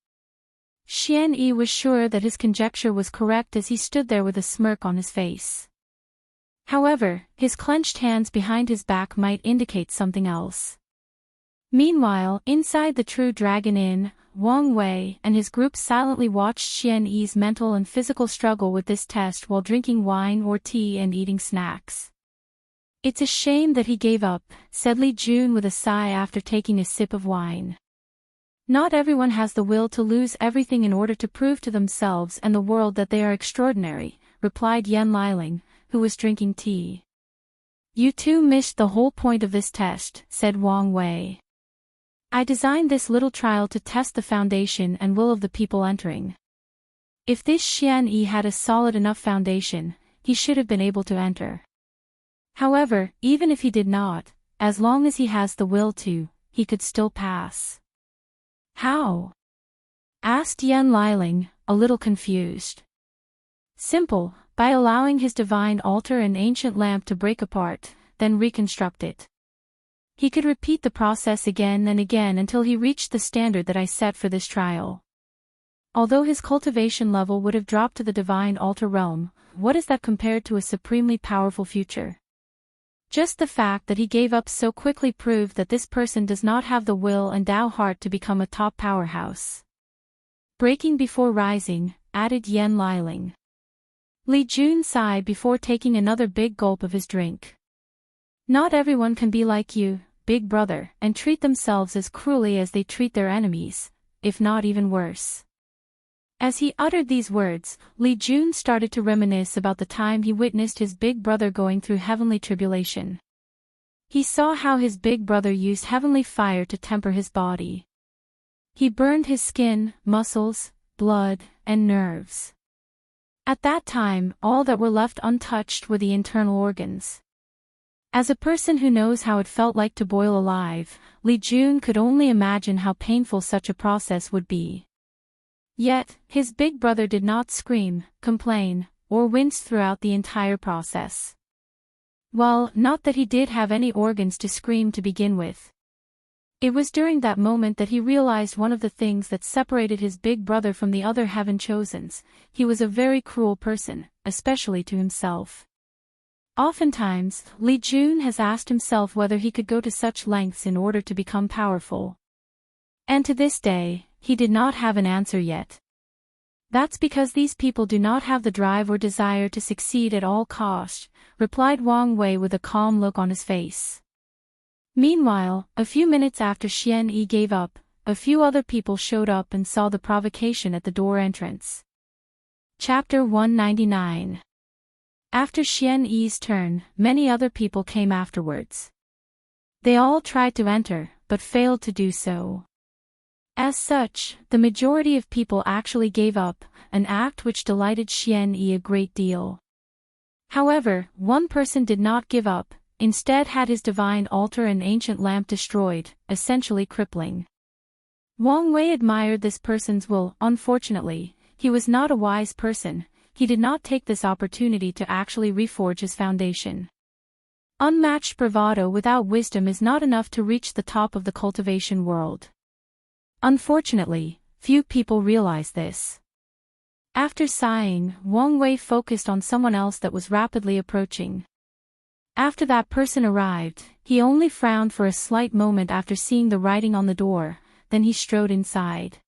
Xian Yi was sure that his conjecture was correct as he stood there with a smirk on his face. However, his clenched hands behind his back might indicate something else. Meanwhile, inside the True Dragon Inn, Wang Wei and his group silently watched Xian Yi's mental and physical struggle with this test while drinking wine or tea and eating snacks. "It's a shame that he gave up," said Li Jun with a sigh after taking a sip of wine. "Not everyone has the will to lose everything in order to prove to themselves and the world that they are extraordinary," replied Yan Liling, who was drinking tea. "You two missed the whole point of this test," said Wang Wei. "I designed this little trial to test the foundation and will of the people entering. If this Xian Yi had a solid enough foundation, he should have been able to enter. However, even if he did not, as long as he has the will to, he could still pass." "How?" asked Yan Liling, a little confused. "Simple, by allowing his divine altar and ancient lamp to break apart, then reconstruct it. He could repeat the process again and again until he reached the standard that I set for this trial. Although his cultivation level would have dropped to the divine altar realm, what is that compared to a supremely powerful future? Just the fact that he gave up so quickly proved that this person does not have the will and Tao heart to become a top powerhouse." "Breaking before rising," added Yan Liling. Li Jun sighed before taking another big gulp of his drink. "Not everyone can be like you, big brother, and treat themselves as cruelly as they treat their enemies, if not even worse." As he uttered these words, Li Jun started to reminisce about the time he witnessed his big brother going through heavenly tribulation. He saw how his big brother used heavenly fire to temper his body. He burned his skin, muscles, blood, and nerves. At that time, all that were left untouched were the internal organs. As a person who knows how it felt like to boil alive, Li Jun could only imagine how painful such a process would be. Yet, his big brother did not scream, complain, or wince throughout the entire process. Well, not that he did have any organs to scream to begin with. It was during that moment that he realized one of the things that separated his big brother from the other heaven chosens: he was a very cruel person, especially to himself. Oftentimes, Li Jun has asked himself whether he could go to such lengths in order to become powerful. And to this day, he did not have an answer yet. "That's because these people do not have the drive or desire to succeed at all cost," replied Wang Wei with a calm look on his face. Meanwhile, a few minutes after Xian Yi gave up, a few other people showed up and saw the provocation at the door entrance. Chapter 199. After Xian Yi's turn, many other people came afterwards. They all tried to enter, but failed to do so. As such, the majority of people actually gave up, an act which delighted Xian Yi a great deal. However, one person did not give up, instead had his divine altar and ancient lamp destroyed, essentially crippling. Wang Wei admired this person's will. Unfortunately, he was not a wise person, he did not take this opportunity to actually reforge his foundation. Unmatched bravado without wisdom is not enough to reach the top of the cultivation world. Unfortunately, few people realize this. After sighing, Wang Wei focused on someone else that was rapidly approaching. After that person arrived, he only frowned for a slight moment after seeing the writing on the door, then he strode inside.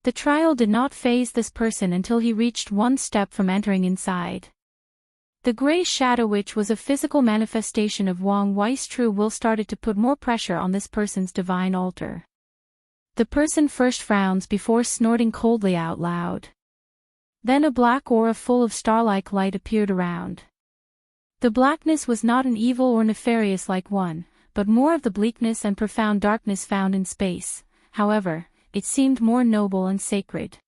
The trial did not faze this person until he reached one step from entering inside. The gray shadow, which was a physical manifestation of Wang Wei's true will, started to put more pressure on this person's divine altar. The person first frowns before snorting coldly out loud. Then a black aura full of star-like light appeared around. The blackness was not an evil or nefarious-like one, but more of the bleakness and profound darkness found in space. However, it seemed more noble and sacred.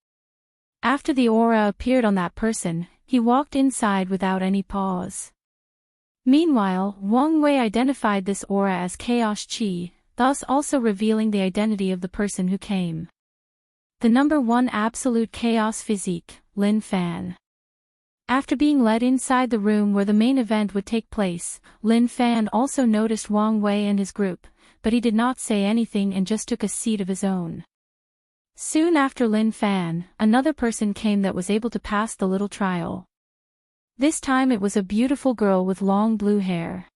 After the aura appeared on that person, he walked inside without any pause. Meanwhile, Wang Wei identified this aura as Chaos Qi, thus also revealing the identity of the person who came. The number 1 absolute chaos physique, Lin Fan. After being led inside the room where the main event would take place, Lin Fan also noticed Wang Wei and his group, but he did not say anything and just took a seat of his own. Soon after Lin Fan, another person came that was able to pass the little trial. This time it was a beautiful girl with long blue hair.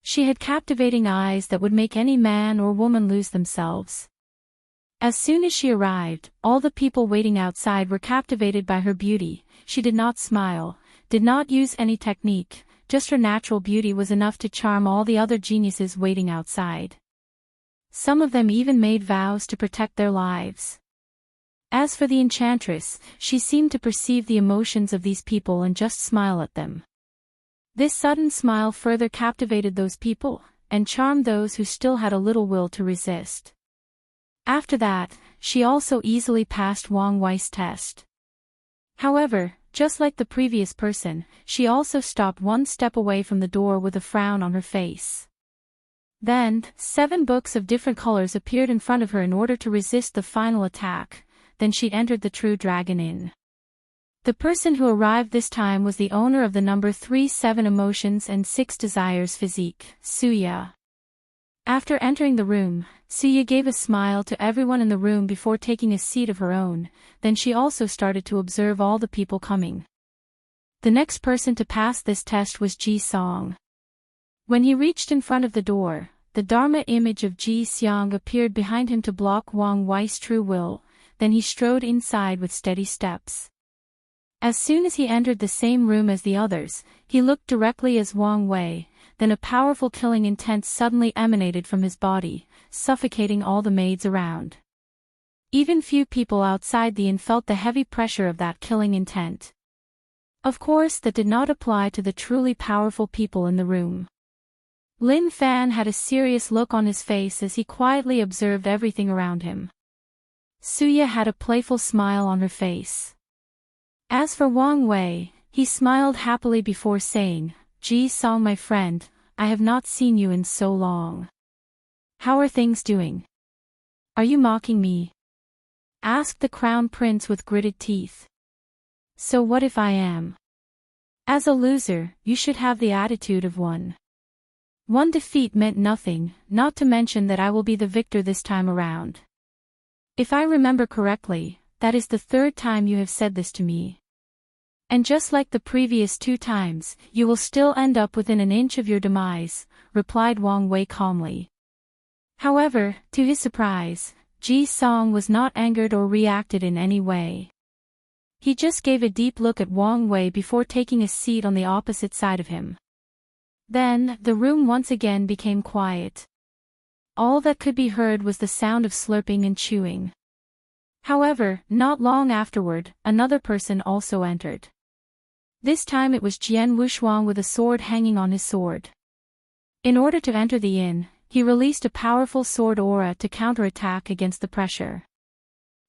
She had captivating eyes that would make any man or woman lose themselves. As soon as she arrived, all the people waiting outside were captivated by her beauty. She did not smile, did not use any technique, just her natural beauty was enough to charm all the other geniuses waiting outside. Some of them even made vows to protect their lives. As for the enchantress, she seemed to perceive the emotions of these people and just smile at them. This sudden smile further captivated those people, and charmed those who still had a little will to resist. After that, she also easily passed Wang Wei's test. However, just like the previous person, she also stopped one step away from the door with a frown on her face. Then, 7 books of different colors appeared in front of her in order to resist the final attack. Then she entered the True Dragon Inn. The person who arrived this time was the owner of the number 3 7 emotions and 6 desires physique, Suya. After entering the room, Suya gave a smile to everyone in the room before taking a seat of her own, then she also started to observe all the people coming. The next person to pass this test was Ji Song. When he reached in front of the door, the Dharma image of Ji Xiang appeared behind him to block Wang Wei's true will, then he strode inside with steady steps. As soon as he entered the same room as the others, he looked directly as Wang Wei, then a powerful killing intent suddenly emanated from his body, suffocating all the maids around. Even few people outside the inn felt the heavy pressure of that killing intent. Of course, that did not apply to the truly powerful people in the room. Lin Fan had a serious look on his face as he quietly observed everything around him. Suya had a playful smile on her face. As for Wang Wei, he smiled happily before saying, "Ji Song, my friend, I have not seen you in so long. How are things doing? Are you mocking me?" asked the crown prince with gritted teeth. "So what if I am? As a loser, you should have the attitude of one. One defeat meant nothing, not to mention that I will be the victor this time around. If I remember correctly, that is the 3rd time you have said this to me. And just like the previous 2 times, you will still end up within an inch of your demise," replied Wang Wei calmly. However, to his surprise, Ji Song was not angered or reacted in any way. He just gave a deep look at Wang Wei before taking a seat on the opposite side of him. Then, the room once again became quiet. All that could be heard was the sound of slurping and chewing. However, not long afterward, another person also entered. This time it was Jian Wushuang with a sword hanging on his sword. In order to enter the inn, he released a powerful sword aura to counterattack against the pressure.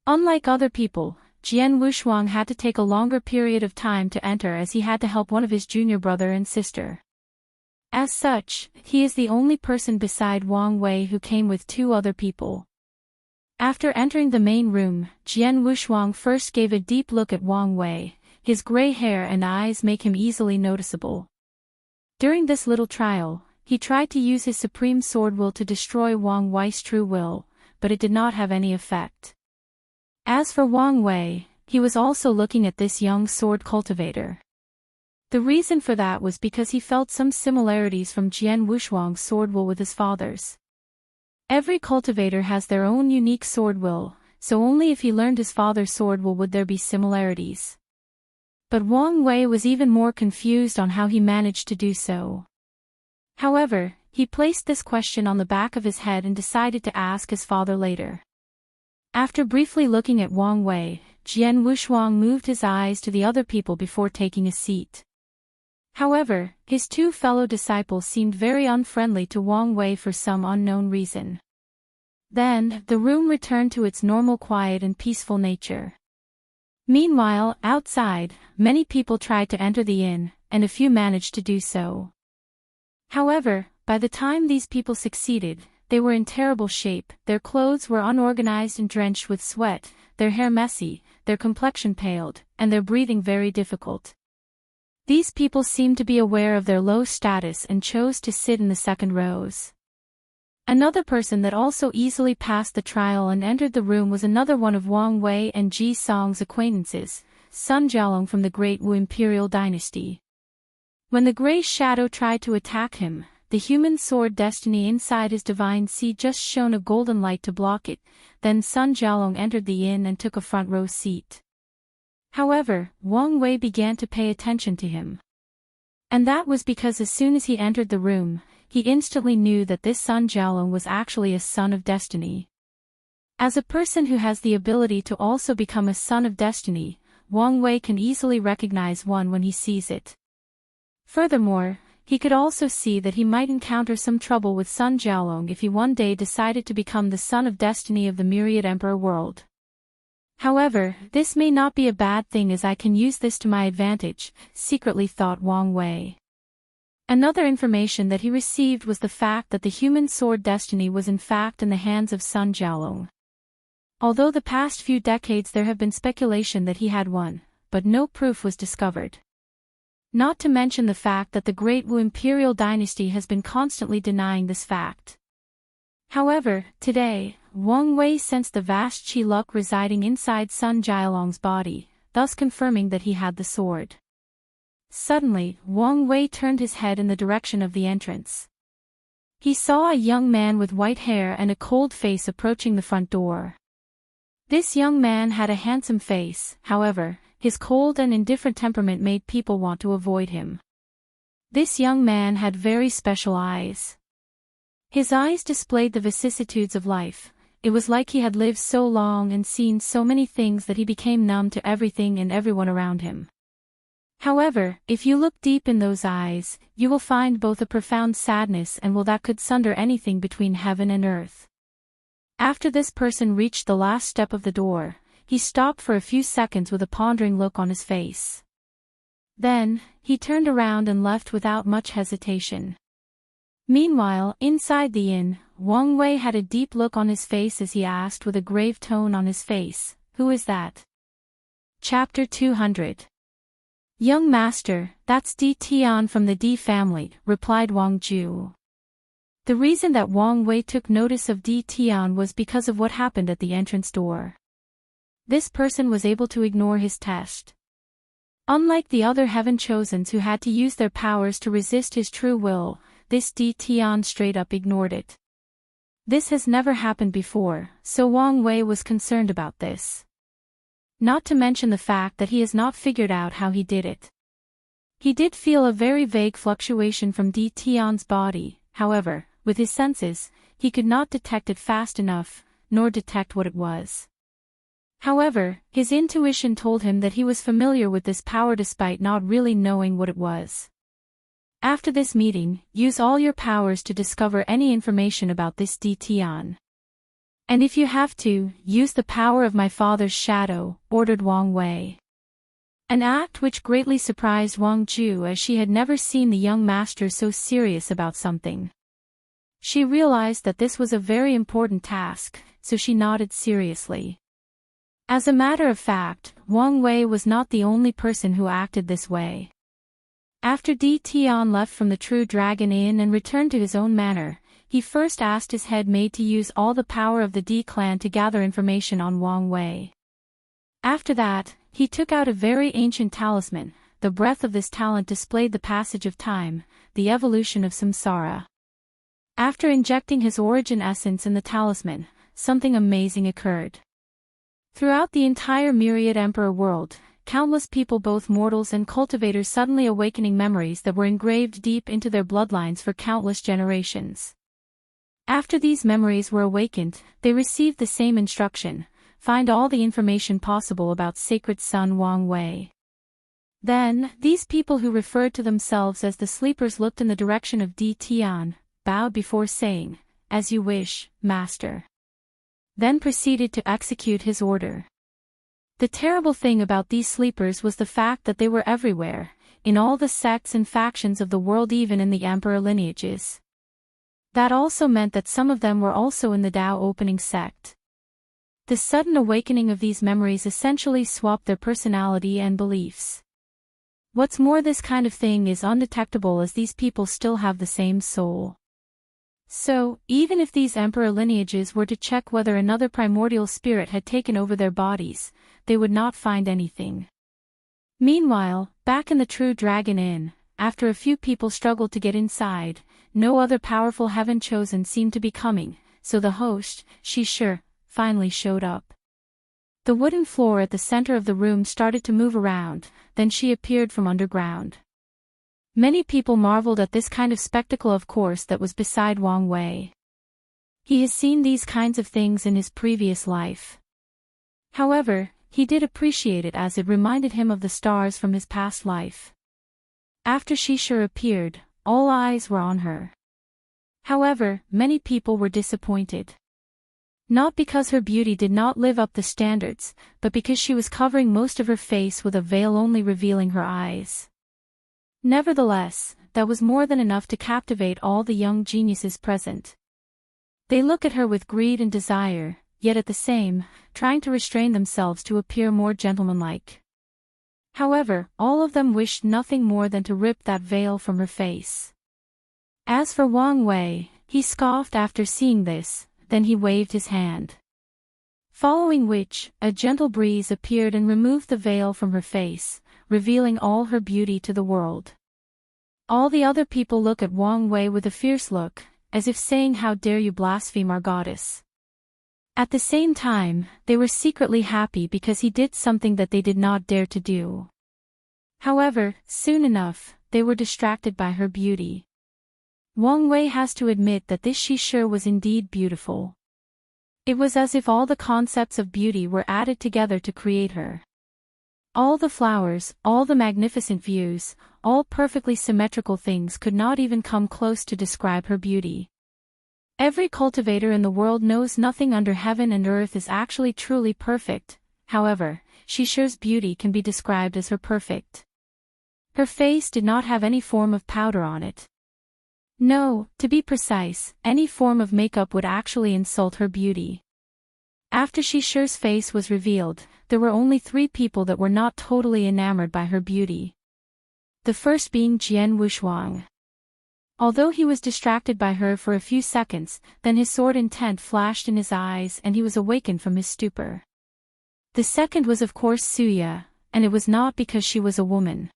Unlike other people, Jian Wushuang had to take a longer period of time to enter as he had to help one of his junior brother and sister. As such, he is the only person beside Wang Wei who came with 2 other people. After entering the main room, Jian Wushuang first gave a deep look at Wang Wei. his gray hair and eyes make him easily noticeable. During this little trial, he tried to use his supreme sword will to destroy Wang Wei's true will, but it did not have any effect. As for Wang Wei, he was also looking at this young sword cultivator. The reason for that was because he felt some similarities from Jian Wushuang's sword will with his father's. Every cultivator has their own unique sword will, so only if he learned his father's sword will would there be similarities. But Wang Wei was even more confused on how he managed to do so. However, he placed this question on the back of his head and decided to ask his father later. After briefly looking at Wang Wei, Jian Wushuang moved his eyes to the other people before taking a seat. However, his two fellow disciples seemed very unfriendly to Wang Wei for some unknown reason. Then, the room returned to its normal quiet and peaceful nature. Meanwhile, outside, many people tried to enter the inn, and a few managed to do so. However, by the time these people succeeded, they were in terrible shape, their clothes were unorganized and drenched with sweat, their hair messy, their complexion paled, and their breathing very difficult. These people seemed to be aware of their low status and chose to sit in the second rows. Another person that also easily passed the trial and entered the room was another one of Wang Wei and Ji Song's acquaintances, Sun Jialong from the Great Wu Imperial Dynasty. When the gray shadow tried to attack him, the human sword destiny inside his divine seed just shone a golden light to block it, then Sun Jialong entered the inn and took a front row seat. However, Wang Wei began to pay attention to him. And that was because as soon as he entered the room, he instantly knew that this Sun Jialong was actually a son of destiny. As a person who has the ability to also become a son of destiny, Wang Wei can easily recognize one when he sees it. Furthermore, he could also see that he might encounter some trouble with Sun Jialong if he one day decided to become the son of destiny of the myriad emperor world. However, this may not be a bad thing as I can use this to my advantage, secretly thought Wang Wei. Another information that he received was the fact that the human sword destiny was in fact in the hands of Sun Jialong. Although the past few decades there have been speculation that he had one, but no proof was discovered. Not to mention the fact that the Great Wu Imperial Dynasty has been constantly denying this fact. However, today, Wang Wei sensed the vast qi luck residing inside Sun Jialong's body, thus confirming that he had the sword. Suddenly, Wang Wei turned his head in the direction of the entrance. He saw a young man with white hair and a cold face approaching the front door. This young man had a handsome face, however, his cold and indifferent temperament made people want to avoid him. This young man had very special eyes. His eyes displayed the vicissitudes of life. It was like he had lived so long and seen so many things that he became numb to everything and everyone around him. However, if you look deep in those eyes, you will find both a profound sadness and will that could sunder anything between heaven and earth. After this person reached the last step of the door, he stopped for a few seconds with a pondering look on his face. Then, he turned around and left without much hesitation. Meanwhile, inside the inn, Wang Wei had a deep look on his face as he asked with a grave tone on his face, "Who is that?" Chapter 200. "Young master, that's Di Tian from the Di family," replied Wang Ju. The reason that Wang Wei took notice of Di Tian was because of what happened at the entrance door. This person was able to ignore his test. Unlike the other heaven chosens who had to use their powers to resist his true will, this Di Tian straight up ignored it. This has never happened before, so Wang Wei was concerned about this. Not to mention the fact that he has not figured out how he did it. He did feel a very vague fluctuation from Di Tian's body, however, with his senses, he could not detect it fast enough, nor detect what it was. However, his intuition told him that he was familiar with this power despite not really knowing what it was. After this meeting, use all your powers to discover any information about this Di Tian. And if you have to, use the power of my father's shadow, ordered Wang Wei. An act which greatly surprised Wang Ju as she had never seen the young master so serious about something. She realized that this was a very important task, so she nodded seriously. As a matter of fact, Wang Wei was not the only person who acted this way. After Di Tian left from the True Dragon Inn and returned to his own manor, he first asked his head maid to use all the power of the Di clan to gather information on Wang Wei. After that, he took out a very ancient talisman. The breadth of this talent displayed the passage of time, the evolution of samsara. After injecting his origin essence in the talisman, something amazing occurred. Throughout the entire myriad emperor world, countless people, both mortals and cultivators, suddenly awakening memories that were engraved deep into their bloodlines for countless generations. After these memories were awakened, they received the same instruction: find all the information possible about sacred son Wang Wei. Then, these people who referred to themselves as the sleepers looked in the direction of Di Tian, bowed before saying, "As you wish, master." Then proceeded to execute his order. The terrible thing about these sleepers was the fact that they were everywhere, in all the sects and factions of the world, even in the emperor lineages. That also meant that some of them were also in the Tao opening sect. The sudden awakening of these memories essentially swapped their personality and beliefs. What's more, this kind of thing is undetectable as these people still have the same soul. So, even if these emperor lineages were to check whether another primordial spirit had taken over their bodies, they would not find anything. Meanwhile, back in the True Dragon Inn, after a few people struggled to get inside, no other powerful heaven chosen seemed to be coming, so the host, Shi finally showed up. The wooden floor at the center of the room started to move around, then she appeared from underground. Many people marveled at this kind of spectacle, of course, that was beside Wang Wei. He has seen these kinds of things in his previous life. However, he did appreciate it as it reminded him of the stars from his past life. After Shi appeared, all eyes were on her. However, many people were disappointed. Not because her beauty did not live up to standards, but because she was covering most of her face with a veil, only revealing her eyes. Nevertheless, that was more than enough to captivate all the young geniuses present. They look at her with greed and desire, yet at the same, trying to restrain themselves to appear more gentlemanlike. However, all of them wished nothing more than to rip that veil from her face. As for Wang Wei, he scoffed after seeing this, then he waved his hand. Following which, a gentle breeze appeared and removed the veil from her face, revealing all her beauty to the world. All the other people look at Wang Wei with a fierce look, as if saying, "How dare you blaspheme our goddess?" At the same time, they were secretly happy because he did something that they did not dare to do. However, soon enough, they were distracted by her beauty. Wang Wei has to admit that this Shi was indeed beautiful. It was as if all the concepts of beauty were added together to create her. All the flowers, all the magnificent views, all perfectly symmetrical things could not even come close to describe her beauty. Every cultivator in the world knows nothing under heaven and earth is actually truly perfect. However, Shi's beauty can be described as her perfect. Her face did not have any form of powder on it. No, to be precise, any form of makeup would actually insult her beauty. After Shi's face was revealed, there were only 3 people that were not totally enamored by her beauty. The first being Jian Wushuang. Although he was distracted by her for a few seconds, then his sword intent flashed in his eyes and he was awakened from his stupor. The second was of course Suya, and it was not because she was a woman.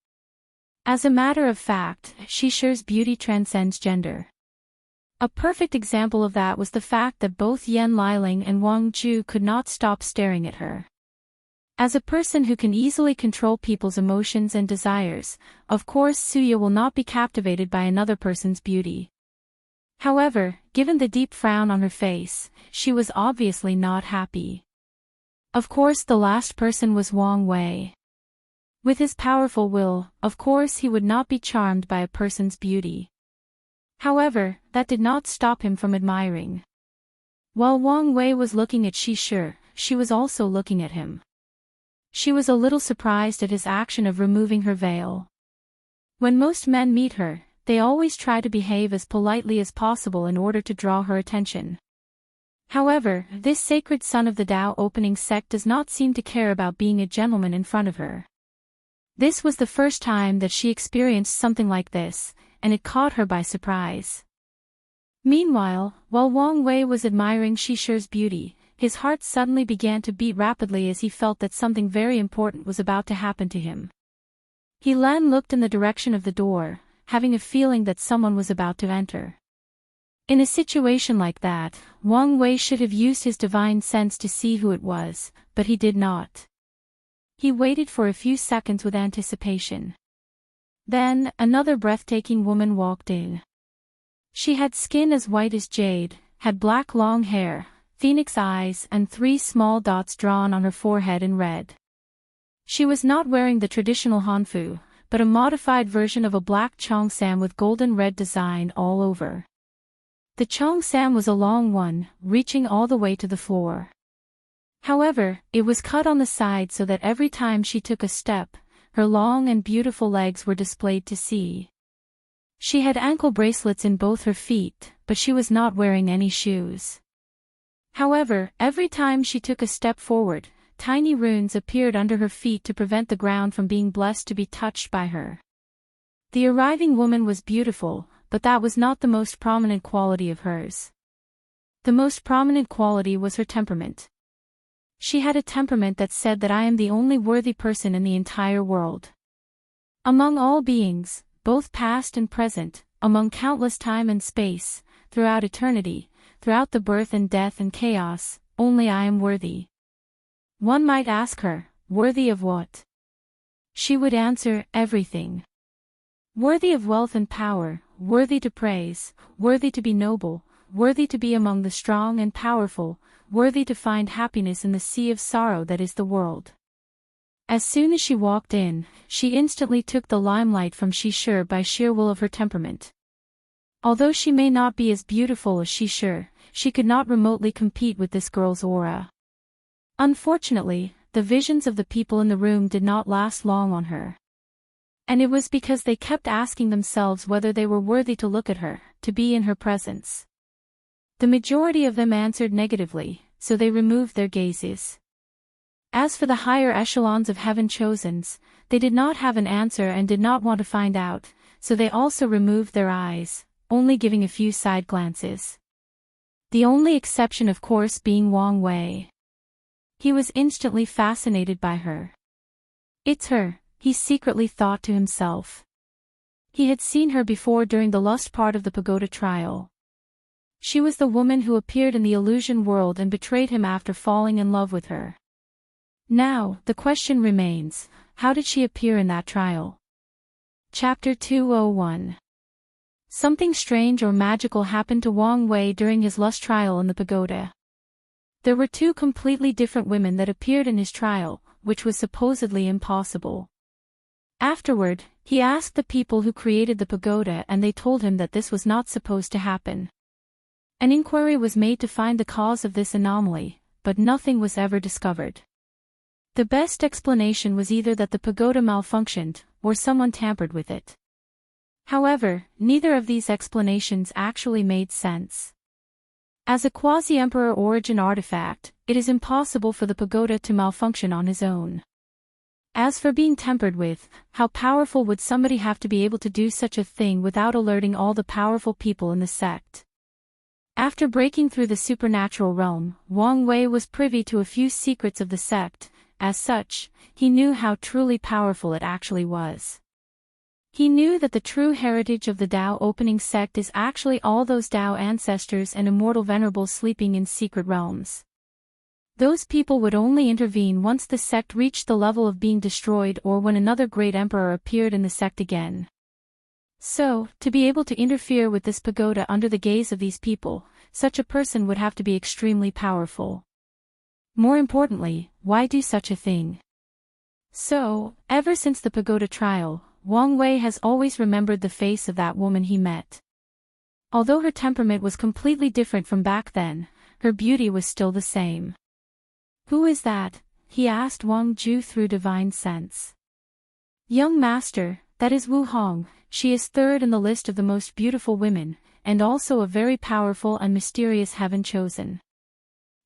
As a matter of fact, Shi's beauty transcends gender. A perfect example of that was the fact that both Yan Liling and Wang Ju could not stop staring at her. As a person who can easily control people's emotions and desires, of course Suya will not be captivated by another person's beauty. However, given the deep frown on her face, she was obviously not happy. Of course the last person was Wang Wei. With his powerful will, of course he would not be charmed by a person's beauty. However, that did not stop him from admiring. While Wang Wei was looking at Shi, she was also looking at him. She was a little surprised at his action of removing her veil. When most men meet her, they always try to behave as politely as possible in order to draw her attention. However, this sacred son of the Tao opening sect does not seem to care about being a gentleman in front of her. This was the first time that she experienced something like this, and it caught her by surprise. Meanwhile, while Wang Wei was admiring Shishi's beauty, his heart suddenly began to beat rapidly as he felt that something very important was about to happen to him. He then looked in the direction of the door, having a feeling that someone was about to enter. In a situation like that, Wang Wei should have used his divine sense to see who it was, but he did not. He waited for a few seconds with anticipation. Then, another breathtaking woman walked in. She had skin as white as jade, had black long hair, phoenix eyes and 3 small dots drawn on her forehead in red. She was not wearing the traditional hanfu, but a modified version of a black cheongsam with golden red design all over. The cheongsam was a long one, reaching all the way to the floor. However, it was cut on the side so that every time she took a step, her long and beautiful legs were displayed to see. She had ankle bracelets in both her feet, but she was not wearing any shoes. However, every time she took a step forward, tiny runes appeared under her feet to prevent the ground from being blessed to be touched by her. The arriving woman was beautiful, but that was not the most prominent quality of hers. The most prominent quality was her temperament. She had a temperament that said that I am the only worthy person in the entire world. Among all beings, both past and present, among countless time and space, throughout eternity, throughout the birth and death and chaos, only I am worthy. One might ask her, worthy of what? She would answer, everything. Worthy of wealth and power, worthy to praise, worthy to be noble, worthy to be among the strong and powerful, worthy to find happiness in the sea of sorrow that is the world. As soon as she walked in, she instantly took the limelight from Shishi by sheer will of her temperament. Although she may not be as beautiful as Shishi, she could not remotely compete with this girl's aura. Unfortunately, the visions of the people in the room did not last long on her. And it was because they kept asking themselves whether they were worthy to look at her, to be in her presence. The majority of them answered negatively, so they removed their gazes. As for the higher echelons of heaven chosens, they did not have an answer and did not want to find out, so they also removed their eyes, only giving a few side glances. The only exception of course being Wang Wei. He was instantly fascinated by her. It's her, he secretly thought to himself. He had seen her before during the lust part of the pagoda trial. She was the woman who appeared in the illusion world and betrayed him after falling in love with her. Now, the question remains, how did she appear in that trial? Chapter 201. Something strange or magical happened to Wang Wei during his lust trial in the pagoda. There were 2 completely different women that appeared in his trial, which was supposedly impossible. Afterward, he asked the people who created the pagoda and they told him that this was not supposed to happen. An inquiry was made to find the cause of this anomaly, but nothing was ever discovered. The best explanation was either that the pagoda malfunctioned, or someone tampered with it. However, neither of these explanations actually made sense. As a quasi-emperor origin artifact, it is impossible for the pagoda to malfunction on his own. As for being tampered with, how powerful would somebody have to be able to do such a thing without alerting all the powerful people in the sect? After breaking through the supernatural realm, Wang Wei was privy to a few secrets of the sect. As such, he knew how truly powerful it actually was. He knew that the true heritage of the Tao opening sect is actually all those Tao ancestors and immortal venerables sleeping in secret realms. Those people would only intervene once the sect reached the level of being destroyed or when another great emperor appeared in the sect again. So, to be able to interfere with this pagoda under the gaze of these people, such a person would have to be extremely powerful. More importantly, why do such a thing? So, ever since the pagoda trial, Wang Wei has always remembered the face of that woman he met. Although her temperament was completely different from back then, her beauty was still the same. Who is that? He asked Wang Ju through divine sense. Young master, that is Wu Hong, she is 3rd in the list of the most beautiful women, and also a very powerful and mysterious heaven chosen.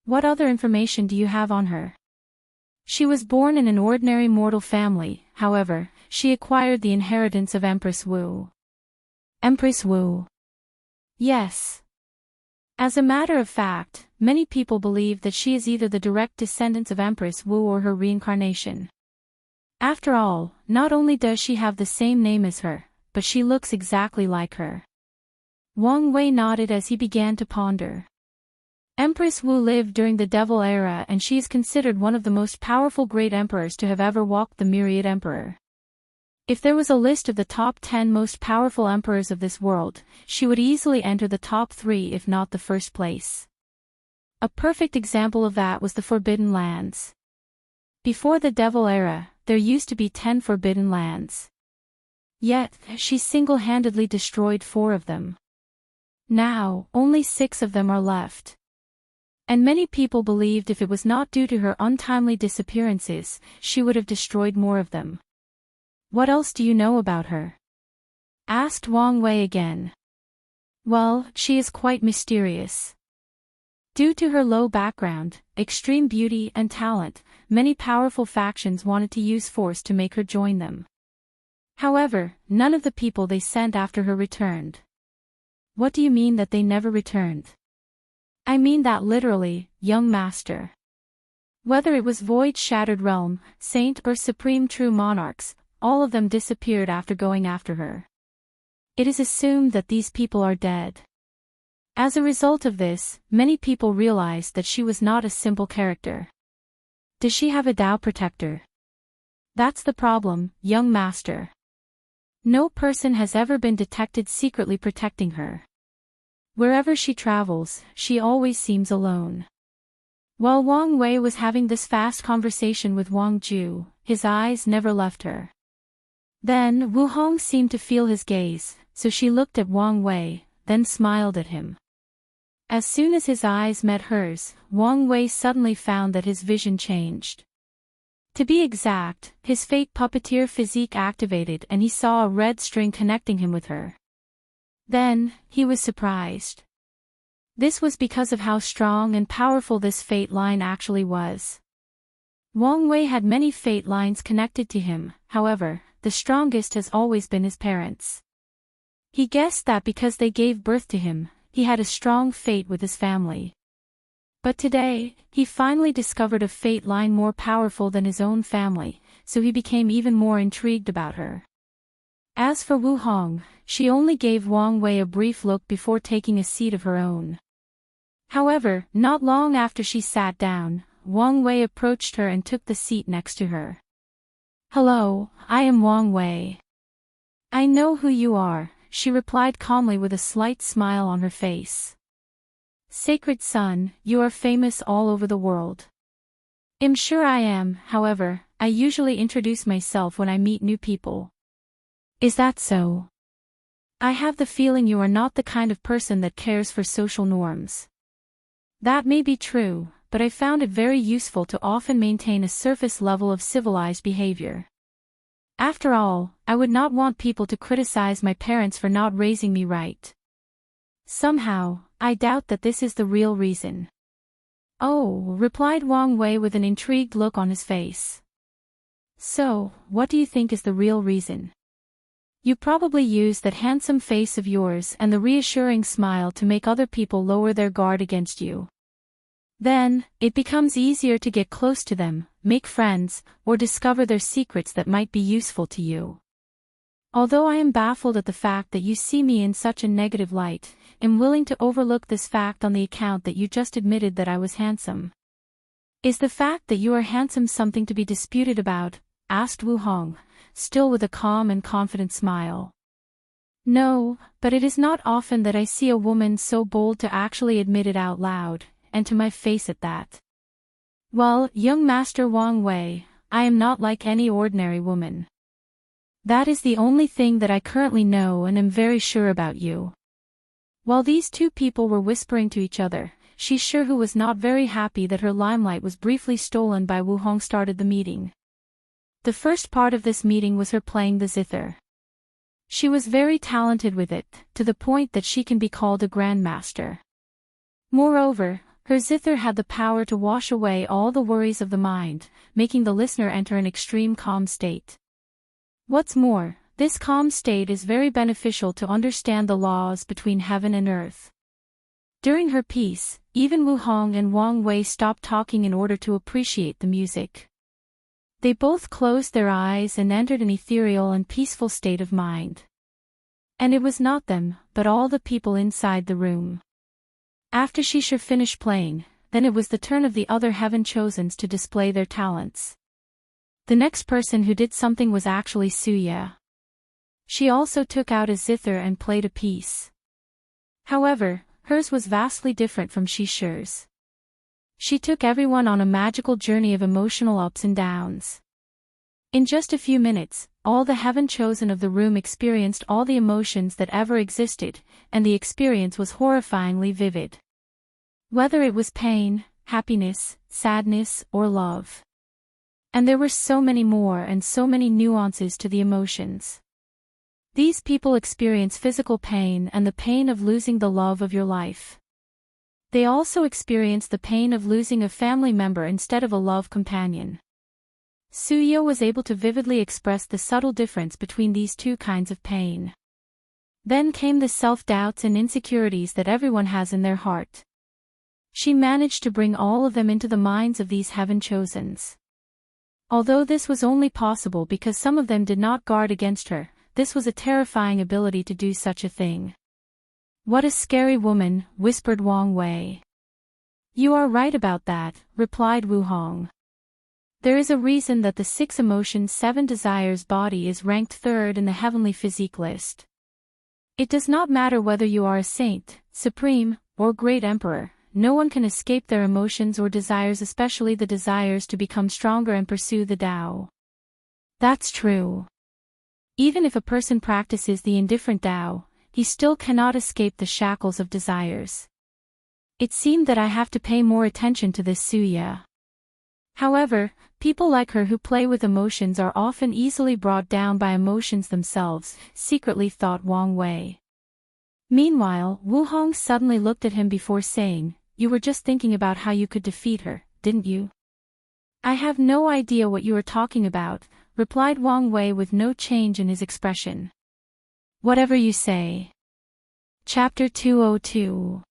What other information do you have on her? She was born in an ordinary mortal family, however, she acquired the inheritance of Empress Wu. Empress Wu. Yes. As a matter of fact, many people believe that she is either the direct descendant of Empress Wu or her reincarnation. After all, not only does she have the same name as her, but she looks exactly like her. Wang Wei nodded as he began to ponder. Empress Wu lived during the Devil Era and she is considered one of the most powerful great emperors to have ever walked the myriad emperor. If there was a list of the top 10 most powerful emperors of this world, she would easily enter the top 3 if not the first place. A perfect example of that was the Forbidden Lands. Before the Devil Era, there used to be 10 Forbidden Lands. Yet, she single-handedly destroyed 4 of them. Now, only 6 of them are left. And many people believed if it was not due to her untimely disappearances, she would have destroyed more of them. What else do you know about her? Asked Wang Wei again. Well, she is quite mysterious. Due to her low background, extreme beauty and talent, many powerful factions wanted to use force to make her join them. However, none of the people they sent after her returned. What do you mean that they never returned? I mean that literally, young master. Whether it was Void Shattered Realm, Saint or Supreme True Monarchs, all of them disappeared after going after her. It is assumed that these people are dead. As a result of this, many people realized that she was not a simple character. Does she have a Tao protector? That's the problem, young master. No person has ever been detected secretly protecting her. Wherever she travels, she always seems alone. While Wang Wei was having this fast conversation with Wang Ju, his eyes never left her. Then Wu Hong seemed to feel his gaze, so she looked at Wang Wei, then smiled at him. As soon as his eyes met hers, Wang Wei suddenly found that his vision changed. To be exact, his fate puppeteer physique activated and he saw a red string connecting him with her. Then, he was surprised. This was because of how strong and powerful this fate line actually was. Wang Wei had many fate lines connected to him, however, the strongest has always been his parents. He guessed that because they gave birth to him, he had a strong fate with his family. But today, he finally discovered a fate line more powerful than his own family, so he became even more intrigued about her. As for Wu Hong, she only gave Wang Wei a brief look before taking a seat of her own. However, not long after she sat down, Wang Wei approached her and took the seat next to her. Hello, I am Wang Wei. I know who you are, she replied calmly with a slight smile on her face. Sacred Son, you are famous all over the world. I'm sure I am, however, I usually introduce myself when I meet new people. Is that so? I have the feeling you are not the kind of person that cares for social norms. That may be true, but I found it very useful to often maintain a surface level of civilized behavior. After all, I would not want people to criticize my parents for not raising me right. Somehow, I doubt that this is the real reason. Oh, replied Wang Wei with an intrigued look on his face. So, what do you think is the real reason? You probably use that handsome face of yours and the reassuring smile to make other people lower their guard against you. Then, it becomes easier to get close to them, make friends, or discover their secrets that might be useful to you. Although I am baffled at the fact that you see me in such a negative light, I'm willing to overlook this fact on the account that you just admitted that I was handsome. Is the fact that you are handsome something to be disputed about? Asked Wu Hong, still with a calm and confident smile. No, but it is not often that I see a woman so bold to actually admit it out loud, and to my face at that. Well, young Master Wang Wei, I am not like any ordinary woman. That is the only thing that I currently know and am very sure about you. While these two people were whispering to each other, Shi Shi, who was not very happy that her limelight was briefly stolen by Wu Hong, started the meeting. The first part of this meeting was her playing the zither. She was very talented with it, to the point that she can be called a grandmaster. Moreover, Her zither had the power to wash away all the worries of the mind, making the listener enter an extreme calm state. What's more, this calm state is very beneficial to understand the laws between heaven and earth. During her piece, even Wu Hong and Wang Wei stopped talking in order to appreciate the music. They both closed their eyes and entered an ethereal and peaceful state of mind. And it was not them, but all the people inside the room. After Shishir finished playing, then it was the turn of the other heaven-chosens to display their talents. The next person who did something was actually Suya. She also took out a zither and played a piece. However, hers was vastly different from Shishir's. She took everyone on a magical journey of emotional ups and downs. In just a few minutes, all the heaven-chosen of the room experienced all the emotions that ever existed, and the experience was horrifyingly vivid. Whether it was pain, happiness, sadness, or love. And there were so many more and so many nuances to the emotions. These people experience physical pain and the pain of losing the love of your life. They also experience the pain of losing a family member instead of a love companion. Suya was able to vividly express the subtle difference between these two kinds of pain. Then came the self-doubts and insecurities that everyone has in their heart. She managed to bring all of them into the minds of these heaven-chosens. Although this was only possible because some of them did not guard against her, this was a terrifying ability to do such a thing. What a scary woman, whispered Wang Wei. You are right about that, replied Wu Hong. There is a reason that the 6 emotions 7 desires body is ranked 3rd in the heavenly physique list. It does not matter whether you are a saint, supreme, or great emperor. No one can escape their emotions or desires, especially the desires to become stronger and pursue the Tao. That's true. Even if a person practices the indifferent Tao, he still cannot escape the shackles of desires. It seemed that I have to pay more attention to this Suya. However, people like her who play with emotions are often easily brought down by emotions themselves, secretly thought Wang Wei. Meanwhile, Wu Hong suddenly looked at him before saying, You were just thinking about how you could defeat her, didn't you? I have no idea what you are talking about, replied Wang Wei with no change in his expression. Whatever you say. Chapter 202.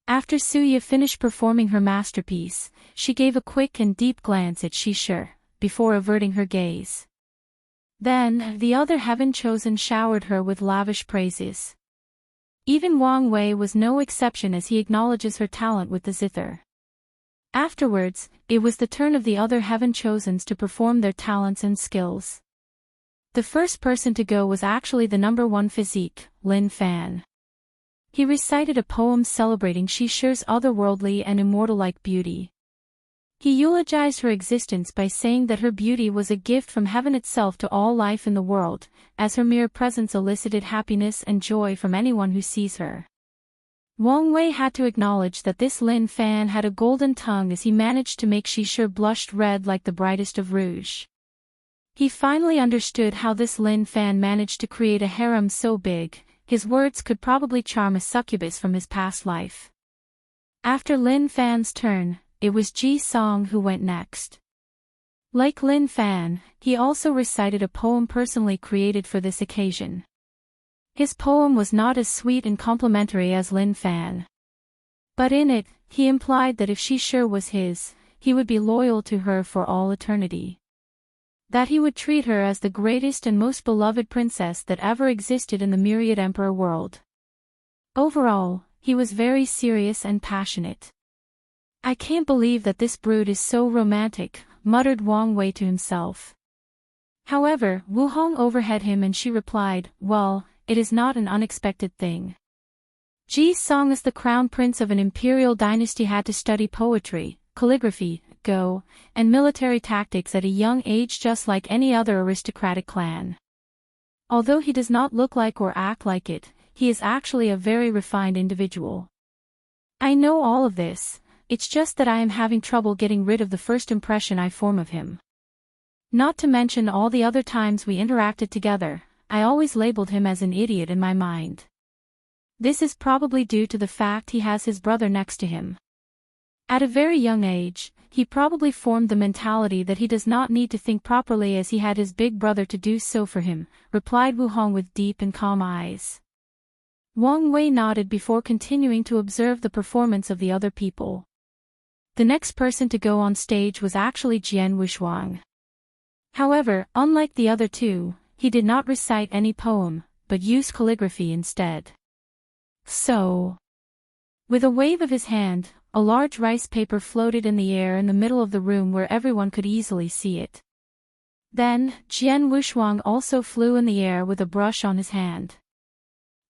After Suya finished performing her masterpiece, she gave a quick and deep glance at Shishir, before averting her gaze. Then, the other heaven-chosen showered her with lavish praises. Even Wang Wei was no exception as he acknowledges her talent with the zither. Afterwards, it was the turn of the other heaven-chosens to perform their talents and skills. The first person to go was actually the number 1 physique, Lin Fan. He recited a poem celebrating Shishir's otherworldly and immortal-like beauty. He eulogized her existence by saying that her beauty was a gift from heaven itself to all life in the world, as her mere presence elicited happiness and joy from anyone who sees her. Wang Wei had to acknowledge that this Lin Fan had a golden tongue as he managed to make Shishir blush red like the brightest of rouge. He finally understood how this Lin Fan managed to create a harem so big. His words could probably charm a succubus from his past life. After Lin Fan's turn, it was Ji Song who went next. Like Lin Fan, he also recited a poem personally created for this occasion. His poem was not as sweet and complimentary as Lin Fan. But in it, he implied that if Shishir was his, he would be loyal to her for all eternity. That he would treat her as the greatest and most beloved princess that ever existed in the myriad emperor world. Overall, he was very serious and passionate. I can't believe that this brood is so romantic, muttered Wang Wei to himself. However, Wu Hong overheard him and she replied, Well, it is not an unexpected thing. Ji Song as the crown prince of an imperial dynasty had to study poetry, calligraphy, Go, and military tactics at a young age just like any other aristocratic clan. Although he does not look like or act like it, he is actually a very refined individual. I know all of this, it's just that I am having trouble getting rid of the first impression I form of him. Not to mention all the other times we interacted together, I always labeled him as an idiot in my mind. This is probably due to the fact he has his brother next to him. At a very young age, he probably formed the mentality that he does not need to think properly as he had his big brother to do so for him, replied Wu Hong with deep and calm eyes. Wang Wei nodded before continuing to observe the performance of the other people. The next person to go on stage was actually Jian Wuxuang. However, unlike the other two, he did not recite any poem, but used calligraphy instead. So, with a wave of his hand, a large rice paper floated in the air in the middle of the room where everyone could easily see it. Then, Jian Wuxuang also flew in the air with a brush on his hand.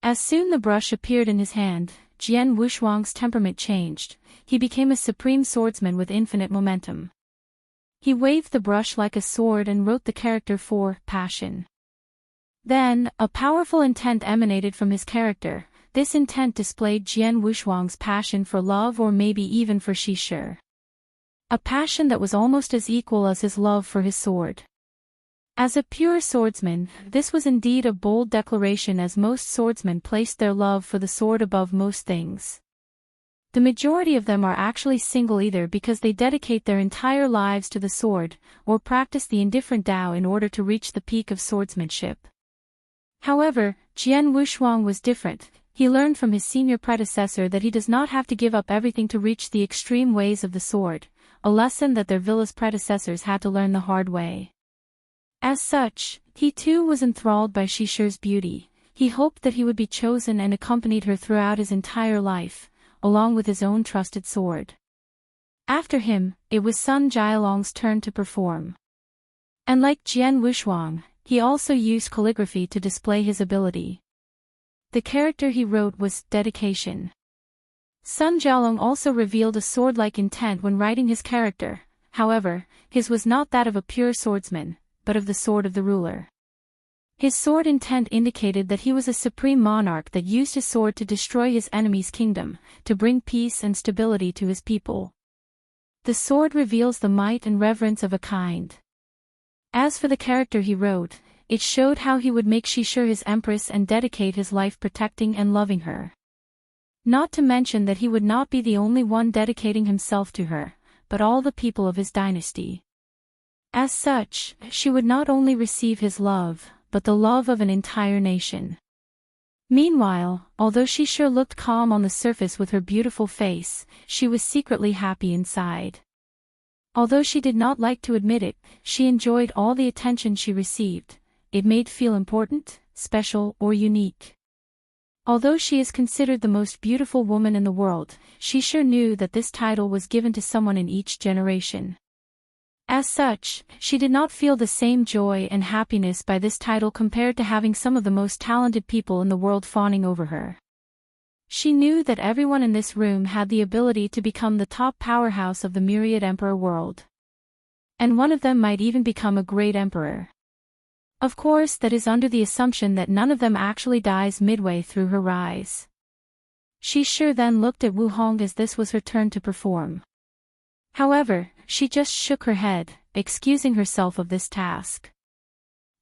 As soon the brush appeared in his hand, Jian Wuxuang's temperament changed. He became a supreme swordsman with infinite momentum. He waved the brush like a sword and wrote the character for passion. Then, a powerful intent emanated from his character. This intent displayed Jian Wuxuang's passion for love or maybe even for Shi. A passion that was almost as equal as his love for his sword. As a pure swordsman, this was indeed a bold declaration as most swordsmen placed their love for the sword above most things. The majority of them are actually single either because they dedicate their entire lives to the sword, or practice the indifferent Tao in order to reach the peak of swordsmanship. However, Jian Wuxuang was different. He learned from his senior predecessor that he does not have to give up everything to reach the extreme ways of the sword, a lesson that their villainous predecessors had to learn the hard way. As such, he too was enthralled by Shishi's beauty. He hoped that he would be chosen and accompanied her throughout his entire life, along with his own trusted sword. After him, it was Sun Jialong's turn to perform. And like Jian Wuxuang, he also used calligraphy to display his ability. The character he wrote was dedication. Sun Jialong also revealed a sword-like intent when writing his character. However, his was not that of a pure swordsman, but of the sword of the ruler. His sword intent indicated that he was a supreme monarch that used his sword to destroy his enemy's kingdom, to bring peace and stability to his people. The sword reveals the might and reverence of a kind. As for the character he wrote, it showed how he would make Shishi his empress and dedicate his life protecting and loving her. Not to mention that he would not be the only one dedicating himself to her, but all the people of his dynasty. As such, she would not only receive his love, but the love of an entire nation. Meanwhile, although Shishi looked calm on the surface with her beautiful face, she was secretly happy inside. Although she did not like to admit it, she enjoyed all the attention she received. It made her feel important, special, or unique. Although she is considered the most beautiful woman in the world, Shishi knew that this title was given to someone in each generation. As such, she did not feel the same joy and happiness by this title compared to having some of the most talented people in the world fawning over her. She knew that everyone in this room had the ability to become the top powerhouse of the myriad emperor world. And one of them might even become a great emperor. Of course, that is under the assumption that none of them actually dies midway through her rise. Shishi then looked at Wu Hong as this was her turn to perform. However, she just shook her head, excusing herself of this task.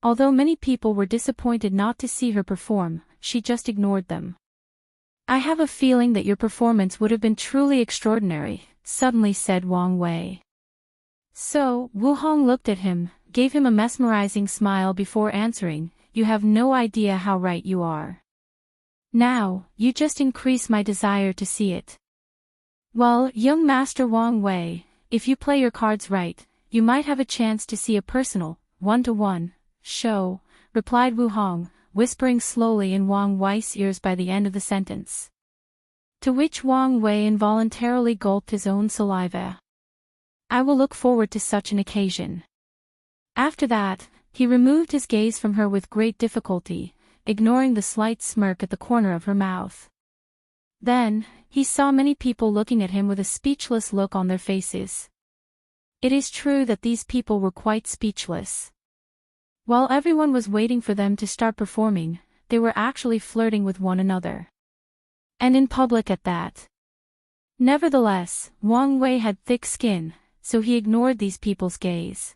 Although many people were disappointed not to see her perform, she just ignored them. "I have a feeling that your performance would have been truly extraordinary," suddenly said Wang Wei. So, Wu Hong looked at him, gave him a mesmerizing smile before answering, "You have no idea how right you are. Now, you just increase my desire to see it." "Well, young Master Wang Wei, if you play your cards right, you might have a chance to see a personal, one-to-one, show," replied Wu Hong, whispering slowly in Wang Wei's ears by the end of the sentence. To which Wang Wei involuntarily gulped his own saliva. "I will look forward to such an occasion." After that, he removed his gaze from her with great difficulty, ignoring the slight smirk at the corner of her mouth. Then, he saw many people looking at him with a speechless look on their faces. It is true that these people were quite speechless. While everyone was waiting for them to start performing, they were actually flirting with one another. And in public at that. Nevertheless, Wang Wei had thick skin, so he ignored these people's gaze.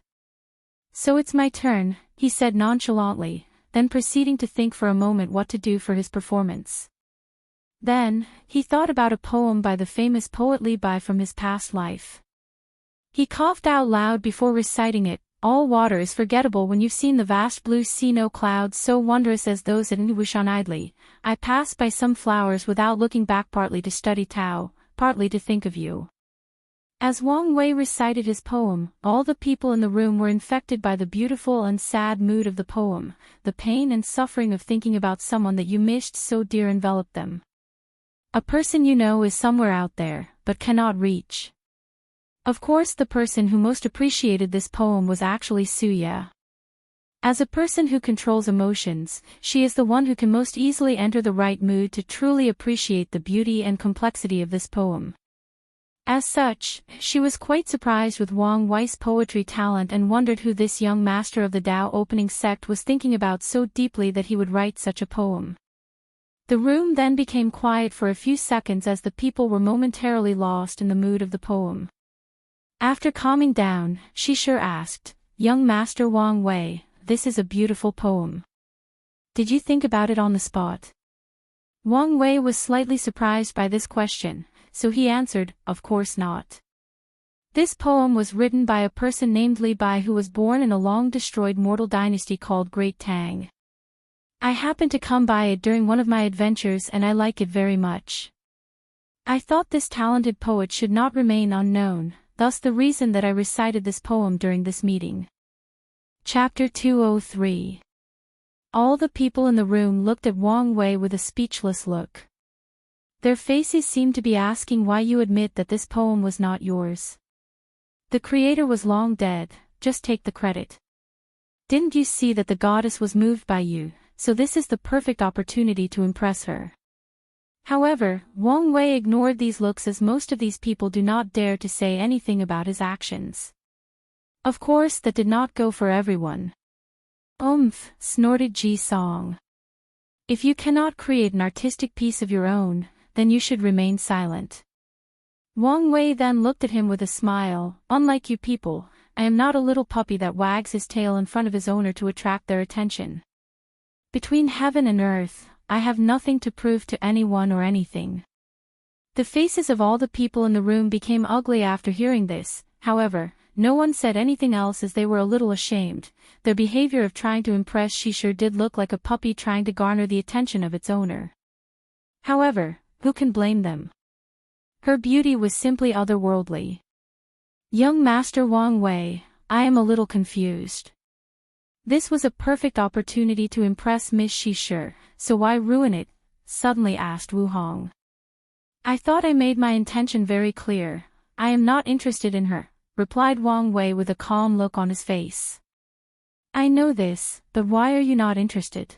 "So it's my turn," he said nonchalantly, then proceeding to think for a moment what to do for his performance. Then, he thought about a poem by the famous poet Li Bai from his past life. He coughed out loud before reciting it. All water is forgettable when you've seen the vast blue sea, no clouds so wondrous as those that wish on idly. I pass by some flowers without looking back, partly to study Tao, partly to think of you. As Wang Wei recited his poem, all the people in the room were infected by the beautiful and sad mood of the poem. The pain and suffering of thinking about someone that you missed so dear enveloped them. A person you know is somewhere out there, but cannot reach. Of course, the person who most appreciated this poem was actually Suya. As a person who controls emotions, she is the one who can most easily enter the right mood to truly appreciate the beauty and complexity of this poem. As such, she was quite surprised with Wang Wei's poetry talent and wondered who this young master of the Tao opening sect was thinking about so deeply that he would write such a poem. The room then became quiet for a few seconds as the people were momentarily lost in the mood of the poem. After calming down, she sure asked, "Young Master Wang Wei, this is a beautiful poem. Did you think about it on the spot?" Wang Wei was slightly surprised by this question, so he answered, "Of course not. This poem was written by a person named Li Bai who was born in a long-destroyed mortal dynasty called Great Tang. I happened to come by it during one of my adventures and I like it very much. I thought this talented poet should not remain unknown, thus the reason that I recited this poem during this meeting." Chapter 203. All the people in the room looked at Wang Wei with a speechless look. Their faces seemed to be asking why you admit that this poem was not yours. The creator was long dead, just take the credit. Didn't you see that the goddess was moved by you, so this is the perfect opportunity to impress her. However, Wang Wei ignored these looks as most of these people do not dare to say anything about his actions. Of course that did not go for everyone. Snorted Ji Song. If you cannot create an artistic piece of your own, then you should remain silent. Wang Wei then looked at him with a smile. Unlike you people, I am not a little puppy that wags his tail in front of his owner to attract their attention. Between heaven and earth, I have nothing to prove to anyone or anything. The faces of all the people in the room became ugly after hearing this. However, no one said anything else as they were a little ashamed. Their behavior of trying to impress she sure did look like a puppy trying to garner the attention of its owner. However, who can blame them? Her beauty was simply otherworldly. Young Master Wang Wei, I am a little confused. This was a perfect opportunity to impress Miss Shishir, so why ruin it? Suddenly asked Wu Hong. I thought I made my intention very clear. I am not interested in her, replied Wang Wei with a calm look on his face. I know this, but why are you not interested?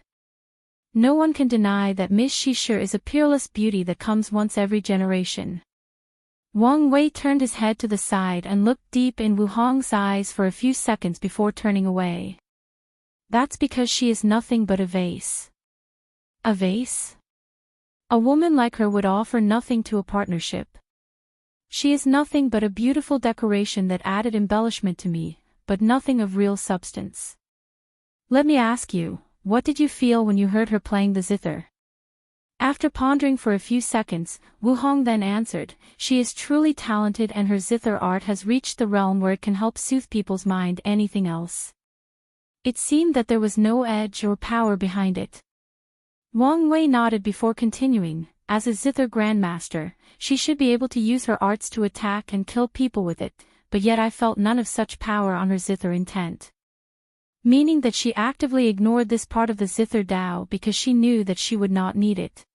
No one can deny that Miss Shishir is a peerless beauty that comes once every generation. Wang Wei turned his head to the side and looked deep in Wu Hong's eyes for a few seconds before turning away. That's because she is nothing but a vase. A vase? A woman like her would offer nothing to a partnership. She is nothing but a beautiful decoration that added embellishment to me, but nothing of real substance. Let me ask you, what did you feel when you heard her playing the zither? After pondering for a few seconds, Wu Hong then answered, she is truly talented and her zither art has reached the realm where it can help soothe people's mind. Anything else? It seemed that there was no edge or power behind it. Wang Wei nodded before continuing, as a zither grandmaster, she should be able to use her arts to attack and kill people with it, but yet I felt none of such power on her zither intent. Meaning that she actively ignored this part of the zither Tao because she knew that she would not need it.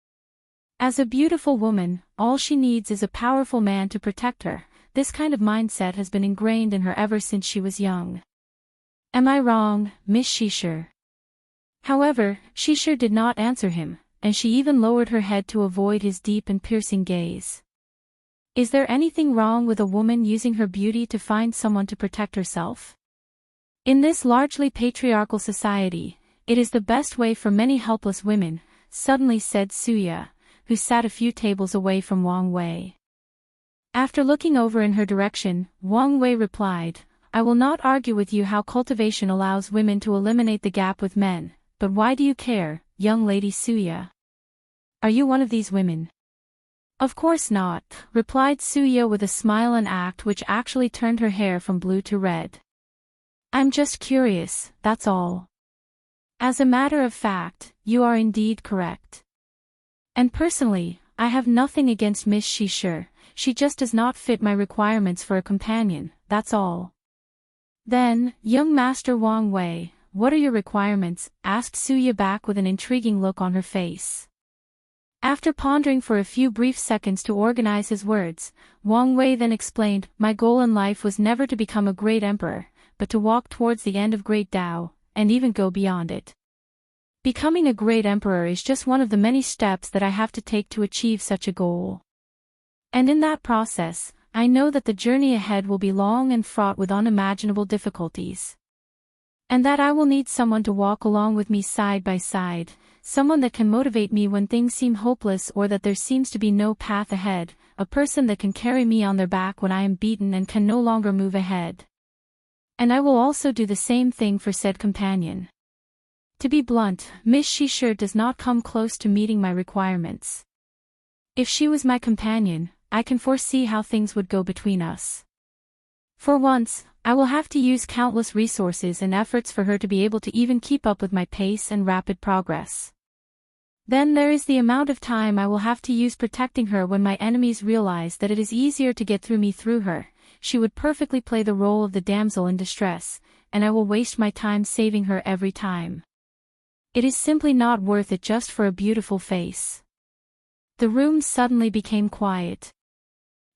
As a beautiful woman, all she needs is a powerful man to protect her. This kind of mindset has been ingrained in her ever since she was young. Am I wrong, Miss Shishir? However, Shishir did not answer him, and she even lowered her head to avoid his deep and piercing gaze. Is there anything wrong with a woman using her beauty to find someone to protect herself? In this largely patriarchal society, it is the best way for many helpless women, suddenly said Suya, who sat a few tables away from Wang Wei. After looking over in her direction, Wang Wei replied, I will not argue with you how cultivation allows women to eliminate the gap with men, but why do you care, young lady Suya? Are you one of these women? Of course not, replied Suya with a smile, an act which actually turned her hair from blue to red. I'm just curious, that's all. As a matter of fact, you are indeed correct. And personally, I have nothing against Miss Shishir, she just does not fit my requirements for a companion, that's all. Then, young Master Wang Wei, what are your requirements? Asked Suya back with an intriguing look on her face. After pondering for a few brief seconds to organize his words, Wang Wei then explained, my goal in life was never to become a great emperor, but to walk towards the end of great Tao, and even go beyond it. Becoming a great emperor is just one of the many steps that I have to take to achieve such a goal. And in that process, I know that the journey ahead will be long and fraught with unimaginable difficulties. And that I will need someone to walk along with me side by side, someone that can motivate me when things seem hopeless or that there seems to be no path ahead, a person that can carry me on their back when I am beaten and can no longer move ahead. And I will also do the same thing for said companion. To be blunt, Miss Shishir does not come close to meeting my requirements. If she was my companion, I can foresee how things would go between us. For once, I will have to use countless resources and efforts for her to be able to even keep up with my pace and rapid progress. Then there is the amount of time I will have to use protecting her when my enemies realize that it is easier to get through me through her. She would perfectly play the role of the damsel in distress, and I will waste my time saving her every time. It is simply not worth it just for a beautiful face. The room suddenly became quiet.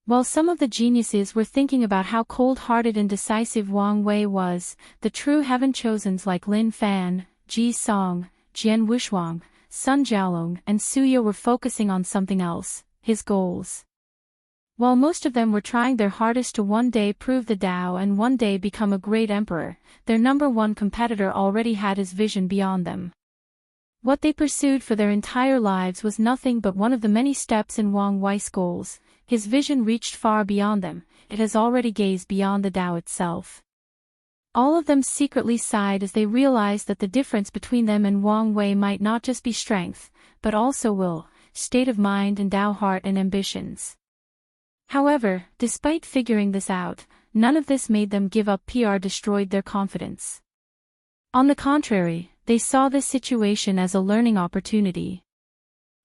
While some of the geniuses were thinking about how cold-hearted and decisive Wang Wei was, the true heaven-chosens like Lin Fan, Ji Song, Jian Wushuang, Sun Jiaolong and Suya were focusing on something else, his goals. While most of them were trying their hardest to one day prove the Tao and one day become a great emperor, their number one competitor already had his vision beyond them. What they pursued for their entire lives was nothing but one of the many steps in Wang Wei's goals. His vision reached far beyond them, it has already gazed beyond the Tao itself. All of them secretly sighed as they realized that the difference between them and Wang Wei might not just be strength, but also will, state of mind and Tao heart and ambitions. However, despite figuring this out, none of this made them give up or destroyed their confidence. On the contrary, they saw this situation as a learning opportunity.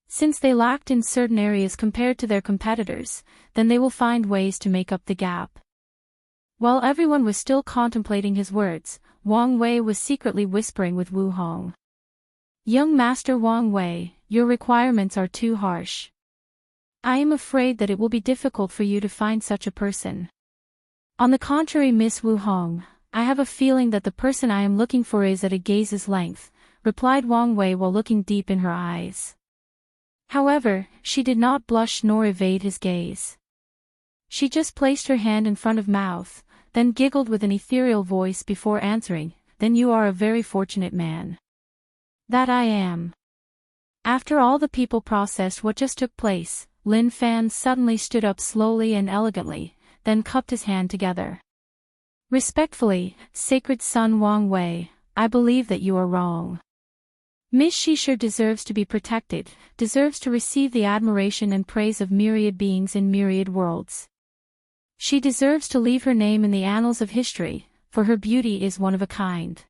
Since they lacked in certain areas compared to their competitors, then they will find ways to make up the gap. While everyone was still contemplating his words, Wang Wei was secretly whispering with Wu Hong. Young Master Wang Wei, your requirements are too harsh. I am afraid that it will be difficult for you to find such a person. On the contrary, Miss Wu Hong, I have a feeling that the person I am looking for is at a gaze's length, replied Wang Wei while looking deep in her eyes. However, she did not blush nor evade his gaze. She just placed her hand in front of mouth, then giggled with an ethereal voice before answering, then you are a very fortunate man. That I am. After all the people processed what just took place, Lin Fan suddenly stood up slowly and elegantly, then cupped his hand together. Respectfully, Sacred Son Wang Wei, I believe that you are wrong. Miss Shishir deserves to be protected, deserves to receive the admiration and praise of myriad beings in myriad worlds. She deserves to leave her name in the annals of history, for her beauty is one of a kind.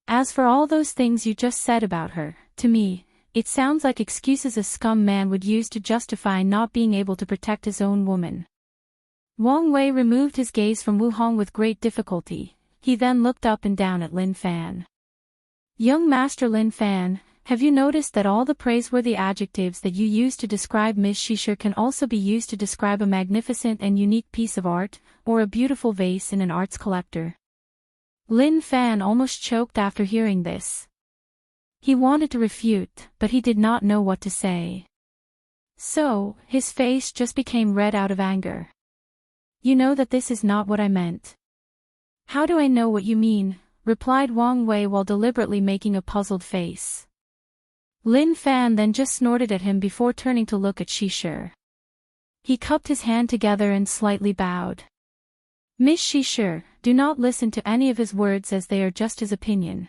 As for all those things you just said about her, to me, it sounds like excuses a scum man would use to justify not being able to protect his own woman. Wang Wei removed his gaze from Wu Hong with great difficulty, he then looked up and down at Lin Fan. Young Master Lin Fan, have you noticed that all the praiseworthy adjectives that you use to describe Miss Shishir can also be used to describe a magnificent and unique piece of art, or a beautiful vase in an arts collector? Lin Fan almost choked after hearing this. He wanted to refute, but he did not know what to say. So, his face just became red out of anger. You know that this is not what I meant. How do I know what you mean? Replied Wang Wei while deliberately making a puzzled face. Lin Fan then just snorted at him before turning to look at Shishir. He cupped his hand together and slightly bowed. Miss Shishir, do not listen to any of his words as they are just his opinion.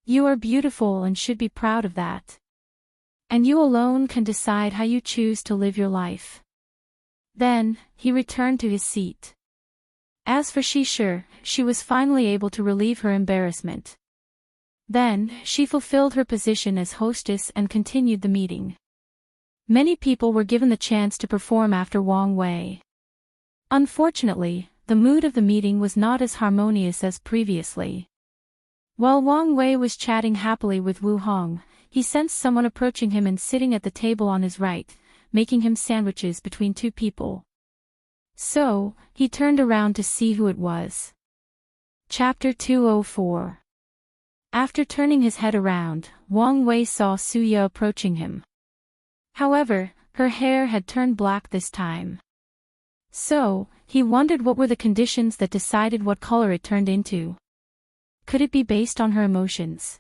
You are beautiful and should be proud of that. And you alone can decide how you choose to live your life. Then, he returned to his seat. As for Shishir, she was finally able to relieve her embarrassment. Then, she fulfilled her position as hostess and continued the meeting. Many people were given the chance to perform after Wang Wei. Unfortunately, the mood of the meeting was not as harmonious as previously. While Wang Wei was chatting happily with Wu Hong, he sensed someone approaching him and sitting at the table on his right, making him sandwiches between two people. So, he turned around to see who it was. Chapter 204. After turning his head around, Wang Wei saw Suya approaching him. However, her hair had turned black this time. So, he wondered what were the conditions that decided what color it turned into. Could it be based on her emotions?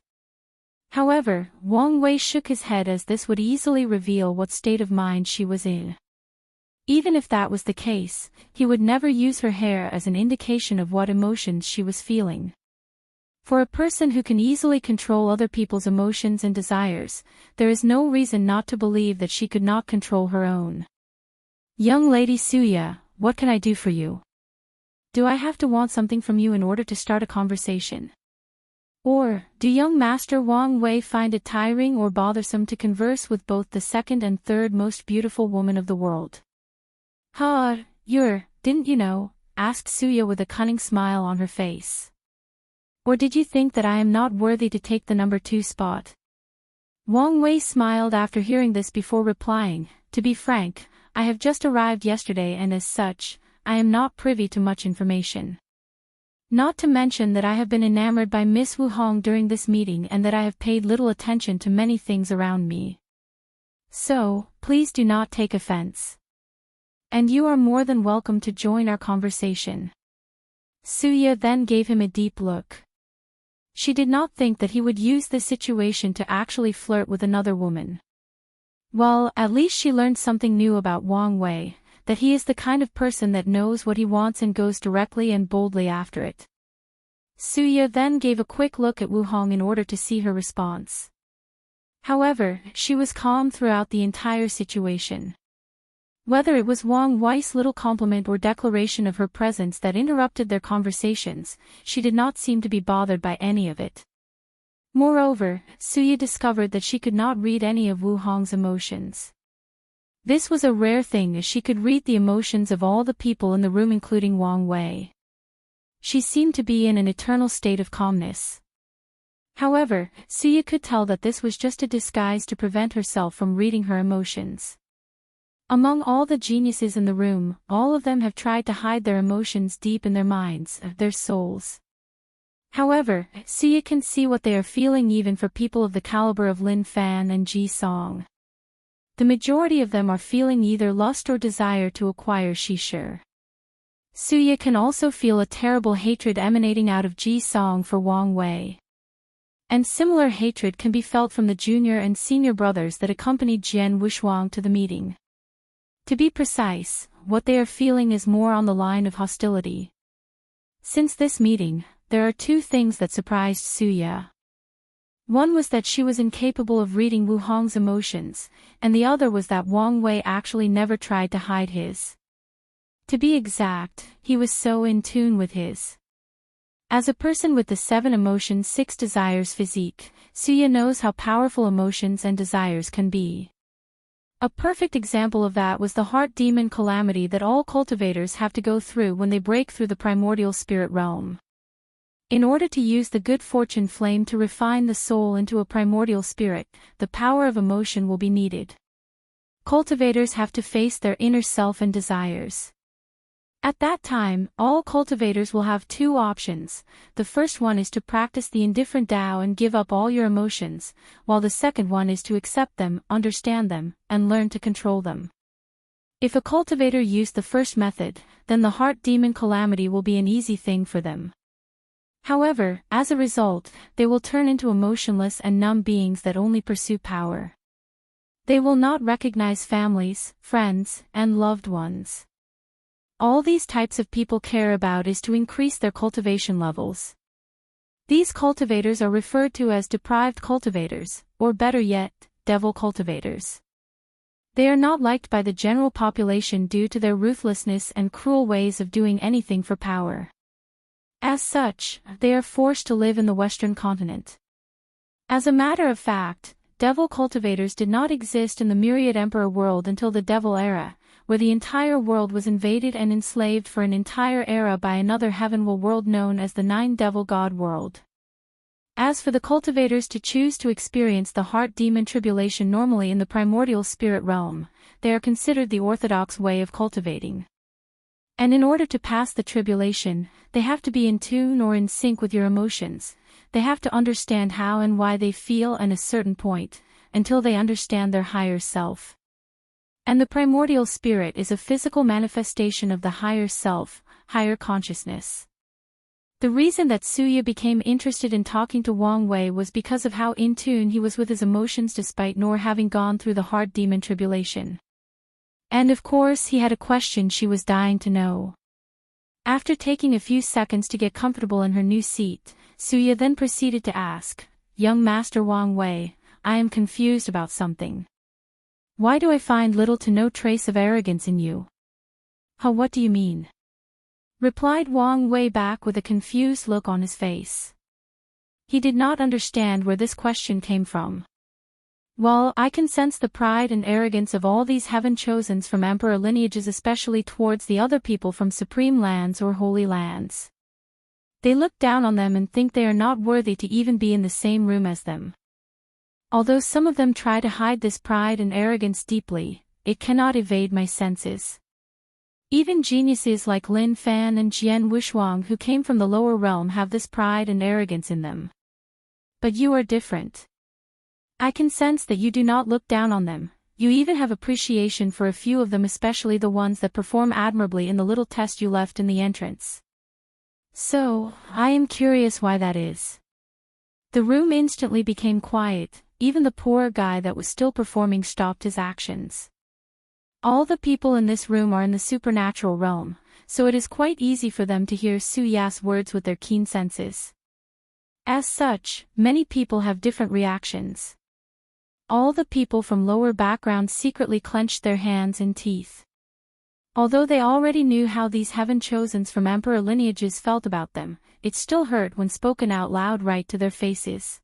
However, Wang Wei shook his head as this would easily reveal what state of mind she was in. Even if that was the case, he would never use her hair as an indication of what emotions she was feeling. For a person who can easily control other people's emotions and desires, there is no reason not to believe that she could not control her own. Young lady Suya, what can I do for you? Do I have to want something from you in order to start a conversation? Or, do young Master Wang Wei find it tiring or bothersome to converse with both the second and third most beautiful woman of the world? Didn't you know? Asked Suya with a cunning smile on her face. Or did you think that I am not worthy to take the number 2 spot? Wang Wei smiled after hearing this before replying, to be frank, I have just arrived yesterday and as such, I am not privy to much information. Not to mention that I have been enamored by Miss Wu Hong during this meeting and that I have paid little attention to many things around me. So, please do not take offense. And you are more than welcome to join our conversation. Suya then gave him a deep look. She did not think that he would use this situation to actually flirt with another woman. Well, at least she learned something new about Wang Wei, that he is the kind of person that knows what he wants and goes directly and boldly after it. Suya then gave a quick look at Wu Hong in order to see her response. However, she was calm throughout the entire situation. Whether it was Wang Wei's little compliment or declaration of her presence that interrupted their conversations, she did not seem to be bothered by any of it. Moreover, Suya discovered that she could not read any of Wu Hong's emotions. This was a rare thing as she could read the emotions of all the people in the room including Wang Wei. She seemed to be in an eternal state of calmness. However, Suya could tell that this was just a disguise to prevent herself from reading her emotions. Among all the geniuses in the room, all of them have tried to hide their emotions deep in their minds, their souls. However, Suya can see what they are feeling even for people of the caliber of Lin Fan and Ji Song. The majority of them are feeling either lust or desire to acquire Shishir. Suya can also feel a terrible hatred emanating out of Ji Song for Wang Wei. And similar hatred can be felt from the junior and senior brothers that accompanied Jian Wushuang to the meeting. To be precise, what they are feeling is more on the line of hostility. Since this meeting, there are 2 things that surprised Suya. One was that she was incapable of reading Wu Hong's emotions, and the other was that Wang Wei actually never tried to hide his. To be exact, he was so in tune with his. As a person with the 7 emotions 6 desires physique, Suya knows how powerful emotions and desires can be. A perfect example of that was the heart demon calamity that all cultivators have to go through when they break through the primordial spirit realm. In order to use the good fortune flame to refine the soul into a primordial spirit, the power of emotion will be needed. Cultivators have to face their inner self and desires. At that time, all cultivators will have 2 options. The first one is to practice the indifferent Tao and give up all your emotions, while the second one is to accept them, understand them, and learn to control them. If a cultivator used the first method, then the heart demon calamity will be an easy thing for them. However, as a result, they will turn into emotionless and numb beings that only pursue power. They will not recognize families, friends, and loved ones. All these types of people care about is to increase their cultivation levels. These cultivators are referred to as deprived cultivators, or better yet, devil cultivators. They are not liked by the general population due to their ruthlessness and cruel ways of doing anything for power. As such, they are forced to live in the Western continent. As a matter of fact, devil cultivators did not exist in the myriad emperor world until the devil era, where the entire world was invaded and enslaved for an entire era by another heavenward world known as the Nine Devil God world. As for the cultivators to choose to experience the heart demon tribulation normally in the primordial spirit realm, they are considered the orthodox way of cultivating. And in order to pass the tribulation, they have to be in tune or in sync with your emotions. They have to understand how and why they feel at a certain point, until they understand their higher self. And the primordial spirit is a physical manifestation of the higher self, higher consciousness. The reason that Suya became interested in talking to Wang Wei was because of how in tune he was with his emotions despite nor having gone through the heart demon tribulation. And of course he had a question she was dying to know. After taking a few seconds to get comfortable in her new seat, Suya then proceeded to ask, "Young Master Wang Wei, I am confused about something. Why do I find little to no trace of arrogance in you?" What do you mean?" replied Wang Wei back with a confused look on his face. He did not understand where this question came from. "Well, I can sense the pride and arrogance of all these heaven-chosens from emperor lineages, especially towards the other people from supreme lands or holy lands. They look down on them and think they are not worthy to even be in the same room as them. Although some of them try to hide this pride and arrogance deeply, it cannot evade my senses. Even geniuses like Lin Fan and Jian Wuxuang who came from the lower realm have this pride and arrogance in them. But you are different. I can sense that you do not look down on them, you even have appreciation for a few of them, especially the ones that perform admirably in the little test you left in the entrance. So, I am curious why that is." The room instantly became quiet, even the poor guy that was still performing stopped his actions. All the people in this room are in the supernatural realm, so it is quite easy for them to hear Su Ya's words with their keen senses. As such, many people have different reactions. All the people from lower backgrounds secretly clenched their hands and teeth. Although they already knew how these heaven-chosens from emperor lineages felt about them, it still hurt when spoken out loud right to their faces.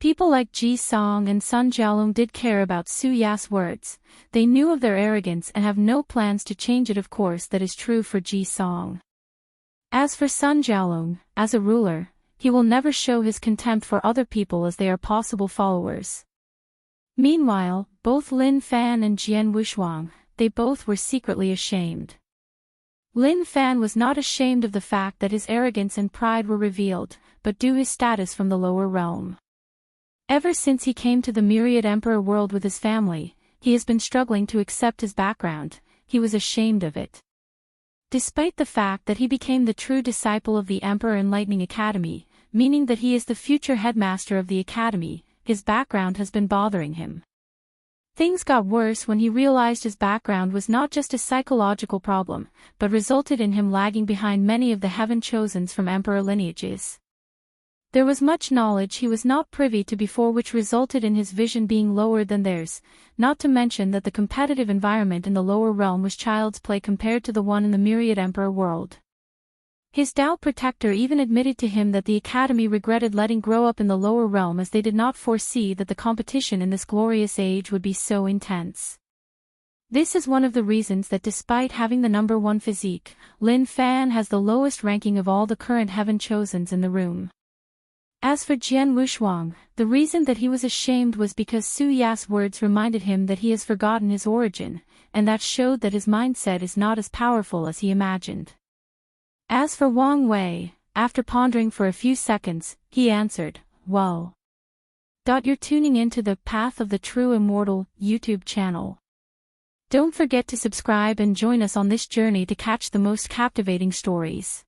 People like Ji Song and Sun Jialong did care about Su Ya's words. They knew of their arrogance and have no plans to change it. Of course that is true for Ji Song. As for Sun Jialong, as a ruler, he will never show his contempt for other people as they are possible followers. Meanwhile, both Lin Fan and Jian Wuxuang, they both were secretly ashamed. Lin Fan was not ashamed of the fact that his arrogance and pride were revealed, but due his status from the lower realm. Ever since he came to the myriad emperor world with his family, he has been struggling to accept his background. He was ashamed of it. Despite the fact that he became the true disciple of the Emperor Enlightening Academy, meaning that he is the future headmaster of the academy, his background has been bothering him. Things got worse when he realized his background was not just a psychological problem, but resulted in him lagging behind many of the heaven-chosens from emperor lineages. There was much knowledge he was not privy to before, which resulted in his vision being lower than theirs, not to mention that the competitive environment in the lower realm was child's play compared to the one in the myriad emperor world. His Tao protector even admitted to him that the academy regretted letting grow up in the lower realm as they did not foresee that the competition in this glorious age would be so intense. This is one of the reasons that despite having the number one physique, Lin Fan has the lowest ranking of all the current heaven-chosens in the room. As for Jian Wuxuang, the reason that he was ashamed was because Su Ya's words reminded him that he has forgotten his origin, and that showed that his mindset is not as powerful as he imagined. As for Wang Wei, after pondering for a few seconds, he answered, "Well. You're tuning into the Path of the True Immortal YouTube channel. Don't forget to subscribe and join us on this journey to catch the most captivating stories."